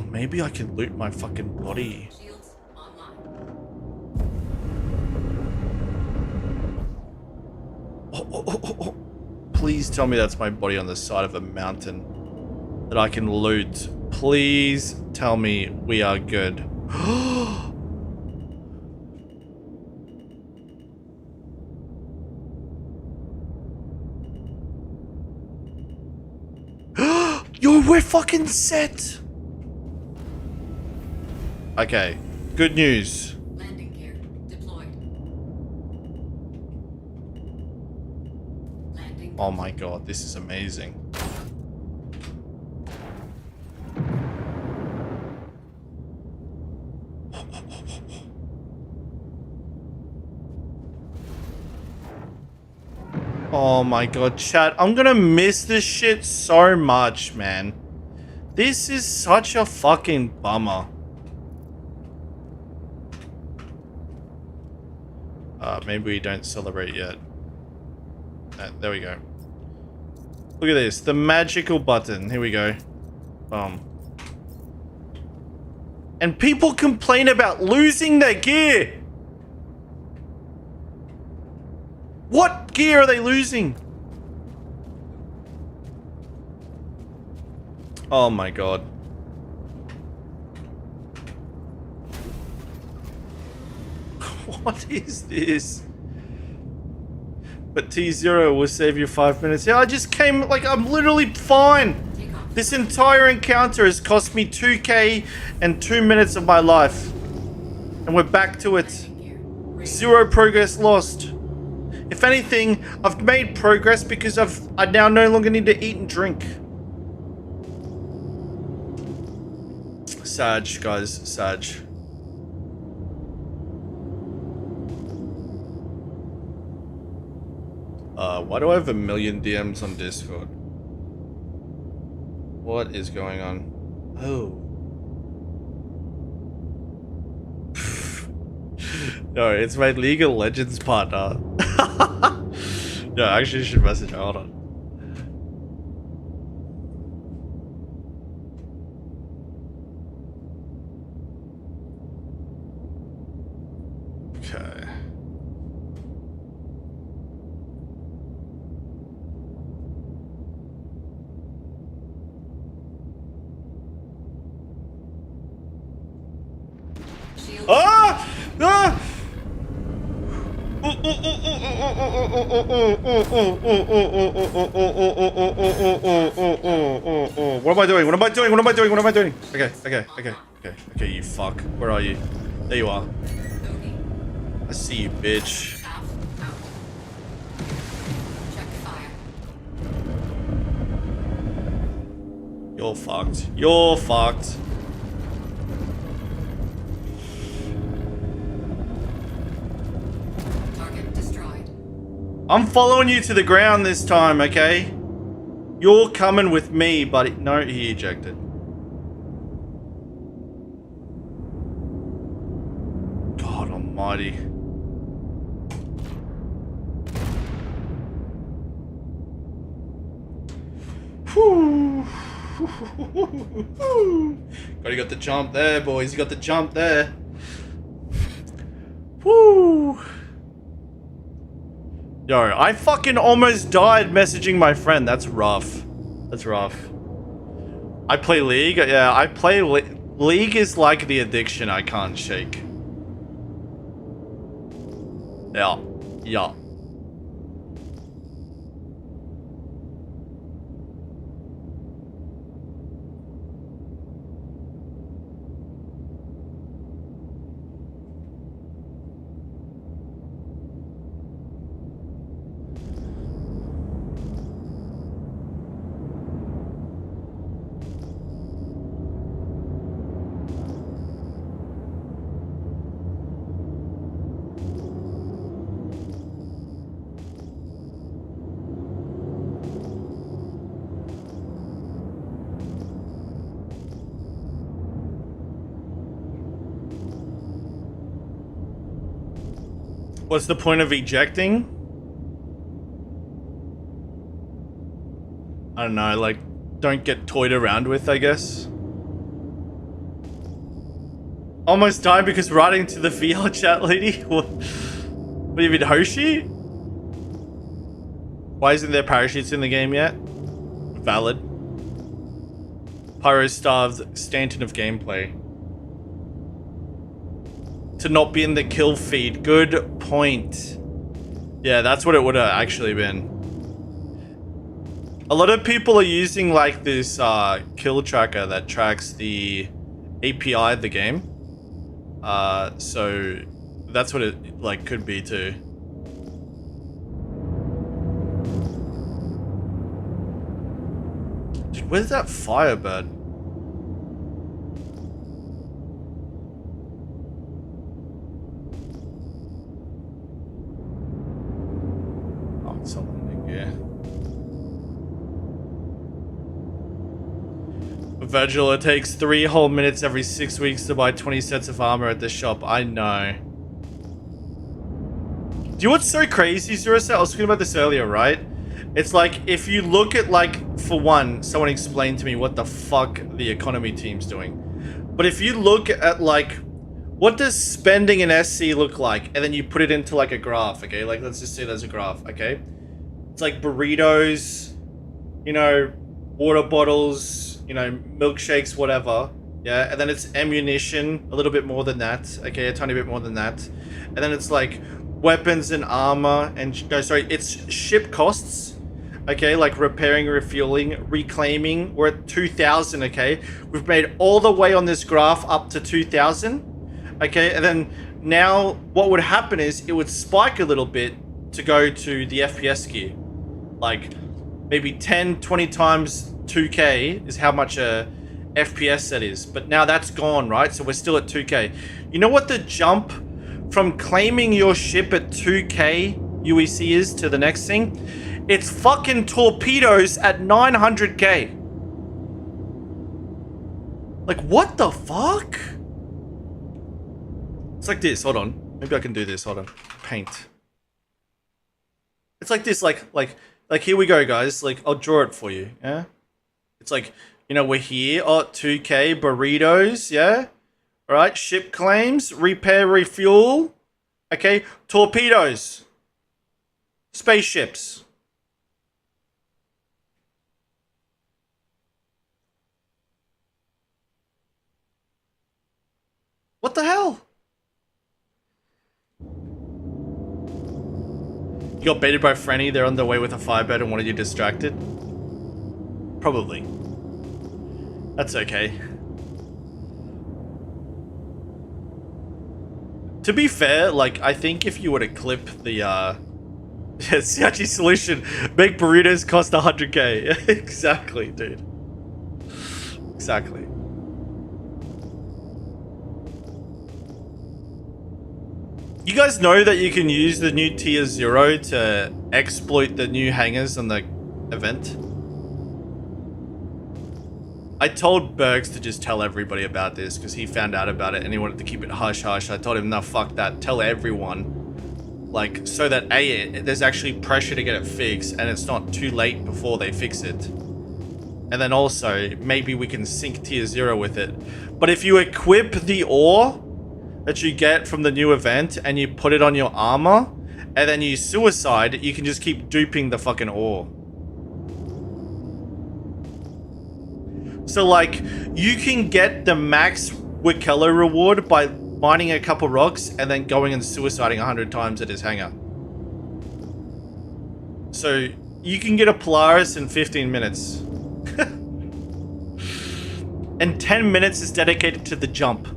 Maybe I can loot my fucking body. Shields online. Oh. Please tell me that's my body on the side of a mountain that I can loot. Please tell me we are good. Yo, we're fucking set. Okay, good news. Landing gear deployed. Landing. Oh my god, this is amazing. Oh my god, chat, I'm gonna miss this shit so much, man. This is such a fucking bummer. Maybe we don't celebrate yet. There we go. Look at this. The magical button. Here we go. Boom. And people complain about losing their gear. What gear are they losing? Oh my god. What is this? But T0 will save you 5 minutes. Yeah, I just came, like, I'm literally fine. This entire encounter has cost me 2k and 2 minutes of my life. And we're back to it. 0 progress lost. If anything, I've made progress because I now no longer need to eat and drink. Sag, guys, Sag. Why do I have 1 million DMs on Discord? What is going on? Oh. No, it's my League of Legends partner. No, actually you should message her. Hold on. Okay. Ah! Ah! What am I doing? What am I doing? What am I doing? What am I doing? Okay, you fuck. Where are you? There you are. I see you, bitch. You're fucked. You're fucked. I'm following you to the ground this time, okay? You're coming with me, buddy. No, he ejected. God almighty. Whew. Gotta got the jump there, boys. You got the jump there. Woo. Yo, I fucking almost died messaging my friend. That's rough. That's rough. I play League. Yeah, I play League is like the addiction I can't shake. Yeah. Yeah. What's the point of ejecting? I don't know, like, don't get toyed around with, I guess. Almost died because riding to the VR chat lady? What do you mean, Hoshi? Why isn't there parachutes in the game yet? Valid. Pyro starved Stanton of gameplay. To not be in the kill feed. Good point. Yeah, that's what it would have actually been. A lot of people are using like this kill tracker that tracks the API of the game. So that's what it like could be too. Dude, where's that Firebird? Virgil, it takes 3 whole minutes every 6 weeks to buy 20 sets of armor at the shop. I know. Do you know what's so crazy, Zurisa? I was talking about this earlier, right? It's like, if you look at, like, for one, someone explained to me what the fuck the economy team's doing. But if you look at, like, what does spending in SC look like? And then you put it into, like, a graph, okay? Like, let's just say there's a graph, okay? It's like burritos, you know, water bottles, you know, milkshakes, whatever. Yeah, and then it's ammunition, a little bit more than that. Okay, a tiny bit more than that. And then it's like weapons and armor and, no, sorry, it's ship costs. Okay, like repairing, refueling, reclaiming. We're at 2,000, okay? We've made all the way on this graph up to 2,000. Okay, and then now what would happen is it would spike a little bit to go to the FPS gear. Like maybe 10, 20 times 2K is how much a FPS that is. But now that's gone, right? So we're still at 2K. You know what the jump from claiming your ship at 2K UEC is to the next thing? It's fucking torpedoes at 900K. Like, what the fuck? It's like this. Hold on. Maybe I can do this. Hold on. Paint. It's like this. Like here we go, guys. Like, I'll draw it for you. Yeah? It's like, you know, we're here. Oh, 2K, burritos, yeah? Alright, ship claims, repair, refuel. Okay, torpedoes. Spaceships. What the hell? You got baited by Franny, they're on their way with a firebird and wanted you distracted? Probably. That's okay. To be fair, like, I think if you were to clip the, Siachi solution, make burritos cost 100K. Exactly, dude. Exactly. You guys know that you can use the new tier 0 to exploit the new hangars on the event? I told Bergs to just tell everybody about this because he found out about it and he wanted to keep it hush-hush. I told him, no, fuck that. Tell everyone. Like, so that A, there's actually pressure to get it fixed and it's not too late before they fix it. And then also, maybe we can sync tier 0 with it. But if you equip the ore that you get from the new event and you put it on your armor and then you suicide, you can just keep duping the fucking ore. So like, you can get the max Wikello reward by mining a couple rocks and then going and suiciding 100 times at his hangar. So you can get a Polaris in 15 minutes. And 10 minutes is dedicated to the jump.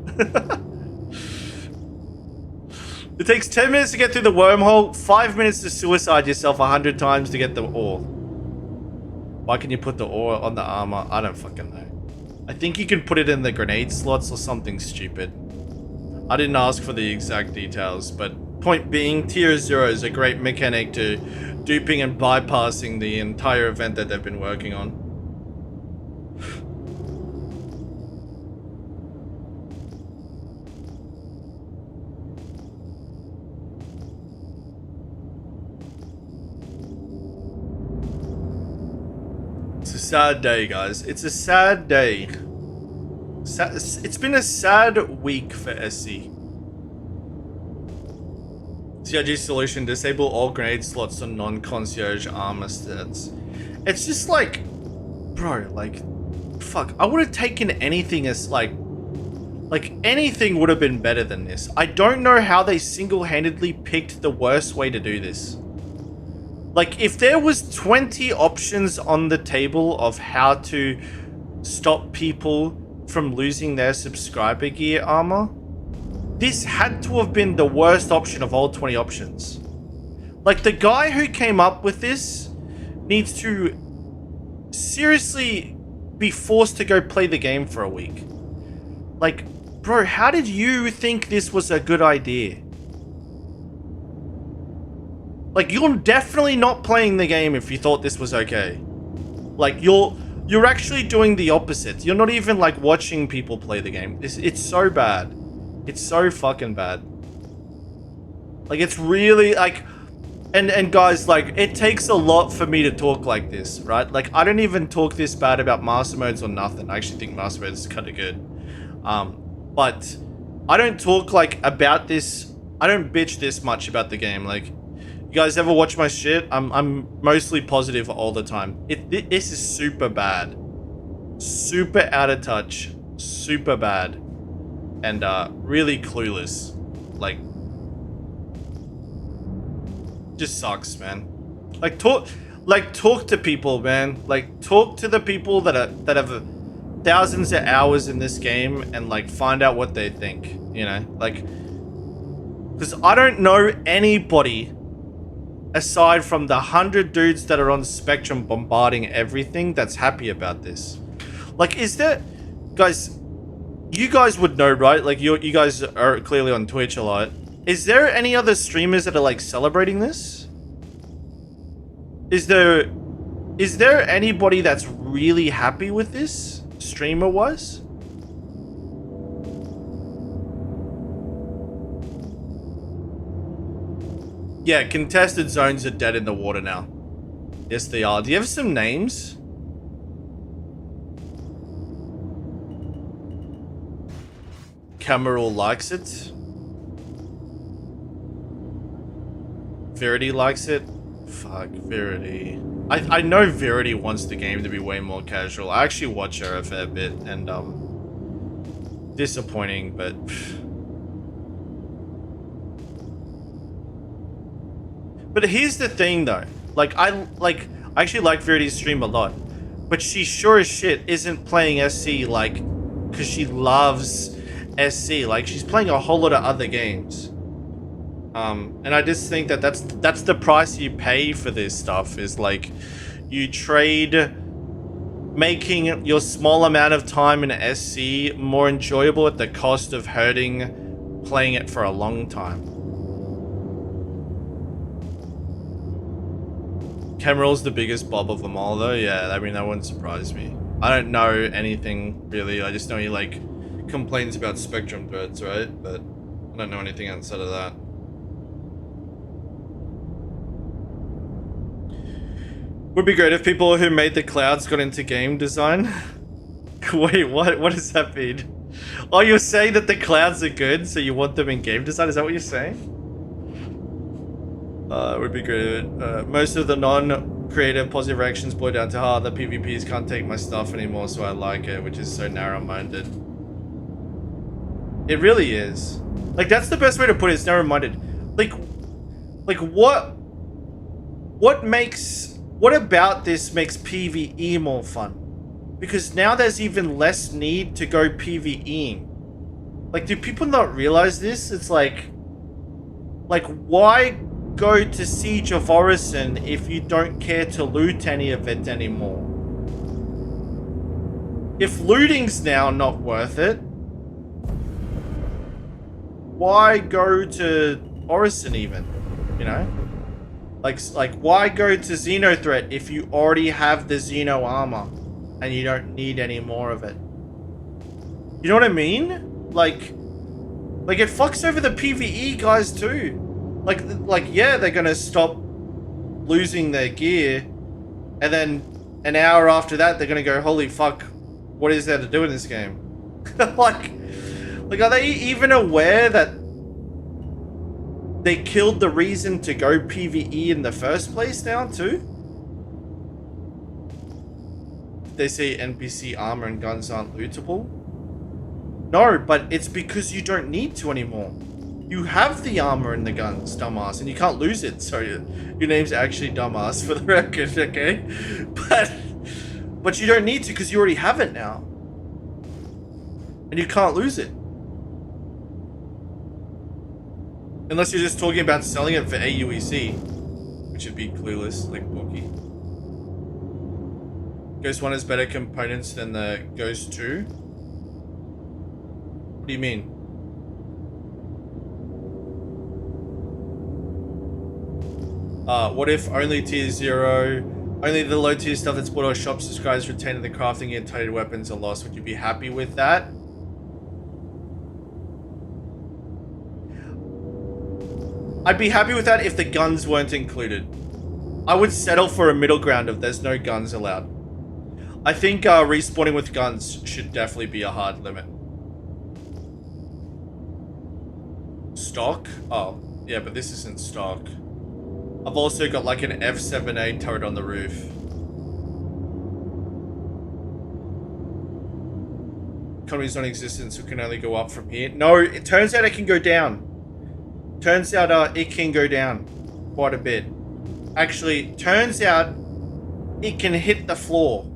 It takes 10 minutes to get through the wormhole, 5 minutes to suicide yourself 100 times to get the ore. Why can you put the ore on the armor? I don't fucking know. I think you can put it in the grenade slots or something stupid. I didn't ask for the exact details, but point being, tier 0 is a great mechanic to duping and bypassing the entire event that they've been working on. It's a sad day, guys. It's a sad day. It's been a sad week for SC. CRG solution, disable all grenade slots on non-concierge armor stats. It's just like, bro, like, fuck. I would have taken anything as like anything would have been better than this. I don't know how they single-handedly picked the worst way to do this. Like, if there was 20 options on the table of how to stop people from losing their subscriber gear armor, this had to have been the worst option of all 20 options. Like, the guy who came up with this needs to seriously be forced to go play the game for a week. Like, bro, how did you think this was a good idea? Like, you're definitely not playing the game if you thought this was okay. Like, you're actually doing the opposite. You're not even, like, watching people play the game. It's so bad. It's so fucking bad. Like, it's really, like... And guys, like, it takes a lot for me to talk like this, right? Like, I don't even talk this bad about master modes or nothing. I actually think master modes is kind of good. But I don't talk, like, about this... I don't bitch this much about the game. Like, you guys ever watch my shit? I'm mostly positive all the time. This is super bad. Super out of touch. Super bad. And really clueless. Like, just sucks, man. Like, talk to people, man. Like, talk to the people that have thousands of hours in this game and, like, find out what they think, you know? Like, because I don't know anybody aside from the 100 dudes that are on Spectrum bombarding everything that's happy about this. Like, is there... Guys, you guys would know, right? Like, you guys are clearly on Twitch a lot. Is there any other streamers that are, like, celebrating this? Is there anybody that's really happy with this, streamer-wise? Yeah, contested zones are dead in the water now. Yes, they are. Do you have some names? Cameral likes it. Verity likes it. Fuck, Verity. I know Verity wants the game to be way more casual. I actually watch her a fair bit, and disappointing, but But here's the thing, though. I actually like Verity's stream a lot, but she sure as shit isn't playing SC like because she loves SC. Like, she's playing a whole lot of other games. And I just think that that's the price you pay for this stuff, is like you trade making your small amount of time in SC more enjoyable at the cost of hurting playing it for a long time. Kemeral's the biggest bob of them all, though. Yeah, I mean, that wouldn't surprise me. I don't know anything, really. I just know he, like, complains about Spectrum threads, right? But I don't know anything outside of that. Would be great if people who made the clouds got into game design. Wait, what? What does that mean? Oh, you're saying that the clouds are good, so you want them in game design? Is that what you're saying? It would be great. Most of the non-creative positive reactions boil down to, the PvPs can't take my stuff anymore, so I like it, which is so narrow-minded. It really is. Like, that's the best way to put it, it's narrow-minded. Like what about this makes PvE more fun? Because now there's even less need to go PvEing. Like, do people not realize this? It's like why go to Siege of Orison if you don't care to loot any of it anymore? If looting's now not worth it, why go to Orison even? You know? Like why go to Xenothreat if you already have the Xeno armor and you don't need any more of it? You know what I mean? Like it fucks over the PvE guys too. Like yeah, they're gonna stop losing their gear, and then an hour after that they're gonna go, holy fuck, what is there to do in this game? like are they even aware that they killed the reason to go PvE in the first place now too? They say NPC armor and guns aren't lootable. No, but it's because you don't need to anymore. You have the armor and the guns, dumbass, and you can't lose it. Sorry, your name's actually dumbass for the record, okay? But you don't need to because you already have it now. And you can't lose it. Unless you're just talking about selling it for AUEC, which would be clueless, like Borky. Ghost 1 has better components than the Ghost 2? What do you mean? What if only tier 0, only the low tier stuff that's bought or shop subscribers retained in the crafting and toted weapons are lost? Would you be happy with that? I'd be happy with that if the guns weren't included. I would settle for a middle ground if there's no guns allowed. I think respawning with guns should definitely be a hard limit. Stock? Oh, yeah, but this isn't stock. I've also got like an F7A turret on the roof. Economy's non-existent, so it can only go up from here. No, it turns out it can go down. Turns out it can go down quite a bit. Actually, turns out it can hit the floor.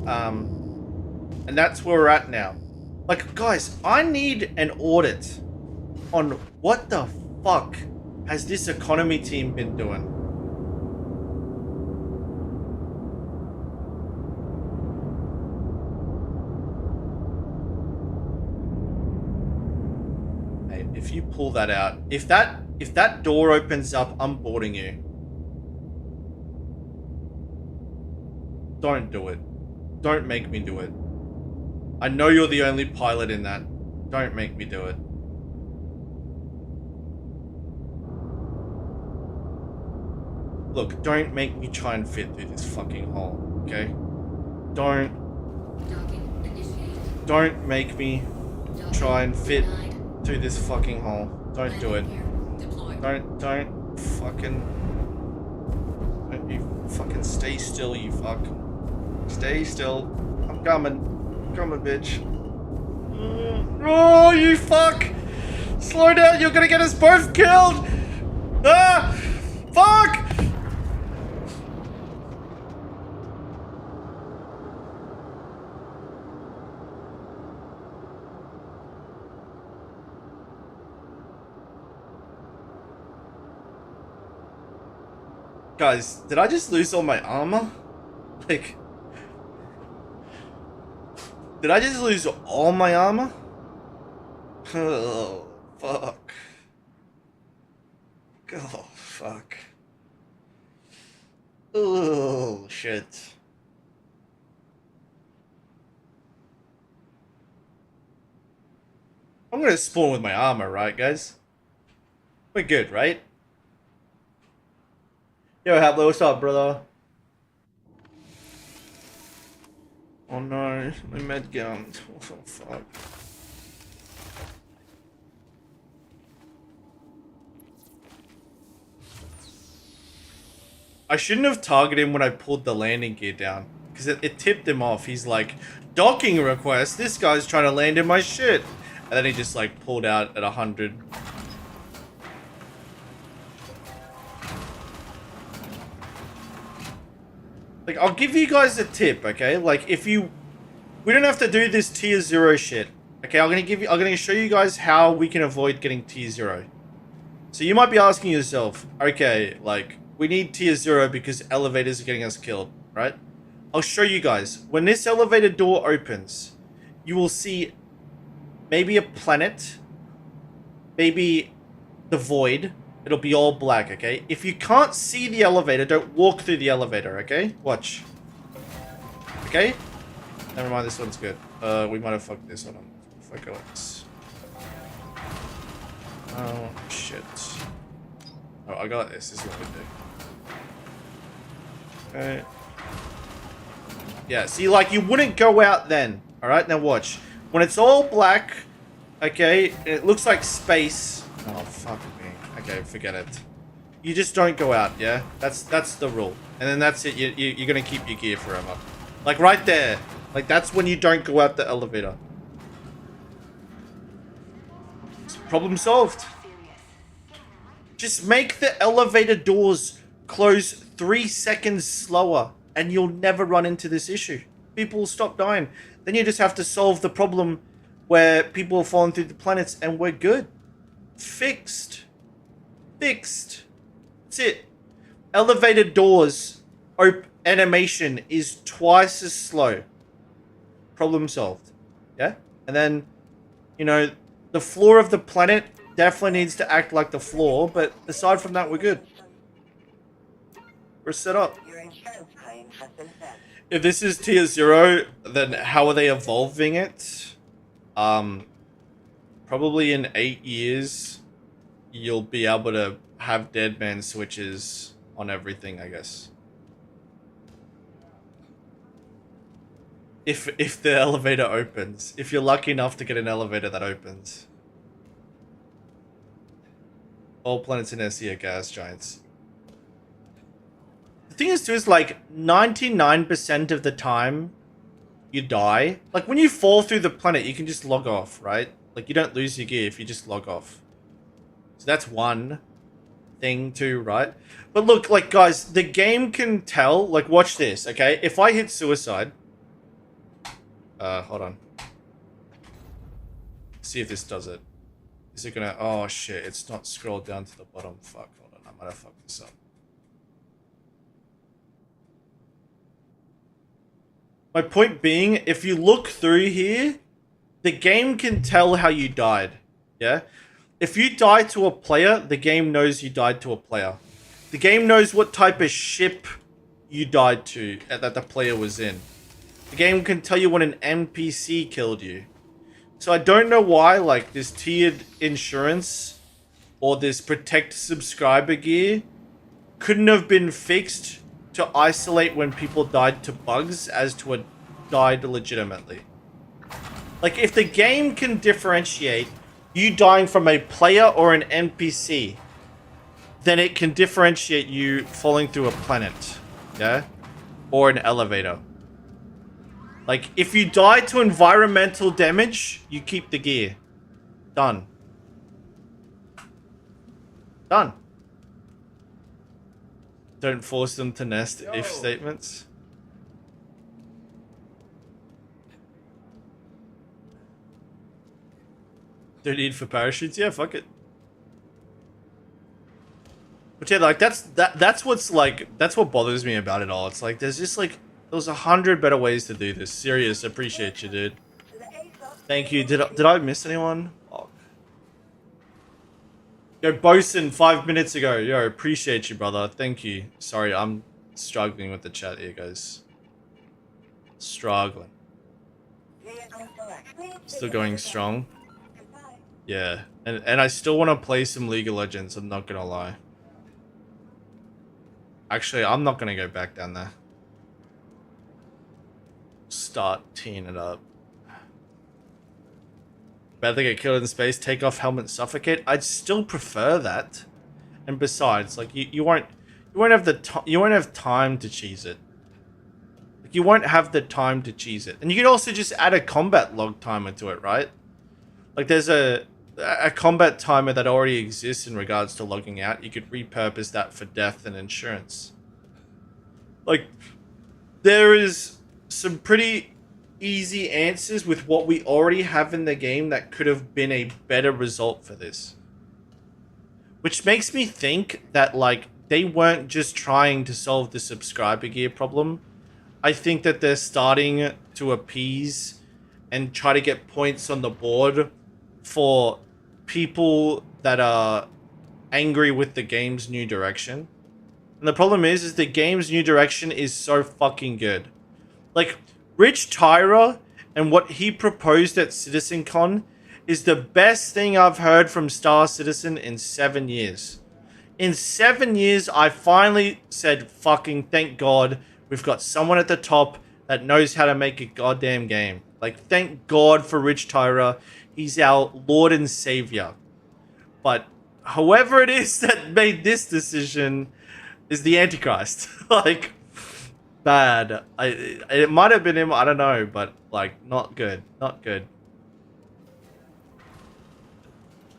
And that's where we're at now. Like, guys, I need an audit on what the fuck has this economy team been doing. Hey, if you pull that out, if that door opens up, I'm boarding you. Don't do it. Don't make me do it. I know you're the only pilot in that. Don't make me do it. Look, don't make me try and fit through this fucking hole, okay? Don't make me try and fit through this fucking hole. Don't do it. Don't you fucking stay still, you fuck. Stay still. I'm coming. I'm coming, bitch. Oh, you fuck! Slow down, you're gonna get us both killed! Ah! Fuck! Guys, did I just lose all my armor? Like, did I just lose all my armor? Oh, fuck. Oh, fuck. Oh, shit. I'm gonna spawn with my armor, right, guys? We're good, right? Yo, Hablo, what's up, brother? Oh no, my med gun. Oh, fuck. I shouldn't have targeted him when I pulled the landing gear down. Because it tipped him off. He's like, docking request, this guy's trying to land in my shit. And then he just like pulled out at 100. Like, I'll give you guys a tip, okay? Like, if you... We don't have to do this tier 0 shit. Okay, I'm gonna show you guys how we can avoid getting tier 0. So you might be asking yourself, okay, like, we need tier 0 because elevators are getting us killed, right? I'll show you guys. When this elevator door opens, you will see maybe a planet, maybe the void. It'll be all black, okay? If you can't see the elevator, don't walk through the elevator, okay? Watch. Okay? Never mind, this one's good. We might have fucked this. Hold on. If I go like this. Oh, shit. Oh, I got this. This is what we do. Okay. Yeah, see, like, you wouldn't go out then. Alright, now watch. When it's all black, okay, it looks like space. Oh, fuck me. Okay, forget it. You just don't go out, yeah? That's the rule. And then that's it. You're gonna keep your gear forever. Like, right there. Like, that's when you don't go out the elevator. Problem solved. Just make the elevator doors close 3 seconds slower, and you'll never run into this issue. People will stop dying. Then you just have to solve the problem where people are falling through the planets, and we're good. Fixed. Fixed. That's it. Elevator doors animation is twice as slow. Problem solved. Yeah? And then, you know, the floor of the planet definitely needs to act like the floor, but aside from that, we're good. We're set up. Your insurance claim has been sent. If this is tier 0, then how are they evolving it? Probably in 8 years, you'll be able to have dead man switches on everything, I guess. If the elevator opens. If you're lucky enough to get an elevator that opens. All planets in SE are gas giants. The thing is too is like 99% of the time you die. Like when you fall through the planet, you can just log off, right? Like you don't lose your gear if you just log off. So that's one thing too, right? But look, like guys, the game can tell, like watch this, okay? If I hit suicide, hold on. See if this does it. Is it gonna, oh shit, it's not scrolled down to the bottom. Fuck, hold on, I might have fucked this up. My point being, if you look through here, the game can tell how you died, yeah? If you die to a player, the game knows you died to a player. The game knows what type of ship you died to, that the player was in. The game can tell you when an NPC killed you. So I don't know why, like, this tiered insurance or this protect subscriber gear couldn't have been fixed to isolate when people died to bugs as to a died legitimately. Like, if the game can differentiate you dying from a player or an NPC, then it can differentiate you falling through a planet, yeah? Or an elevator. Like, if you die to environmental damage, you keep the gear. Done. Done. Don't force them to nest if statements. Don't need for parachutes? Yeah, fuck it. But yeah, like, that's what's, like, that's what bothers me about it all. It's like, there's just, like, there's 100 better ways to do this. Serious, appreciate you, dude. Thank you. Did I miss anyone? Oh. Yo, Bosun, 5 minutes ago. Yo, appreciate you, brother. Thank you. Sorry, I'm struggling with the chat here, guys. Struggling. Vehicle select. Please Still visit going the strong. Goodbye. Yeah, and I still want to play some League of Legends, I'm not gonna lie. Actually, I'm not gonna go back down there. Start teeing it up. Better get killed in space, take off helmet, suffocate. I'd still prefer that. And besides, like you won't have time to cheese it. Like you won't have the time to cheese it. And you could also just add a combat log timer to it, right? Like there's a combat timer that already exists in regards to logging out. You could repurpose that for death and insurance. Like there is some pretty easy answers with what we already have in the game that could have been a better result for this. Which makes me think that like they weren't just trying to solve the subscriber gear problem. I think that they're starting to appease and try to get points on the board for people that are angry with the game's new direction. And the problem is the game's new direction is so fucking good. Like, Rich Tyra and what he proposed at CitizenCon is the best thing I've heard from Star Citizen in 7 years. In 7 years, I finally said, fucking thank God, we've got someone at the top that knows how to make a goddamn game. Like, thank God for Rich Tyra. He's our Lord and Savior. But whoever it is that made this decision is the Antichrist. Like, bad. It might have been him, I don't know, but like not good. Not good.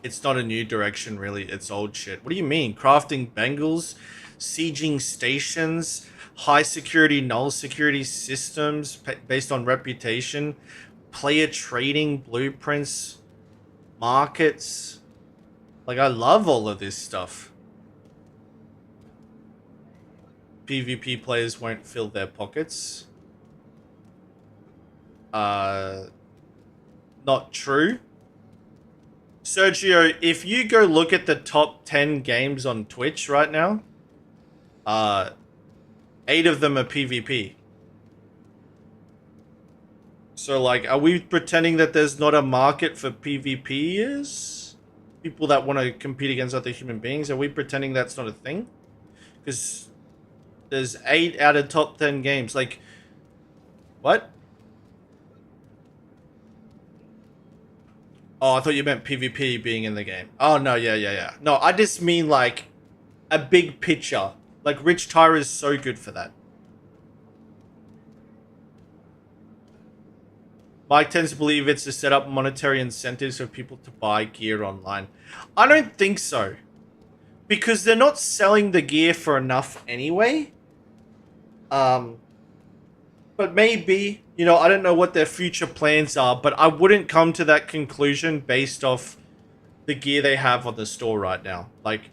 It's not a new direction really, it's old shit. What do you mean? Crafting Bengals, sieging stations, high security, null security systems based on reputation, player trading, blueprints, markets. Like I love all of this stuff. PvP players won't fill their pockets. Not true. Sergio, if you go look at the top 10 games on Twitch right now, 8 of them are PvP. So like, are we pretending that there's not a market for PvPers? People that want to compete against other human beings? Are we pretending that's not a thing? Because there's 8 out of top 10 games. Like, what? Oh, I thought you meant PvP being in the game. Oh, no, yeah. No, I just mean, like, a big picture. Like, Rich Tyra is so good for that. Mike tends to believe it's to set up monetary incentives for people to buy gear online. I don't think so. Because they're not selling the gear for enough anyway. But maybe, you know, I don't know what their future plans are, but I wouldn't come to that conclusion based off the gear they have on the store right now. Like,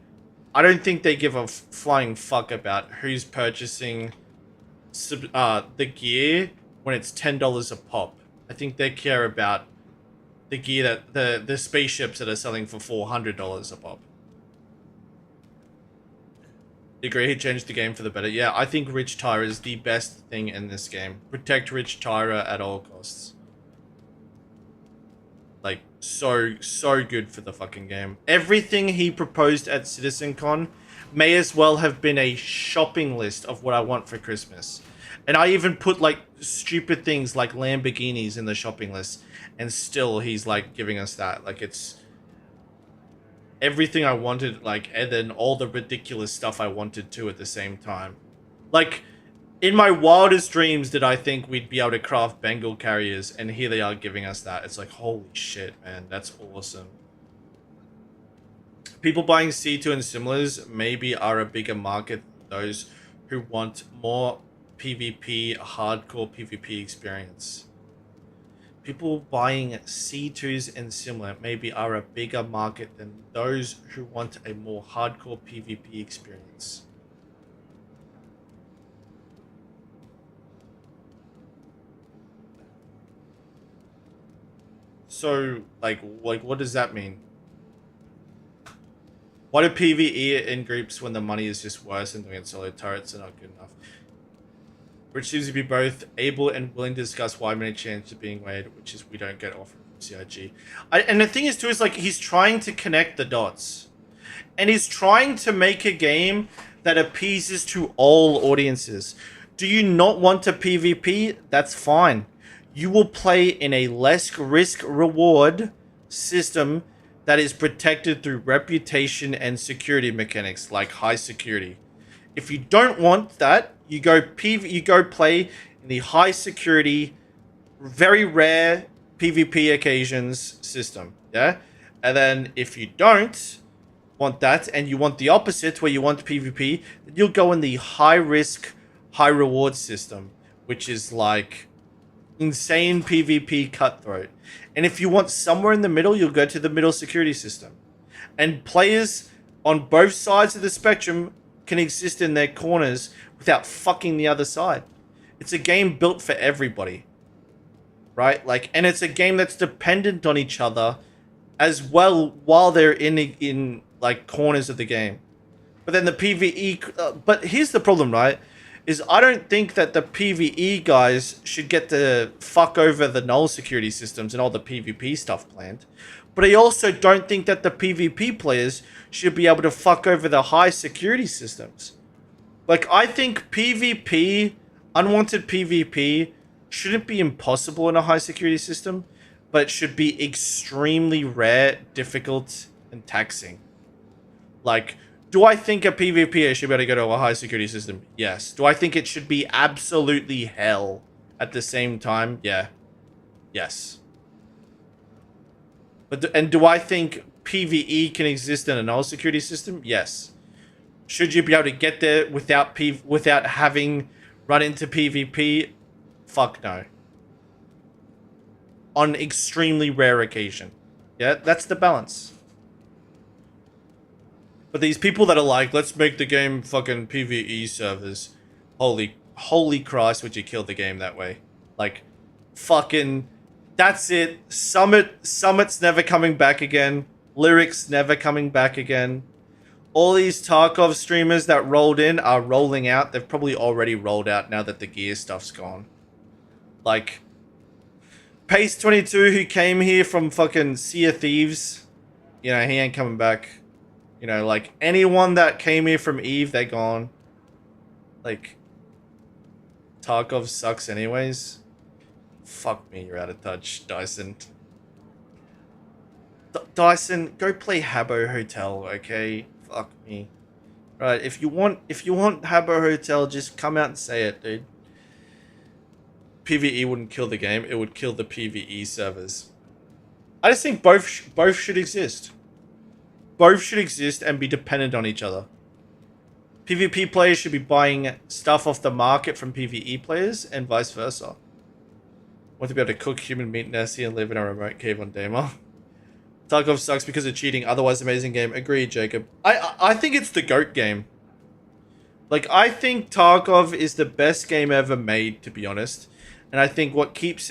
I don't think they give a flying fuck about who's purchasing the gear when it's $10 a pop. I think they care about the gear that the spaceships that are selling for $400 a pop. You agree he changed the game for the better? Yeah, I think Rich Tyra is the best thing in this game. Protect Rich Tyra at all costs. Like, so good for the fucking game. Everything he proposed at CitizenCon may as well have been a shopping list of what I want for Christmas. And I even put, like, stupid things like Lamborghinis in the shopping list. And still, he's, like, giving us that. Like, it's everything I wanted, like, and then all the ridiculous stuff I wanted too at the same time. Like, in my wildest dreams did I think we'd be able to craft Bengal carriers, and here they are giving us that. It's like, holy shit, man, that's awesome. People buying C2 and similars maybe are a bigger market than those who want more PvP, hardcore PvP experience. People buying C2s and similar maybe are a bigger market than those who want a more hardcore PvP experience. So, like what does that mean? Why do PvE in groups when the money is just worse and doing it solo turrets are not good enough? Which seems to be both able and willing to discuss why many changes are being made, which is we don't get offered from CIG. And the thing is too is like he's trying to connect the dots. And he's trying to make a game that appeases to all audiences. Do you not want a PvP? That's fine. You will play in a less risk-reward system that is protected through reputation and security mechanics, like high security. If you don't want that, you go play in the high security, very rare PvP occasions system. Yeah? And then if you don't want that and you want the opposite where you want PvP, then you'll go in the high risk, high reward system, which is like insane PvP cutthroat. And if you want somewhere in the middle, you'll go to the middle security system. And players on both sides of the spectrum can exist in their corners without fucking the other side. It's a game built for everybody. Right? Like, and it's a game that's dependent on each other as well while they're in like corners of the game. But then the PvE but here's the problem, right? Is I don't think that the PvE guys should get to fuck over the null security systems and all the PvP stuff planned. But I also don't think that the PvP players should be able to fuck over the high security systems. Like, I think PvP, unwanted PvP, shouldn't be impossible in a high security system, but it should be extremely rare, difficult, and taxing. Like, do I think a PvP should be able to go to a high security system? Yes. Do I think it should be absolutely hell at the same time? Yeah. Yes. But do I think PvE can exist in a null security system? Yes. Should you be able to get there without having run into PvP? Fuck no. On extremely rare occasion. Yeah, that's the balance. But these people that are like, let's make the game fucking PvE servers. Holy Christ, would you kill the game that way? Like, fucking, that's it. Summit's never coming back again. Lyrics never coming back again. All these Tarkov streamers that rolled in are rolling out. They've probably already rolled out now that the gear stuff's gone. Like, Pace22, who came here from fucking Sea of Thieves, you know, he ain't coming back. You know, like, anyone that came here from Eve, they're gone. Like, Tarkov sucks anyways. Fuck me, you're out of touch, Dyson. Dyson, go play Habbo Hotel, okay? Fuck me. Right, if you want Habbo Hotel, just come out and say it, dude. PvE wouldn't kill the game, it would kill the PvE servers. I just think both should exist. Both should exist and be dependent on each other. PvP players should be buying stuff off the market from PvE players and vice versa. Want to be able to cook human meat nasty and live in a remote cave on Daymar. Tarkov sucks because of cheating, otherwise amazing game. Agreed, Jacob. I think it's the GOAT game. Like, I think Tarkov is the best game ever made, to be honest. And I think what fucks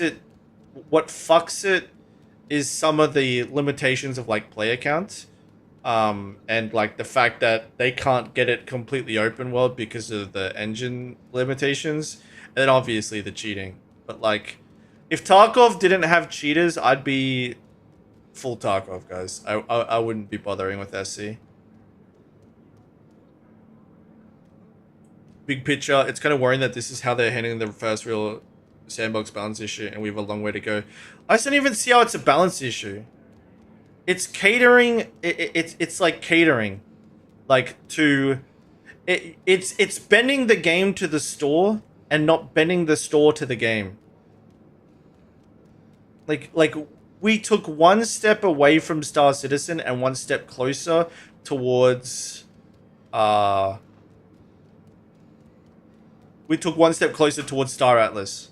it is some of the limitations of, like, player count. And like the fact that they can't get it completely open world because of the engine limitations, and then obviously the cheating. But like, if Tarkov didn't have cheaters, I'd be full Tarkov, guys. I wouldn't be bothering with SC. Big picture, it's kind of worrying that this is how they're handling the first real sandbox balance issue, and we have a long way to go. I just don't even see how it's a balance issue. It's catering. It's like catering, like to. It's bending the game to the store and not bending the store to the game. Like we took one step away from Star Citizen and one step closer towards. We took one step closer towards Star Atlas,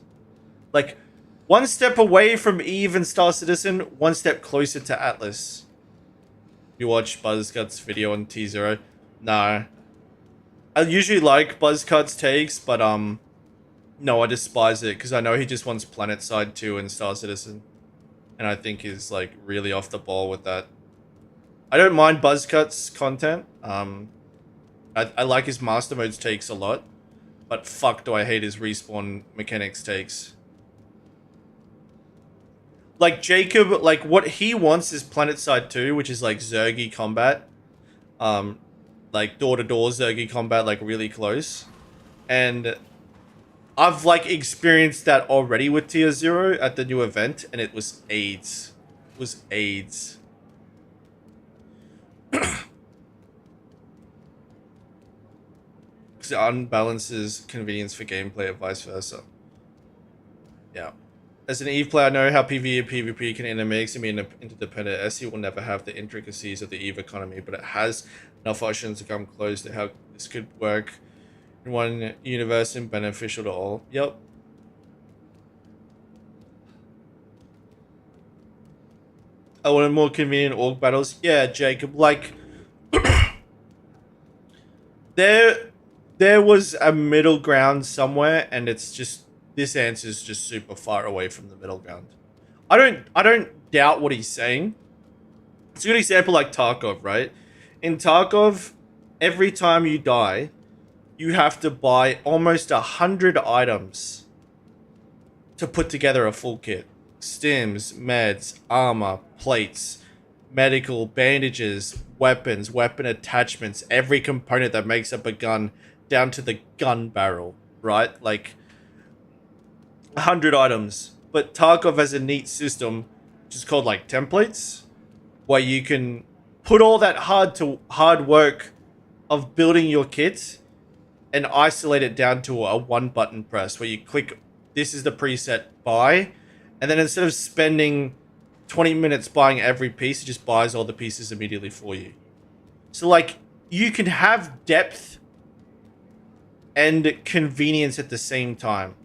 like. One step away from Eve and Star Citizen, one step closer to Atlas. You watch Buzzcut's video on T0? No. I usually like Buzzcut's takes, but no, I despise it because I know he just wants PlanetSide 2 and Star Citizen. And I think he's like really off the ball with that. I don't mind Buzzcut's content. I like his master modes takes a lot, but fuck do I hate his respawn mechanics takes. Like Jacob, like what he wants is Planetside 2, which is like Zergy combat. Like door-to-door Zergy combat, like really close. And I've like experienced that already with Tier 0 at the new event, and it was AIDS. It was AIDS. Because it unbalances convenience for gameplay and vice versa. Yeah. As an EVE player, I know how PvE and PvP can intermix and be interdependent. SE will never have the intricacies of the EVE economy, but it has enough options to come close to how this could work in one universe and beneficial to all. Yep. I wanted more convenient org battles. Yeah, Jacob, like... There was a middle ground somewhere, and it's just... This answer is just super far away from the middle ground. I don't doubt what he's saying. It's a good example like Tarkov, right? In Tarkov, every time you die, you have to buy almost 100 items to put together a full kit. Stims, meds, armor, plates, medical, bandages, weapons, weapon attachments, every component that makes up a gun, down to the gun barrel, right? Like 100 items. But Tarkov has a neat system, which is called like templates, where you can put all that hard work of building your kit and isolate it down to a one button press where you click, this is the preset, buy, and then instead of spending 20 minutes buying every piece, it just buys all the pieces immediately for you. So like, you can have depth and convenience at the same time.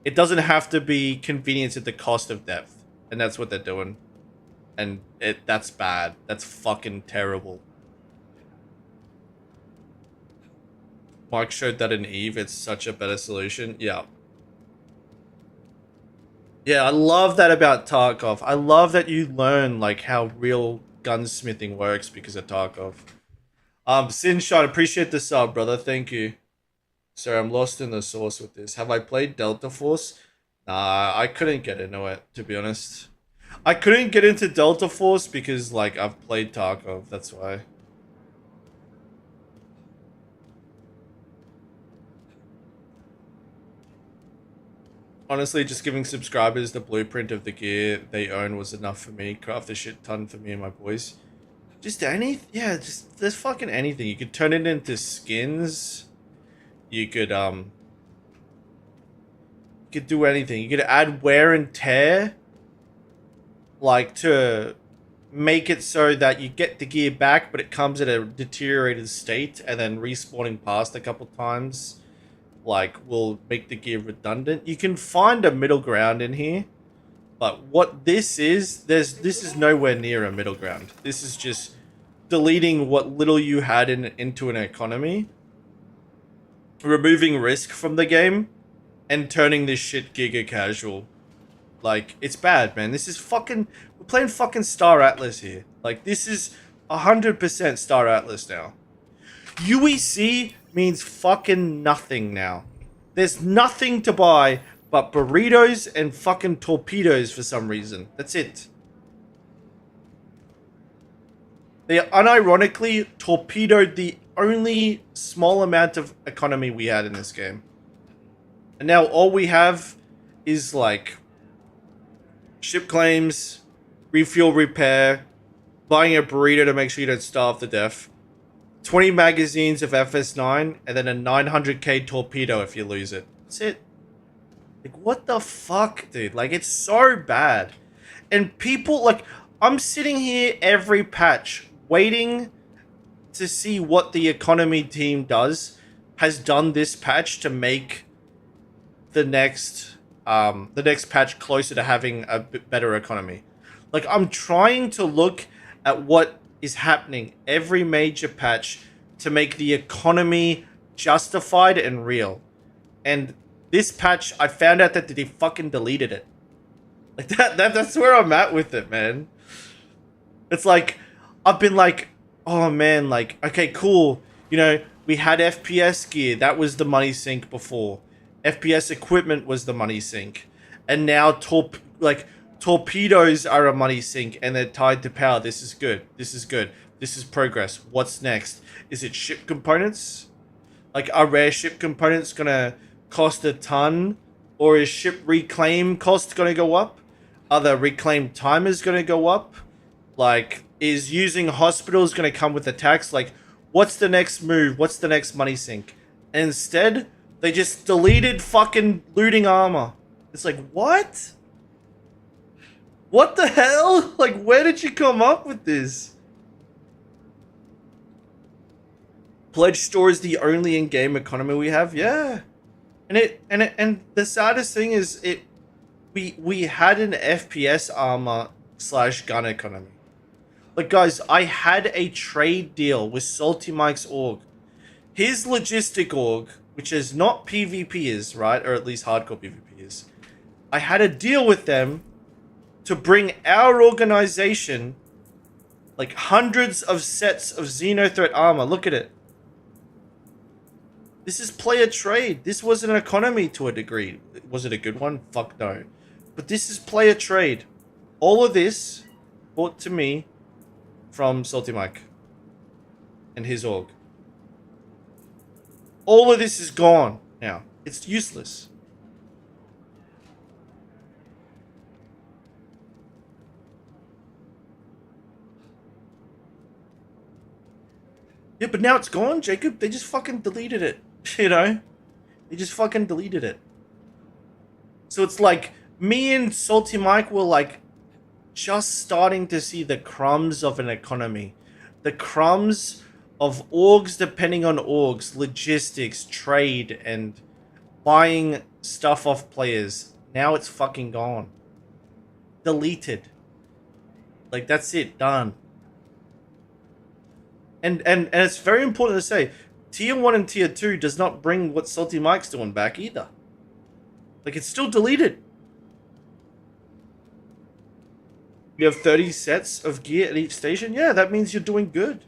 It doesn't have to be convenience at the cost of depth. And that's what they're doing. And that's bad. That's fucking terrible. Mike showed that in EVE. It's such a better solution. Yeah. Yeah, I love that about Tarkov. I love that you learn like how real gunsmithing works because of Tarkov. Sinshot, appreciate the sub, brother. Thank you. Sorry, I'm lost in the sauce with this. Have I played Delta Force? Nah, I couldn't get into it, to be honest. I couldn't get into Delta Force because, like, I've played Tarkov. That's why. Honestly, just giving subscribers the blueprint of the gear they own was enough for me. Craft a shit ton for me and my boys. Just yeah, just there's fucking anything. You could turn it into skins. You could do anything. You could add wear and tear, like to make it so that you get the gear back, but it comes in a deteriorated state, and then respawning past a couple times, like, will make the gear redundant. You can find a middle ground in here, but what this is, this is nowhere near a middle ground. This is just deleting what little you had into an economy, removing risk from the game, and turning this shit giga casual. Like, it's bad, man. This is fucking... We're playing fucking Star Atlas here. Like, this is 100% Star Atlas now. UEC means fucking nothing now. There's nothing to buy but burritos and fucking torpedoes for some reason. That's it. They unironically torpedoed the only small amount of economy we had in this game. And now all we have is like ship claims, refuel repair, buying a burrito to make sure you don't starve to death, 20 magazines of FS9, and then a 900k torpedo if you lose it. That's it. Like, what the fuck, dude? Like, it's so bad. And people, like, I'm sitting here every patch waiting to see what the economy team has done this patch to make the next patch closer to having a bit better economy. Like, I'm trying to look at what is happening every major patch to make the economy justified and real. And this patch, I found out that they fucking deleted it. Like, that's where I'm at with it, man. It's like, I've been like, oh man, like, okay, cool. You know, we had FPS gear. That was the money sink before. FPS equipment was the money sink. And now torpedoes are a money sink and they're tied to power. This is good. This is good. This is progress. What's next? Is it ship components? Like, are rare ship components gonna cost a ton? Or is ship reclaim cost gonna go up? Are the reclaim timers gonna go up? Like, is using hospitals gonna come with a tax? Like, what's the next move? What's the next money sink? And instead, they just deleted fucking looting armor. It's like, what? What the hell? Like, where did you come up with this? Pledge store is the only in-game economy we have. Yeah, and the saddest thing is we had an FPS armor / gun economy. Like, guys, I had a trade deal with Salty Mike's org. His logistic org, which is not PvP is, right? Or at least hardcore PvP is. I had a deal with them to bring our organization like hundreds of sets of Xenothreat armor. Look at it. This is player trade. This was an economy to a degree. Was it a good one? Fuck no. But this is player trade. All of this brought to me from Salty Mike and his org. All of this is gone now. It's useless. Yeah, but now it's gone, Jacob. They just fucking deleted it. You know? They just fucking deleted it. So it's like, me and Salty Mike were like, just starting to see the crumbs of an economy. The crumbs of orgs depending on orgs, logistics, trade, and buying stuff off players. Now it's fucking gone. Deleted. Like, that's it. Done. And it's very important to say, Tier 1 and Tier 2 does not bring what Salty Mike's doing back either. Like, it's still deleted. You have 30 sets of gear at each station? Yeah, that means you're doing good.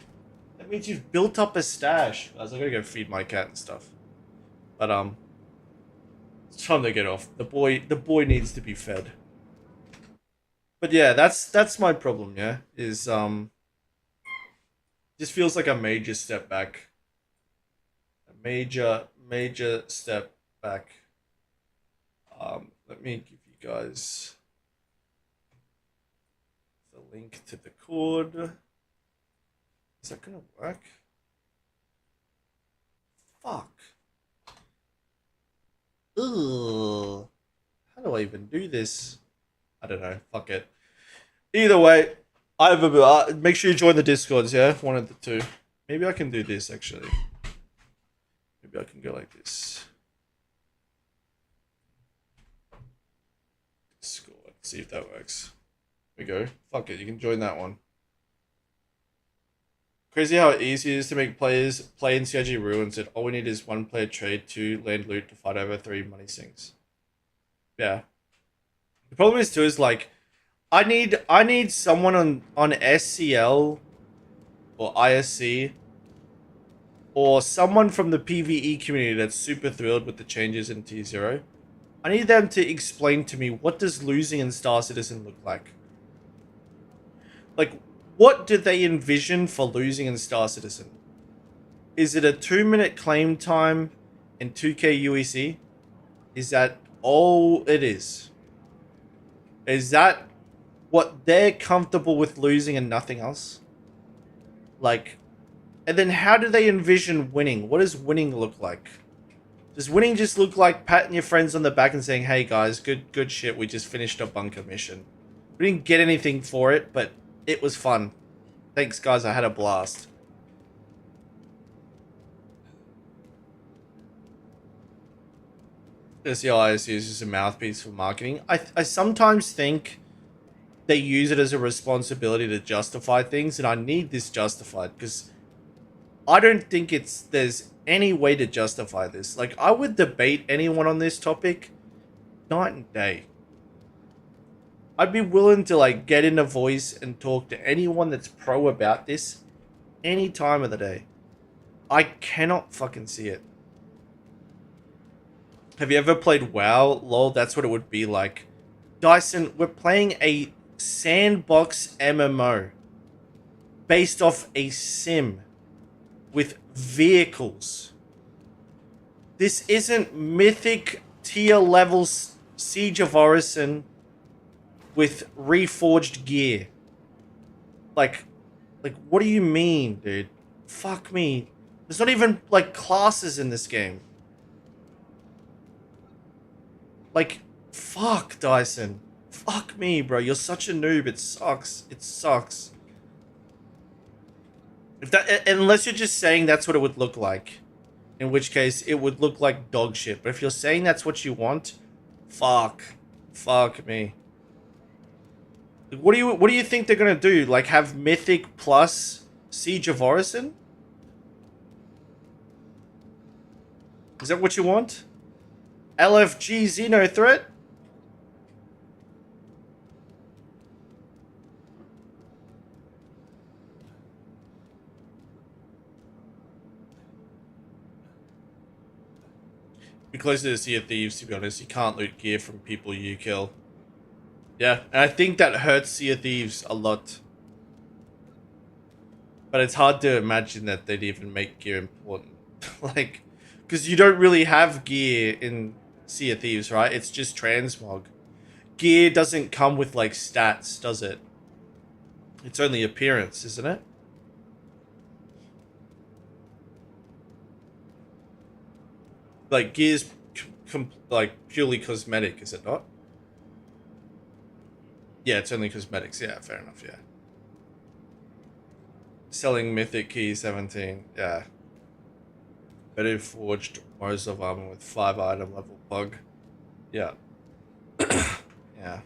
That means you've built up a stash. Guys, I gotta go feed my cat and stuff. But, it's time to get off. The boy needs to be fed. But yeah, that's my problem, yeah? Is, just feels like a major step back. A major step back. Let me give you guys the link to the cord. Is that gonna work? Fuck. Ugh. How do I even do this? I don't know. Fuck it. Either way, I have a make sure you join the Discords, yeah? One of the two. Maybe I can do this, actually. Maybe I can go like this. Discord. See if that works. There we go. Fuck it, you can join that one. Crazy how easy it is to make players play in CIG Ruins. All we need is 1 player trade, 2 land loot to fight over, 3 money sinks. Yeah. The problem is too is like, I need someone on SCL or ISC or someone from the PvE community that's super thrilled with the changes in T0. I need them to explain to me, what does losing in Star Citizen look like? Like, what do they envision for losing in Star Citizen? Is it a 2-minute claim time and 2k UEC? Is that all it is? Is that what they're comfortable with losing and nothing else? Like, and then how do they envision winning? What does winning look like? Does winning just look like patting your friends on the back and saying, hey guys, good shit, we just finished a bunker mission. We didn't get anything for it, but it was fun. Thanks guys, I had a blast. SCLIS is just a mouthpiece for marketing. I sometimes think they use it as a responsibility to justify things, and I need this justified because I don't think there's any way to justify this. Like, I would debate anyone on this topic night and day. I'd be willing to like get in a voice and talk to anyone that's pro about this any time of the day. I cannot fucking see it. Have you ever played WoW? Lol, that's what it would be like. Dyson, we're playing a sandbox MMO based off a sim with vehicles. This isn't mythic tier levels Siege of Orison with reforged gear. Like what do you mean, dude? Fuck me. There's not even like classes in this game. Like, fuck, Dyson. Fuck me, bro. You're such a noob. It sucks. It sucks. If that, unless you're just saying that's what it would look like, in which case it would look like dog shit. But if you're saying that's what you want, fuck me. What do you think they're gonna do? Like have Mythic plus Siege of Orison? Is that what you want? LFG Xeno threat? Be closer to Sea of Thieves, to be honest. You can't loot gear from people you kill. Yeah, and I think that hurts Sea of Thieves a lot. But it's hard to imagine that they'd even make gear important. Like, because you don't really have gear in Sea of Thieves, right? It's just transmog. Gear doesn't come with, like, stats, does it? It's only appearance, isn't it? Like, gear's like purely cosmetic, is it not? Yeah, it's only cosmetics. Yeah, fair enough, yeah. Selling Mythic Key 17. Yeah. Better forged Morozov armor with 5 item level bug. Yeah. Yeah.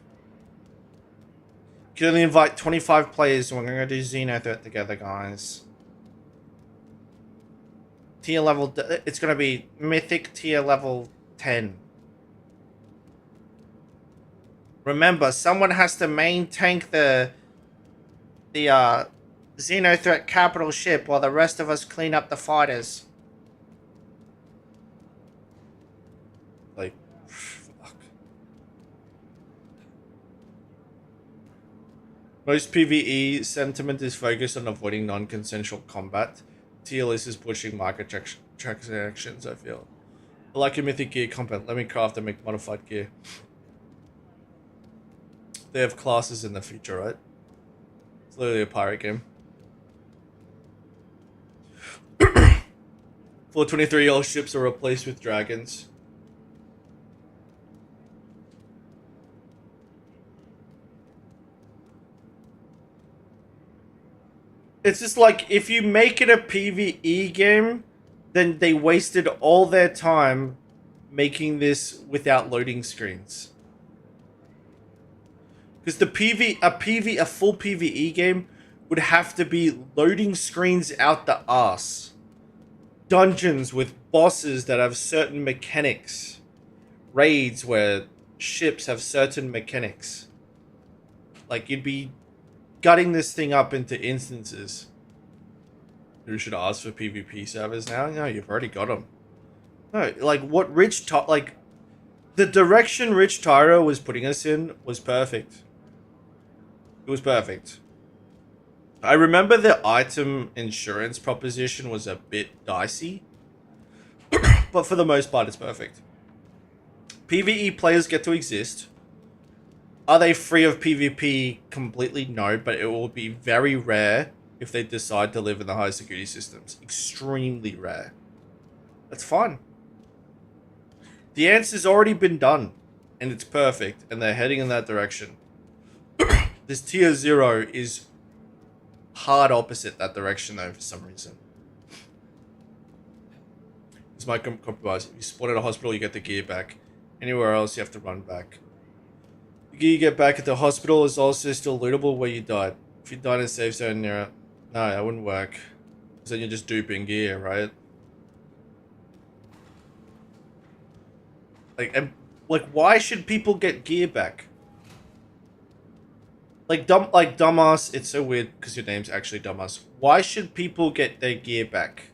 Can only invite 25 players and we're gonna do Xeno Threat together, guys. Tier level... It's gonna be Mythic tier level 10. Remember, someone has to main tank the Xeno Threat capital ship while the rest of us clean up the fighters. Like, fuck. Most PvE sentiment is focused on avoiding non-consensual combat. Tier list is pushing microtransactions, I feel. I like your mythic gear combat. Let me craft and make modified gear. They have classes in the future, right? It's literally a pirate game. 423 all ships are replaced with dragons. It's just like, if you make it a PvE game, then they wasted all their time making this without loading screens. Because a full PvE game would have to be loading screens out the arse. Dungeons with bosses that have certain mechanics. Raids where ships have certain mechanics. Like, you'd be gutting this thing up into instances. You should ask for PvP servers now? No, you've already got them. No, like, what the direction Rich Tyro was putting us in was perfect. It was perfect. I remember the item insurance proposition was a bit dicey. But for the most part, it's perfect. PvE players get to exist. Are they free of PvP? Completely no, but it will be very rare if they decide to live in the high security systems. Extremely rare. That's fine. The answer's already been done, and it's perfect, and they're heading in that direction. This tier 0 is hard opposite that direction, though, for some reason. It's my compromise. If you spawn at a hospital, you get the gear back. Anywhere else, you have to run back. The gear you get back at the hospital is also still lootable where you died. If you died in a safe zone near it, no, that wouldn't work. Because then you're just duping gear, right? Like, why should people get gear back? like dumbass. It's so weird because your name's actually dumbass. Why should people get their gear back?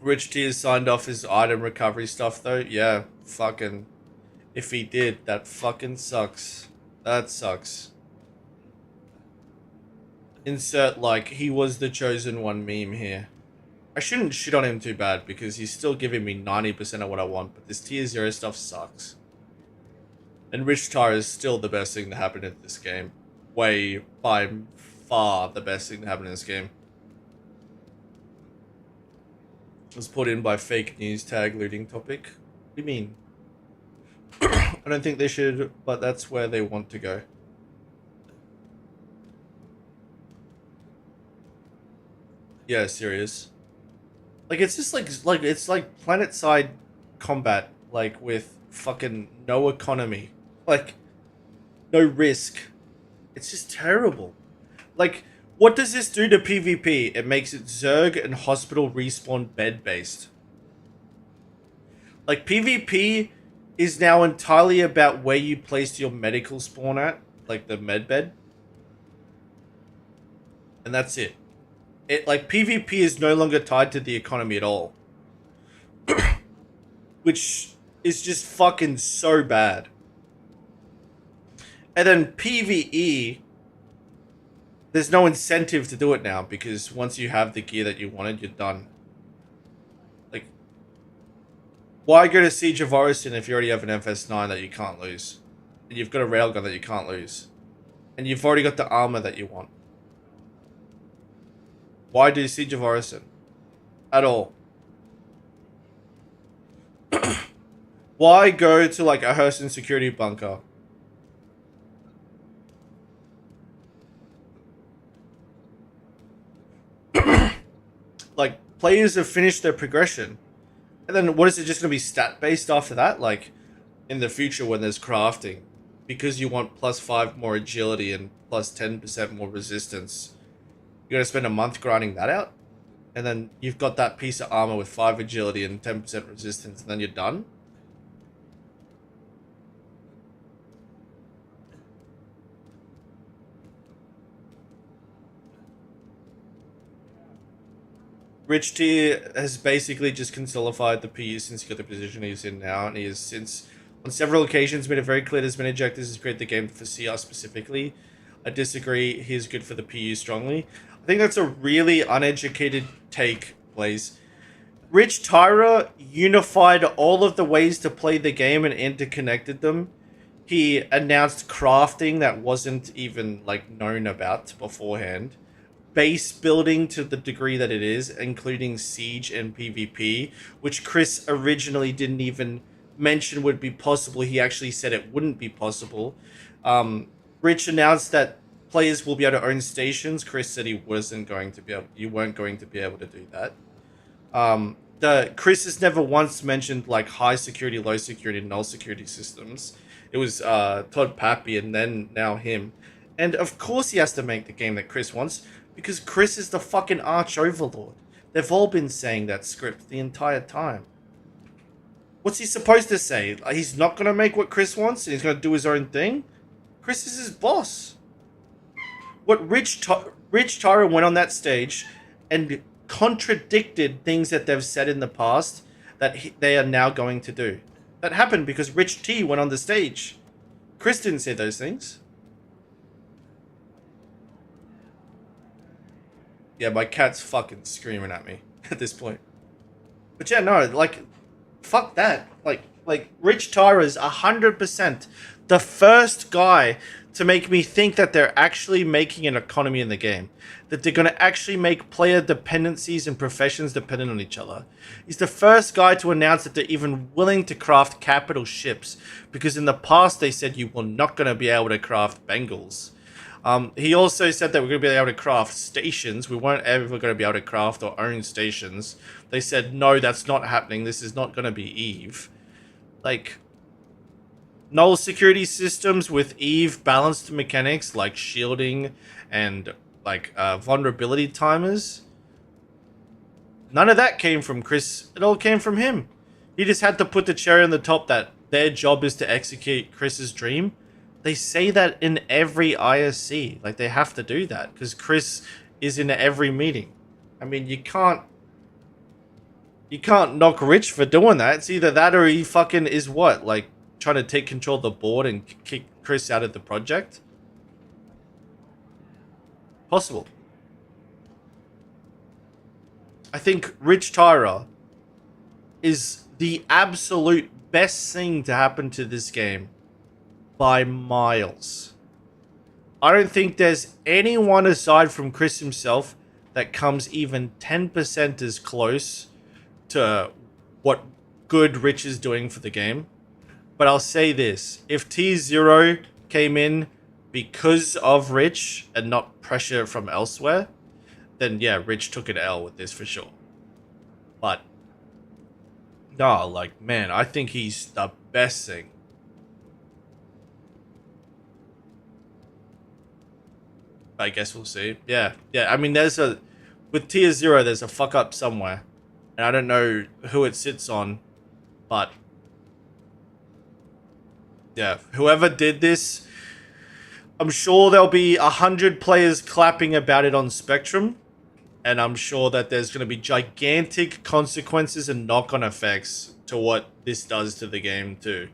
Rich T has signed off his item recovery stuff though. Yeah, fucking. If he did, that fucking sucks. That sucks. Insert like he was the chosen one meme here. I shouldn't shit on him too bad because he's still giving me 90% of what I want, but this tier 0 stuff sucks. And Rich Tire is still the best thing to happen in this game. Way, by far, the best thing to happen in this game. It was put in by fake news tag looting topic. What do you mean? I don't think they should, but that's where they want to go. Yeah, serious. Like it's just like it's like planet side combat, like with fucking no economy, like no risk. It's just terrible. Like, what does this do to PvP? It makes it Zerg and hospital respawn bed based. Like PvP is now entirely about where you placed your medical spawn at, like the med bed, and that's it. It like PvP is no longer tied to the economy at all. Which is just fucking so bad. And then PvE, there's no incentive to do it now because once you have the gear that you wanted, you're done. Like, why go to Siege of Orison if you already have an FS9 that you can't lose? And you've got a railgun that you can't lose. And you've already got the armor that you want. Why do Siege of Orison? At all. Why go to like a Hurston security bunker? Like, players have finished their progression. And then what is it just going to be stat based after that? Like, in the future when there's crafting. Because you want +5 more agility and +10% more resistance. You're going to spend a month grinding that out? And then you've got that piece of armor with 5 agility and 10% resistance, and then you're done? Rich T has basically just consolidated the PU since he got the position he's in now, and he has since, on several occasions, made it very clear that his main objective is to create the game for CR specifically. I disagree, he's good for the PU strongly. I think that's a really uneducated take, Blaze. Rich Tyra unified all of the ways to play the game and interconnected them. He announced crafting that wasn't even like known about beforehand. Base building to the degree that it is, including Siege and PvP, which Chris originally didn't even mention would be possible. He actually said it wouldn't be possible. Rich announced that players will be able to own stations. Chris said he wasn't going to be able. You weren't going to be able to do that. Chris has never once mentioned like high security, low security, null security systems. It was Todd Pappy and then now him. And of course he has to make the game that Chris wants because Chris is the fucking arch overlord. They've all been saying that script the entire time. What's he supposed to say? He's not going to make what Chris wants and he's going to do his own thing? Chris is his boss. What Rich Tyra went on that stage and contradicted things that they've said in the past that they are now going to do. That happened because Rich T went on the stage. Chris didn't say those things. Yeah, my cat's fucking screaming at me at this point. But yeah, no, like, fuck that. Like Rich Tyra is 100% the first guy to make me think that they're actually making an economy in the game. That they're going to actually make player dependencies and professions dependent on each other. He's the first guy to announce that they're even willing to craft capital ships. Because in the past they said you were not going to be able to craft Bengals. He also said that we're going to be able to craft stations. We weren't ever going to be able to craft or own stations. They said, no, that's not happening. This is not going to be Eve. Like, null security systems with Eve balanced mechanics like shielding and like vulnerability timers. None of that came from Chris. It all came from him. He just had to put the cherry on the top that their job is to execute Chris's dream. They say that in every ISC. Like, they have to do that because Chris is in every meeting. I mean, you can't knock Rich for doing that. It's either that or he fucking is what? Like, trying to take control of the board and kick Chris out of the project? Possible. I think Rich Tyra is the absolute best thing to happen to this game by miles. I don't think there's anyone aside from Chris himself that comes even 10% as close to what good Rich is doing for the game. But I'll say this, if T0 came in because of Rich and not pressure from elsewhere, then yeah, Rich took an L with this for sure. But no, like, man, I think he's the best thing. I guess we'll see. Yeah. I mean, with tier 0, there's a fuck up somewhere. And I don't know who it sits on, but yeah, whoever did this, I'm sure there'll be 100 players clapping about it on Spectrum. And I'm sure that there's going to be gigantic consequences and knock-on effects to what this does to the game too.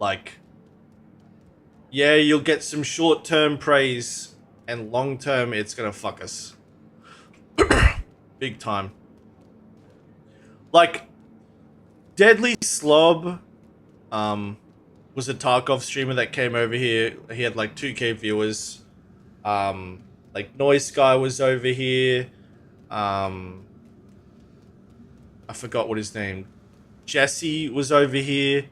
Like, yeah, you'll get some short-term praise, and long-term, it's going to fuck us. Big time. Like, Deadly Slob was a Tarkov streamer that came over here. He had like 2K viewers. Like, Noise Guy was over here. I forgot what his name. Jesse was over here.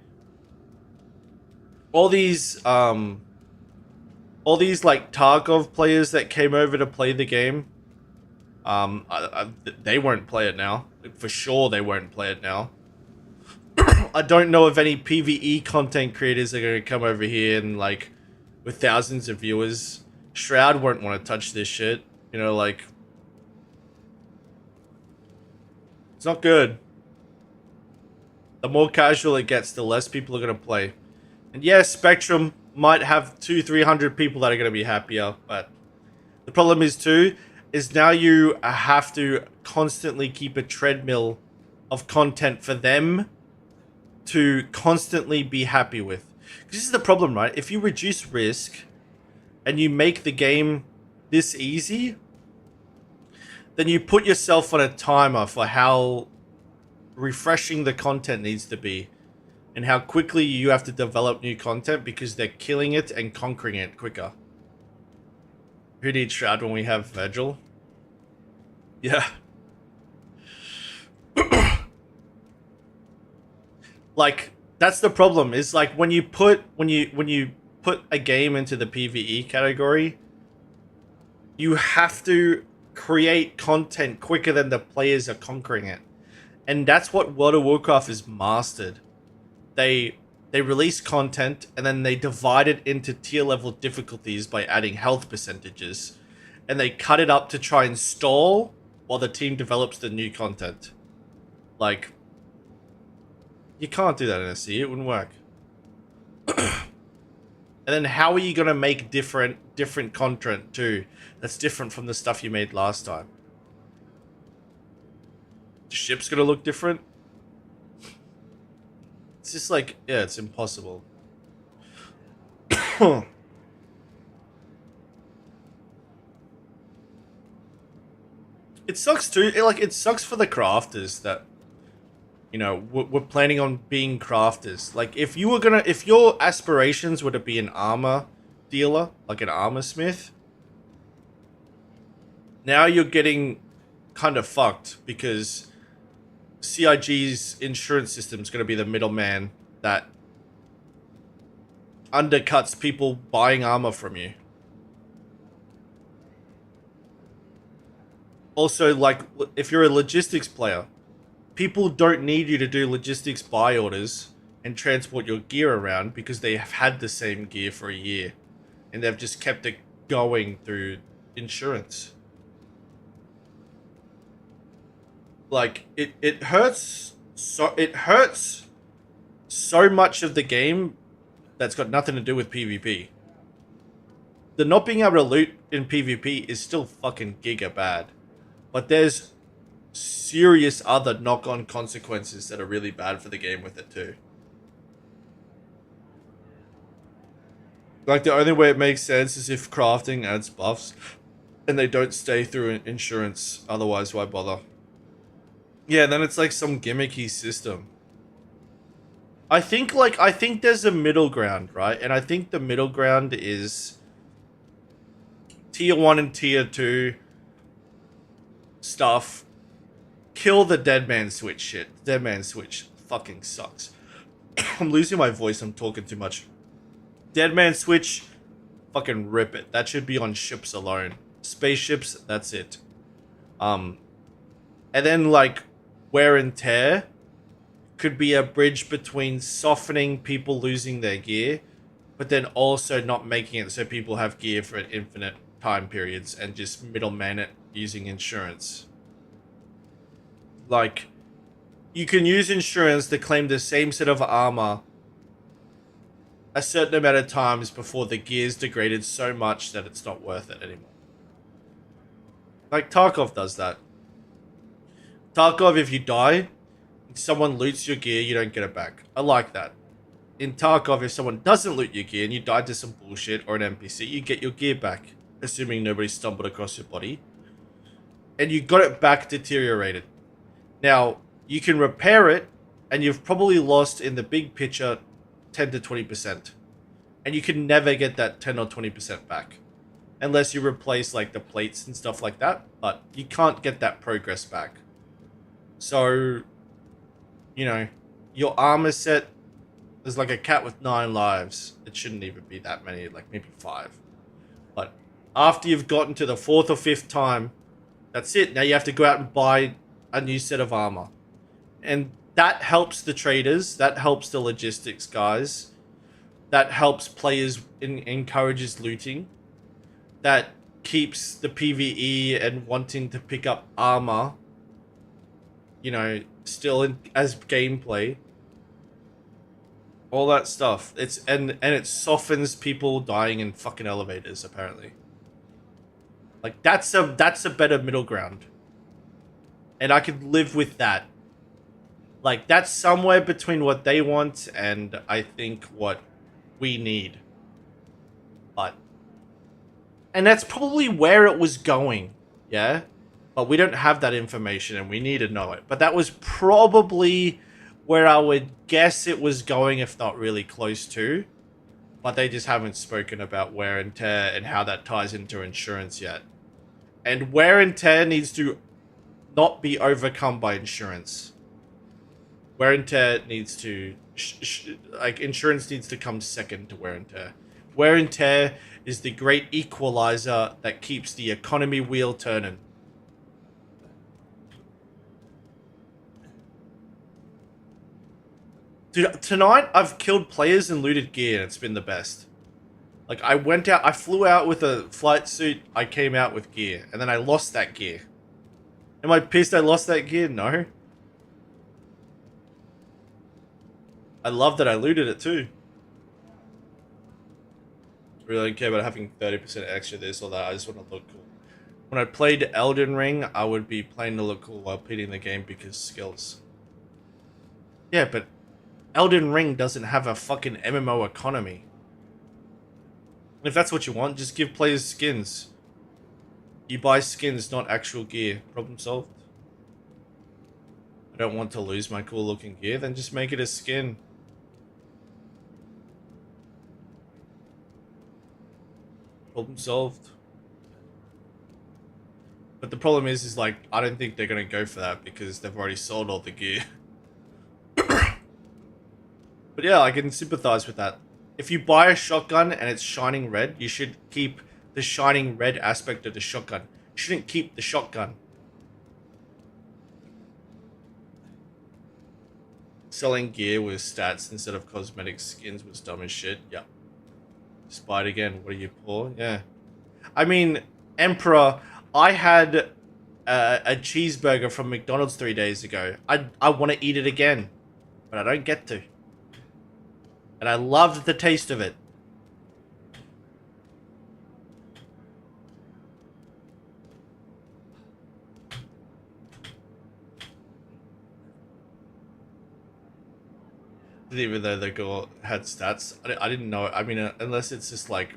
All these like Tarkov players that came over to play the game. They won't play it now. For sure, they won't play it now. I don't know if any PvE content creators are going to come over here and like with thousands of viewers. Shroud won't want to touch this shit. You know, like, it's not good. The more casual it gets, the less people are going to play. And yeah, Spectrum might have 200-300 people that are going to be happier, but the problem is too, is now you have to constantly keep a treadmill of content for them to constantly be happy with. Because this is the problem, right? If you reduce risk and you make the game this easy, then you put yourself on a timer for how refreshing the content needs to be and how quickly you have to develop new content because they're killing it and conquering it quicker. Who needs Shroud when we have Virgil? Yeah. Like, that's the problem. Is like when you put a game into the PvE category, you have to create content quicker than the players are conquering it. And that's what World of Warcraft is mastered. They release content and then they divide it into tier level difficulties by adding health percentages. And they cut it up to try and stall while the team develops the new content. Like, you can't do that in a C, it wouldn't work. And then how are you going to make different content too that's different from the stuff you made last time? The ship's going to look different? It's just like, yeah, it's impossible. It sucks too. It sucks for the crafters that, you know, we're planning on being crafters. Like, if your aspirations were to be an armor dealer, like an armor smith, now you're getting kind of fucked because CIG's insurance system is going to be the middleman that undercuts people buying armor from you. Also, like, if you're a logistics player, people don't need you to do logistics buy orders and transport your gear around because they have had the same gear for a year and they've just kept it going through insurance. Like, it hurts so it hurts so much of the game that's got nothing to do with PvP. The not being able to loot in PvP is still fucking giga bad. But there's serious other knock-on consequences that are really bad for the game with it too. Like, the only way it makes sense is if crafting adds buffs and they don't stay through insurance. Otherwise, why bother? Yeah, then it's like some gimmicky system. I think there's a middle ground, right? And I think the middle ground is tier 1 and tier 2 stuff. Kill the dead man switch shit. Dead man switch fucking sucks. I'm losing my voice, I'm talking too much. Dead man switch, fucking rip it. That should be on ships alone. Spaceships, that's it. And then like wear and tear could be a bridge between softening people losing their gear, but then also not making it so people have gear for an infinite time periods and just middleman it using insurance. Like, you can use insurance to claim the same set of armor a certain amount of times before the gear's degraded so much that it's not worth it anymore. Like, Tarkov does that. Tarkov, if you die, someone loots your gear, you don't get it back. I like that. In Tarkov, if someone doesn't loot your gear and you died to some bullshit or an NPC, you get your gear back, assuming nobody stumbled across your body. And you got it back deteriorated. Now, you can repair it, and you've probably lost, in the big picture, 10 to 20%. And you can never get that 10 or 20% back. Unless you replace, like, the plates and stuff like that. But you can't get that progress back. So, you know, your armor set is like a cat with 9 lives. It shouldn't even be that many, like maybe 5. But after you've gotten to the 4th or 5th time, that's it. Now you have to go out and buy a new set of armor. And that helps the traders. That helps the logistics guys. That helps players, encourages looting. That keeps the PvE and wanting to pick up armor, you know, still as gameplay. All that stuff. And it softens people dying in fucking elevators, apparently. Like, that's a better middle ground. And I could live with that. Like, that's somewhere between what they want and I think what we need. And that's probably where it was going, yeah? But we don't have that information and we need to know it. But that was probably where I would guess it was going, if not really close to. But they just haven't spoken about wear and tear and how that ties into insurance yet. And wear and tear needs to not be overcome by insurance. Wear and tear needs to... like, insurance needs to come second to wear and tear. Wear and tear is the great equalizer that keeps the economy wheel turning. Dude, tonight I've killed players and looted gear and it's been the best. Like, I flew out with a flight suit, I came out with gear, and then I lost that gear. Am I pissed I lost that gear? No. I love that I looted it too. Really don't care about having 30% extra this or that, I just want to look cool. When I played Elden Ring, I would be playing to look cool while beating the game because skills. Yeah, but Elden Ring doesn't have a fucking MMO economy. If that's what you want, just give players skins. You buy skins, not actual gear. Problem solved. I don't want to lose my cool looking gear, then just make it a skin. Problem solved. But the problem is like, I don't think they're going to go for that because they've already sold all the gear. But yeah, I can sympathize with that. If you buy a shotgun and it's shining red, you should keep the shining red aspect of the shotgun. You shouldn't keep the shotgun. Selling gear with stats instead of cosmetic skins was dumb as shit. Yep. Spied again. What are you, poor? Yeah. I mean, Emperor, I had a cheeseburger from McDonald's 3 days ago. I want to eat it again, but I don't get to. And I loved the taste of it. Even though the girl had stats, I didn't know. I mean, unless it's just like,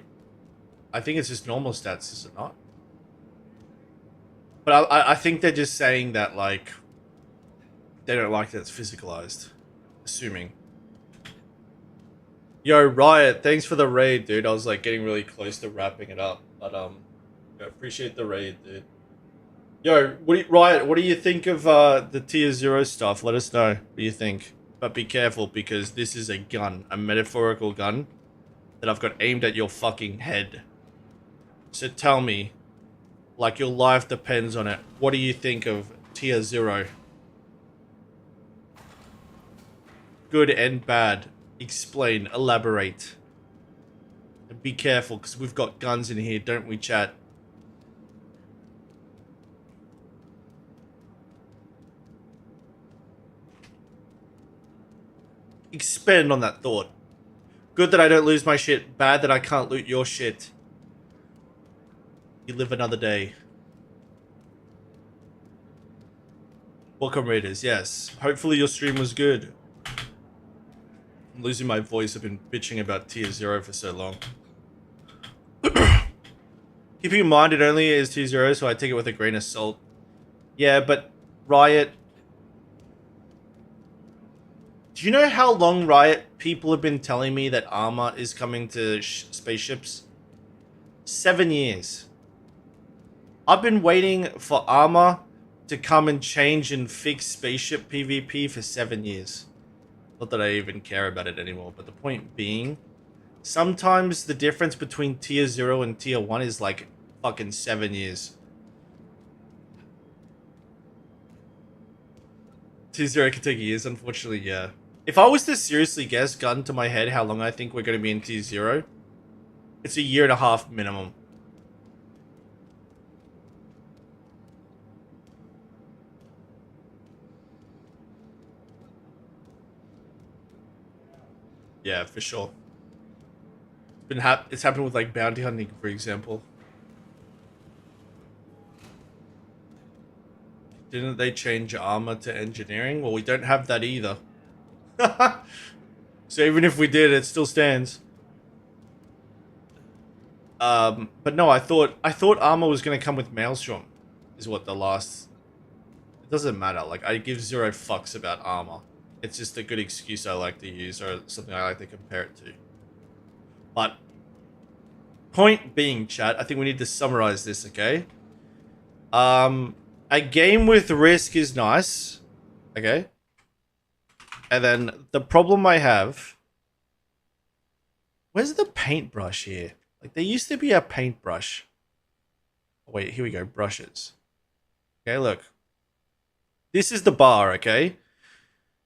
I think it's just normal stats, is it not? But I think they're just saying that, like, they don't like that it's physicalized. Assuming. Yo, Riot, thanks for the raid, dude. I was, like, getting really close to wrapping it up. But, I appreciate the raid, dude. Yo, Riot, what do you think of, the tier 0 stuff? Let us know. What do you think? But be careful, because this is a gun. A metaphorical gun. That I've got aimed at your fucking head. So tell me, like your life depends on it, what do you think of tier 0? Good and bad. Explain, elaborate. And be careful, because we've got guns in here, don't we, chat? Expand on that thought. Good that I don't lose my shit. Bad that I can't loot your shit. You live another day. Welcome, Raiders. Yes. Hopefully your stream was good. I'm losing my voice. I've been bitching about tier 0 for so long. Keeping in mind it only is tier 0, so I take it with a grain of salt. Yeah, but Riot... Do you know how long, Riot, people have been telling me that armor is coming to spaceships? 7 years. I've been waiting for armor to come and change and fix spaceship PvP for 7 years. Not that I even care about it anymore, but the point being, sometimes the difference between tier 0 and tier 1 is like fucking 7 years. Tier 0 can take years, unfortunately, yeah. If I was to seriously guess, gun to my head, how long I think we're going to be in tier 0, it's a year and a half minimum. Yeah, for sure. It's happened with like bounty hunting, for example. Didn't they change armor to engineering? Well, we don't have that either. So even if we did, it still stands. But no, I thought armor was gonna come with Maelstrom, is what the last. It doesn't matter. Like, I give 0 fucks about armor. It's just a good excuse I like to use, or something I like to compare it to. But point being, chat, I think we need to summarize this, okay? A game with risk is nice, okay? And then the problem I have... Where's the paintbrush here? Like, there used to be a paintbrush. Oh, wait, here we go, brushes. Okay, look. This is the bar, okay?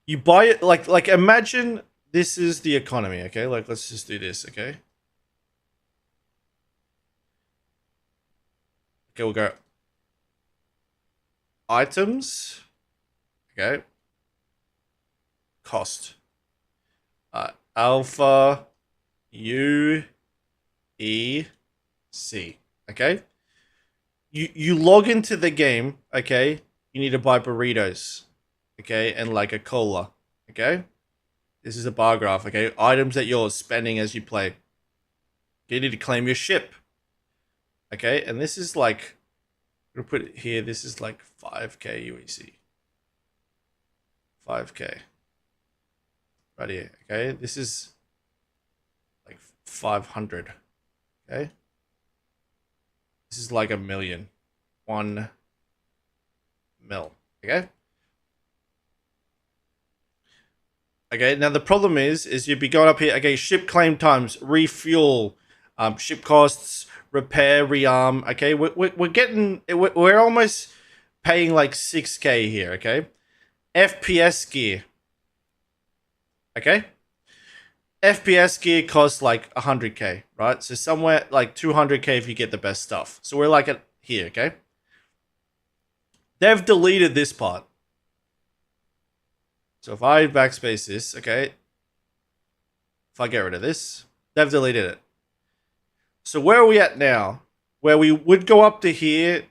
You buy it, like imagine this is the economy, okay? Like, let's just do this, okay? Okay, we'll go... Items. Okay. Cost. Alpha U E C. Okay. You log into the game. Okay. You need to buy burritos. Okay, and like a cola. Okay. This is a bar graph. Okay. Items that you're spending as you play. You need to claim your ship. Okay, and this is like. I'm gonna put it here. This is like 5k UEC. 5k. Right here. Okay. This is like 500. Okay. This is like 1 million. 1 mil. Okay. Okay. Now the problem is you'd be going up here. Okay. Ship claim times, refuel, ship costs, repair, rearm. Okay, we're almost paying like 6k here. Okay, FPS gear. Okay, FPS gear costs like 100k, right? So somewhere like 200k if you get the best stuff. So we're like at here. Okay, They've deleted this part. So if I backspace this, okay. If I get rid of this, they've deleted it. So where are we at now? Where we would go up to here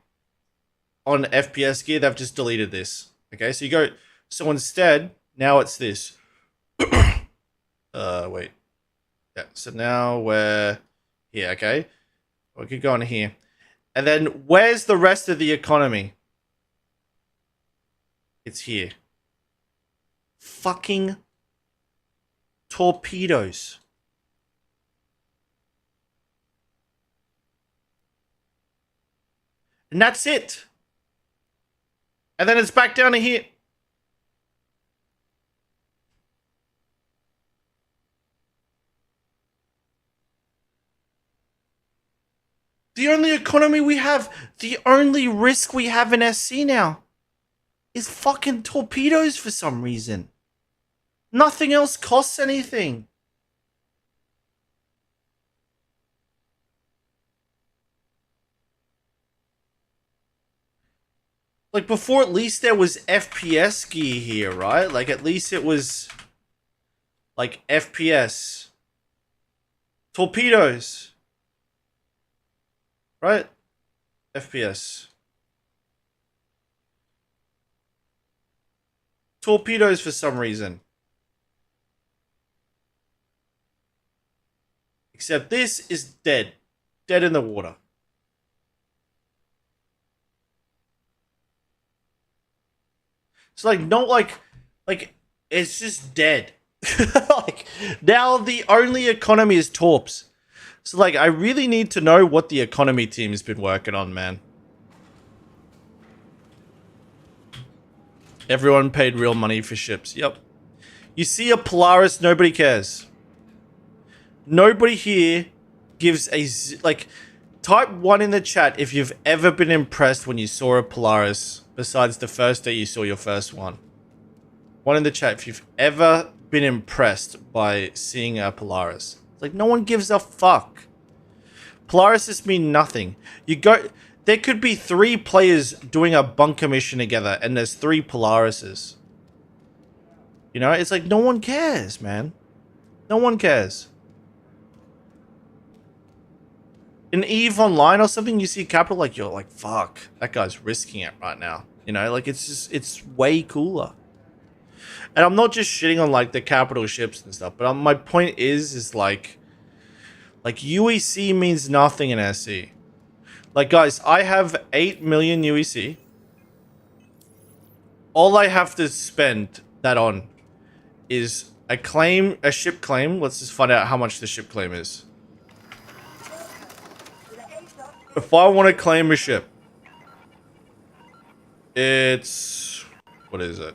on FPS gear, they've just deleted this. Okay, so you go, so instead, now it's this. Wait. Yeah, so now we're here, okay? We could go on here. And then where's the rest of the economy? It's here. Fucking torpedoes. And that's it. And then it's back down to here. The only economy we have, the only risk we have in SC now is fucking torpedoes for some reason. Nothing else costs anything. Like before, at least there was FPS gear here, right? Like at least it was like FPS. Torpedoes. Right? FPS. Torpedoes for some reason. Except this is dead. Dead in the water. It's like, not like it's just dead. Like, now the only economy is torps. So, like, I really need to know what the economy team has been working on, man. Everyone paid real money for ships. Yep. You see a Polaris, nobody cares. Nobody here gives a... Like, type 1 in the chat if you've ever been impressed when you saw a Polaris, besides the first day you saw your first one. 1 in the chat if you've ever been impressed by seeing a Polaris. Like, no one gives a fuck. Polarises mean nothing. You go... There could be 3 players doing a bunker mission together, and there's 3 Polarises. You know? It's like, no one cares, man. No one cares. In EVE Online or something, you see Capital, like, you're like, fuck. That guy's risking it right now. You know? Like, it's just... It's way cooler. And I'm not just shitting on, like, the capital ships and stuff, but my point is like UEC means nothing in SC. Like, guys, I have 8 million UEC. All I have to spend that on is a ship claim. Let's just find out how much the ship claim is. If I want to claim a ship, it's... What is it?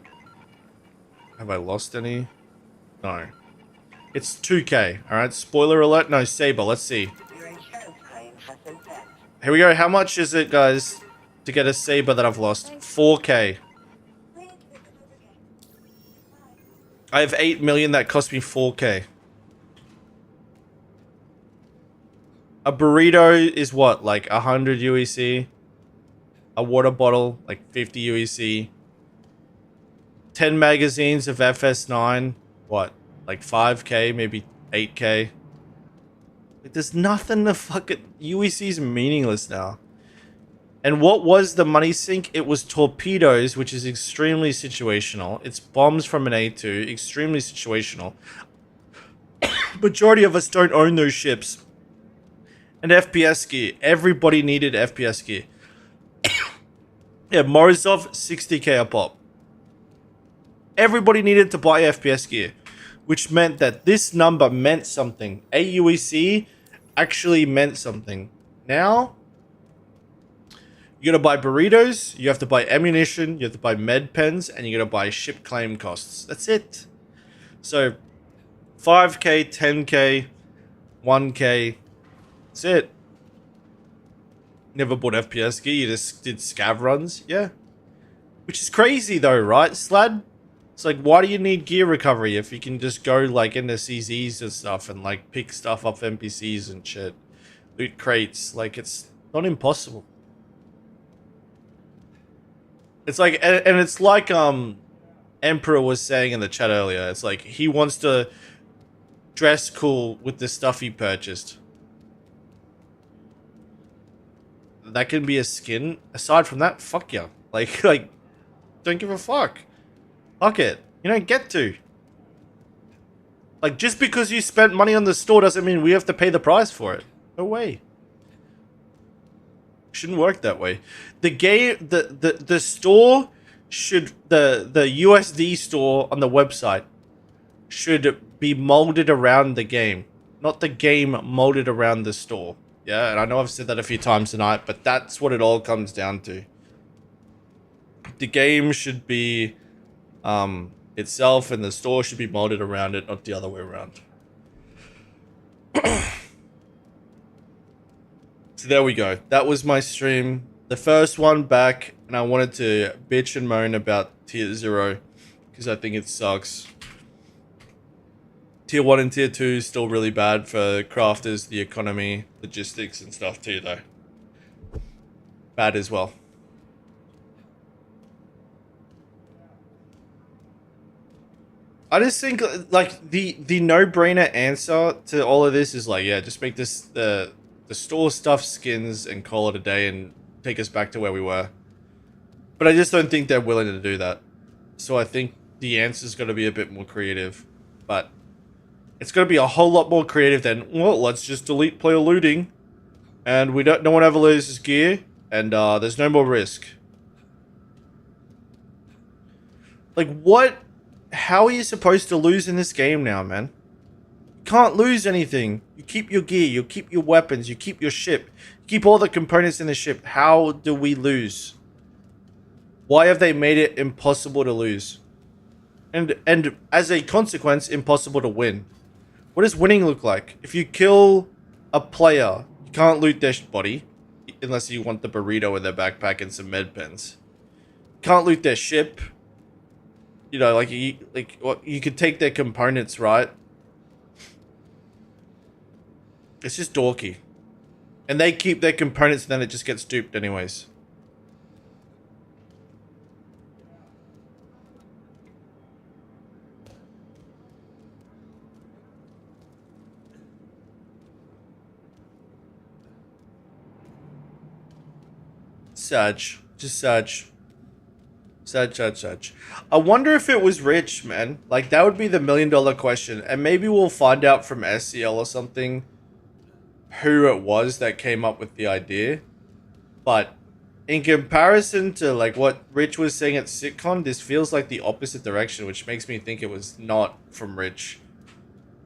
Have I lost any? No. It's 2k. Alright, spoiler alert. No, Saber. Let's see. Here we go. How much is it, guys, to get a Saber that I've lost? 4k. I have 8 million. That cost me 4k. A burrito is what? Like 100 UEC? A water bottle, like 50 UEC. 10 magazines of FS9, what? Like 5k, maybe 8k. Like, there's nothing to fucking... UEC's meaningless now. And what was the money sink? It was torpedoes, which is extremely situational. It's bombs from an A2, extremely situational. Majority of us don't own those ships. And FPS gear. Everybody needed FPS gear. Yeah, Morozov, 60k a pop. Everybody needed to buy FPS gear, which meant that this number meant something. AUEC actually meant something. Now, you gotta buy burritos, you have to buy ammunition, you have to buy med pens, and you gotta buy ship claim costs. That's it. So, 5k, 10k, 1k, that's it. Never bought FPS gear, you just did scav runs, yeah. Which is crazy though, right, Slad? It's like, why do you need gear recovery if you can just go, like, into CZs and stuff and, like, pick stuff off NPCs and shit? Loot crates. Like, it's not impossible. It's like, and it's like Emperor was saying in the chat earlier. It's like he wants to dress cool with the stuff he purchased. That can be a skin. Aside from that, fuck yeah. Like, don't give a fuck. Fuck it. You don't get to. Like, just because you spent money on the store doesn't mean we have to pay the price for it. No way. Shouldn't work that way. The game, the store should, the USD store on the website should be molded around the game, not the game molded around the store. Yeah, and I know I've said that a few times tonight, but that's what it all comes down to. The game should be itself, and the store should be molded around it, not the other way around. So there we go. That was my stream. The first one back, and I wanted to bitch and moan about Tier 0 because I think it sucks. Tier 1 and Tier 2 is still really bad for crafters, the economy, logistics and stuff too though. Bad as well. I just think like the no-brainer answer to all of this is like, yeah, just make this the store stuff skins and call it a day and take us back to where we were. But I just don't think they're willing to do that. So I think the answer's got to be a bit more creative. But it's going to be a whole lot more creative than, well, let's just delete player looting. And no one ever loses gear. And there's no more risk. Like, what? How are you supposed to lose in this game now, man? You can't lose anything. You keep your gear, you keep your weapons, you keep your ship. You keep all the components in the ship. How do we lose? Why have they made it impossible to lose? And as a consequence, impossible to win. What does winning look like? If you kill a player, you can't loot their body. Unless you want the burrito in their backpack and some med pens. You can't loot their ship. You know, like you could take their components, right? It's just dorky. And they keep their components and then it just gets duped anyways. Sad. Just sad. Sad. I wonder if it was Rich, man. Like, that would be the $1 million question. And maybe we'll find out from SCL or something who it was that came up with the idea. But in comparison to, like, what Rich was saying at SitCon, this feels like the opposite direction, which makes me think it was not from Rich.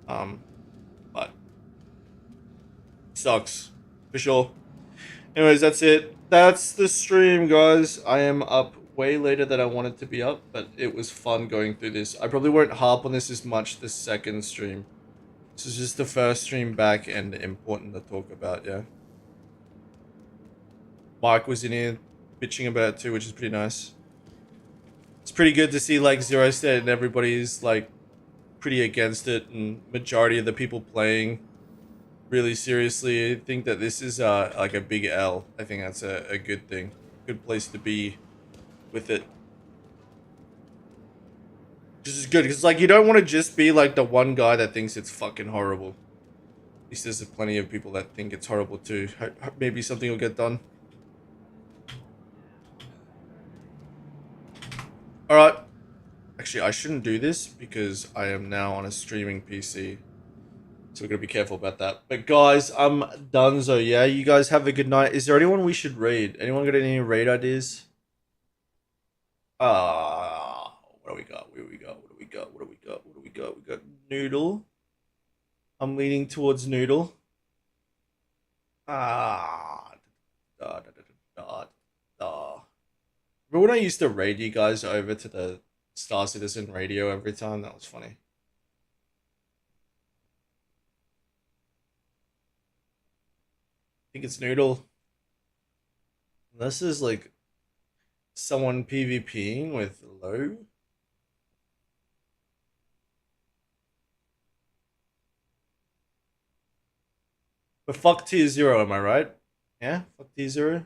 But sucks. For sure. Anyways, that's it. That's the stream, guys. I am up way later than I wanted to be up, but it was fun going through this. I probably won't harp on this as much the second stream. This is just the first stream back and important to talk about, yeah. Mike was in here bitching about it too, which is pretty nice. It's pretty good to see like Zero State and everybody's like pretty against it, and majority of the people playing really seriously. I think that this is like a big L. I think that's a good thing. Good place to be with it. This is good because like you don't want to just be like the one guy that thinks it's fucking horrible. At least there's plenty of people that think it's horrible too. Maybe something will get done. Alright. Actually, I shouldn't do this because I am now on a streaming PC. So we're going to be careful about that. But guys, I'm done. So yeah, you guys have a good night. Is there anyone we should raid? Anyone got any raid ideas? What do we got? Where do we go? What do we got? What do we got? What do we got? We got Noodle. I'm leaning towards Noodle. Remember when I used to raid you guys over to the Star Citizen radio every time? That was funny. I think it's Noodle. This is like someone PvPing with Low. But fuck Tier 0, am I right? Yeah? Fuck Tier 0.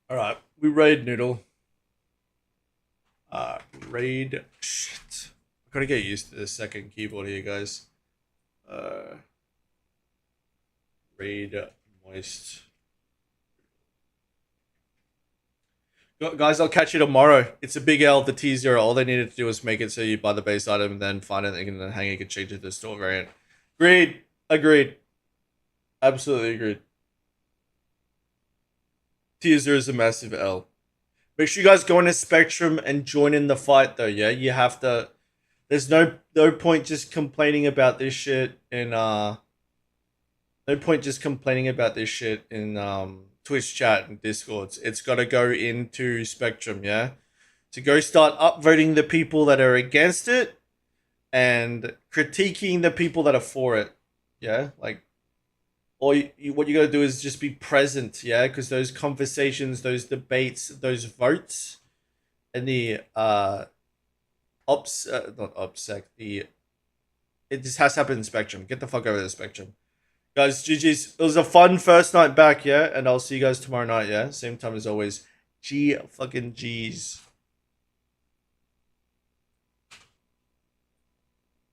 Alright, we raid Noodle. Raid. Shit. I gotta get used to the second keyboard here, guys. Raid Moist. Guys, I'll catch you tomorrow. It's a big L, the T0. All they needed to do was make it so you buy the base item and then find it and then hang it, you can change it to the store variant. Agreed. Agreed. Absolutely agreed. T0 is a massive L. Make sure you guys go into Spectrum and join in the fight though, yeah? You have to... There's no point just complaining about this shit in no point just complaining about this shit in Twitch chat and Discords. It's got to go into Spectrum, yeah? To go start upvoting the people that are against it and critiquing the people that are for it, yeah? Like, or what you got to do is just be present, yeah? Because those conversations, those debates, those votes, and the not OPSEC, it just has to happen in Spectrum. Get the fuck over the Spectrum. Guys, GG's. It was a fun first night back, yeah? And I'll see you guys tomorrow night, yeah? Same time as always. G fucking G's.